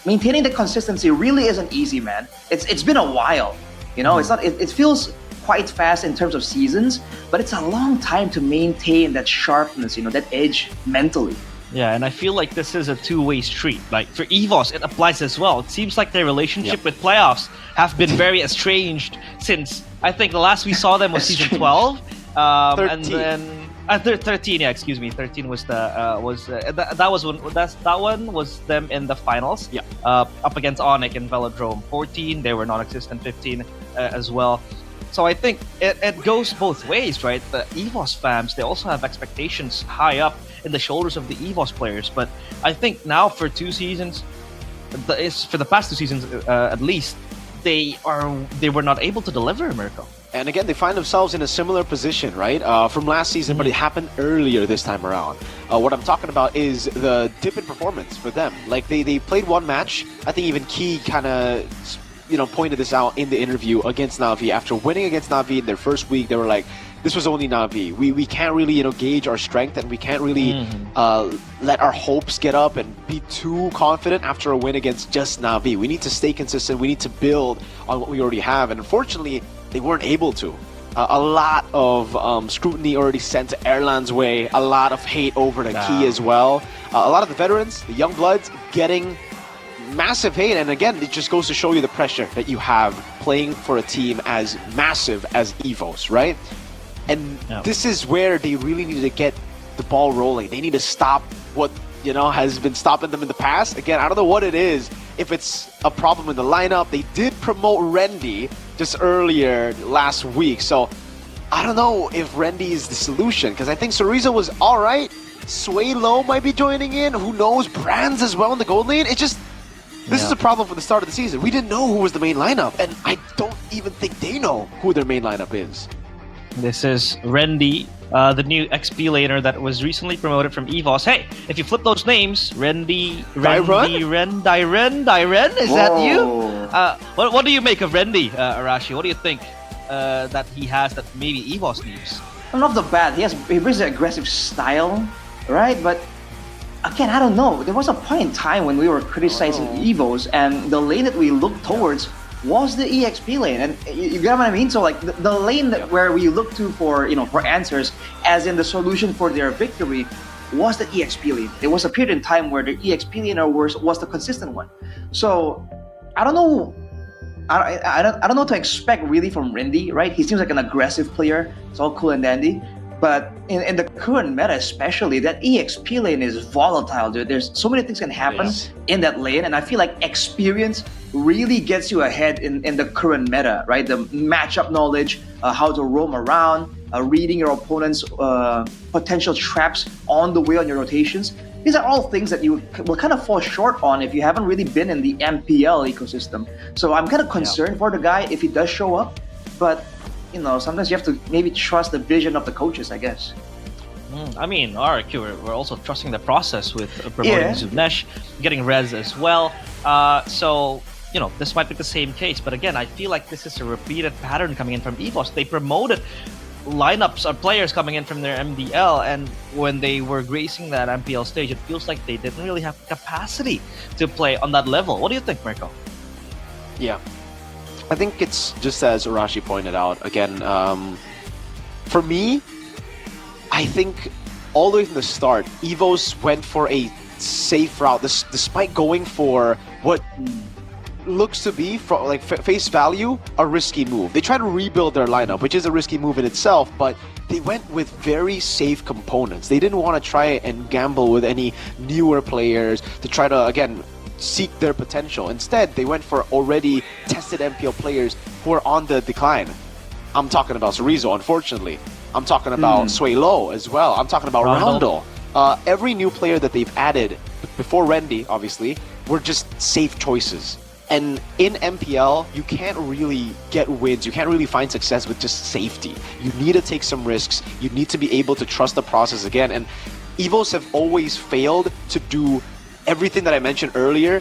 maintaining the consistency really isn't easy, man. It's been a while, it's not. It feels quite fast in terms of seasons, but it's a long time to maintain that sharpness, that edge mentally. Yeah, and I feel like this is a two-way street. Like for EVOS, it applies as well. It seems like their relationship with playoffs have been very estranged since I think the last we saw them was season 12. And then 13, yeah, excuse me. 13 was that one was them in the finals. Yeah. Up against Onyx and Velodrome. 14, they were non-existent. 15 as well. So I think it goes both ways, right? The EVOS fans, they also have expectations high up in the shoulders of the EVOS players. But I think now for 2 seasons, for the past 2 seasons at least, they were not able to deliver, Mirko. And again, they find themselves in a similar position, right? From last season, but it happened earlier this time around. What I'm talking about is the dip in performance for them. Like, they played one match. I think even Key kind of, pointed this out in the interview against Na'Vi. After winning against Na'Vi in their first week, they were like, this was only Na'Vi. We can't really, gauge our strength, and we can't really let our hopes get up and be too confident after a win against just Na'Vi. We need to stay consistent. We need to build on what we already have. And unfortunately, they weren't able to. A lot of scrutiny already sent to Erlan's way. A lot of hate over to Key as well. A lot of the veterans, the young bloods, getting massive hate. And again, it just goes to show you the pressure that you have playing for a team as massive as EVOS, right? And this is where they really need to get the ball rolling. They need to stop what has been stopping them in the past. Again, I don't know what it is. If it's a problem in the lineup, they did promote Rendy just earlier last week. So I don't know if Rendy is the solution, because I think Sorizo was all right. Sway Low might be joining in. Who knows? Brands as well in the gold lane. This is a problem for the start of the season. We didn't know who was the main lineup, and I don't even think they know who their main lineup is. This is Rendy, the new XP laner that was recently promoted from EVOS. Hey, if you flip those names, Rendy, Diren, is that you? What do you make of Rendy, Arashi? What do you think that he has that maybe EVOS needs? Not off the bat, he brings an aggressive style, right? But again, I don't know. There was a point in time when we were criticizing EVOS, and the lane that we looked towards was the EXP lane, and you get what I mean. So like the lane where we look to for answers, as in the solution for their victory, was the EXP lane. There was a period in time where the EXP laner was the consistent one. So I don't know. I don't know what to expect really from Rendy, right? He seems like an aggressive player. It's all cool and dandy. But in the current meta especially, that EXP lane is volatile, dude. There's so many things can happen in that lane, and I feel like experience really gets you ahead in the current meta, right? The matchup knowledge, how to roam around, reading your opponent's potential traps on the way on your rotations. These are all things that you will kind of fall short on if you haven't really been in the MPL ecosystem. So I'm kind of concerned for the guy if he does show up, but sometimes you have to maybe trust the vision of the coaches, I guess. I mean, RQ, we're also trusting the process with promoting Zubnesh, getting Rez as well. So, this might be the same case. But again, I feel like this is a repeated pattern coming in from EVOS. They promoted lineups or players coming in from their MDL, and when they were gracing that MPL stage, it feels like they didn't really have capacity to play on that level. What do you think, Mirko? Yeah. I think it's just as Arashi pointed out, again, for me, I think all the way from the start, EVOS went for a safe route, despite going for what looks to be, like face value, a risky move. They tried to rebuild their lineup, which is a risky move in itself, but they went with very safe components. They didn't want to try and gamble with any newer players to try to, again, seek their potential. Instead, they went for already tested MPL players who are on the decline. I'm talking about Sorizo, unfortunately. I'm talking about Sway Low as well. I'm talking about Roundel. Every new player that they've added, before Rendy, obviously, were just safe choices. And in MPL, you can't really get wins. You can't really find success with just safety. You need to take some risks. You need to be able to trust the process again. And EVOS have always failed to do everything that I mentioned earlier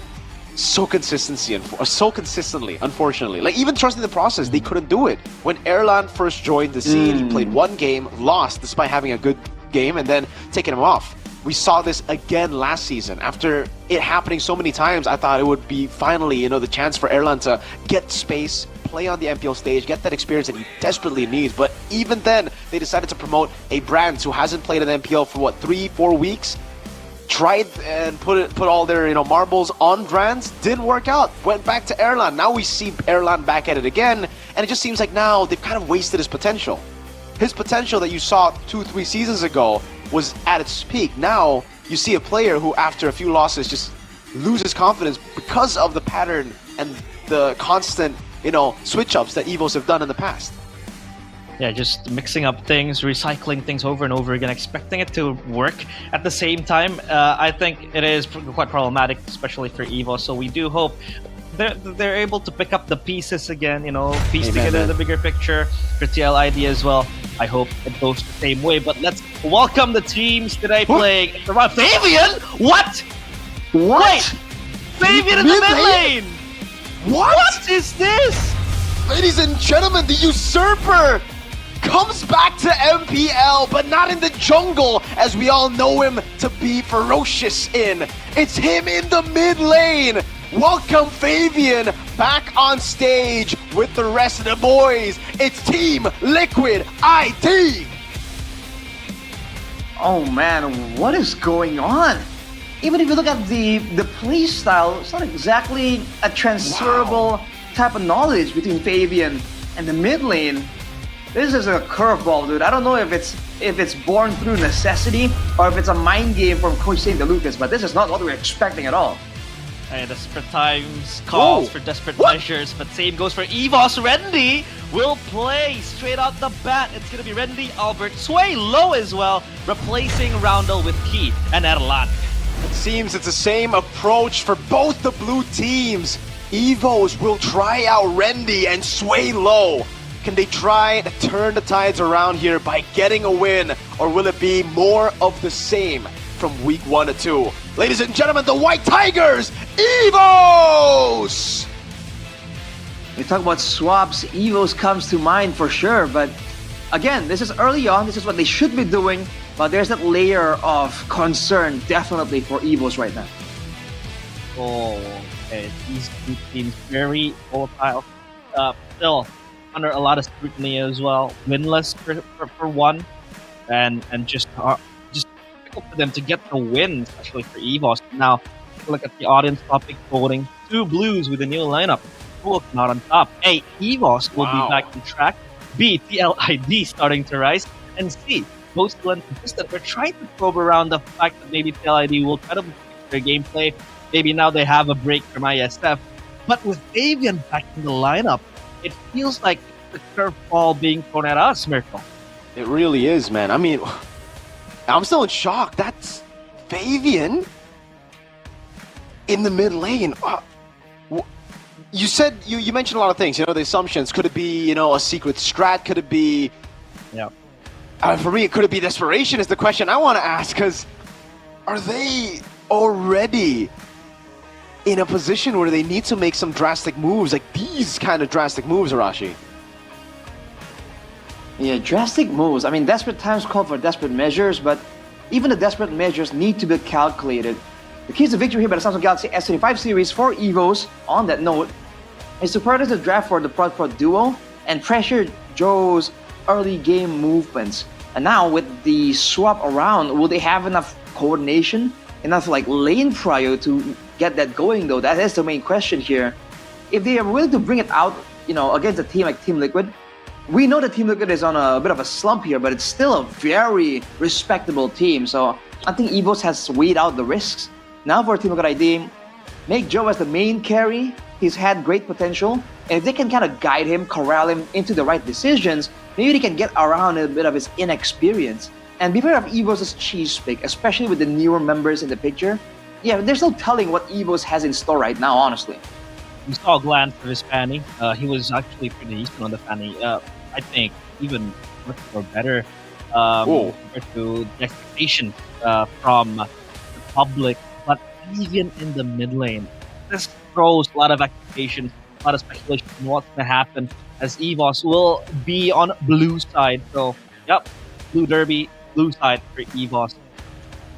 so consistently, unfortunately. Like, even trusting the process, they couldn't do it. When Erlan first joined the scene, he played one game, lost despite having a good game, and then taking him off. We saw this again last season. After it happening so many times, I thought it would be finally, the chance for Erlan to get space, play on the MPL stage, get that experience that he desperately needs. But even then, they decided to promote a brand who hasn't played an MPL for 3-4 weeks. Tried and put all their marbles on Brands, didn't work out. Went back to Erlan. Now we see Erlan back at it again, and it just seems like now they've kind of wasted his potential. his potential that you saw 2-3 seasons ago was at its peak. Now you see a player who, after a few losses, just loses confidence because of the pattern and the constant, switch-ups that EVOs have done in the past. Yeah, just mixing up things, recycling things over and over again, expecting it to work. At the same time, I think it is quite problematic, especially for EVO. So we do hope they're able to pick up the pieces again, piece together the bigger picture for TLID as well. I hope it goes the same way. But let's welcome the teams today playing. Fabian? What? Wait! Fabian in the mid lane! What is this? Ladies and gentlemen, the Usurper comes back to MPL, but not in the jungle, as we all know him to be ferocious in. It's him in the mid lane. Welcome Fabian back on stage with the rest of the boys. It's Team Liquid ID. Oh man, what is going on? Even if you look at the play style, it's not exactly a transferable type of knowledge between Fabian and the mid lane. This is a curveball, dude. I don't know if it's born through necessity or if it's a mind game from Coach St. DeLucas, but this is not what we're expecting at all. Desperate times calls for desperate measures, but same goes for EVOS. Rendy will play straight out the bat. It's going to be Rendy, Albert, Sway low as well, replacing Roundel with Key and Erlan. It seems it's the same approach for both the blue teams. EVOs will try out Rendy and Sway low. Can they try to turn the tides around here by getting a win, or will it be more of the same from week 1 to 2? Ladies and gentlemen, the White Tigers, EVOs! You talk about swaps, EVOs comes to mind for sure, but again, this is early on, this is what they should be doing, but there's that layer of concern definitely for EVOs right now. Oh, okay. These two teams very volatile. Still under a lot of scrutiny as well. Winless for one, and just difficult for them to get the win, especially for EVOS. Now, look at the audience topic voting. 2 blues with a new lineup. Both not on top. A, EVOS will be back on track. B, TLID starting to rise. And C, both still inconsistent. We're trying to probe around the fact that maybe TLID will try to fix their gameplay. Maybe now they have a break from ISF. But with Fabian back in the lineup, it feels like the curveball being thrown at us, Mirko. It really is, man. I mean, I'm still in shock. That's Fabian in the mid lane. You said, you mentioned a lot of things, the assumptions. Could it be, a secret strat? Could it be... Yeah. For me, could it be desperation is the question I want to ask, because are they already in a position where they need to make some drastic moves, like these kind of drastic moves, Arashi? Yeah, drastic moves. I mean, desperate times call for desperate measures, but even the desperate measures need to be calculated. The keys to victory here by the Samsung Galaxy S25 series for EVOs, on that note, is to prioritize the draft for the Prod duo and pressure Joe's early game movements. And now with the swap around, will they have enough coordination, enough lane prio to get that going though? That is the main question here. If they are willing to bring it out, against a team like Team Liquid, we know that Team Liquid is on a bit of a slump here, but it's still a very respectable team. So I think EVOS has weighed out the risks. Now for Team Liquid ID, make Joe as the main carry. He's had great potential. And if they can kind of guide him, corral him into the right decisions, maybe they can get around a bit of his inexperience. And beware of EVOS' cheese pick, especially with the newer members in the picture. Yeah, there's no telling what EVOS has in store right now, honestly. We saw a glance of his Fanny. He was actually pretty decent on the Fanny. I think even much more better compared to the expectation from the public. But even in the mid lane, this throws a lot of expectations, a lot of speculation on what's going to happen, as EVOS will be on blue side. So, yep, blue derby, blue side for EVOS.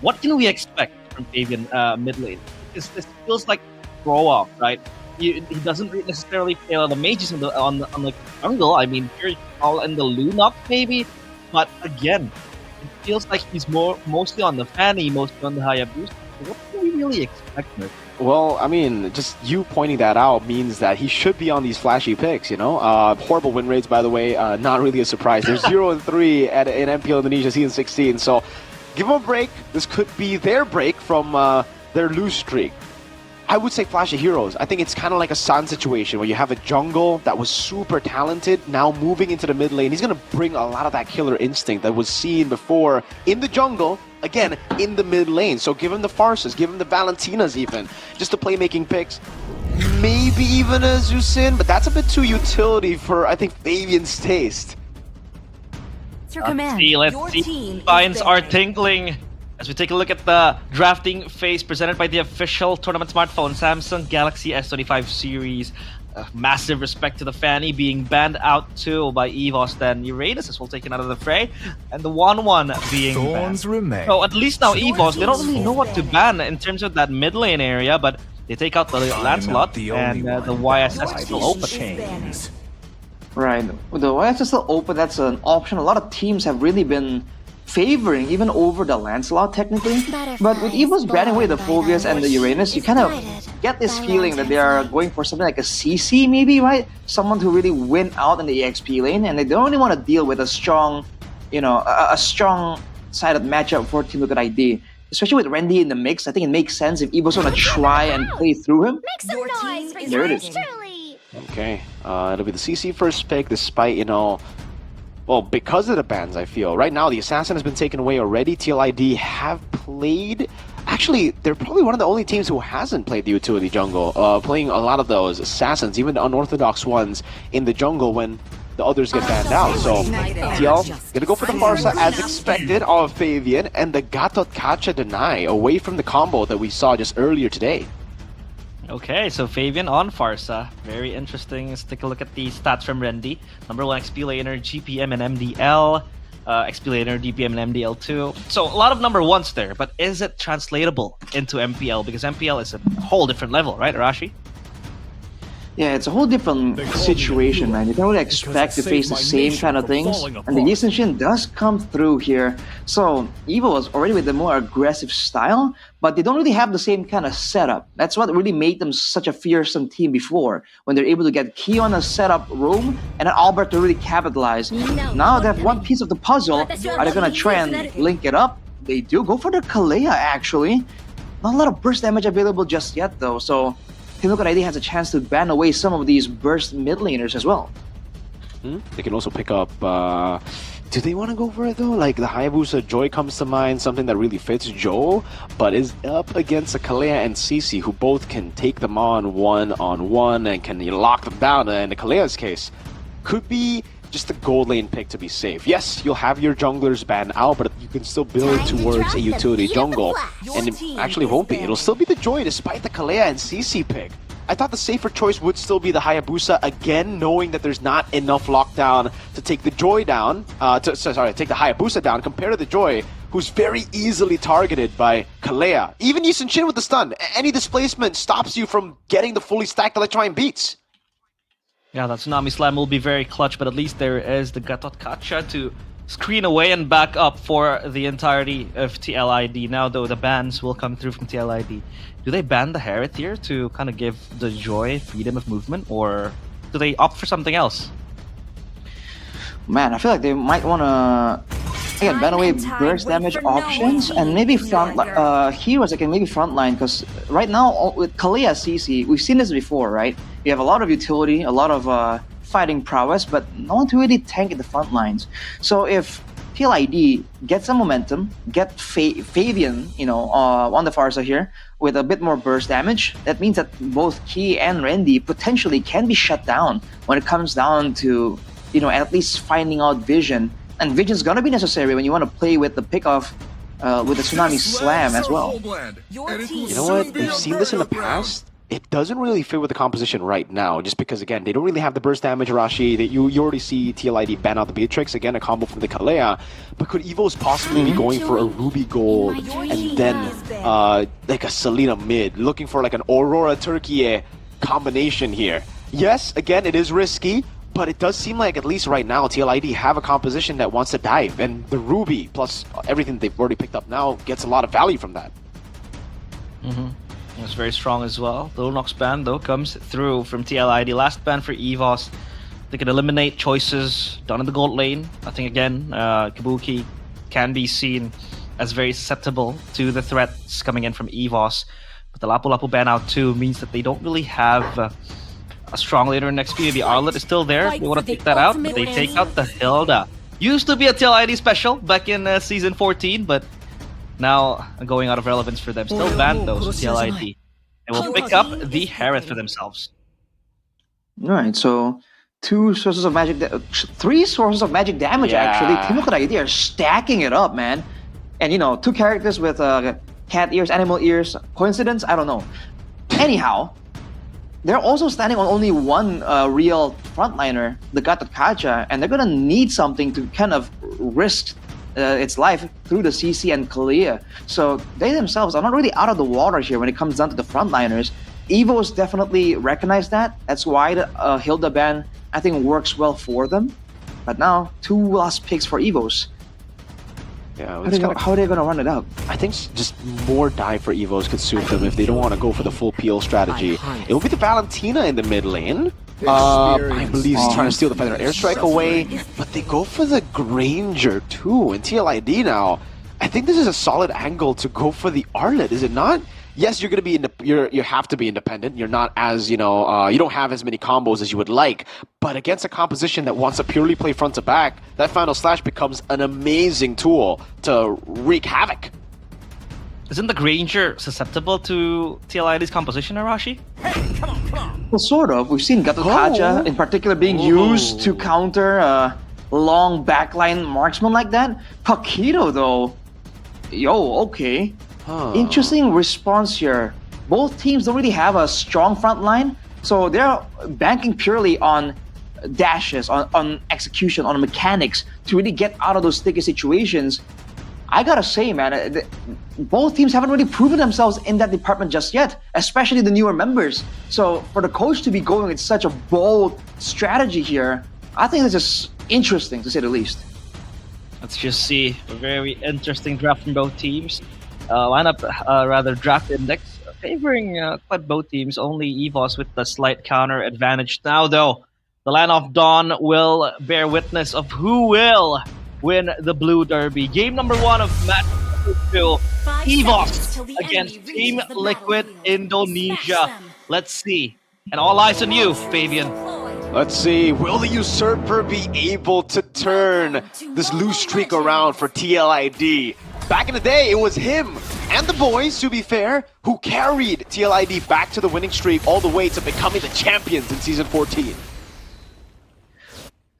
What can we expect from Fabian mid lane? Because this feels like throw off, right? He doesn't necessarily play a lot of mages on the jungle. I mean, here all in the Lunok maybe, but again, it feels like he's mostly on the Fanny, mostly on the Hayabusa. What can we really expected. Well, I mean, just you pointing that out means that he should be on these flashy picks, you know? Horrible win rates, by the way, not really a surprise. They're 0-3 in MPL Indonesia Season 16, so give them a break. This could be their break from their lose streak. I would say Flash of Heroes. I think it's kind of like a San situation where you have a jungle that was super talented, now moving into the mid lane. He's going to bring a lot of that killer instinct that was seen before in the jungle, again, in the mid lane. So give him the Farses, give him the Valentinas even, just the playmaking picks. Maybe even a Zusin, but that's a bit too utility for, I think, Fabian's taste. Let's see. Spines are tingling. As we take a look at the drafting phase presented by the official tournament smartphone, Samsung Galaxy S25 series. Massive respect to the Fanny being banned out too by EVOS, then Uranus is well taken out of the fray, and the 1-1 being banned. So at least now EVOS, they don't really know what to ban in terms of that mid lane area, but they take out the Lancelot and the YSS is still open. Right, the YSS is still open, that's an option. A lot of teams have really been favoring even over the Lancelot technically, but with EVOS banning away the Phobius and the Uranus, you kind of get this feeling that they are going for something like a CC maybe, right? Someone to really win out in the EXP lane, and they don't really want to deal with a strong, you know, a strong sided matchup for Team Liquid ID. Especially with Randy in the mix, I think it makes sense if EVOS want to try and play through him. There it is. Okay, it'll be the CC first pick, despite, you know, well, because of the bans, I feel. Right now, the Assassin has been taken away already. TLID have played... Actually, they're probably one of the only teams who hasn't played the utility jungle, playing a lot of those Assassins, even the unorthodox ones, in the jungle when the others get banned out. So, TL gonna go for the Farsa as expected of Fabian, and the Gatot Kacha deny away from the combo that we saw just earlier today. Okay, so Fabian on Farsa. Very interesting. Let's take a look at the stats from Rendy. Number 1 XP laner, GPM and MDL. XP laner, DPM and MDL too. So a lot of number 1s there, but is it translatable into MPL? Because MPL is a whole different level, right, Arashi? Yeah, it's a whole different situation, man. You don't really expect to face the same kind of things, and the Yisenshin does come through here. So Evo was already with the more aggressive style, but they don't really have the same kind of setup. That's what really made them such a fearsome team before, when they're able to get Key on a setup roam, and then Albert to really capitalize. Now they have one piece of the puzzle. Are they gonna try and link it up? They do go for the Kalea, actually. Not a lot of burst damage available just yet, though, so Team Liquid ID has a chance to ban away some of these burst mid laners as well. They can also pick up... do they want to go for it though? Like the Hayabusa Joy comes to mind, something that really fits Joel, but is up against a Kalea and Cici, who both can take them on one-on-one and can lock them down. In the Kalea's case, could be just a gold lane pick to be safe. Yes, you'll have your junglers banned out, but you can still build towards a utility jungle. And it actually won't be. It'll still be the Joy despite the Kalea and CC pick. I thought the safer choice would still be the Hayabusa, again, knowing that there's not enough lockdown to take the Joy down, take the Hayabusa down, compared to the Joy, who's very easily targeted by Kalea. Even Yisenshin with the stun, any displacement stops you from getting the fully stacked Electrine beats. Yeah, that Tsunami Slam will be very clutch, but at least there is the Gatot Kacha to screen away and back up for the entirety of TLID. Now, though, the bans will come through from TLID. Do they ban the Herod here to kind of give the Joy freedom of movement, or do they opt for something else? Man, I feel like they might want to again ban away burst damage options and maybe front heroes that can maybe frontline, because right now with Kalea CC, we've seen this before, right? You have a lot of utility, a lot of fighting prowess, but no one to really tank in the front lines. So if TLID gets some momentum, get Fabian, you know, on the Farsa here with a bit more burst damage, that means that both Key and Randy potentially can be shut down when it comes down to, you know, at least finding out Vision. And Vision's gonna be necessary when you want to play with the pick-off with the Tsunami Slam as well. You know what? We've seen this in the past. It doesn't really fit with the composition right now, just because, again, they don't really have the burst damage, Arashi. That you already see TLID ban out the Beatrix, again, a combo from the Kalea. But could EVOS possibly be going for a Ruby Gold and then like a Selena mid, looking for like an Aurora Turkey combination here? Yes, again, it is risky, but it does seem like, at least right now, TLID have a composition that wants to dive, and the Ruby, plus everything they've already picked up now, gets a lot of value from that. It was very strong as well. The Lunox ban though comes through from TLID. Last ban for EVOS. They can eliminate choices done in the gold lane. I think again, Kabuki can be seen as very susceptible to the threats coming in from EVOS. But the Lapu Lapu ban out too means that they don't really have a strong laner in XP. Maybe Arlet is still there. They want to take that out, but they take out the Hilda. Used to be a TLID special back in Season 14, but now going out of relevance for them. Still banned though, so TLID. They will pick up the Harith for themselves. Alright, so three sources of magic damage actually. Team Liquid ID are stacking it up, man. And you know, 2 characters with cat ears, animal ears. Coincidence? I don't know. Anyhow, they're also standing on only one real frontliner, the Gatot Kacha, and they're gonna need something to kind of risk its life through the CC and Kalia. So they themselves are not really out of the water here when it comes down to the frontliners. EVOs definitely recognize that. That's why the Hilda ban, I think, works well for them. But now, 2 last picks for EVOs. Yeah, how are they gonna run it out? I think just more dive for Evos could suit them if they don't want to go for the full peel strategy. It will be the Valentina in the mid lane. I believe he's trying to steal the Feather Airstrike away, but they go for the Granger too. And TLID now, I think this is a solid angle to go for the Arlet, is it not? Yes, you're gonna be you have to be independent. You're not as you don't have as many combos as you would like. But against a composition that wants to purely play front to back, that Final Slash becomes an amazing tool to wreak havoc. Isn't the Granger susceptible to TLID's composition, Arashi? Well, sort of. We've seen Gatot Kacha in particular being used to counter long backline marksman like that. Paquito though, okay. Interesting response here. Both teams don't really have a strong front line, so they're banking purely on dashes, on execution, on mechanics to really get out of those sticky situations. I gotta say, man, both teams haven't really proven themselves in that department just yet, especially the newer members. So for the coach to be going with such a bold strategy here, I think this is interesting to say the least. Let's just see. A very interesting draft from both teams. Draft index favoring quite both teams. Only EVOS with the slight counter advantage. Now, though, the Land of Dawn will bear witness of who will win the Blue Derby. Game number 1 of match 2. EVOS against Team Liquid Indonesia. Let's see. And all eyes on you, Fabian. Let's see, will the Usurper be able to turn this loose streak around for TLID? Back in the day, it was him and the boys, to be fair, who carried TLID back to the winning streak all the way to becoming the champions in Season 14.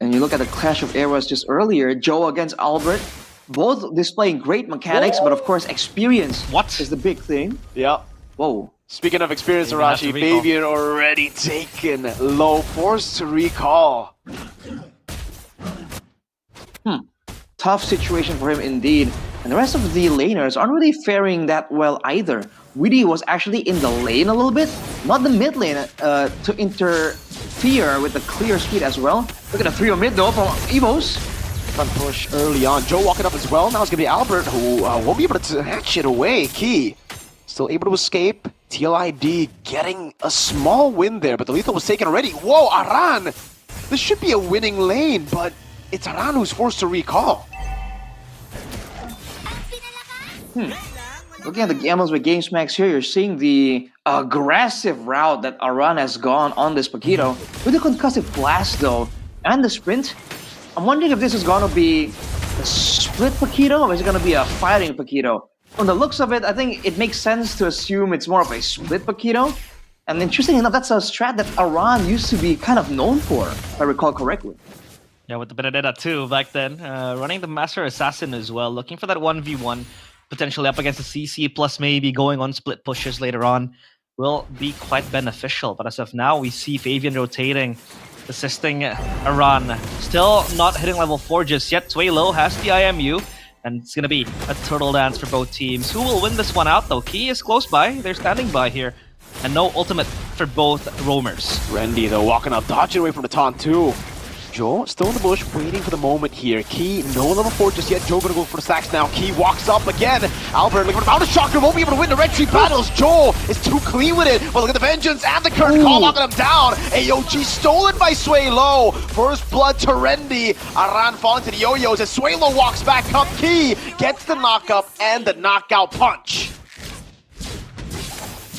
And you look at the clash of eras just earlier, Joe against Albert, both displaying great mechanics, but of course experience is the big thing. Yeah. Whoa. Speaking of experience, Arashi, Fabian already taken low, forced to recall. Tough situation for him indeed. And the rest of the laners aren't really faring that well either. Weedy was actually in the lane a little bit, not the mid lane, to interfere with the clear speed as well. Look at the 3 mid though from EVOS. Front push early on. Joe walking up as well. Now it's going to be Albert who won't be able to snatch it away. Key still able to escape. TLID getting a small win there, but the lethal was taken already. Whoa, Aran! This should be a winning lane, but it's Aran who's forced to recall. Looking at the gambles with GameSmax here, you're seeing the aggressive route that Aran has gone on this Paquito. With the concussive blast though, and the sprint, I'm wondering if this is going to be a split Paquito or is it going to be a fighting Paquito? From the looks of it, I think it makes sense to assume it's more of a split Paquito. And interesting enough, that's a strat that Aran used to be kind of known for, if I recall correctly. Yeah, with the Benedetta too back then. Running the Master Assassin as well, looking for that 1v1. Potentially up against the CC, plus maybe going on split pushes later on will be quite beneficial. But as of now, we see Fabian rotating, assisting Aran. Still not hitting level 4 just yet. Swaylo has the IMU, and it's going to be a turtle dance for both teams. Who will win this one out though? Key is close by, they're standing by here. And no ultimate for both roamers. Rendy though walking out, dodging away from the taunt too. Joe still in the bush, waiting for the moment here. Key, no level 4 just yet. Joe gonna go for the stacks now. Key walks up again. Albert looking for the Bound Shocker, won't be able to win the Red Tree battles. Joe is too clean with it. But look at the Vengeance and the Curtain Call locking him down. AOG stolen by Swaylo. First blood to Rendy. Aran falling to the yo-yos as Swaylo walks back up. Key gets the knock-up and the knockout punch.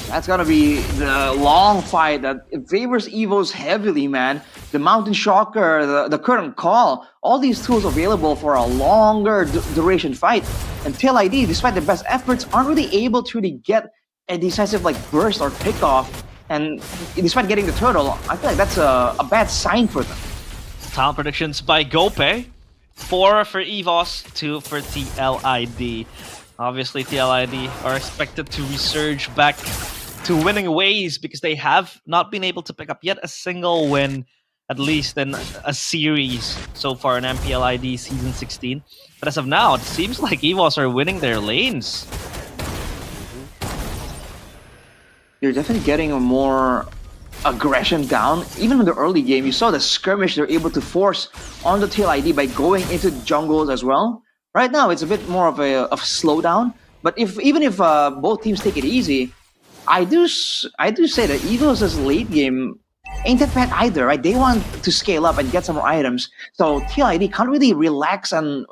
That's gonna be the long fight that favors Evos heavily, man. The Mountain Shocker, the Curtain Call, all these tools available for a longer duration fight. And Tail ID, despite their best efforts, aren't really able to really get a decisive like burst or pickoff. And despite getting the turtle, I feel like that's a bad sign for them. Talent predictions by Gope. 4 for EVOS, 2 for TLID. Obviously, TLID are expected to resurge back to winning ways because they have not been able to pick up yet a single win, at least in a series so far in MPL ID Season 16. But as of now, it seems like EVOS are winning their lanes. You're definitely getting a more aggression down. Even in the early game, you saw the skirmish they're able to force on the Tail ID by going into jungles as well. Right now, it's a bit more of a slowdown. But even if both teams take it easy, I do say that EVO's late game ain't that bad either, right? They want to scale up and get some more items. So TLID can't really relax and,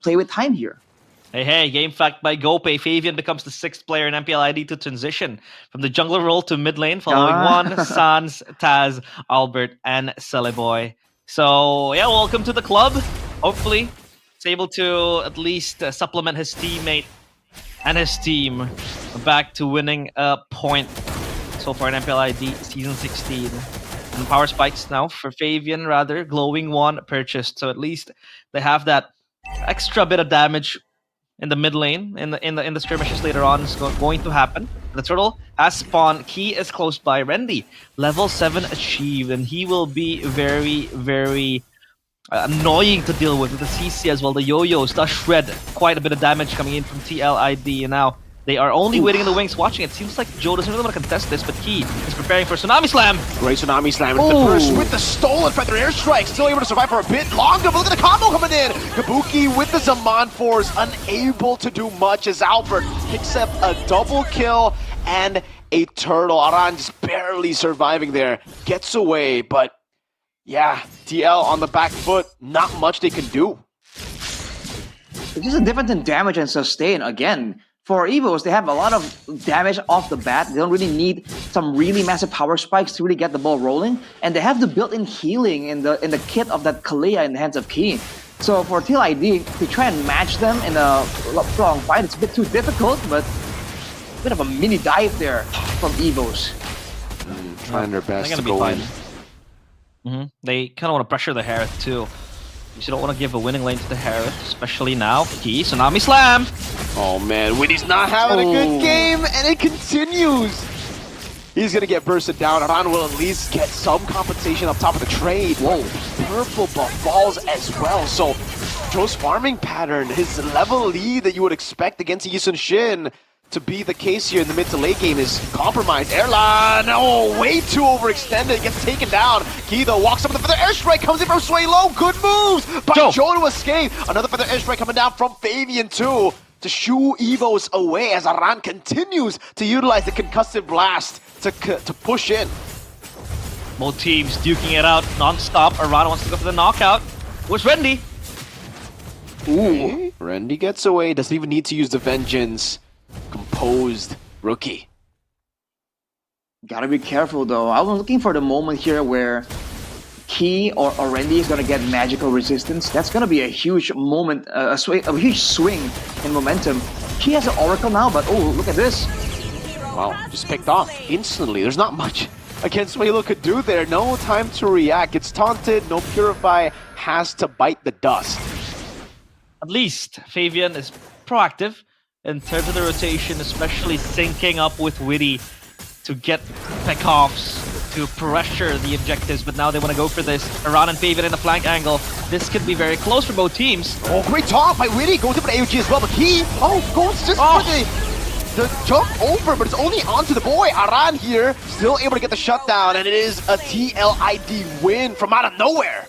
play with time here. Hey, game fact by Gope. Favian becomes the 6th player in MPL ID to transition from the jungler role to mid lane, following Juan, Sans, Taz, Albert, and Celeboy. So, yeah, welcome to the club. Hopefully, he's able to at least supplement his teammate and his team back to winning a point so far in MPL ID Season 16. And power spikes now for Favian, rather. Glowing one purchased. So at least they have that extra bit of damage in the mid lane, in the skirmishes later on is going to happen. The turtle has spawned. Key is close by. Rendy, level 7 achieved, and he will be very, very annoying to deal with the CC as well. The yo-yos does shred quite a bit of damage coming in from TLID, and now they are only waiting in the wings watching. It seems like Joe doesn't really want to contest this, but Key is preparing for Tsunami Slam. Great Tsunami Slam with the burst with the stolen feather airstrike. Still able to survive for a bit longer, but look at the combo coming in. Kabuki with the Zaman Force, unable to do much as Albert picks up a double kill and a turtle. Aran just barely surviving there. Gets away, but yeah, TL on the back foot, not much they can do. It's just a difference in damage and sustain. Again, for EVOs, they have a lot of damage off the bat. They don't really need some really massive power spikes to really get the ball rolling. And they have the built-in healing in the kit of that Kalea in the hands of Key. So for TLID, to try and match them in a long fight, it's a bit too difficult, but a bit of a mini dive there from EVOs. Trying their best to be go fine. in. They kind of want to pressure the Harith too. You don't want to give a winning lane to the Harith, especially now. Key, Tsunami Slam! Oh man, Winnie's not having a good game, and it continues! He's gonna get bursted down. Aran will at least get some compensation up top of the trade. Whoa, purple buff falls as well. So, Joe's farming pattern, his level lead that you would expect against Yisun Shin to be the case here in the mid to late game is compromised. Airline, oh, way too overextended, gets taken down. Key though walks up with the feather airstrike, comes in from Sway Low, good moves by Joe to escape. Another feather airstrike coming down from Favian too to shoo Evos away as Aran continues to utilize the concussive blast to push in. Both teams duking it out non-stop. Aran wants to go for the knockout. Where's Rendy? Ooh, Rendy gets away, doesn't even need to use the Vengeance. Composed rookie. Gotta be careful though. I was looking for the moment here where Key or Rendy is gonna get magical resistance. That's gonna be a huge moment, a huge swing in momentum. Key has an Oracle now, but oh, look at this. Wow, just picked off instantly. There's not much against Swaylo could do there. No time to react. It's taunted, no Purify, has to bite the dust. At least Favian is proactive in terms of the rotation, especially syncing up with Witty to get pickoffs, to pressure the objectives, but now they want to go for this. Aran and Favian in the flank angle. This could be very close for both teams. Oh, great taunt by Witty, goes up with AOG as well, but he, goes just for the jump over, but it's only onto the boy. Aran here, still able to get the shutdown, and it is a TLID win from out of nowhere.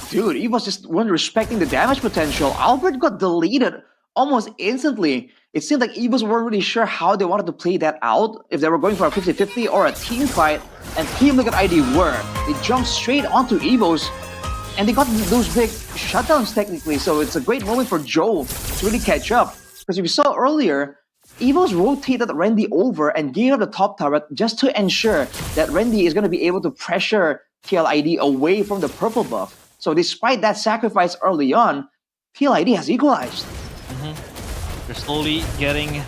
dude, EVOS just weren't respecting the damage potential. Albert got deleted almost instantly. It seemed like EVOS weren't really sure how they wanted to play that out, if they were going for a 50-50 or a team fight, and Team Liquid ID were. They jumped straight onto EVOS, and they got those big shutdowns technically, so it's a great moment for Joe to really catch up. Because if you saw earlier, EVOS rotated Randy over and gave up the top turret just to ensure that Randy is going to be able to pressure TLID away from the purple buff. So despite that sacrifice early on, TLID has equalized. They're slowly getting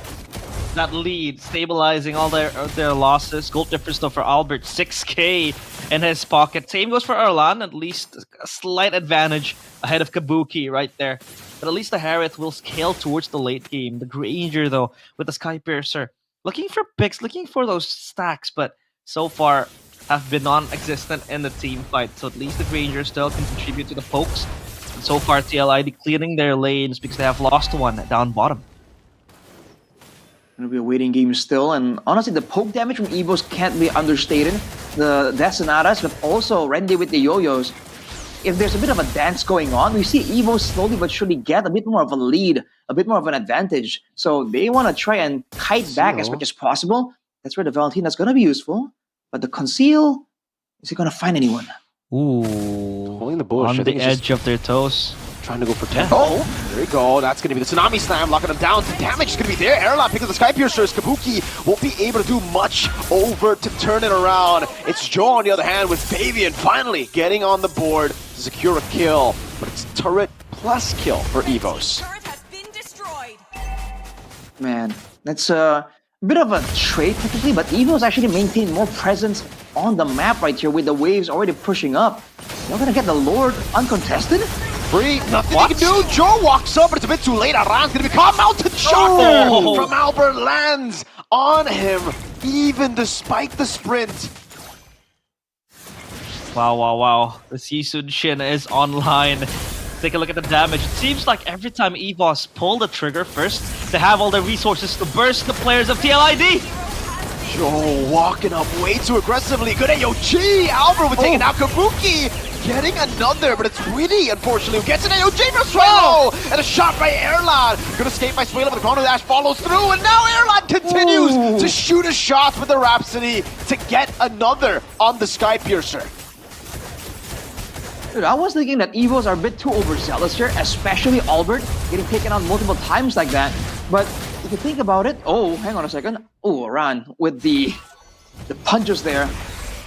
that lead, stabilizing all their losses. Gold difference though for Albert, 6k in his pocket. Same goes for Erlan, at least a slight advantage ahead of Kabuki right there. But at least the Harith will scale towards the late game. The Granger though, with the Skypiercer, looking for picks, looking for those stacks, but so far have been non-existent in the team fight. So at least the Granger still can contribute to the pokes. And so far TLID clearing their lanes because they have lost one down bottom. It'll be a waiting game still, and honestly, the poke damage from EVOS can't be understated. The Death Sonatas, but also Randy with the yo-yos. If there's a bit of a dance going on, we see EVOS slowly but surely get a bit more of a lead, a bit more of an advantage. So they want to try and kite back as much as possible. That's where the Valentina's going to be useful. But the Conceal, is he going to find anyone? Ooh. Holding the bush. On the edge of their toes. Trying to go for 10. Oh, there you go. That's going to be the Tsunami Slam, locking him down. The damage is going to be there. Erlan picks up the Skypiercers. Kabuki won't be able to do much over to turn it around. It's Joe on the other hand with Fabian finally getting on the board to secure a kill. But it's turret plus kill for EVOS. Man, that's a bit of a trade technically, but EVOS actually maintained more presence on the map right here with the waves already pushing up. They're going to get the Lord uncontested? Free, nothing he can do. Joe walks up, but it's a bit too late. Aran's gonna be caught. Mounted shot there from Albert lands on him, even despite the sprint. Wow. The Sisun Shin is online. Take a look at the damage. It seems like every time EVOS pull the trigger first, they have all the resources to burst the players of TLID. Joe walking up way too aggressively. Good AOG. Albert with taking out Kabuki. Getting another, but it's Witty, unfortunately, who gets an AOG from Swalo! And a shot by Erlan. Gonna escape by Swalo, but the Chrono Dash follows through, and now Erlan continues to shoot a shot with the Rhapsody to get another on the Skypiercer. Dude, I was thinking that EVOs are a bit too overzealous here, especially Albert getting taken out multiple times like that. But if you think about it, oh, hang on a second. Oh, Aran with the punches there.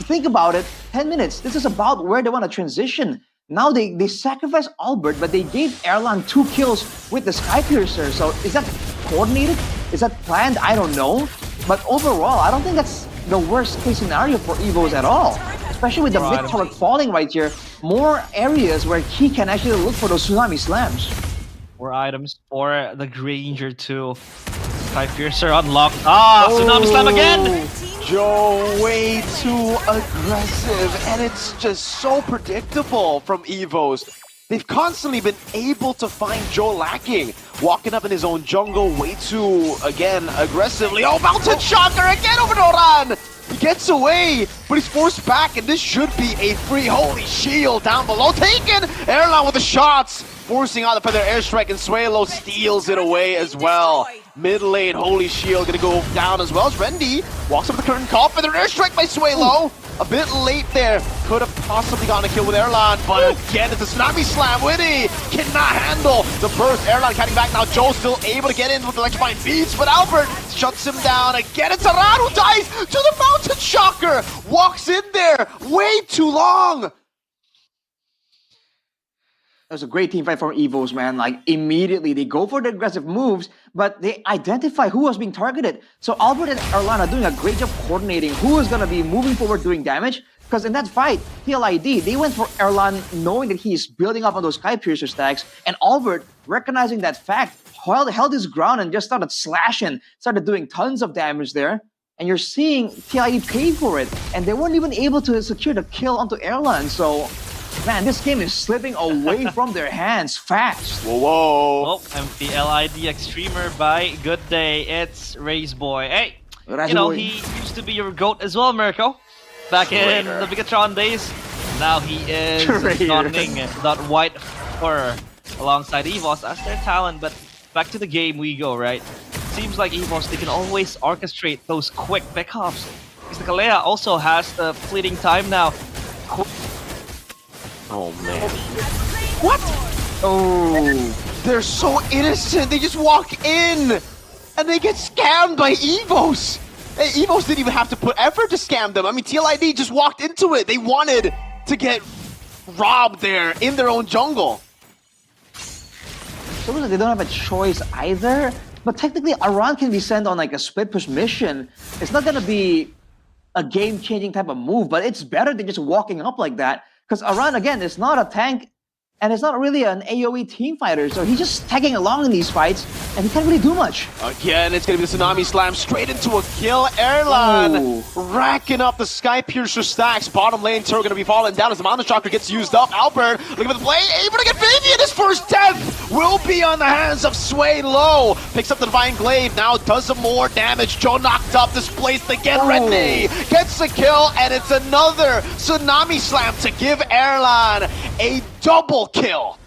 Think about it, 10 minutes. This is about where they want to transition. Now they sacrificed Albert, but they gave Erlan 2 kills with the Skypiercer. So is that coordinated? Is that planned? I don't know. But overall, I don't think that's the worst case scenario for EVOs at all. Especially with the mid turret falling right here. More areas where he can actually look for those Tsunami Slams. More items for the Granger too. Skypiercer unlocked. Tsunami Slam again! Joe way too aggressive, and it's just so predictable from EVOs. They've constantly been able to find Joe lacking, walking up in his own jungle way too, again, aggressively. Oh, Mountain Shocker again over to Oran! He gets away, but he's forced back, and this should be a free. Holy shield down below, taken! Erlan with the shots, forcing out the Feather Airstrike, and Swalo steals it away as well. Mid lane, Holy Shield gonna go down as well as Randy walks up the curtain call. Feather Airstrike by Swalo. A bit late there. Could have possibly gotten a kill with Erlan, but again, it's a Tsunami Slam. Witty cannot handle the burst. Erlan cutting back now. Joe still able to get in with the electrifying beats, but Albert shuts him down. Again, it's Aran who dies to the Mountain Shocker. Walks in there way too long. It was a great team fight from EVOs, man. Like, immediately, they go for the aggressive moves, but they identify who was being targeted. So Albert and Erlan are doing a great job coordinating who is going to be moving forward doing damage. Because in that fight, TLID, they went for Erlan knowing that he's building up on those Skypiercer stacks, and Albert, recognizing that fact, held his ground and just started slashing, started doing tons of damage there. And you're seeing TLID pay for it, and they weren't even able to secure the kill onto Erlan, so... Man, this game is slipping away from their hands fast. Whoa. Oh, MPL ID Extremer by Good Day. It's Raze Boy. Hey, he used to be your GOAT as well, Mirko. Back in the Bigatron days. now he is donning that white fur alongside EVOS as their talent. But back to the game we go, right? Seems like EVOS, they can always orchestrate those quick pickoffs. Because the Kalea also has the fleeting time now. Oh man. What? Oh, they're so innocent. They just walk in and they get scammed by EVOS. Hey, EVOS didn't even have to put effort to scam them. I mean, TLID just walked into it. They wanted to get robbed there in their own jungle. So they don't have a choice either. But technically, Aran can be sent on like a split push mission. It's not gonna be a game-changing type of move, but it's better than just walking up like that. Because Aran, again, is not a tank, and it's not really an AoE team fighter, so he's just tagging along in these fights, and he can't really do much. Again, it's gonna be the Tsunami Slam straight into a kill. Erlan racking up the Sky Piercer stacks. Bottom lane turret gonna be falling down as the Mountain Shocker gets used up. Albert looking for the play, able to get Fabian. His first death will be on the hands of Sway Low. Picks up the Divine Glaive, now does some more damage. Joe knocked up, displaced again. Redney gets a kill, and it's another Tsunami Slam to give Erlan a double kill.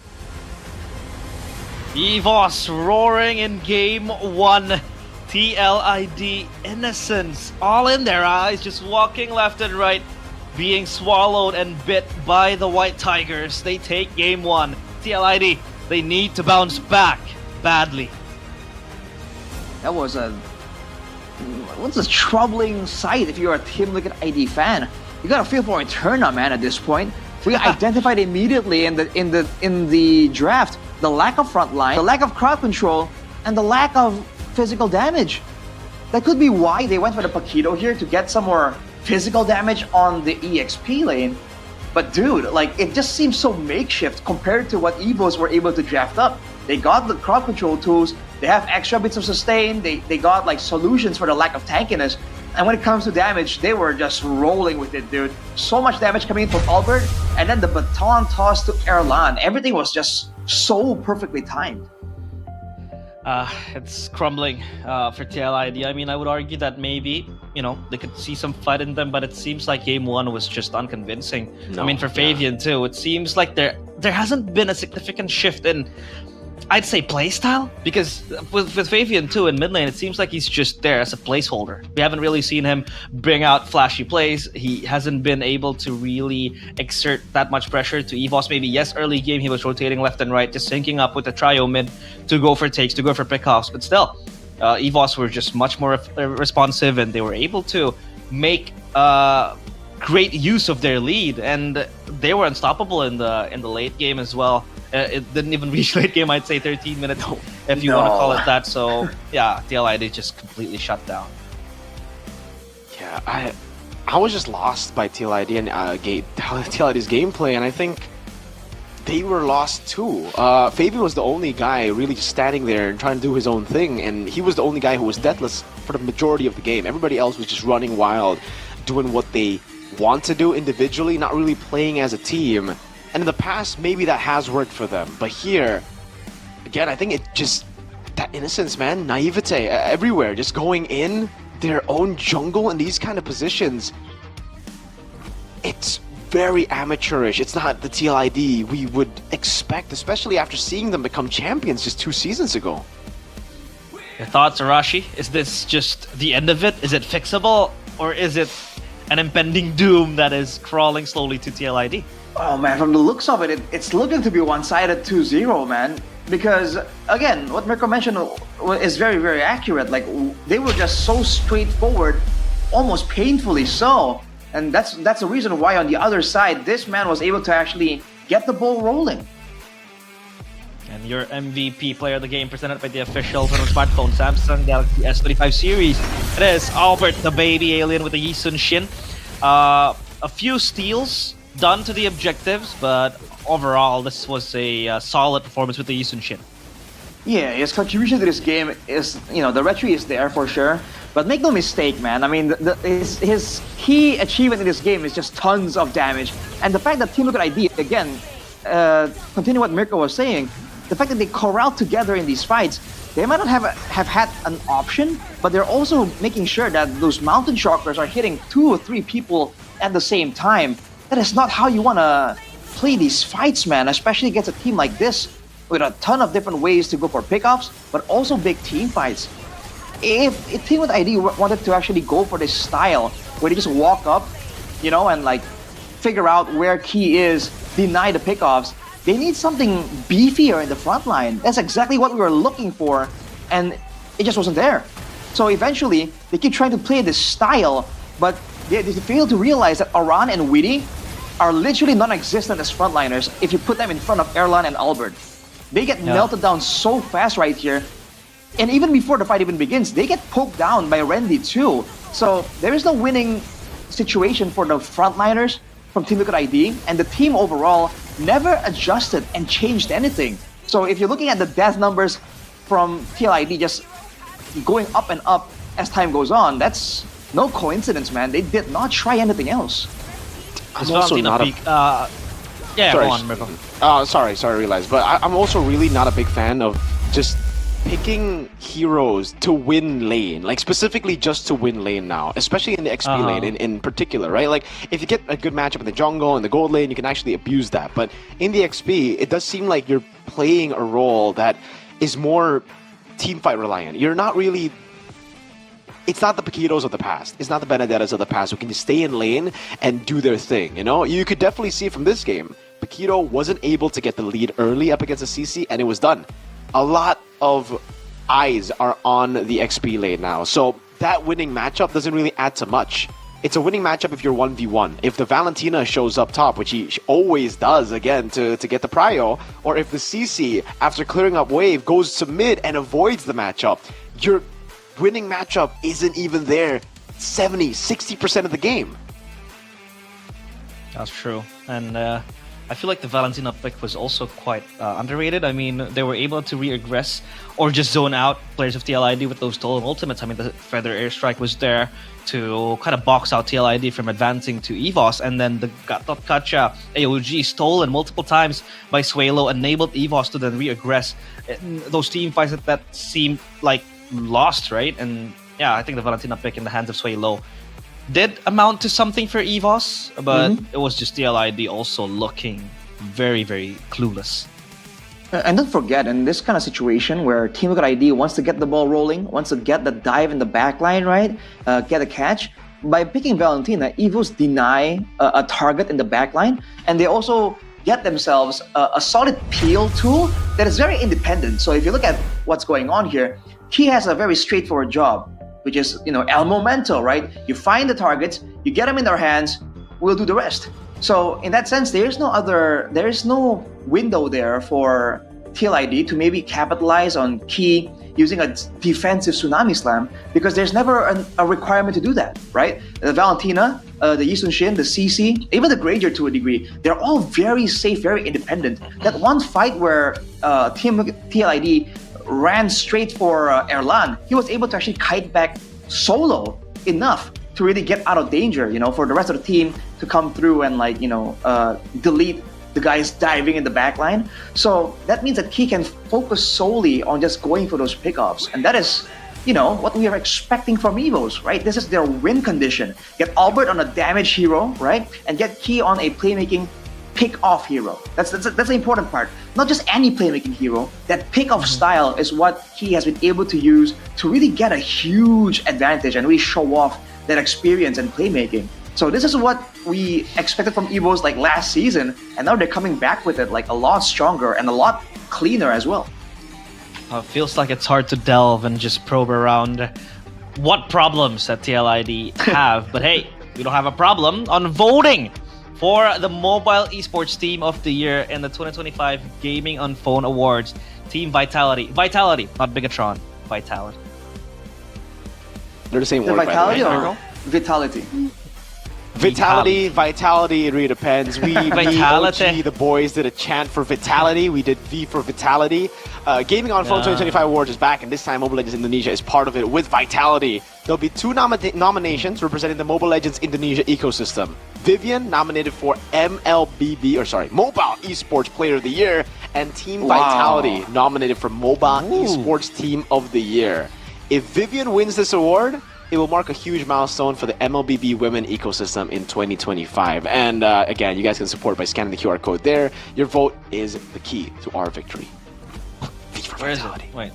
EVOS roaring in game 1. TLID innocence all in their eyes, just walking left and right, being swallowed and bit by the White Tigers. They take game 1. TLID, they need to bounce back badly. That was what's a troubling sight if you're a Team Liquid ID fan. You gotta feel for Eterna, man, at this point. We identified immediately in the draft the lack of front line, the lack of crowd control, and the lack of physical damage. That could be why they went for the Paquito here, to get some more physical damage on the EXP lane. But dude, like, it just seems so makeshift compared to what EVOS were able to draft up. They got the crowd control tools, they have extra bits of sustain, they got like solutions for the lack of tankiness. And when it comes to damage, they were just rolling with it, dude. So much damage coming in from Albert, and then the baton toss to Erlan. Everything was just so perfectly timed. It's crumbling for TLID. I mean, I would argue that maybe, you know, they could see some fight in them, but it seems like game 1 was just unconvincing. I mean, for Fabian too, it seems like there hasn't been a significant shift in, I'd say, playstyle, because with Fabian too in mid lane, it seems like he's just there as a placeholder. We haven't really seen him bring out flashy plays. He hasn't been able to really exert that much pressure to EVOS. Maybe, yes, early game he was rotating left and right, just syncing up with the trio mid to go for takes, to go for pickoffs, but still, EVOS were just much more responsive, and they were able to make great use of their lead, and they were unstoppable in the late game as well. It didn't even reach late game, I'd say 13 minutes, if you want to call it that. So yeah, TLID just completely shut down. Yeah, I was just lost by TLID and TLID's gameplay, and I think they were lost too. Fabian was the only guy really just standing there and trying to do his own thing, and he was the only guy who was deathless for the majority of the game. Everybody else was just running wild, doing what they want to do individually, not really playing as a team. And in the past, maybe that has worked for them. But here, again, I think it just, that innocence, man, naivete everywhere, just going in their own jungle in these kind of positions. It's very amateurish. It's not the TLID we would expect, especially after seeing them become champions just 2 seasons ago. Your thoughts, Arashi? Is this just the end of it? Is it fixable? Or is it an impending doom that is crawling slowly to TLID? Oh man, from the looks of it, it's looking to be one-sided 2-0, man. Because, again, what Mirko mentioned is very, very accurate. Like, they were just so straightforward, almost painfully so. And that's the reason why on the other side, this man was able to actually get the ball rolling. And your MVP player of the game, presented by the official smartphone Samsung Galaxy S25 series. It is Albert, the baby alien with the Yisun Shin. A few steals done to the objectives, but overall, this was a solid performance with the Yisun Shin. Yeah, his contribution to this game is, you know, the retry is there for sure. But make no mistake, man. I mean, his key achievement in this game is just tons of damage. And the fact that Team Liquid ID, again, continue what Mirko was saying, the fact that they corral together in these fights, they might not have had an option, but they're also making sure that those Mountain Shockers are hitting 2 or 3 people at the same time. that is not how you want to play these fights, man, especially against a team like this with a ton of different ways to go for pickoffs, but also big team fights. If Team with ID wanted to actually go for this style where they just walk up, you know, and like figure out where Key is, deny the pickoffs, they need something beefier in the front line. That's exactly what we were looking for, and it just wasn't there. So eventually, they keep trying to play this style, but they fail to realize that Aran and Witty are literally non-existent as frontliners if you put them in front of Erlan and Albert. They get melted down so fast right here, and even before the fight even begins, they get poked down by Randy too. So there is no winning situation for the frontliners from Team Liquid ID, and the team overall never adjusted and changed anything. So if you're looking at the death numbers from TLID just going up and up as time goes on, that's no coincidence, man. They did not try anything else. I'm also not go on, Mirko. Sorry, realize, but I'm also really not a big fan of just picking heroes to win lane, like specifically just to win lane now, especially in the XP lane in particular, right? Like if you get a good matchup in the jungle and the gold lane, you can actually abuse that. But in the XP, it does seem like you're playing a role that is more teamfight reliant. You're not really... It's not the Paquitos of the past. It's not the Benedettas of the past who can just stay in lane and do their thing, you know? You could definitely see from this game, Paquito wasn't able to get the lead early up against the CC, and it was done. A lot of eyes are on the XP lane now, so that winning matchup doesn't really add to much. It's a winning matchup if you're 1v1. If the Valentina shows up top, which he always does, again, to get the prio, or if the CC, after clearing up wave, goes to mid and avoids the matchup, your winning matchup isn't even there 70-60% of the game. That's true. And I feel like the Valentina pick was also quite underrated. I mean, they were able to re-aggress or just zone out players of TLID with those stolen ultimates. I mean, the Feather Airstrike was there to kind of box out TLID from advancing to EVOS, and then the Gacha AOG stolen multiple times by Swalo enabled EVOS to then re-aggress. Those team fights that seemed like lost, right? And yeah, I think the Valentina pick in the hands of Swalo did amount to something for EVOS, but it was just TLID also looking very, very clueless. And don't forget, in this kind of situation where Team Liquid ID wants to get the ball rolling, wants to get the dive in the backline, right? Get a catch. By picking Valentina, EVOS deny a target in the backline, and they also get themselves a solid peel tool that is very independent. So if you look at what's going on here, he has a very straightforward job, which is, you know, El Momento, right? You find the targets, you get them in their hands, we'll do the rest. So in that sense, there is no window there for TLID to maybe capitalize on Key using a defensive Tsunami Slam, because there's never a requirement to do that, right? The Valentina, the Yisun Shin, the CC, even the Granger to a degree, they're all very safe, very independent. That one fight where Team TLID ran straight for Erlan, he was able to actually kite back solo enough to really get out of danger, you know, for the rest of the team to come through and, like, you know, delete the guys diving in the backline. So that means that Key can focus solely on just going for those pickoffs, and that is, you know, what we are expecting from EVOS, right? This is their win condition. Get Albert on a damage hero, right? And get Key on a playmaking pick-off hero. That's the important part. Not just any playmaking hero. That pick-off style is what Key has been able to use to really get a huge advantage and really show off that experience and playmaking. So this is what we expected from EVOS like last season, and now they're coming back with it like a lot stronger and a lot cleaner as well. Feels like it's hard to delve and just probe around what problems that TLID have. But hey, we don't have a problem on voting for the Mobile Esports Team of the Year in the 2025 Gaming on Phone Awards. Team Vitality. Vitality, not Bigatron. Vitality. They're the same The word, Vitality by the way. or Vitality? Vitality, it really depends. We Vitality. OG, the boys, did a chant for Vitality. We did V for Vitality. Gaming on Phone 2025 Awards is back, and this time Mobile Legends Indonesia is part of it with Vitality. There'll be two nominations representing the Mobile Legends Indonesia ecosystem. Vivian, nominated for Mobile Esports Player of the Year, and Team Vitality, nominated for Mobile Esports Team of the Year. If Vivian wins this award, it will mark a huge milestone for the MLBB women ecosystem in 2025. And again, you guys can support by scanning the QR code there. Your vote is the key to our victory. Where is it? Wait.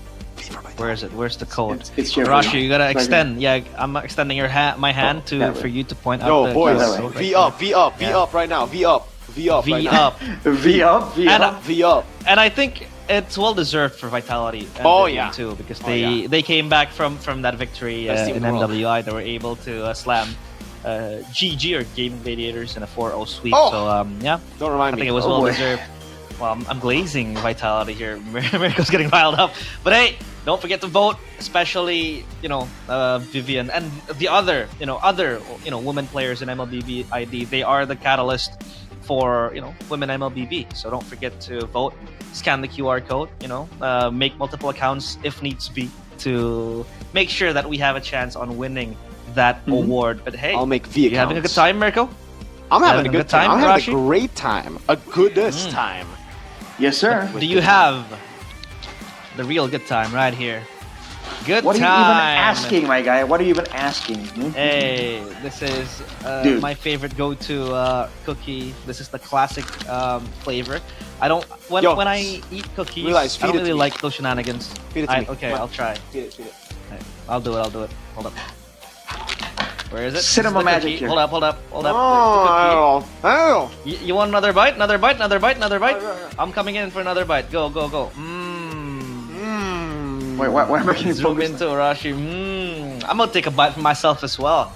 Where is it? Where's the code? It's here. Rashi, you gotta Right extend. Yeah, I'm extending my hand for you to point out. Yo, the boys, QR code V up, V up, V up right now, V up, V up, V right now. up. V up, V And, up. V up. And I think it's well deserved for Vitality. And Oh, Vivian yeah. too, because Oh, they came back from that victory Best team in in the world. MWI. They were able to slam GG or Gaming Gladiators in a 4-0 sweep. Oh! So yeah, Don't remind I think me. it was Oh, well boy. deserved. Well, I'm glazing Vitality here. Mirko's getting riled up. But hey, don't forget to vote, especially Vivian and the other women players in MLBB ID. They are the catalyst for women MLBB. So don't forget to vote. Scan the QR code. Make multiple accounts if needs be to make sure that we have a chance on winning that award. But hey, I'll make V you having a good accounts. time, Mirko? I'm having a good time. I'm having Rashi? a great time. A goodest time. Yes, sir. Do you have the real good time right here? Good What are you time. even asking, my guy? What are you even asking? Hey, this is Dude. my favorite go-to cookie. This is the classic flavor. I don't when Yo, I eat cookies. realize, I feed don't it to really me. like those shenanigans. Feed it to me. Okay, Come on. I'll try. Feed it, feed it. Okay, I'll do it. Hold up. Where is it? Cinema This is the magic cookie. here. Hold up. Oh, oh. You want another bite? Another bite? I'm coming in for another bite. Go. Wait, why am I getting Zoom focused? into Arashi. I'm gonna take a bite for myself as well.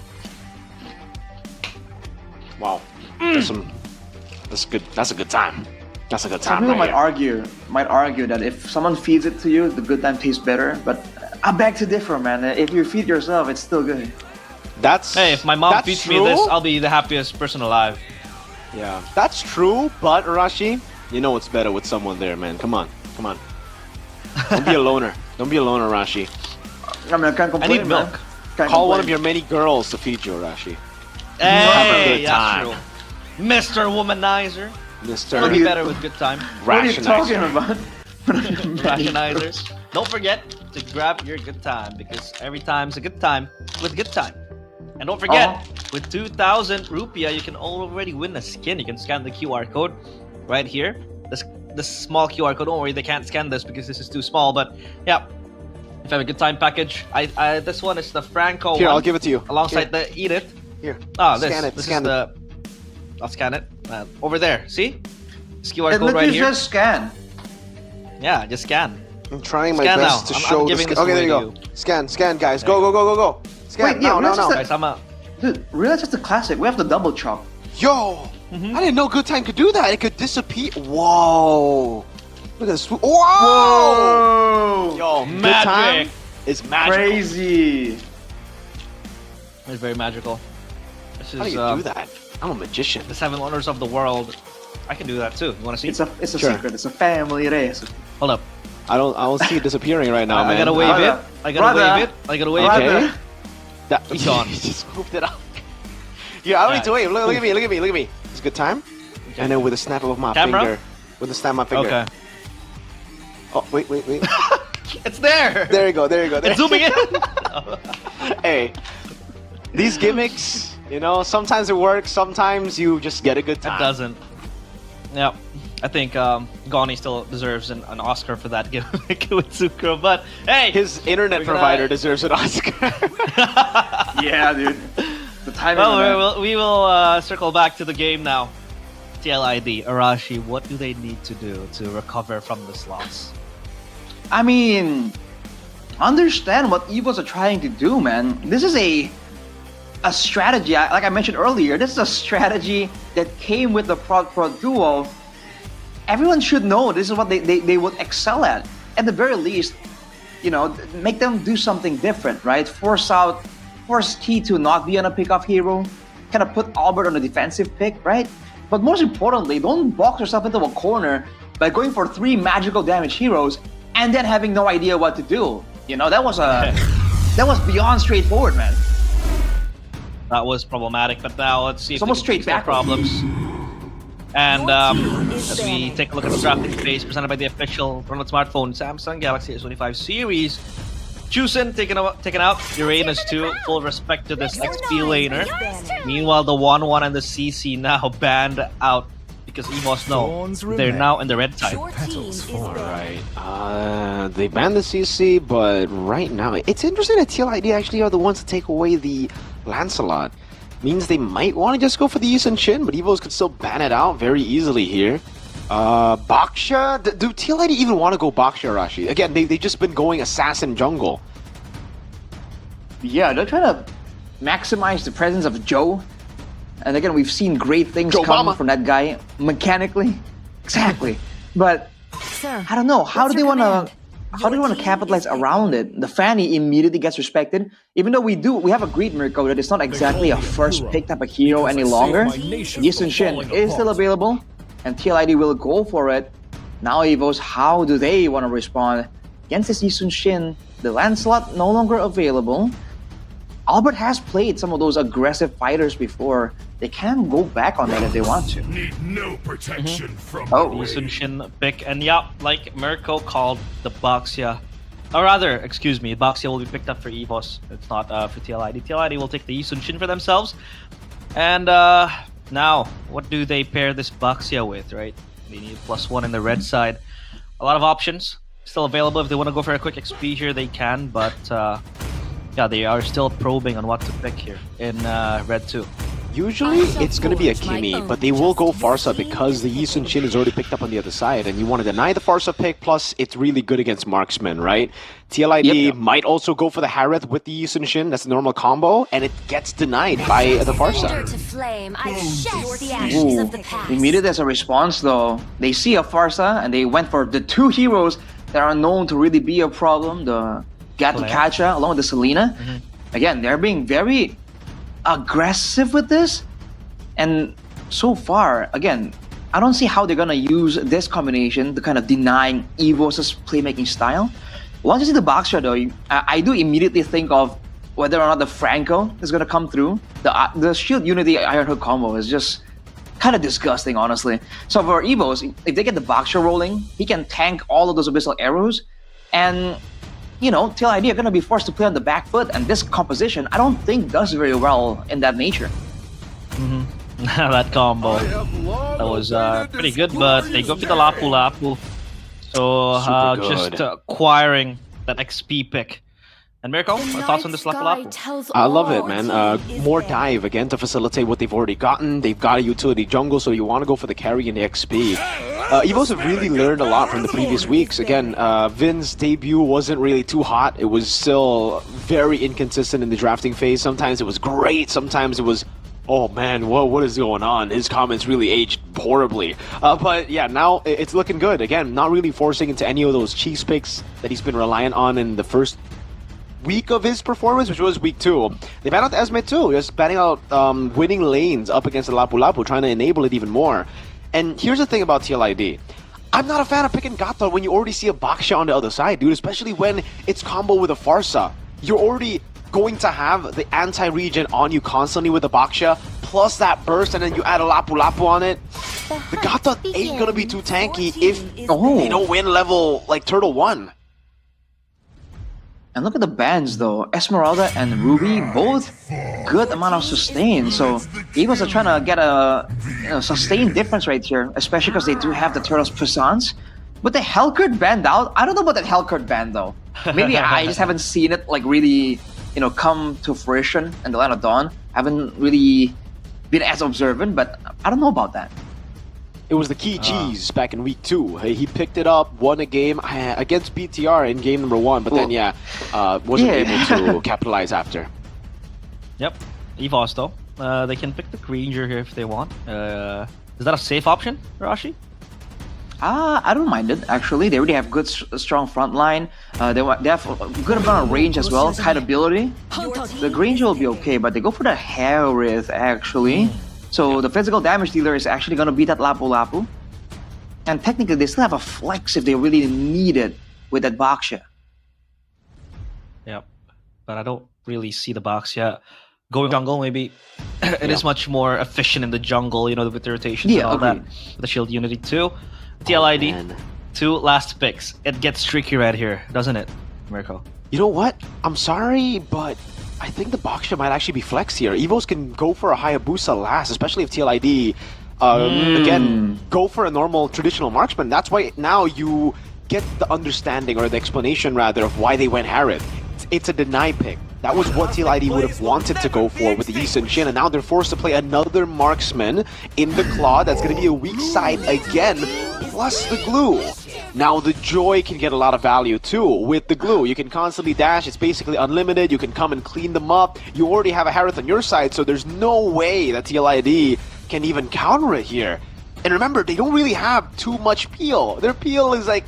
Wow. That's good. That's a good time. That's a good Some time. people Right might argue that if someone feeds it to you, the good time tastes better. But I beg to differ, man. If you feed yourself, it's still good. That's Hey, if my mom that's feeds true. me this, I'll be the happiest person alive. Yeah, that's true. But Arashi, you know it's better with someone there, man. Come on. Don't be a loner. Don't be a loner, Arashi. I mean, I can't complain. I need milk. Man. Can't Call one complain. of your many girls to feed you, Arashi. Hey, Have a good that's time. true. Mr. Womanizer. Mr. It'll be better with good time. What are you talking Rationizer. about? Rationizers. Don't forget to grab your good time because every time's a good time with good time. And don't forget, with 2,000 rupiah, you can already win a skin. You can scan the QR code right here. This small QR code. Don't worry, they can't scan this because this is too small. But yeah, if you have a good time package, this one is the Franco Here, one. I'll give it to you. Alongside the Eat It. Here. Ah, Scan it. This Scan is it. I'll scan it. Over there. See? This QR And code right let here. you just scan. Yeah, just scan. I'm trying my Scan best now. to I'm show the giving scan. this Okay, there you away go. to Scan, guys. Go. Scan. Wait, yeah, now. Guys, I'm a... Dude, realize it's a classic. We have the double chop. Yo, I didn't know Good Time could do that. It could disappear. Whoa. Look at this. Whoa. Yo, Good Time is magical. Crazy. It's very magical. This is, How do you do that? I'm a magician. The 7 wonders of the world. I can do that too. You want to see? It's a Sure. secret. It's a family race. Hold up. I don't see it disappearing right now, man. I gotta wave Brother. it. I gotta Brother. wave it. I gotta wave Brother. it. That, It's gone. You just moved it up. Yeah, I don't need to wave. Look at me. It's a good time. And then with a snap of my Camera? finger. With a snap of my finger. Okay. Oh, wait. It's there. There you go. It's zooming in. Hey, these gimmicks, sometimes it works, sometimes you just get a good time. It doesn't. Yeah. I think Goni still deserves an Oscar for that gimmick with Sucro, but hey! His internet provider deserves an Oscar. Yeah, dude. The timing. Well, we will circle back to the game now. TLID, Arashi, what do they need to do to recover from this loss? I mean, understand what Evos are trying to do, man. This is a strategy. Like I mentioned earlier, this is a strategy that came with the Prod duo. Everyone should know this is what they would excel at. At the very least, make them do something different, right? Force T to not be on a pickoff hero, kind of put Albert on a defensive pick, right? But most importantly, don't box yourself into a corner by going for 3 magical damage heroes and then having no idea what to do. That was beyond straightforward, man. That was problematic, but now let's see if It's almost we can fix straight their backwards. problems. And as we take a look at the drafting phase presented by the official Ronald Smartphone Samsung Galaxy S25 series, Juicin taken out. Uranus too. Full respect to this XP laner. Meanwhile, the 1-1 and the CC now banned out because EVOS know they're now in the red side. Alright. They banned the CC, but right now it's interesting that TLID actually are the ones to take away the Lancelot. Means they might want to just go for the Yi Sun-shin, but EVOS could still ban it out very easily here. Baksha? Do TLID even want to go Baksha, Rashi? Again, they've just been going Assassin jungle. Yeah, they're trying to maximize the presence of Joe. And again, we've seen great things come from that guy mechanically. Exactly. But I don't know, how do they want to capitalize around it? The Fanny immediately gets respected. Even though we have agreed, Mirko, that it's not exactly a first pick type of hero any longer. Yi Sun-shin is still available, and TLID will go for it. Now EVOS, how do they want to respond against this Yi Sun-shin? The Lancelot no longer available. Albert has played some of those aggressive fighters before. They can go back on that if they want to. Need no protection from Yi Sun-shin pick, and yeah, like Mirko called the Baksha. Or rather, excuse me, Baksha will be picked up for EVOS. It's not for TLID. TLID will take the Yi Sun-shin for themselves. And now, what do they pair this Baksha with, right? They need +1 in the red side. A lot of options still available. If they want to go for a quick XP here, they can, but yeah, they are still probing on what to pick here in red 2. Usually, it's going to be a Kimi, but they will go Farsa because the Yi Sun-shin is already picked up on the other side, and you want to deny the Farsa pick, plus it's really good against marksmen, right? TLID might also go for the Harith with the Yi Sun-shin, that's the normal combo, and it gets denied by the Farsa. Immediately as a response though, they see a Farsa, and they went for the 2 heroes that are known to really be a problem, the Gatikacha along with the Selena. Again, they're being very aggressive with this, and so far, again, I don't see how they're gonna use this combination to kind of deny EVOS' playmaking style. Once you see the Baksha though, I do immediately think of whether or not the Franco is gonna come through. The Shield Unity Iron Hook combo is just kind of disgusting, honestly. So for EVOS, if they get the Baksha rolling, he can tank all of those Abyssal arrows, and you know, TLID are going to be forced to play on the back foot, and this composition, I don't think does very well in that nature. That combo, that was pretty good, but they go for the Lapu Lapu. So just acquiring that XP pick. And Mirko, thoughts on this Lapu Lapu? I love it, man. More dive, again, to facilitate what they've already gotten. They've got a utility jungle, so you want to go for the carry and the XP. EVOS have really learned a lot from the previous weeks. Again, Vin's debut wasn't really too hot. It was still very inconsistent in the drafting phase. Sometimes it was great, sometimes it was, oh man, what is going on? His comments really aged horribly. But yeah, now it's looking good. Again, not really forcing into any of those cheese picks that he's been reliant on in the first week of his performance, which was week 2. They banned out the Esme too, just banning out winning lanes up against the Lapu Lapu, trying to enable it even more. And here's the thing about TLID. I'm not a fan of picking Gata when you already see a Baksha on the other side, dude, especially when it's combo with a Farsa. You're already going to have the anti-regen on you constantly with the Baksha, plus that burst, and then you add a Lapu Lapu on it. The Gata ain't gonna be too tanky if they don't win level like Turtle 1. And look at the bans though. Esmeralda and Ruby, both good amount of sustain. So EVOS are trying to get a sustained difference right here, especially because they do have the Turtles Puissance. But the Hellcurt banned out. I don't know about that Hellcurt ban though. Maybe I just haven't seen it like really, come to fruition in the Land of Dawn. I haven't really been as observant, but I don't know about that. It was the key cheese back in week 2. He picked it up, won a game against BTR in game number 1, but then wasn't able to capitalize after. Yep, EVOS though. They can pick the Granger here if they want. Is that a safe option, Rashi? I don't mind it actually. They already have good, strong front line. They have a good amount of range as well, kite ability. The Granger will be okay, but they go for the Harith actually. So the physical damage dealer is actually going to beat that Lapu Lapu. And technically they still have a flex if they really need it with that Baksha. Yep, but I don't really see the Baksha going jungle. Maybe it is much more efficient in the jungle, with the rotations and all that. The Shield Unity too. TLID, 2 last picks. It gets tricky right here, doesn't it, Mirko? You know what? I'm sorry, but I think the Baksha might actually be flexed here. Evos can go for a Hayabusa last, especially if TLID, again, go for a normal traditional marksman. That's why now you get the understanding, or the explanation rather, of why they went Harith. It's a deny pick. That was what TLID would have wanted to go for with the Yi Sun-shin, and now they're forced to play another marksman in the Claw. That's going to be a weak side again, plus the glue. Now the Joy can get a lot of value too with the glue. You can constantly dash, it's basically unlimited, you can come and clean them up. You already have a Harith on your side, so there's no way that TLID can even counter it here. And remember, they don't really have too much peel. Their peel is like,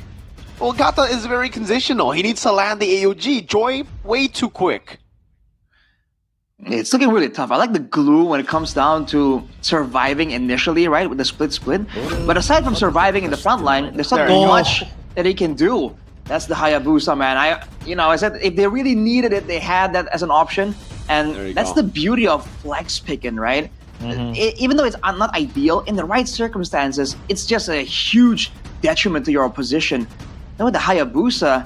well, Gata is very conditional. He needs to land the AOG. Joy, way too quick. It's looking really tough. I like the glue when it comes down to surviving initially, right, with the split. But aside from surviving in the front line, there's not much that he can do. That's the Hayabusa, man. I said if they really needed it, they had that as an option, and that's the beauty of flex picking, right? Even though it's not ideal, in the right circumstances, it's just a huge detriment to your opposition. And with the Hayabusa,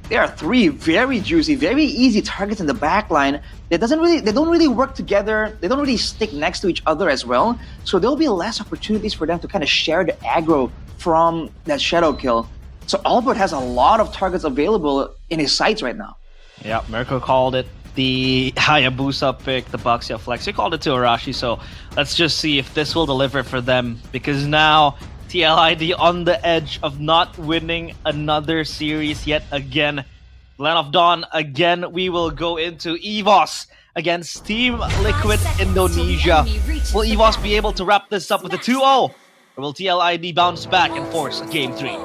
there are 3 very juicy, very easy targets in the backline. They don't really work together. They don't really stick next to each other as well. So there'll be less opportunities for them to kind of share the aggro from that shadow kill. So Albert has a lot of targets available in his sights right now. Yeah, Mirko called it the Hayabusa pick, the Baksha flex. He called it to Arashi, so let's just see if this will deliver for them. Because now TLID on the edge of not winning another series yet again. Land of Dawn, again, we will go into EVOS against Team Liquid Indonesia. Will EVOS be able to wrap this up with a 2-0? Or will TLID bounce back and force a Game 3?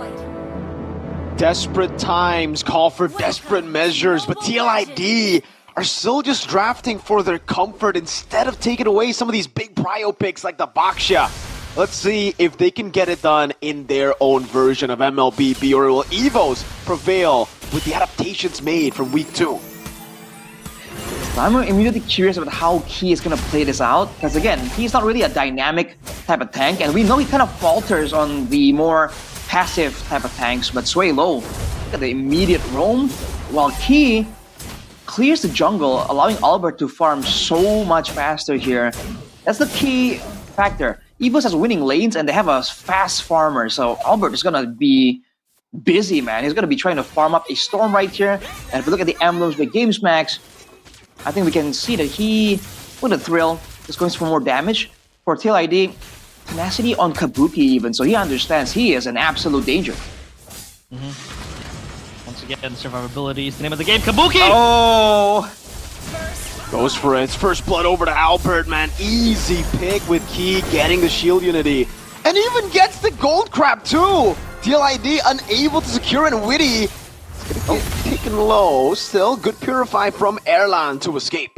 Desperate times call for desperate measures, but TLID are still just drafting for their comfort instead of taking away some of these big prio picks like the Baksha. Let's see if they can get it done in their own version of MLBB, or will EVOS prevail with the adaptations made from Week 2? I'm immediately curious about how Key is going to play this out, because again, he's not really a dynamic type of tank, and we know he kind of falters on the more passive type of tanks, but Sway Low, look at the immediate roam, while Key clears the jungle, allowing Albert to farm so much faster here. That's the key factor. EVOS has winning lanes and they have a fast farmer, so Albert is gonna be busy, man. He's gonna be trying to farm up a Storm right here, and if we look at the emblems by Games Max, I think we can see that he, with a Thrill, is going for more damage. For TLID, tenacity on Kabuki even, so he understands he is an absolute danger. Once again, survivability is the name of the game. Kabuki! Oh! Goes for it. First blood over to Albert, man. Easy pick with Key getting the shield unity. And even gets the gold crab too! TLID unable to secure, and Witty is gonna get taken low. Still, good purify from Erlan to escape.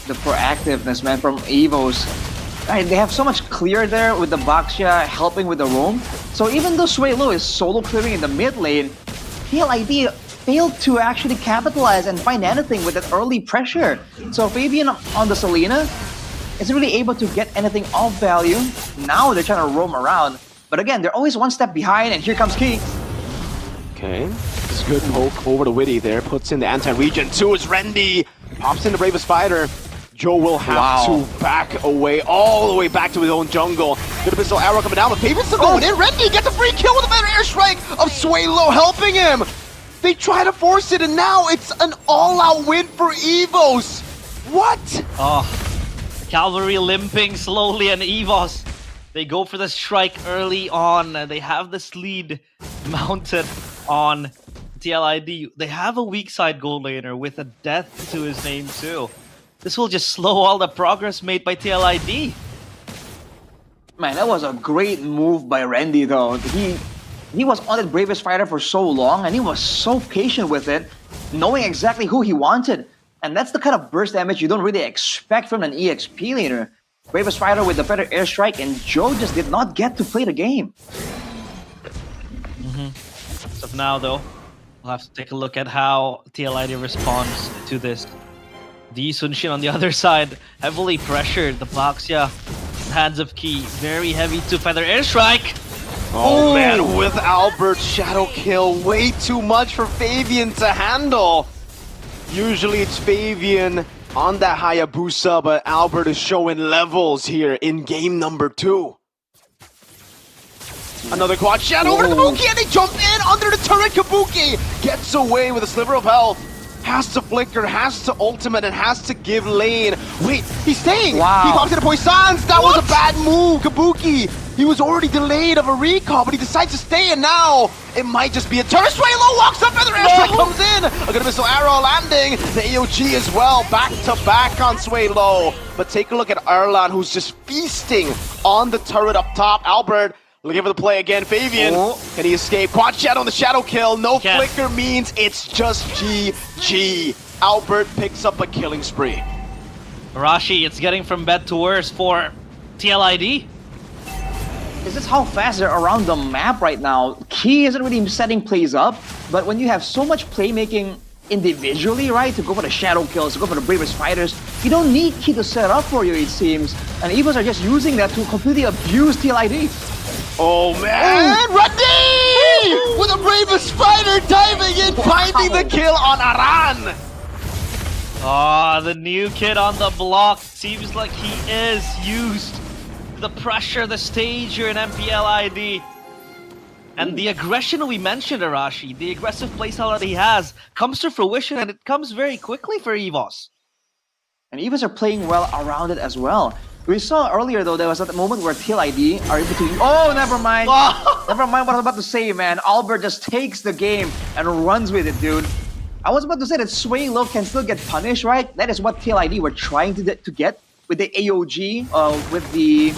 The proactiveness, man, from EVOS. Right, they have so much clear there with the Baksha helping with the roam. So even though Sway Low is solo clearing in the mid lane, TLID failed to actually capitalize and find anything with that early pressure. So Fabian on the Selena isn't really able to get anything of value. Now they're trying to roam around. But again, they're always one step behind, and here comes Key. Okay, this is good poke over to Witty there. Puts in the anti-regen. 2 is Rendy. Pops in the Bravest Fighter. Joe will have to back away, all the way back to his own jungle. Good pistol arrow coming down, but Fabian's still going in. Rendy gets a free kill with a better airstrike of Sway Low helping him. They try to force it, and now it's an all-out win for EVOS. What? Oh, Cavalry limping slowly, and EVOS, they go for the strike early on. They have this lead mounted on TLID. They have a weak side gold laner with a death to his name too. This will just slow all the progress made by TLID. Man, that was a great move by Rendy though. He was on that Bravest Fighter for so long, and he was so patient with it, knowing exactly who he wanted. And that's the kind of burst damage you don't really expect from an EXP laner. Bravest Fighter with the better airstrike, and Joe just did not get to play the game. As of now though, we'll have to take a look at how TLID responds to this. The Sun-shin on the other side, heavily pressured. The Baksha, hands of Key, very heavy 2-feather airstrike. Oh man, with Albert, shadow kill, way too much for Fabian to handle. Usually it's Fabian on that Hayabusa, but Albert is showing levels here in game number 2. Another quad shadow over to Kabuki, and they jump in under the turret. Kabuki gets away with a sliver of health. Has to flicker, has to ultimate, and has to give lane. Wait, he's staying! Wow. He pops into Poissons! That was a bad move! Kabuki! He was already delayed of a recall, but he decides to stay, and now it might just be a turret. Swaylo walks up, and the airstrike comes in! A good missile arrow landing. The AOG as well, back to back on Swaylo. But take a look at Erlan, who's just feasting on the turret up top. Albert looking for the play again. Fabian, can he escape? Quad shadow on the shadow kill. No flicker means it's just GG. Albert picks up a killing spree. Rashi, it's getting from bad to worse for TLID. Is this how fast they're around the map right now? Key isn't really setting plays up, but when you have so much playmaking individually, right, to go for the shadow kills, to go for the bravest fighters, you don't need Key to set up for you, it seems. And EVOs are just using that to completely abuse TLID. Oh man, Randy! With the bravest fighter diving in, finding the kill on Aran. Ah, the new kid on the block. Seems like he is used to the pressure, the stage here in MPL ID. And the aggression we mentioned, Arashi, the aggressive playstyle that he has, comes to fruition, and it comes very quickly for EVOS. And EVOS are playing well around it as well. We saw earlier though, there was that moment where TLID are able to... Oh, never mind. Never mind what I was about to say, man. Albert just takes the game and runs with it, dude. I was about to say that Swaylo can still get punished, right? That is what TLID were trying to get with the AOG, with the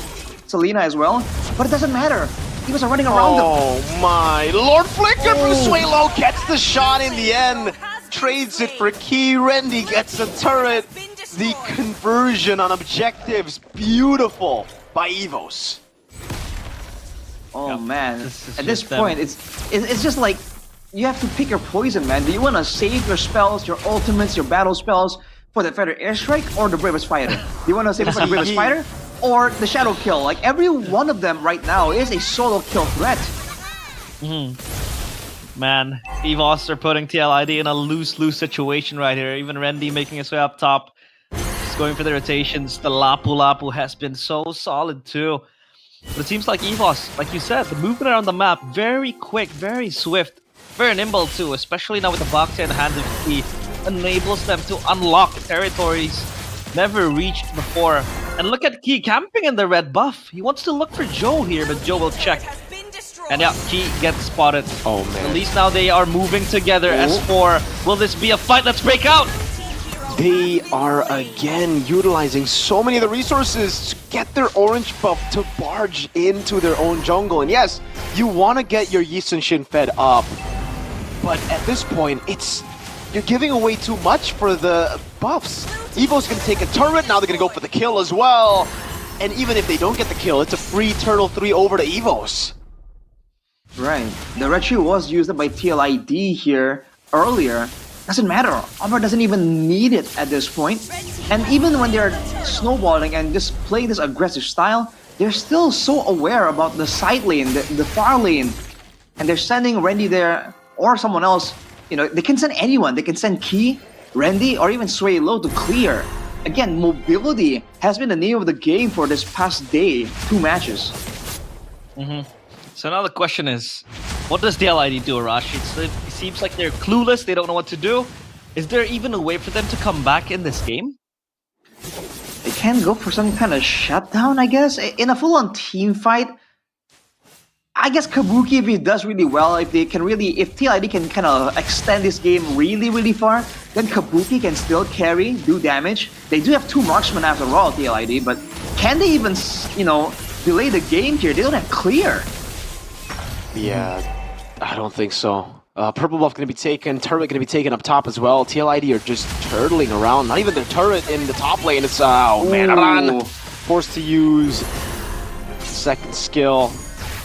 Selena as well. But it doesn't matter. He was running around them. Oh my Lord, flicker from Swaylo gets the shot in the end. Trades it for Key. Randy gets the turret. The conversion on objectives, beautiful by EVOS. Oh man, at this point, it's just like, you have to pick your poison, man. Do you want to save your spells, your ultimates, your battle spells for the Feather Airstrike or the Bravest Fighter? Do you want to save it for the Bravest Fighter or the Shadow Kill? Like, every one of them right now is a solo kill threat. Man, EVOS are putting TLID in a lose-lose situation right here. Even Randy making his way up top. Just going for the rotations. The Lapu has been so solid too. But it seems like EVOS, like you said, the movement around the map, very quick, very swift, very nimble too, especially now with the box in the hands of Key. Enables them to unlock territories never reached before. And look at Key camping in the red buff. He wants to look for Joe here, but Joe will check. And yeah, Key gets spotted. Oh man. At least now they are moving together as for, will this be a fight? Let's break out! They are again utilizing so many of the resources to get their orange buff to barge into their own jungle. And yes, you want to get your Yi Sun-shin fed up, but at this point, you're giving away too much for the buffs. EVO's gonna take a turret, now they're gonna go for the kill as well. And even if they don't get the kill, it's a free Turtle 3 over to EVO's. Right. The Red Shield was used by TLID here earlier. Doesn't matter. Armor doesn't even need it at this point. And even when they're snowballing and just playing this aggressive style, they're still so aware about the side lane, the far lane. And they're sending Randy there or someone else. You know, they can send anyone. They can send Key, Randy, or even Swaylo to clear. Again, mobility has been the name of the game for this past day. 2 matches. So now the question is, what does TLID do, Arashi? It seems like they're clueless, they don't know what to do. Is there even a way for them to come back in this game? They can go for some kind of shutdown, I guess. In a full-on team fight, I guess Kabuki, if he does really well, if TLID can kind of extend this game really, really far, then Kabuki can still carry, do damage. They do have 2 marksmen after all, TLID, but can they even, you know, delay the game here? They don't have clear. Yeah, I don't think so. Purple buff going to be taken, turret going to be taken up top as well. TLID are just turtling around, not even their turret in the top lane. It's, oh man, Aran forced to use second skill.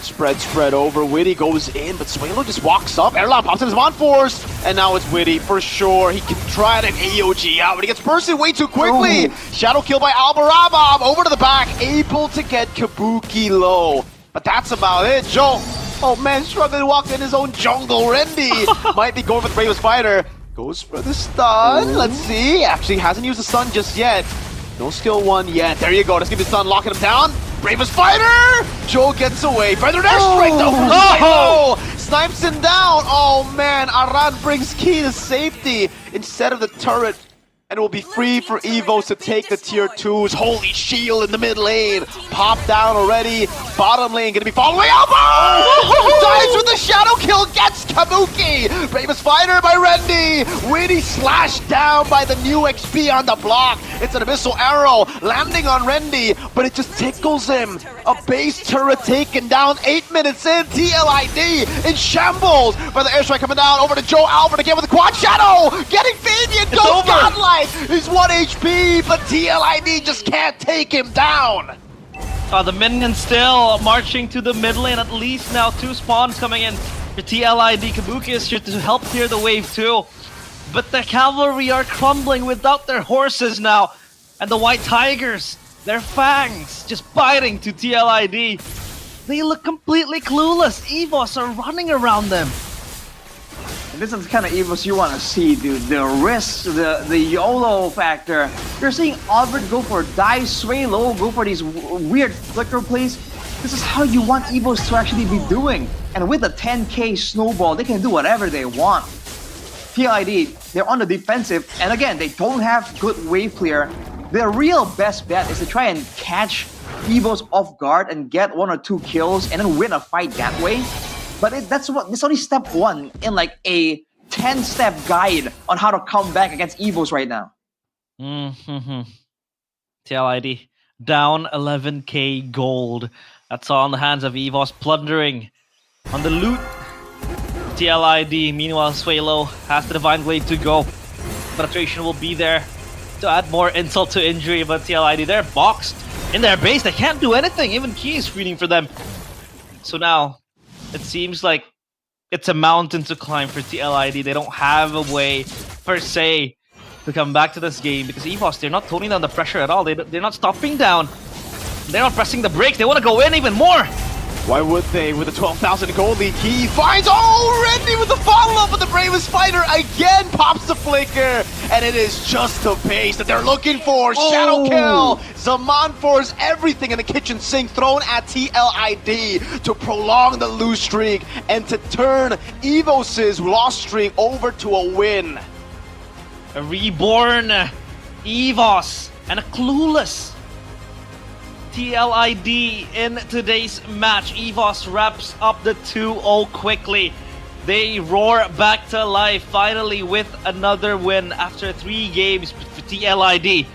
Spread over, Witty goes in, but Swaylo just walks up. Erlan pops in his Mon Force, and now it's Witty for sure. He can try an AOG out, but he gets bursted way too quickly. Shadow kill by Albarabab, over to the back, able to get Kabuki low. But that's about it, Joe. Oh man, struggling to walk in his own jungle. Rendy might be going for the Bravest Fighter. Goes for the stun. Let's see. Actually hasn't used the stun just yet. No skill one yet. There you go. Let's give the stun, locking him down. Bravest Fighter! Joe gets away. Further dash strength though from Psycho! Snipes him down. Oh man, Aran brings key to safety instead of the turret. And it will be free for Evos to take the tier 2s. Holy shield in the mid lane. Pop down already. Bottom lane gonna be following elbow! Dives with the shadow kill, gets Kabuki! Bravest Fighter by Rendy! Witty slash down by the new XP on the block. It's an abyssal arrow landing on Rendy, but it just tickles him. A base turret taken down 8 minutes in. TLID in shambles. By the airstrike coming down over to Joe Albert again with the quad shadow! Getting Fabian, goes godlike! He's 1 HP, but TLID just can't take him down. The minions still marching to the mid lane. At least now 2 spawns coming in for TLID. Kabuki is here to help clear the wave too. But the cavalry are crumbling without their horses now. And the white tigers, their fangs just biting to TLID. They look completely clueless. Evos are running around them. This is the kind of Evos you want to see, dude. The risk, the YOLO factor. You're seeing Albert go for die, sway low, go for these weird flicker plays. This is how you want Evos to actually be doing. And with a 10k snowball, they can do whatever they want. TLID, they're on the defensive, and again, they don't have good wave clear. Their real best bet is to try and catch Evos off guard and get 1 or 2 kills and then win a fight that way. But that's only step 1 in like a 10-step guide on how to come back against Evos right now. TLID down 11k gold. That's all in the hands of Evos, plundering on the loot. TLID, meanwhile, Swalo has the Divine Glaive to go. Penetration will be there to add more insult to injury, but TLID, they're boxed in their base. They can't do anything. Even Key is screening for them. So now, it seems like it's a mountain to climb for TLID. They don't have a way, per se, to come back to this game because Evos, they're not toning down the pressure at all. They're not stopping down. They're not pressing the brakes. They want to go in even more. Why would they? With a 12,000 gold lead, Key finds Rendy with the follow-up of the Bravest Fighter again, pops the flicker, and it is just the pace that they're looking for. Shadow kill, Zaman force everything in the kitchen sink thrown at TLID to prolong the lose streak and to turn Evos' loss streak over to a win. A reborn Evos and a clueless TLID in today's match. Evos wraps up the 2-0 quickly. They roar back to life finally with another win after 3 games for TLID.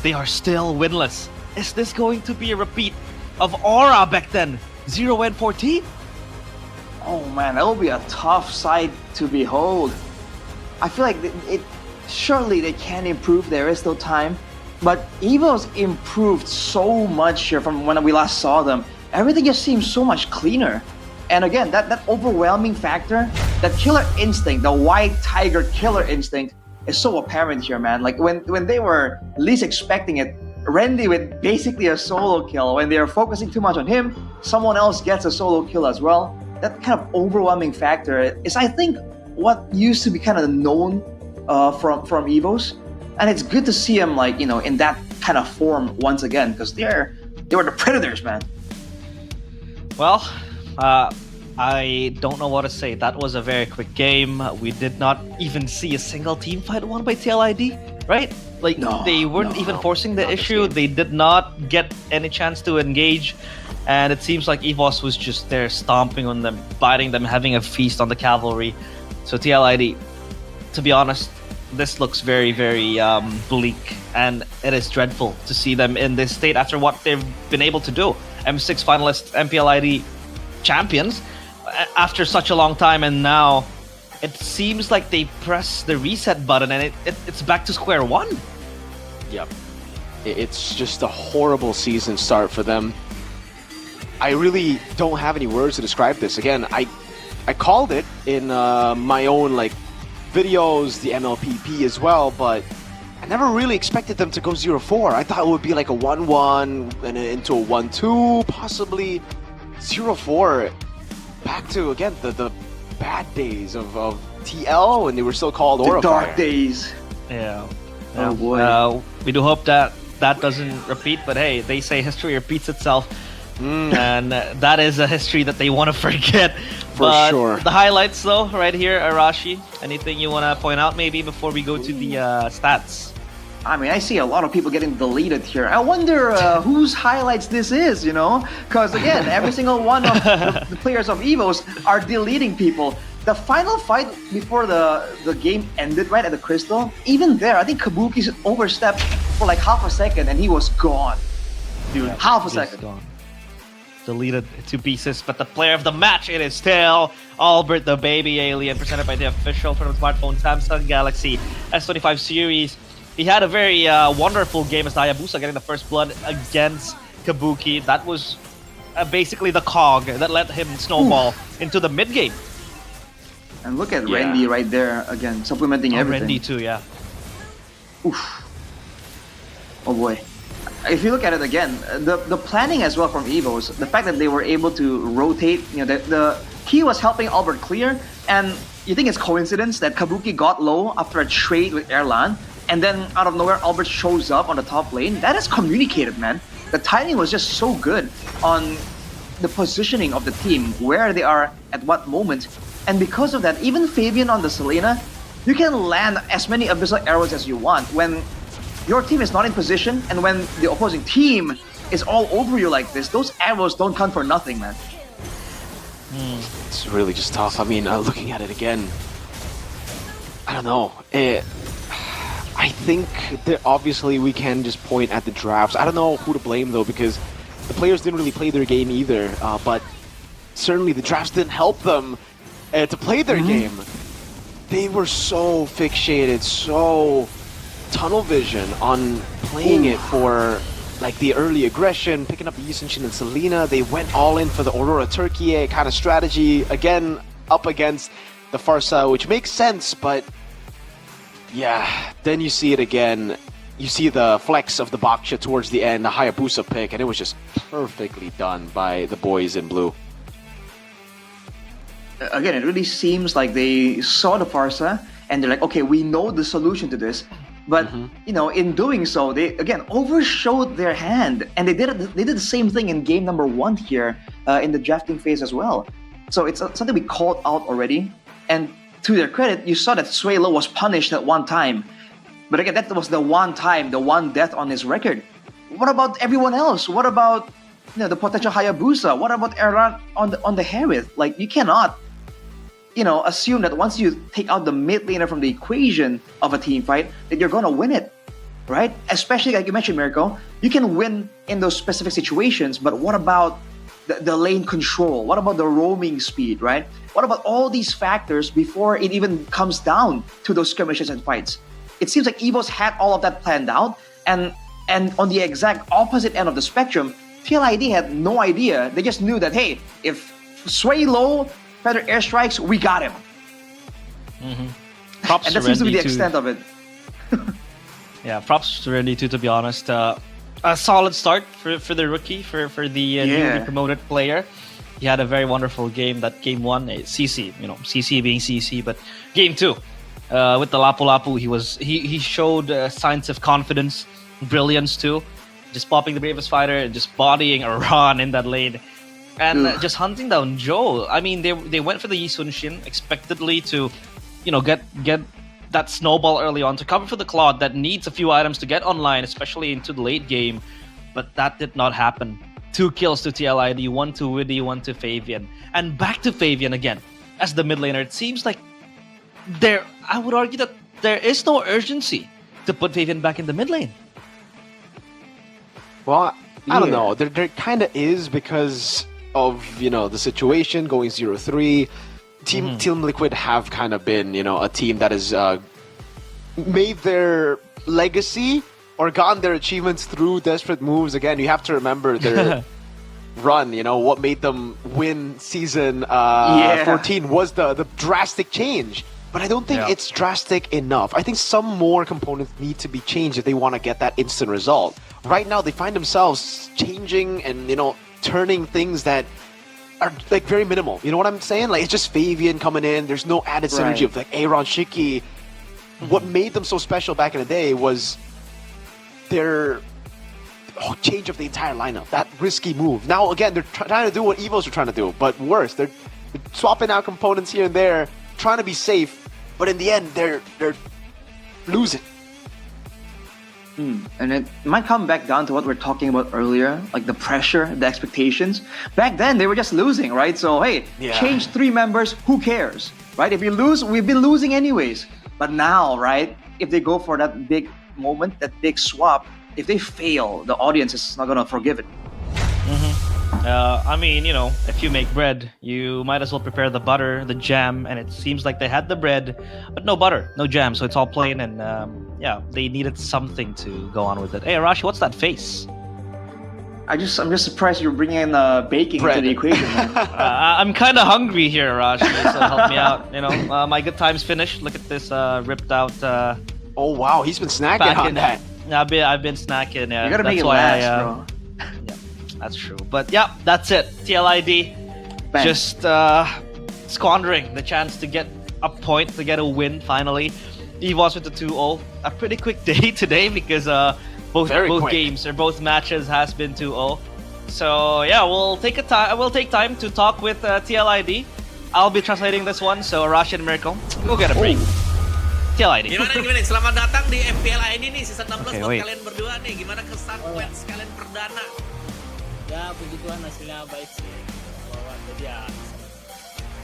They are still winless. Is this going to be a repeat of Aura back then? 0-14? Oh man, that will be a tough sight to behold. I feel like surely they can improve. There is still time. But Evos improved so much here from when we last saw them. Everything just seems so much cleaner. And again, that overwhelming factor, that killer instinct, the white tiger killer instinct is so apparent here, man. Like when they were least expecting it, Rendy with basically a solo kill. When they're focusing too much on him, someone else gets a solo kill as well. That kind of overwhelming factor is, I think, what used to be kind of known from Evos. And it's good to see him, like, you know, in that kind of form once again, because they were the Predators, man. Well, I don't know what to say. That was a very quick game. We did not even see a single team fight won by TLID, right? Like, they weren't even forcing the issue. They did not get any chance to engage. And it seems like Evos was just there stomping on them, biting them, having a feast on the cavalry. So TLID, to be honest, this looks very, very bleak, and it is dreadful to see them in this state after what they've been able to do. M6 finalists, MPL ID champions, after such a long time, and now it seems like they press the reset button and it's back to square one. Yep. It's just a horrible season start for them. I really don't have any words to describe this. Again, I called it in my own videos, the MLPP as well, but I never really expected them to go 0-4. I thought it would be like a 1-1 and into a 1-2, possibly 0-4. back to again the bad days of TL when they were still called The Aura dark Fire. days. Yeah. Oh boy. We do hope that doesn't repeat, but hey, they say history repeats itself. And that is a history that they want to forget. For But sure. The highlights, though, right here, Arashi. Anything you want to point out, maybe, before we go to the stats? I mean, I see a lot of people getting deleted here. I wonder whose highlights this is, you know? Because again, every single one of the players of EVOs are deleting people. The final fight before the game ended, right at the Crystal, even there, I think Kabuki overstepped for like half a second and he was gone. Dude, half a second. Gone. Deleted to pieces, but the player of the match, it is still Albert the Baby Alien, presented by the official from the smartphone Samsung Galaxy S25 series. He had a very wonderful game as Hayabusa, getting the first blood against Kabuki. That was basically the cog that let him snowball into the mid game. And look at Randy right there again, supplementing everything. Randy too, yeah. Oof. Oh boy. If you look at it again, the planning as well from EVOs, the fact that they were able to rotate, you know, the key was helping Albert clear, and you think it's coincidence that Kabuki got low after a trade with Erlan, and then out of nowhere Albert shows up on the top lane? That is communicated, man. The timing was just so good on the positioning of the team, where they are at what moment, and because of that, even Fabian on the Selena, you can land as many Abyssal arrows as you want when your team is not in position, and when the opposing team is all over you like this, those arrows don't count for nothing, man. It's really just tough. I mean, looking at it again, I don't know. I think that obviously we can just point at the drafts. I don't know who to blame though, because the players didn't really play their game either. But certainly the drafts didn't help them to play their game. They were so fixated, so tunnel vision on playing it for like the early aggression, picking up the Yusenshin and Selena. They went all in for the Aurora Turkey kind of strategy, again up against the Farsa, which makes sense, but yeah, then you see it again. You see the flex of the Baksha towards the end, the Hayabusa pick, and it was just perfectly done by the boys in blue. Again, it really seems like they saw the Farsa and they're like, okay, we know the solution to this. But you know, in doing so, they again overshowed their hand, and they did the same thing in game number 1 here in the drafting phase as well. So it's something we called out already. And to their credit, you saw that Suelo was punished at one time. But again, that was the one time, the one death on his record. What about everyone else? What about the potential Hayabusa? What about Erlan on the Harith? Like, you cannot assume that once you take out the mid laner from the equation of a team fight, that you're gonna win it, right? Especially like you mentioned, Mirko, you can win in those specific situations, but what about the lane control? What about the roaming speed, right? What about all these factors before it even comes down to those skirmishes and fights? It seems like EVOs had all of that planned out, and on the exact opposite end of the spectrum, TLID had no idea. They just knew that, hey, if Sway low, Feather airstrikes, we got him. Props and that to seems to be Randy the extent of it. Yeah, props to Randy too, to be honest. A solid start for the rookie, for the newly promoted player. He had a very wonderful game. That game 1, CC, CC being CC, but game 2, with the Lapu Lapu, he showed signs of confidence, brilliance too. Just popping the Bravest Fighter and just bodying a run in that lane. And just hunting down Joe. I mean, they went for the Yi Sun-shin expectedly to, get that snowball early on to cover for the Claude that needs a few items to get online, especially into the late game. But that did not happen. 2 kills to TLID, 1 to Widdy, 1 to Fabian. And back to Fabian again as the mid laner. It seems like I would argue that there is no urgency to put Fabian back in the mid lane. Well, I don't know. There kind of is, because of the situation going 0-3. Team Liquid have kind of been a team that has made their legacy or gotten their achievements through desperate moves. Again, you have to remember their run. What made them win season 14 was the drastic change. But I don't think it's drastic enough. I think some more components need to be changed if they want to get that instant result. Right now, they find themselves changing and turning things that are like very minimal. You know what I'm saying? Like it's just Fabian coming in. There's no added synergy of like Aaron, Shiki. What made them so special back in the day was their change of the entire lineup. That risky move. Now again, they're trying to do what Evos are trying to do, but worse. They're swapping out components here and there, trying to be safe, but in the end, they're losing. And it might come back down to what we're talking about earlier, like the pressure, the expectations. Back then, they were just losing, right? So, hey, change 3 members, who cares, right? If you lose, we've been losing anyways. But now, right, if they go for that big moment, that big swap, if they fail, the audience is not going to forgive it. I mean, you know, if you make bread, you might as well prepare the butter, the jam, and it seems like they had the bread, but no butter, no jam, so it's all plain, and yeah, they needed something to go on with it. Hey, Arashi, what's that face? I'm just surprised you're bringing in baking into the equation, man. I'm kind of hungry here, Arashi, so help me out. You know, my good time's finished. Look at this ripped out. Oh wow, he's been snacking on that. I've been snacking. Yeah, You gotta that's make it why last, bro. Yeah, that's true. But yeah, that's it. TLID Bang. just squandering the chance to get a point, to get a win finally. EVOS with the 2-0. A pretty quick day today because both games or both matches has been 2-0. So yeah, we'll take time to talk with TLID. I'll be translating this one. So Arashi and Miracle, go get a break. TLID. Gimana? Selamat datang di MPL ID nih season 16 Okay, buat wait. kalian berdua nih. Gimana kesan fans kalian perdana? Ya puji Tuhan hasilnya baik sih. Bahwa jadi ya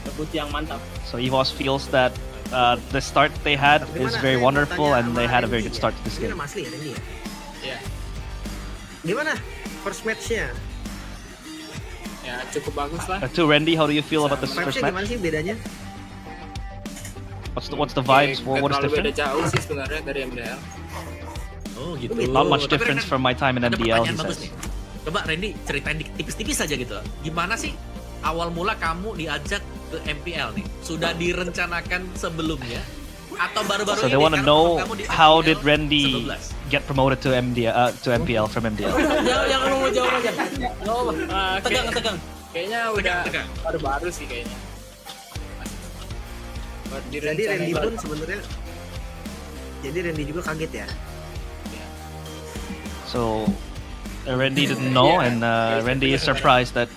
debut yang mantap. So EVOS feels that the start they had is very wonderful and they had a very good start to this game. Mas Li ya, Randy ya? Ya. Gimana first match-nya? Ya cukup bagus lah. To Randy, how do you feel about this first Vibes-nya gimana match? sih bedanya? What's the vibes? What is different? Beda jauh sih sebenarnya dari MDL. Oh gitu. Not much difference from my time in Ada MDL, he pertanyaan bagus says. nih. Coba Randy ceritain tipis-tipis aja gitu. Gimana sih awal mula kamu diajak ke MPL nih? Sudah direncanakan sebelumnya atau baru-baru So ini? they want to Karena know kamu di how MPL did Randy 11. get promoted to MPL from MDL? Yang lu mau jawab aja. Tegang. Kayaknya udah Tegang. baru-baru sih kayaknya. Jadi Randy pun sebenarnya juga kaget ya. So Randy didn't know, and Randy is surprised that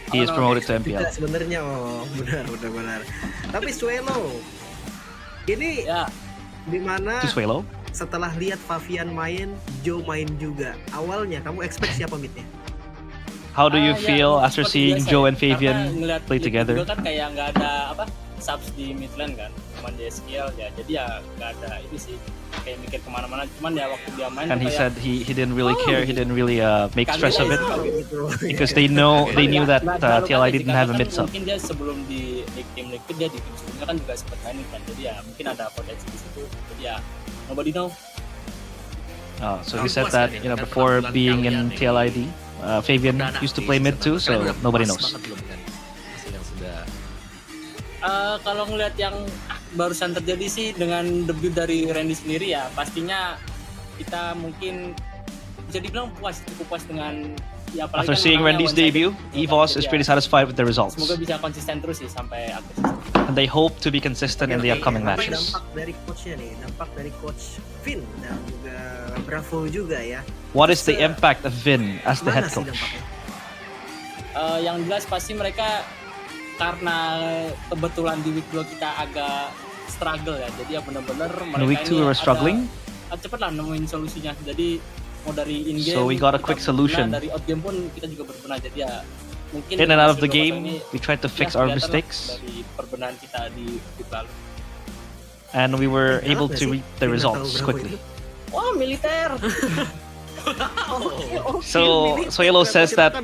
he is promoted to MPL. Tidak sebenarnya, benar. Tapi Suelo, ini di mana To Suelo? setelah lihat Fabian main, Joe main juga. Awalnya kamu expect siapa midnya? How do you feel after seperti seeing biasa Joe ya. and Fabian Karena ngeliat play di together? Google kan kayak nggak ada subs di mid lane kan, cuman di SQL ya, jadi ya nggak ada ini sih kayak mikir kemana-mana, cuman ya waktu dia main And he kayak, said he didn't really care, he didn't really make kaget stress of it aja gitu. because they knew that TLI didn't have a mid sub. Mungkin dia sebelum di tim Liquid, dia di tim sebelumnya kan juga sempat main kan, jadi ya mungkin ada potensi di situ, jadi ya nobody know. So he said that before being in TLID, Fabian used to play mid too, so nobody knows. Kalau ngelihat yang barusan terjadi sih dengan debut dari Randy sendiri ya, pastinya kita mungkin bisa dibilang cukup puas dengan ya, apalagi After kan seeing orangnya Randy's one-sided. debut, EVOS is pretty satisfied with the results, Semoga bisa konsisten terus sih sampai akhir. and they hope to be consistent in the upcoming Apa matches. dampak dari coachnya nih? Dampak dari coach Vin dan juga Bravo juga ya. What is the impact of Vin as the head Gimana sih coach? dampaknya? Yang jelas pasti mereka karena kebetulan di week 2 kita agak struggle ya, jadi ya benar-benar mereka week 2 we were struggling? Cepet lah nemuin solusinya, jadi mau dari in game So we got a quick solution. dari out game pun kita juga berbenah, jadi ya mungkin In and out of the hasil 2-0 game, ini we tried to fix ya our kelihatan lah mistakes, dari perbenahan kita di week lalu. and we were able to reap the results quickly. Wah, militer. So Yellow says that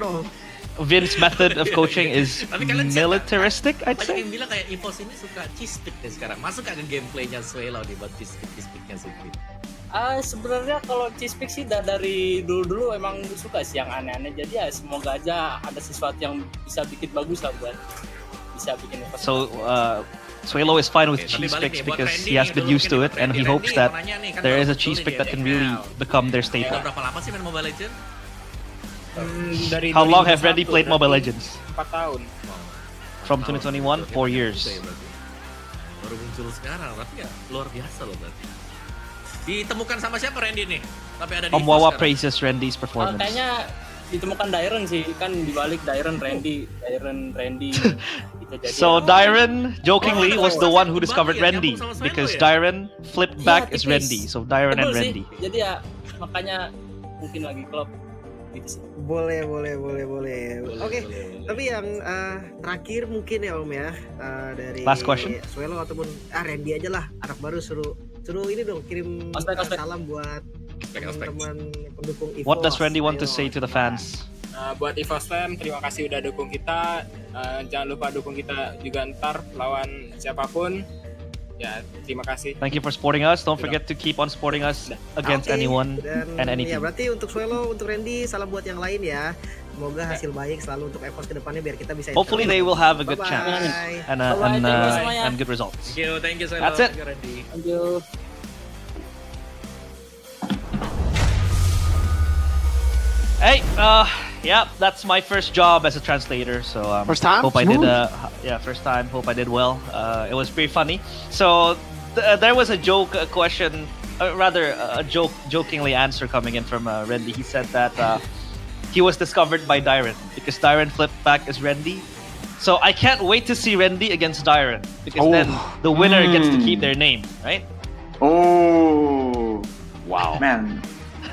Vin's method of coaching is Tapi kalian militaristic, I'd banyak say. yang bilang kayak Evos ini suka cheese pick nih sekarang. Masuk gak ke gameplaynya Suelo nih buat cheese picknya sendiri? Sebenarnya kalau cheese pick sih dari dulu emang suka sih yang aneh-aneh, jadi ya semoga aja ada sesuatu yang bisa bikin bagus lah buat bisa bikin So Suelo is fine with cheese picks because he has been used to it, and he hopes that there is a cheese pick that can really become their staple. Udah berapa lama sih main Mobile Legends? How long have Randy played Mobile Legends? 4 tahun. From 2021, 4 years. Baru muncul sekarang, tapi ya luar biasa loh berarti. Ditemukan sama siapa Randy nih? Tapi ada di Om Wawa sekarang. praises Randy's performance. Kayaknya ditemukan Dairen sih, kan dibalik Dairen Randy. Kita jadi So Dairen, jokingly, was the one who discovered Randy because Dairen flipped back as Randy. So Dairen and Randy. Jadi ya makanya mungkin lagi klub gitu sih. Boleh. Oke, tapi yang terakhir mungkin ya Om ya, dari Last question. Swelo ataupun Randy aja lah, anak baru suruh ini dong, kirim salam buat teman-teman pendukung EVOS. What does Randy want to say to the fans? Buat EVOS Fam, terima kasih udah dukung kita. Jangan lupa dukung kita juga ntar lawan siapapun. Ya, terima kasih. Thank you for supporting us. Don't forget to keep on supporting us against anyone and anything. Ya, berarti untuk Swelo, untuk Randy, salam buat yang lain ya. Semoga hasil baik selalu untuk EVOS kedepannya biar kita bisa. Hopefully they will have a good chance and good results. Thank you, Swelo. That's it. Thank you, Randy. Thank you. Hey, yeah, that's my first job as a translator. So First time? Hope I did. Smooth. First time. Hope I did well. It was pretty funny. So there was a joke, a question, rather a jokingly answer coming in from Randy. He said that he was discovered by Dairen because Dairen flipped back as Randy. So I can't wait to see Randy against Dairen because then the winner gets to keep their name, right? Oh, wow, man.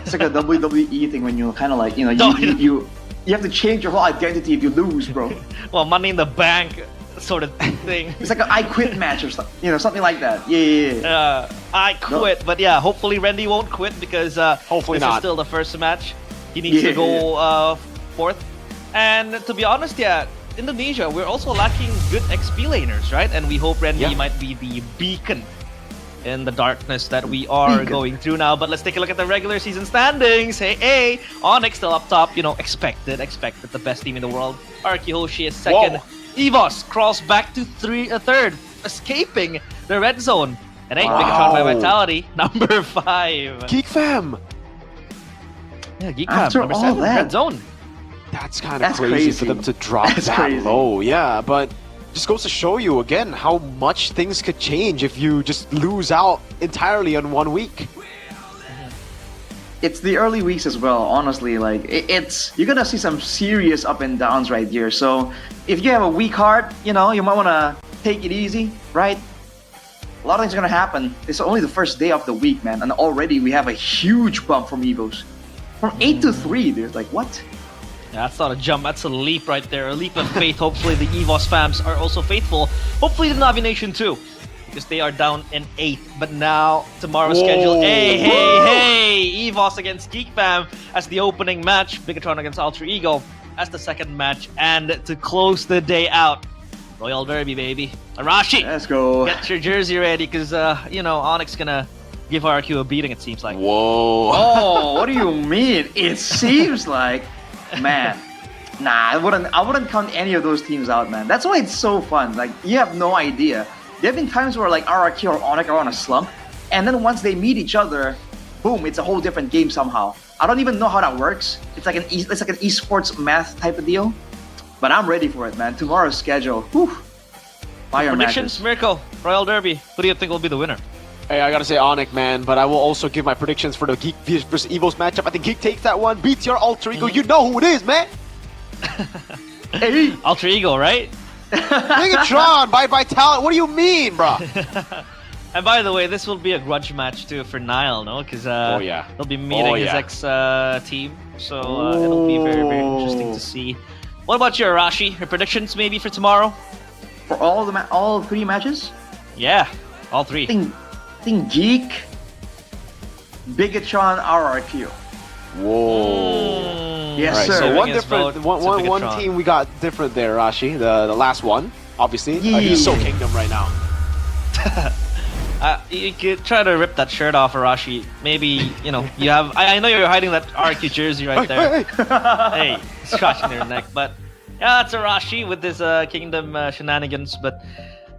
It's like a WWE thing when you kind of like, you have to change your whole identity if you lose, bro. Well, Money in the Bank sort of thing. It's like an I quit match or something, something like that. Yeah. I quit, but yeah, hopefully Randy won't quit because hopefully this not. is still the first match. He needs to go fourth. And to be honest, yeah, Indonesia, we're also lacking good XP laners, right? And we hope Randy might be the beacon in the darkness that we are going through now. But let's take a look at the regular season standings. Hey, Onyx still up top, expected the best team in the world. Arky Hoshi is second. Whoa. EVOS crawls back to third, escaping the red zone. And Megatron by Vitality, number 5. Geek Fam! Yeah, Geek Fam, number 7, red zone. That's kind of crazy for them to drop that low. Yeah, but just goes to show you again how much things could change if you just lose out entirely on 1 week. It's the early weeks as well, honestly. Like you're gonna see some serious up and downs right here. So if you have a weak heart, you might wanna take it easy, right? A lot of things are gonna happen. It's only the first day of the week, man, and already we have a huge bump from Evos, from 8 to 3. Dude, like what? Yeah, that's not a jump, that's a leap right there. A leap of faith. Hopefully the EVOS fams are also faithful. Hopefully the Navi Nation too, because they are down in 8th. But now, tomorrow's schedule. Hey! EVOS against Geek Fam as the opening match. Bigatron against Alter Ego as the second match. And to close the day out, Royal Derby, baby. Arashi! Let's go. Get your jersey ready, because, Onyx gonna give RQ a beating, it seems like. Whoa. Oh, what do you mean? It seems like... Man, nah, I wouldn't count any of those teams out, man. That's why it's so fun. Like, you have no idea. There have been times where like RRQ or Onyx are on a slump, and then once they meet each other, boom, it's a whole different game somehow. I don't even know how that works. It's like an esports math type of deal. But I'm ready for it, man. Tomorrow's schedule. Whew. Fire Predictions, matches. Mirko, Royal Derby. Who do you think will be the winner? Hey, I gotta say Onyx, man, but I will also give my predictions for the Geek versus EVOS matchup. I think Geek takes that one, beats your Alter Ego. You know who it is, man! Hey! Alter Ego, right? Megatron by talent. What do you mean, bro? And by the way, this will be a grudge match too for Nile, no? Because he'll be meeting his ex-team, so it'll be very, very interesting to see. What about you, Arashi? Your predictions maybe for tomorrow? For all 3 matches? Yeah, all 3. I think Geek, Bigatron, RRQ. Whoa. Yes, right, sir. So one team we got different there, Rashi. The last one, obviously. He's so Kingdom right now. You could try to rip that shirt off, Arashi. Maybe, you have... I know you're hiding that RQ jersey right there. Hey, scratching their neck. But, yeah, it's Arashi with this Kingdom shenanigans. But,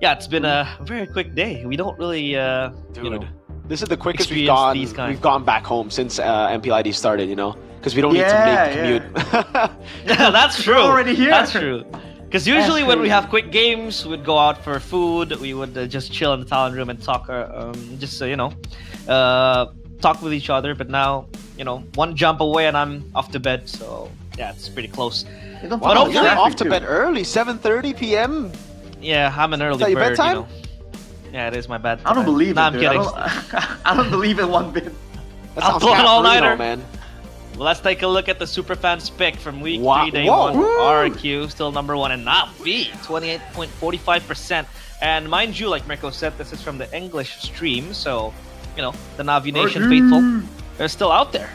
yeah, it's been a very quick day. We don't really, Dude, this is the quickest we've gone back home since MPL ID started, because we don't need to make the commute. Yeah, that's true. We're already here. That's true. Because usually when we have quick games, we'd go out for food. We would just chill in the talent room and talk, talk with each other. But now, one jump away and I'm off to bed. So yeah, it's pretty close. But hopefully, you're off to bed early, 7:30 p.m. Yeah, I'm an early Is that your bird. bedtime? Yeah, it is my bedtime. I don't believe No, it, I'm dude. kidding. I don't believe it one bit. I'll pull an all-nighter, man. Well, let's take a look at the Superfans pick from week 3, day Whoa. 1. RQ still number 1 and Navi 28.45%. And mind you, like Mirko said, this is from the English stream, so the Navi Nation faithful, they're still out there.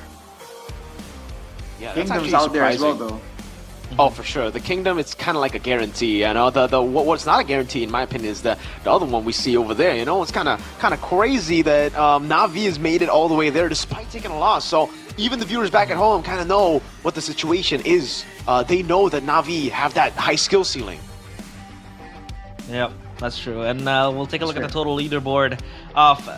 Yeah, that's Kingdom's actually out there as well, surprising. though. Oh, for sure. The Kingdom, it's kind of like a guarantee. What's not a guarantee, in my opinion, is the other one we see over there. It's kind of crazy that Navi has made it all the way there despite taking a loss. So even the viewers back at home kind of know what the situation is. They know that Navi have that high skill ceiling. Yep, that's true. And we'll take a look at the total leaderboard of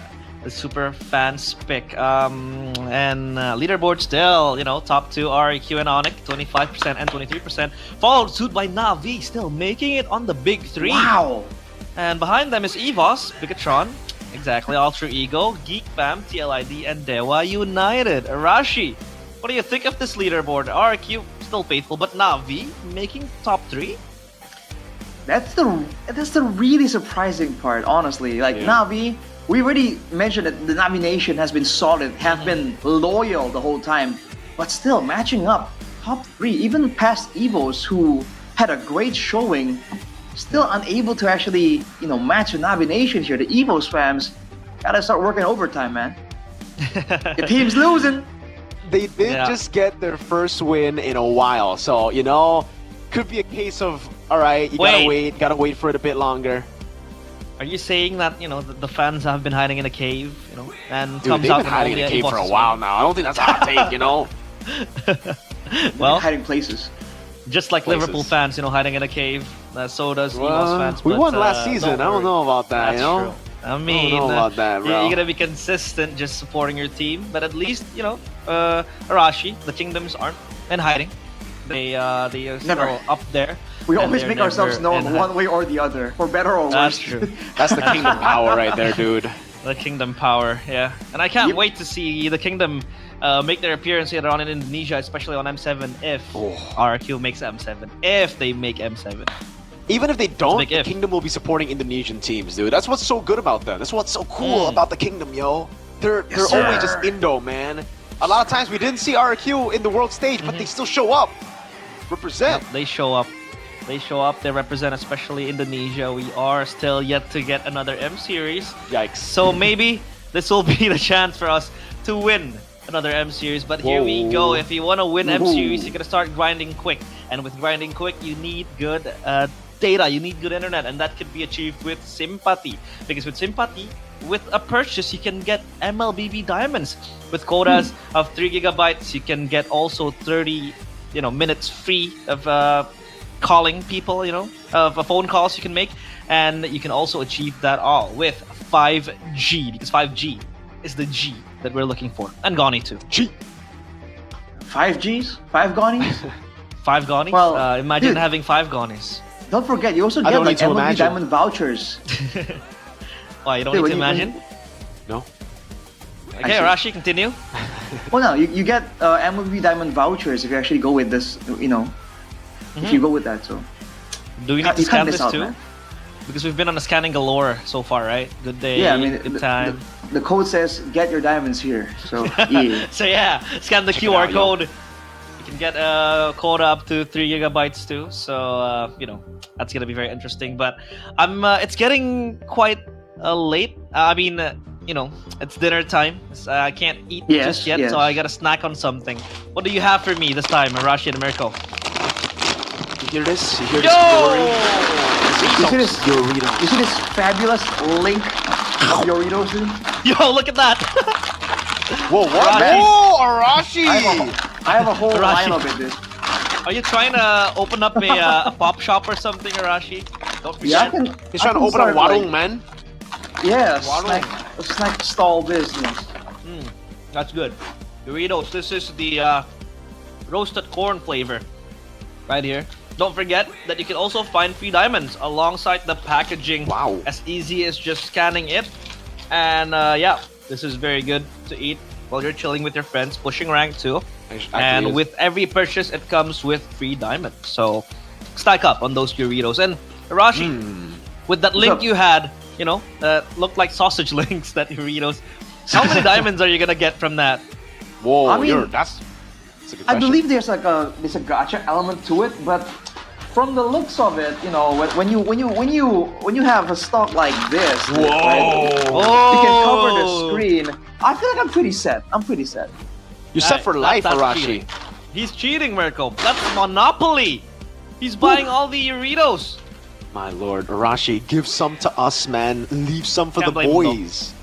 the Super Fans pick. And leaderboard still, top 2 REQ and Onyx, 25% and 23%. Followed suit by Navi, still making it on the big 3. Wow! And behind them is EVOS, Bigatron, exactly, Ultra Ego, Geek Fam, TLID, and Dewa United. Arashi, what do you think of this leaderboard? RQ still faithful, but Navi making top 3? That's the really surprising part, honestly. Navi, we already mentioned that the Navi Nation has been solid, have been loyal the whole time, but still matching up top 3, even past Evos who had a great showing, still unable to actually, match the Navi Nation here. The Evos fans gotta start working overtime, man. The team's losing. They did just get their first win in a while, so could be a case of all right, you gotta wait for it a bit longer. Are you saying that the fans have been hiding in a cave, and Dude, comes they've out been from hiding in a cave for a while now. I don't think that's a hot take, Well, hiding places. Just like Liverpool fans, hiding in a cave. So does EVOS fans. We but, won last season. I don't know about that. That's true. I mean, I don't know about that, bro. you're gonna be consistent, just supporting your team. But at least Arashi, the Kingdoms aren't in hiding. They are still up there. We and always they're make ourselves never known in one way or the other, for better or worse. That's true. That's the Kingdom power right there, dude. The Kingdom power, yeah. And I can't wait to see the Kingdom make their appearance here on in Indonesia, especially on M7 if RQ makes M7. If they make M7. Even if they don't, the Kingdom will be supporting Indonesian teams, dude. That's what's so good about them. That's what's so cool about the Kingdom, yo. They're always just Indo, man. A lot of times we didn't see RQ in the world stage, but they still show up. Represent. Yep, they show up. They show up, they represent especially Indonesia. We are still yet to get another M Series. Yikes. So maybe this will be the chance for us to win another M Series. But here we go. If you want to win M Series, you're going to start grinding quick. And with grinding quick, you need good data. You need good internet. And that could be achieved with Sympathy. Because with Sympathy, with a purchase, you can get MLBB diamonds. With quotas of 3 gigabytes, you can get also 30 minutes free of calling people, of phone calls you can make, and you can also achieve that all with 5G, because 5G is the G that we're looking for, and Goni too. G. 5Gs? 5 Gonis? 5 Gonis? Well, imagine dude, having 5 Gonis. Don't forget, you also get like MLB Diamond vouchers. Why, you don't need to imagine? No. Okay, Arashi, continue. Well, no, you get MLB Diamond vouchers if you actually go with this, if you go with that, so. Do we need to scan this out, too? Man. Because we've been on a scanning galore so far, right? Good day, yeah, I mean, good time. The code says, get your diamonds here, so yeah. So yeah, scan the QR code. You can get a quota up to 3 gigabytes too, so, that's gonna be very interesting. But it's getting quite late. It's dinner time. So I can't eat just yet, so I gotta snack on something. What do you have for me this time, Arashi and Mirko? You hear this? You hear this glory? You see this fabulous link of Doritos, dude? Yo, look at that! Whoa, what? Whoa, Arashi! I have a whole line of it, dude. Are you trying to open up a pop shop or something, Arashi? Don't forget. Yeah, he's trying to open a warung, man. Yeah, a snack stall business. That's good. Doritos, this is the roasted corn flavor. Right here. don't forget that you can also find free diamonds alongside the packaging. Wow. As easy as just scanning it. And yeah, this is very good to eat while you're chilling with your friends, pushing rank too. And with every purchase, it comes with free diamonds. So stack up on those Doritos. And Arashi, with that link you had, you know, that looked like sausage links, that Doritos. How many diamonds are you gonna get from that? Whoa, I mean, that's a good I question. believe there's a gacha element to it, but from the looks of it, you know, when you have a stock like this, Whoa! right, you can cover the screen. I feel like I'm pretty set. You're set for life, That's Arashi. cheating. He's cheating, Mirko. That's Monopoly. He's buying all the Doritos. My lord, Arashi, give some to us, man. Leave some for Can't the blame him, though. boys.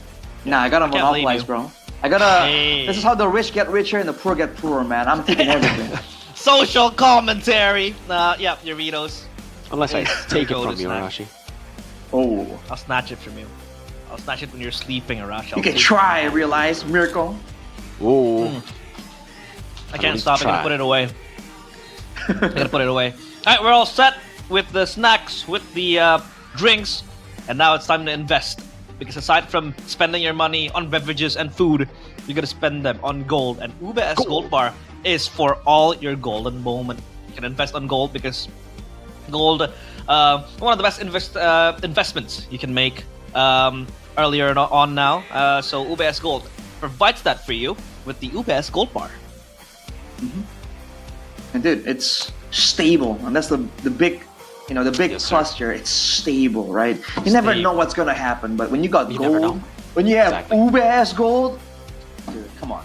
Nah, I gotta I can't blame monopolize, you. bro. I gotta. Hey. This is how the rich get richer and the poor get poorer, man. I'm taking everything. Social commentary. Yeah, Doritos. Unless I take it Go from to you, snack. Arashi. Oh. I'll snatch it from you. I'll snatch it when you're sleeping, Arashi. You can try, realize, miracle. Whoa. I can't stop. I gotta put it away. I gotta put it away. Alright, we're all set with the snacks, with the drinks, and now it's time to invest. Because aside from spending your money on beverages and food, you gotta spend them on gold. And UBS Gold Bar is for all your golden moment. You can invest on gold because gold, one of the best investments you can make earlier on now. So UBS Gold provides that for you with the UBS Gold Bar. And dude, it's stable, and that's the big, you know, the big plus here. It's stable, right? You never know what's gonna happen, but when you got gold, when you have UBS Gold, dude, come on.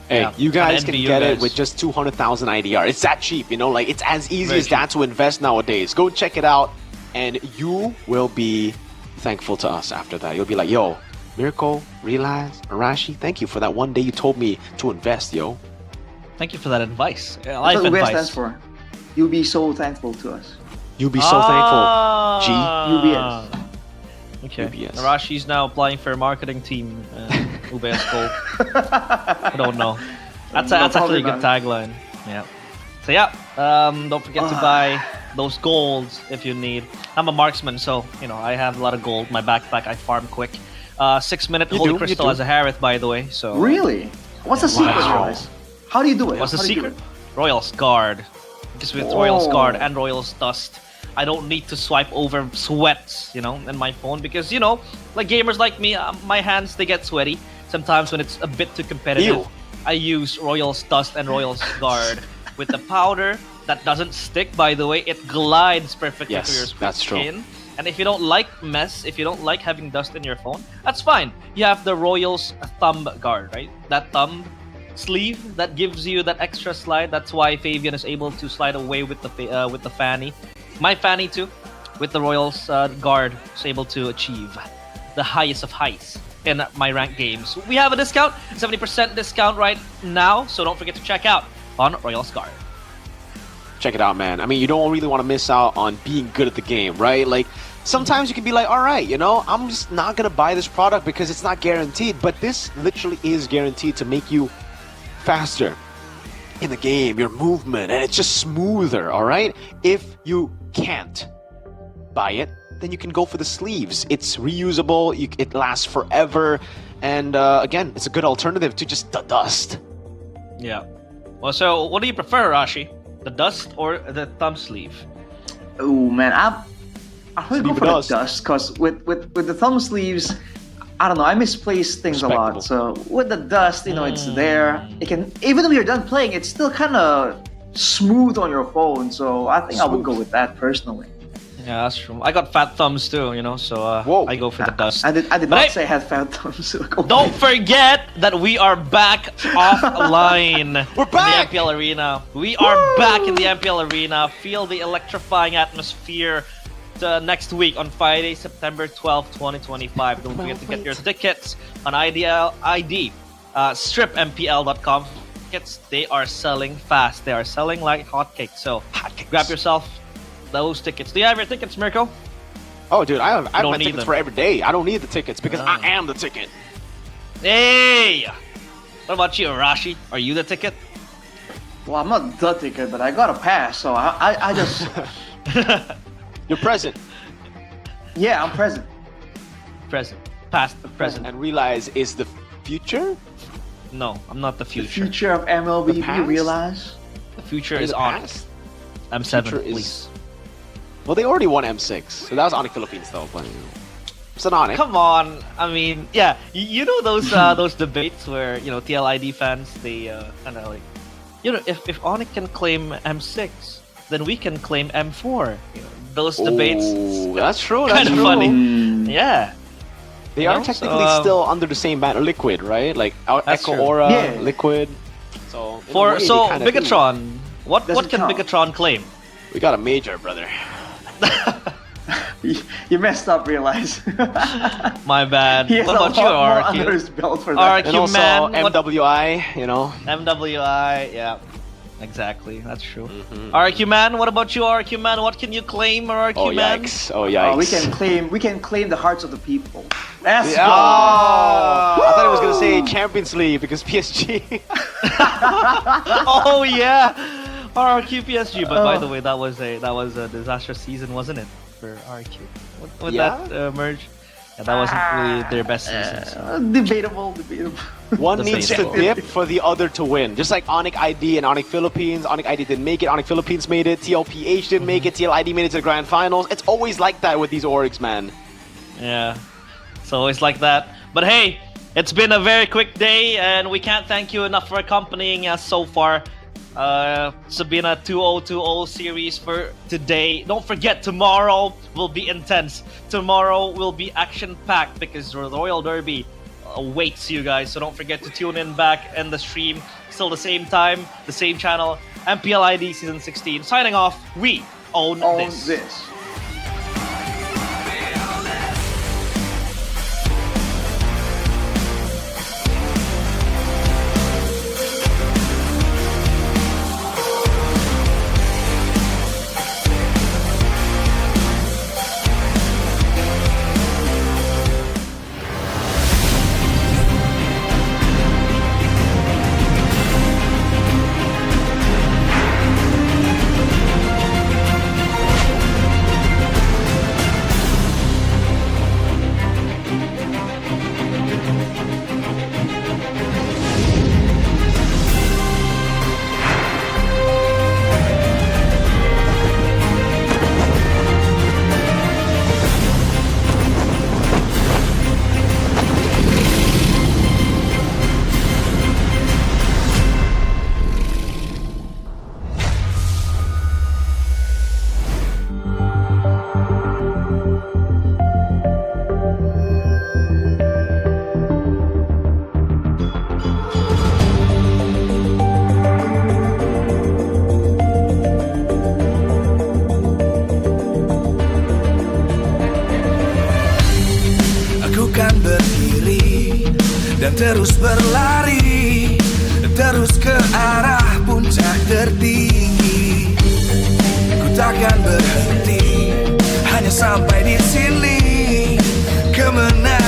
Hey, Yeah, you guys kinda can envy get you it guys. with just 200,000 IDR. It's that cheap, you know? Like, it's as easy Very as that to invest nowadays. Go check it out, and you will be thankful to us after that. You'll be like, yo, Mirko, Realize, Arashi, thank you for that one day you told me to invest, yo. Thank you for that advice. That's Life what UBS advice. stands for. You'll be so thankful to us. You'll be so thankful, G. UBS. Okay. UBS. Arashi's now applying for a marketing team. UBS Gold. I don't know. That's actually a good tagline. Yeah. So yeah, don't forget to buy those golds if you need. I'm a marksman, so you know I have a lot of gold. My backpack, I farm quick. 6-minute Holy Crystal as a Harith, by the way. So Really? What's the secret, guys? How do you do it? What's the How do you do secret? Royal's Guard. Because with Royal's Guard and Royal's Dust, I don't need to swipe over sweats, you know, in my phone. Because, you know, like gamers like me, my hands, they get sweaty. Sometimes when it's a bit too competitive, Ew. I use Royal's Dust and Royal's Guard. With the powder, that doesn't stick, by the way. It glides perfectly Yes, through your that's true. skin. And if you don't like mess, if you don't like having dust in your phone, that's fine. You have the Royal's Thumb Guard, right? That thumb sleeve that gives you that extra slide. That's why Fabian is able to slide away with the fanny. My fanny too, with the Royals Guard, is able to achieve the highest of heights in my ranked games. We have a discount, 70% discount right now, so don't forget to check out on Royals Guard. Check it out, man. I mean, you don't really want to miss out on being good at the game, right? Like, sometimes you can be like, all right, you know, I'm just not going to buy this product because it's not guaranteed. But this literally is guaranteed to make you faster in the game, your movement, and it's just smoother, all right? If you can't buy it, then you can go for the sleeves. It's reusable, it lasts forever, and again, it's a good alternative to just the dust. Yeah. Well, so what do you prefer, Rashi? The dust or the thumb sleeve? Oh man, I probably go for the dust. dust because with the thumb sleeves, I don't know, I misplace things a lot. So with the dust, you know, it's there. It can, even when you're done playing, it's still kind of smooth on your phone. So I think I would go with that personally. Yeah, that's true. I got fat thumbs too, you know, so I go for the dust. I did But not hey, say I had fat thumbs. Don't forget that we are back offline. We're back! In the MPL Arena. We are back in the MPL Arena. Feel the electrifying atmosphere next week on Friday, September 12th, 2025. Don't forget to get your tickets on stripmpl.com. Tickets, they are selling fast. They are selling like hotcakes. So grab yourself those tickets. Do you have your tickets, Mirko? Oh, dude, I have my need tickets them. for every day. I don't need the tickets because I am the ticket. Hey! What about you, Arashi? Are you the ticket? Well, I'm not the ticket, but I got a pass, so I just. You're present. Yeah, I'm present. Present. Past, present. And realize is the future? No, I'm not the The future. future of MLB, The you past? realize? The future In is the on. past? M7, Future is- please. Well, they already won M6, so that was Onyx Philippines though. But it's an Onyx. Come on, I mean, yeah, you know those debates where TLID fans they kind of like, if Onyx can claim M6, then we can claim M4. Those debates. Oh, that's true. That's Kind of true. funny. Yeah. They are technically still under the same banner, Liquid, right? Like That's Echo true. Aura, Yeah. Liquid. So in a way, they kinda do. Bigatron, what Doesn't can count. Bigatron claim? We got a major, brother. You messed up, realize. My bad. He has What a about you, lot more under RQ? his belt for that. And also man, what- MWI, MWI, yeah. Exactly, that's true. Mm-hmm. RQ man, what about you, RQ man? What can you claim, RQ Oh man? yikes! Oh yikes! We can claim the hearts of the people. Let's Yeah. go. Oh, I thought he was gonna say Champions League because PSG. Oh yeah, RQ PSG. But by the way, that was a disastrous season, wasn't it, for RQ? With Yeah. that merge, yeah, that wasn't really their best season. So. Debatable. One needs to Debatable. dip for the other to win. Just like Onyx ID and Onyx Philippines. Onyx ID didn't make it. Onyx Philippines made it. TLPH didn't make it. TLID made it to the grand finals. It's always like that with these orgs, man. Yeah, it's always like that. But hey, it's been a very quick day, and we can't thank you enough for accompanying us so far. Sabina 2020 series for today. Don't forget, tomorrow will be intense. Tomorrow will be action-packed because the Royal Derby awaits you guys. So don't forget to tune in back in the stream. Still the same time, the same channel. MPL ID Season 16. Signing off, we own this. Aku kan berdiri dan terus berlari, terus ke arah puncak tertinggi. Ku takkan berhenti hanya sampai di sini. Kemenangan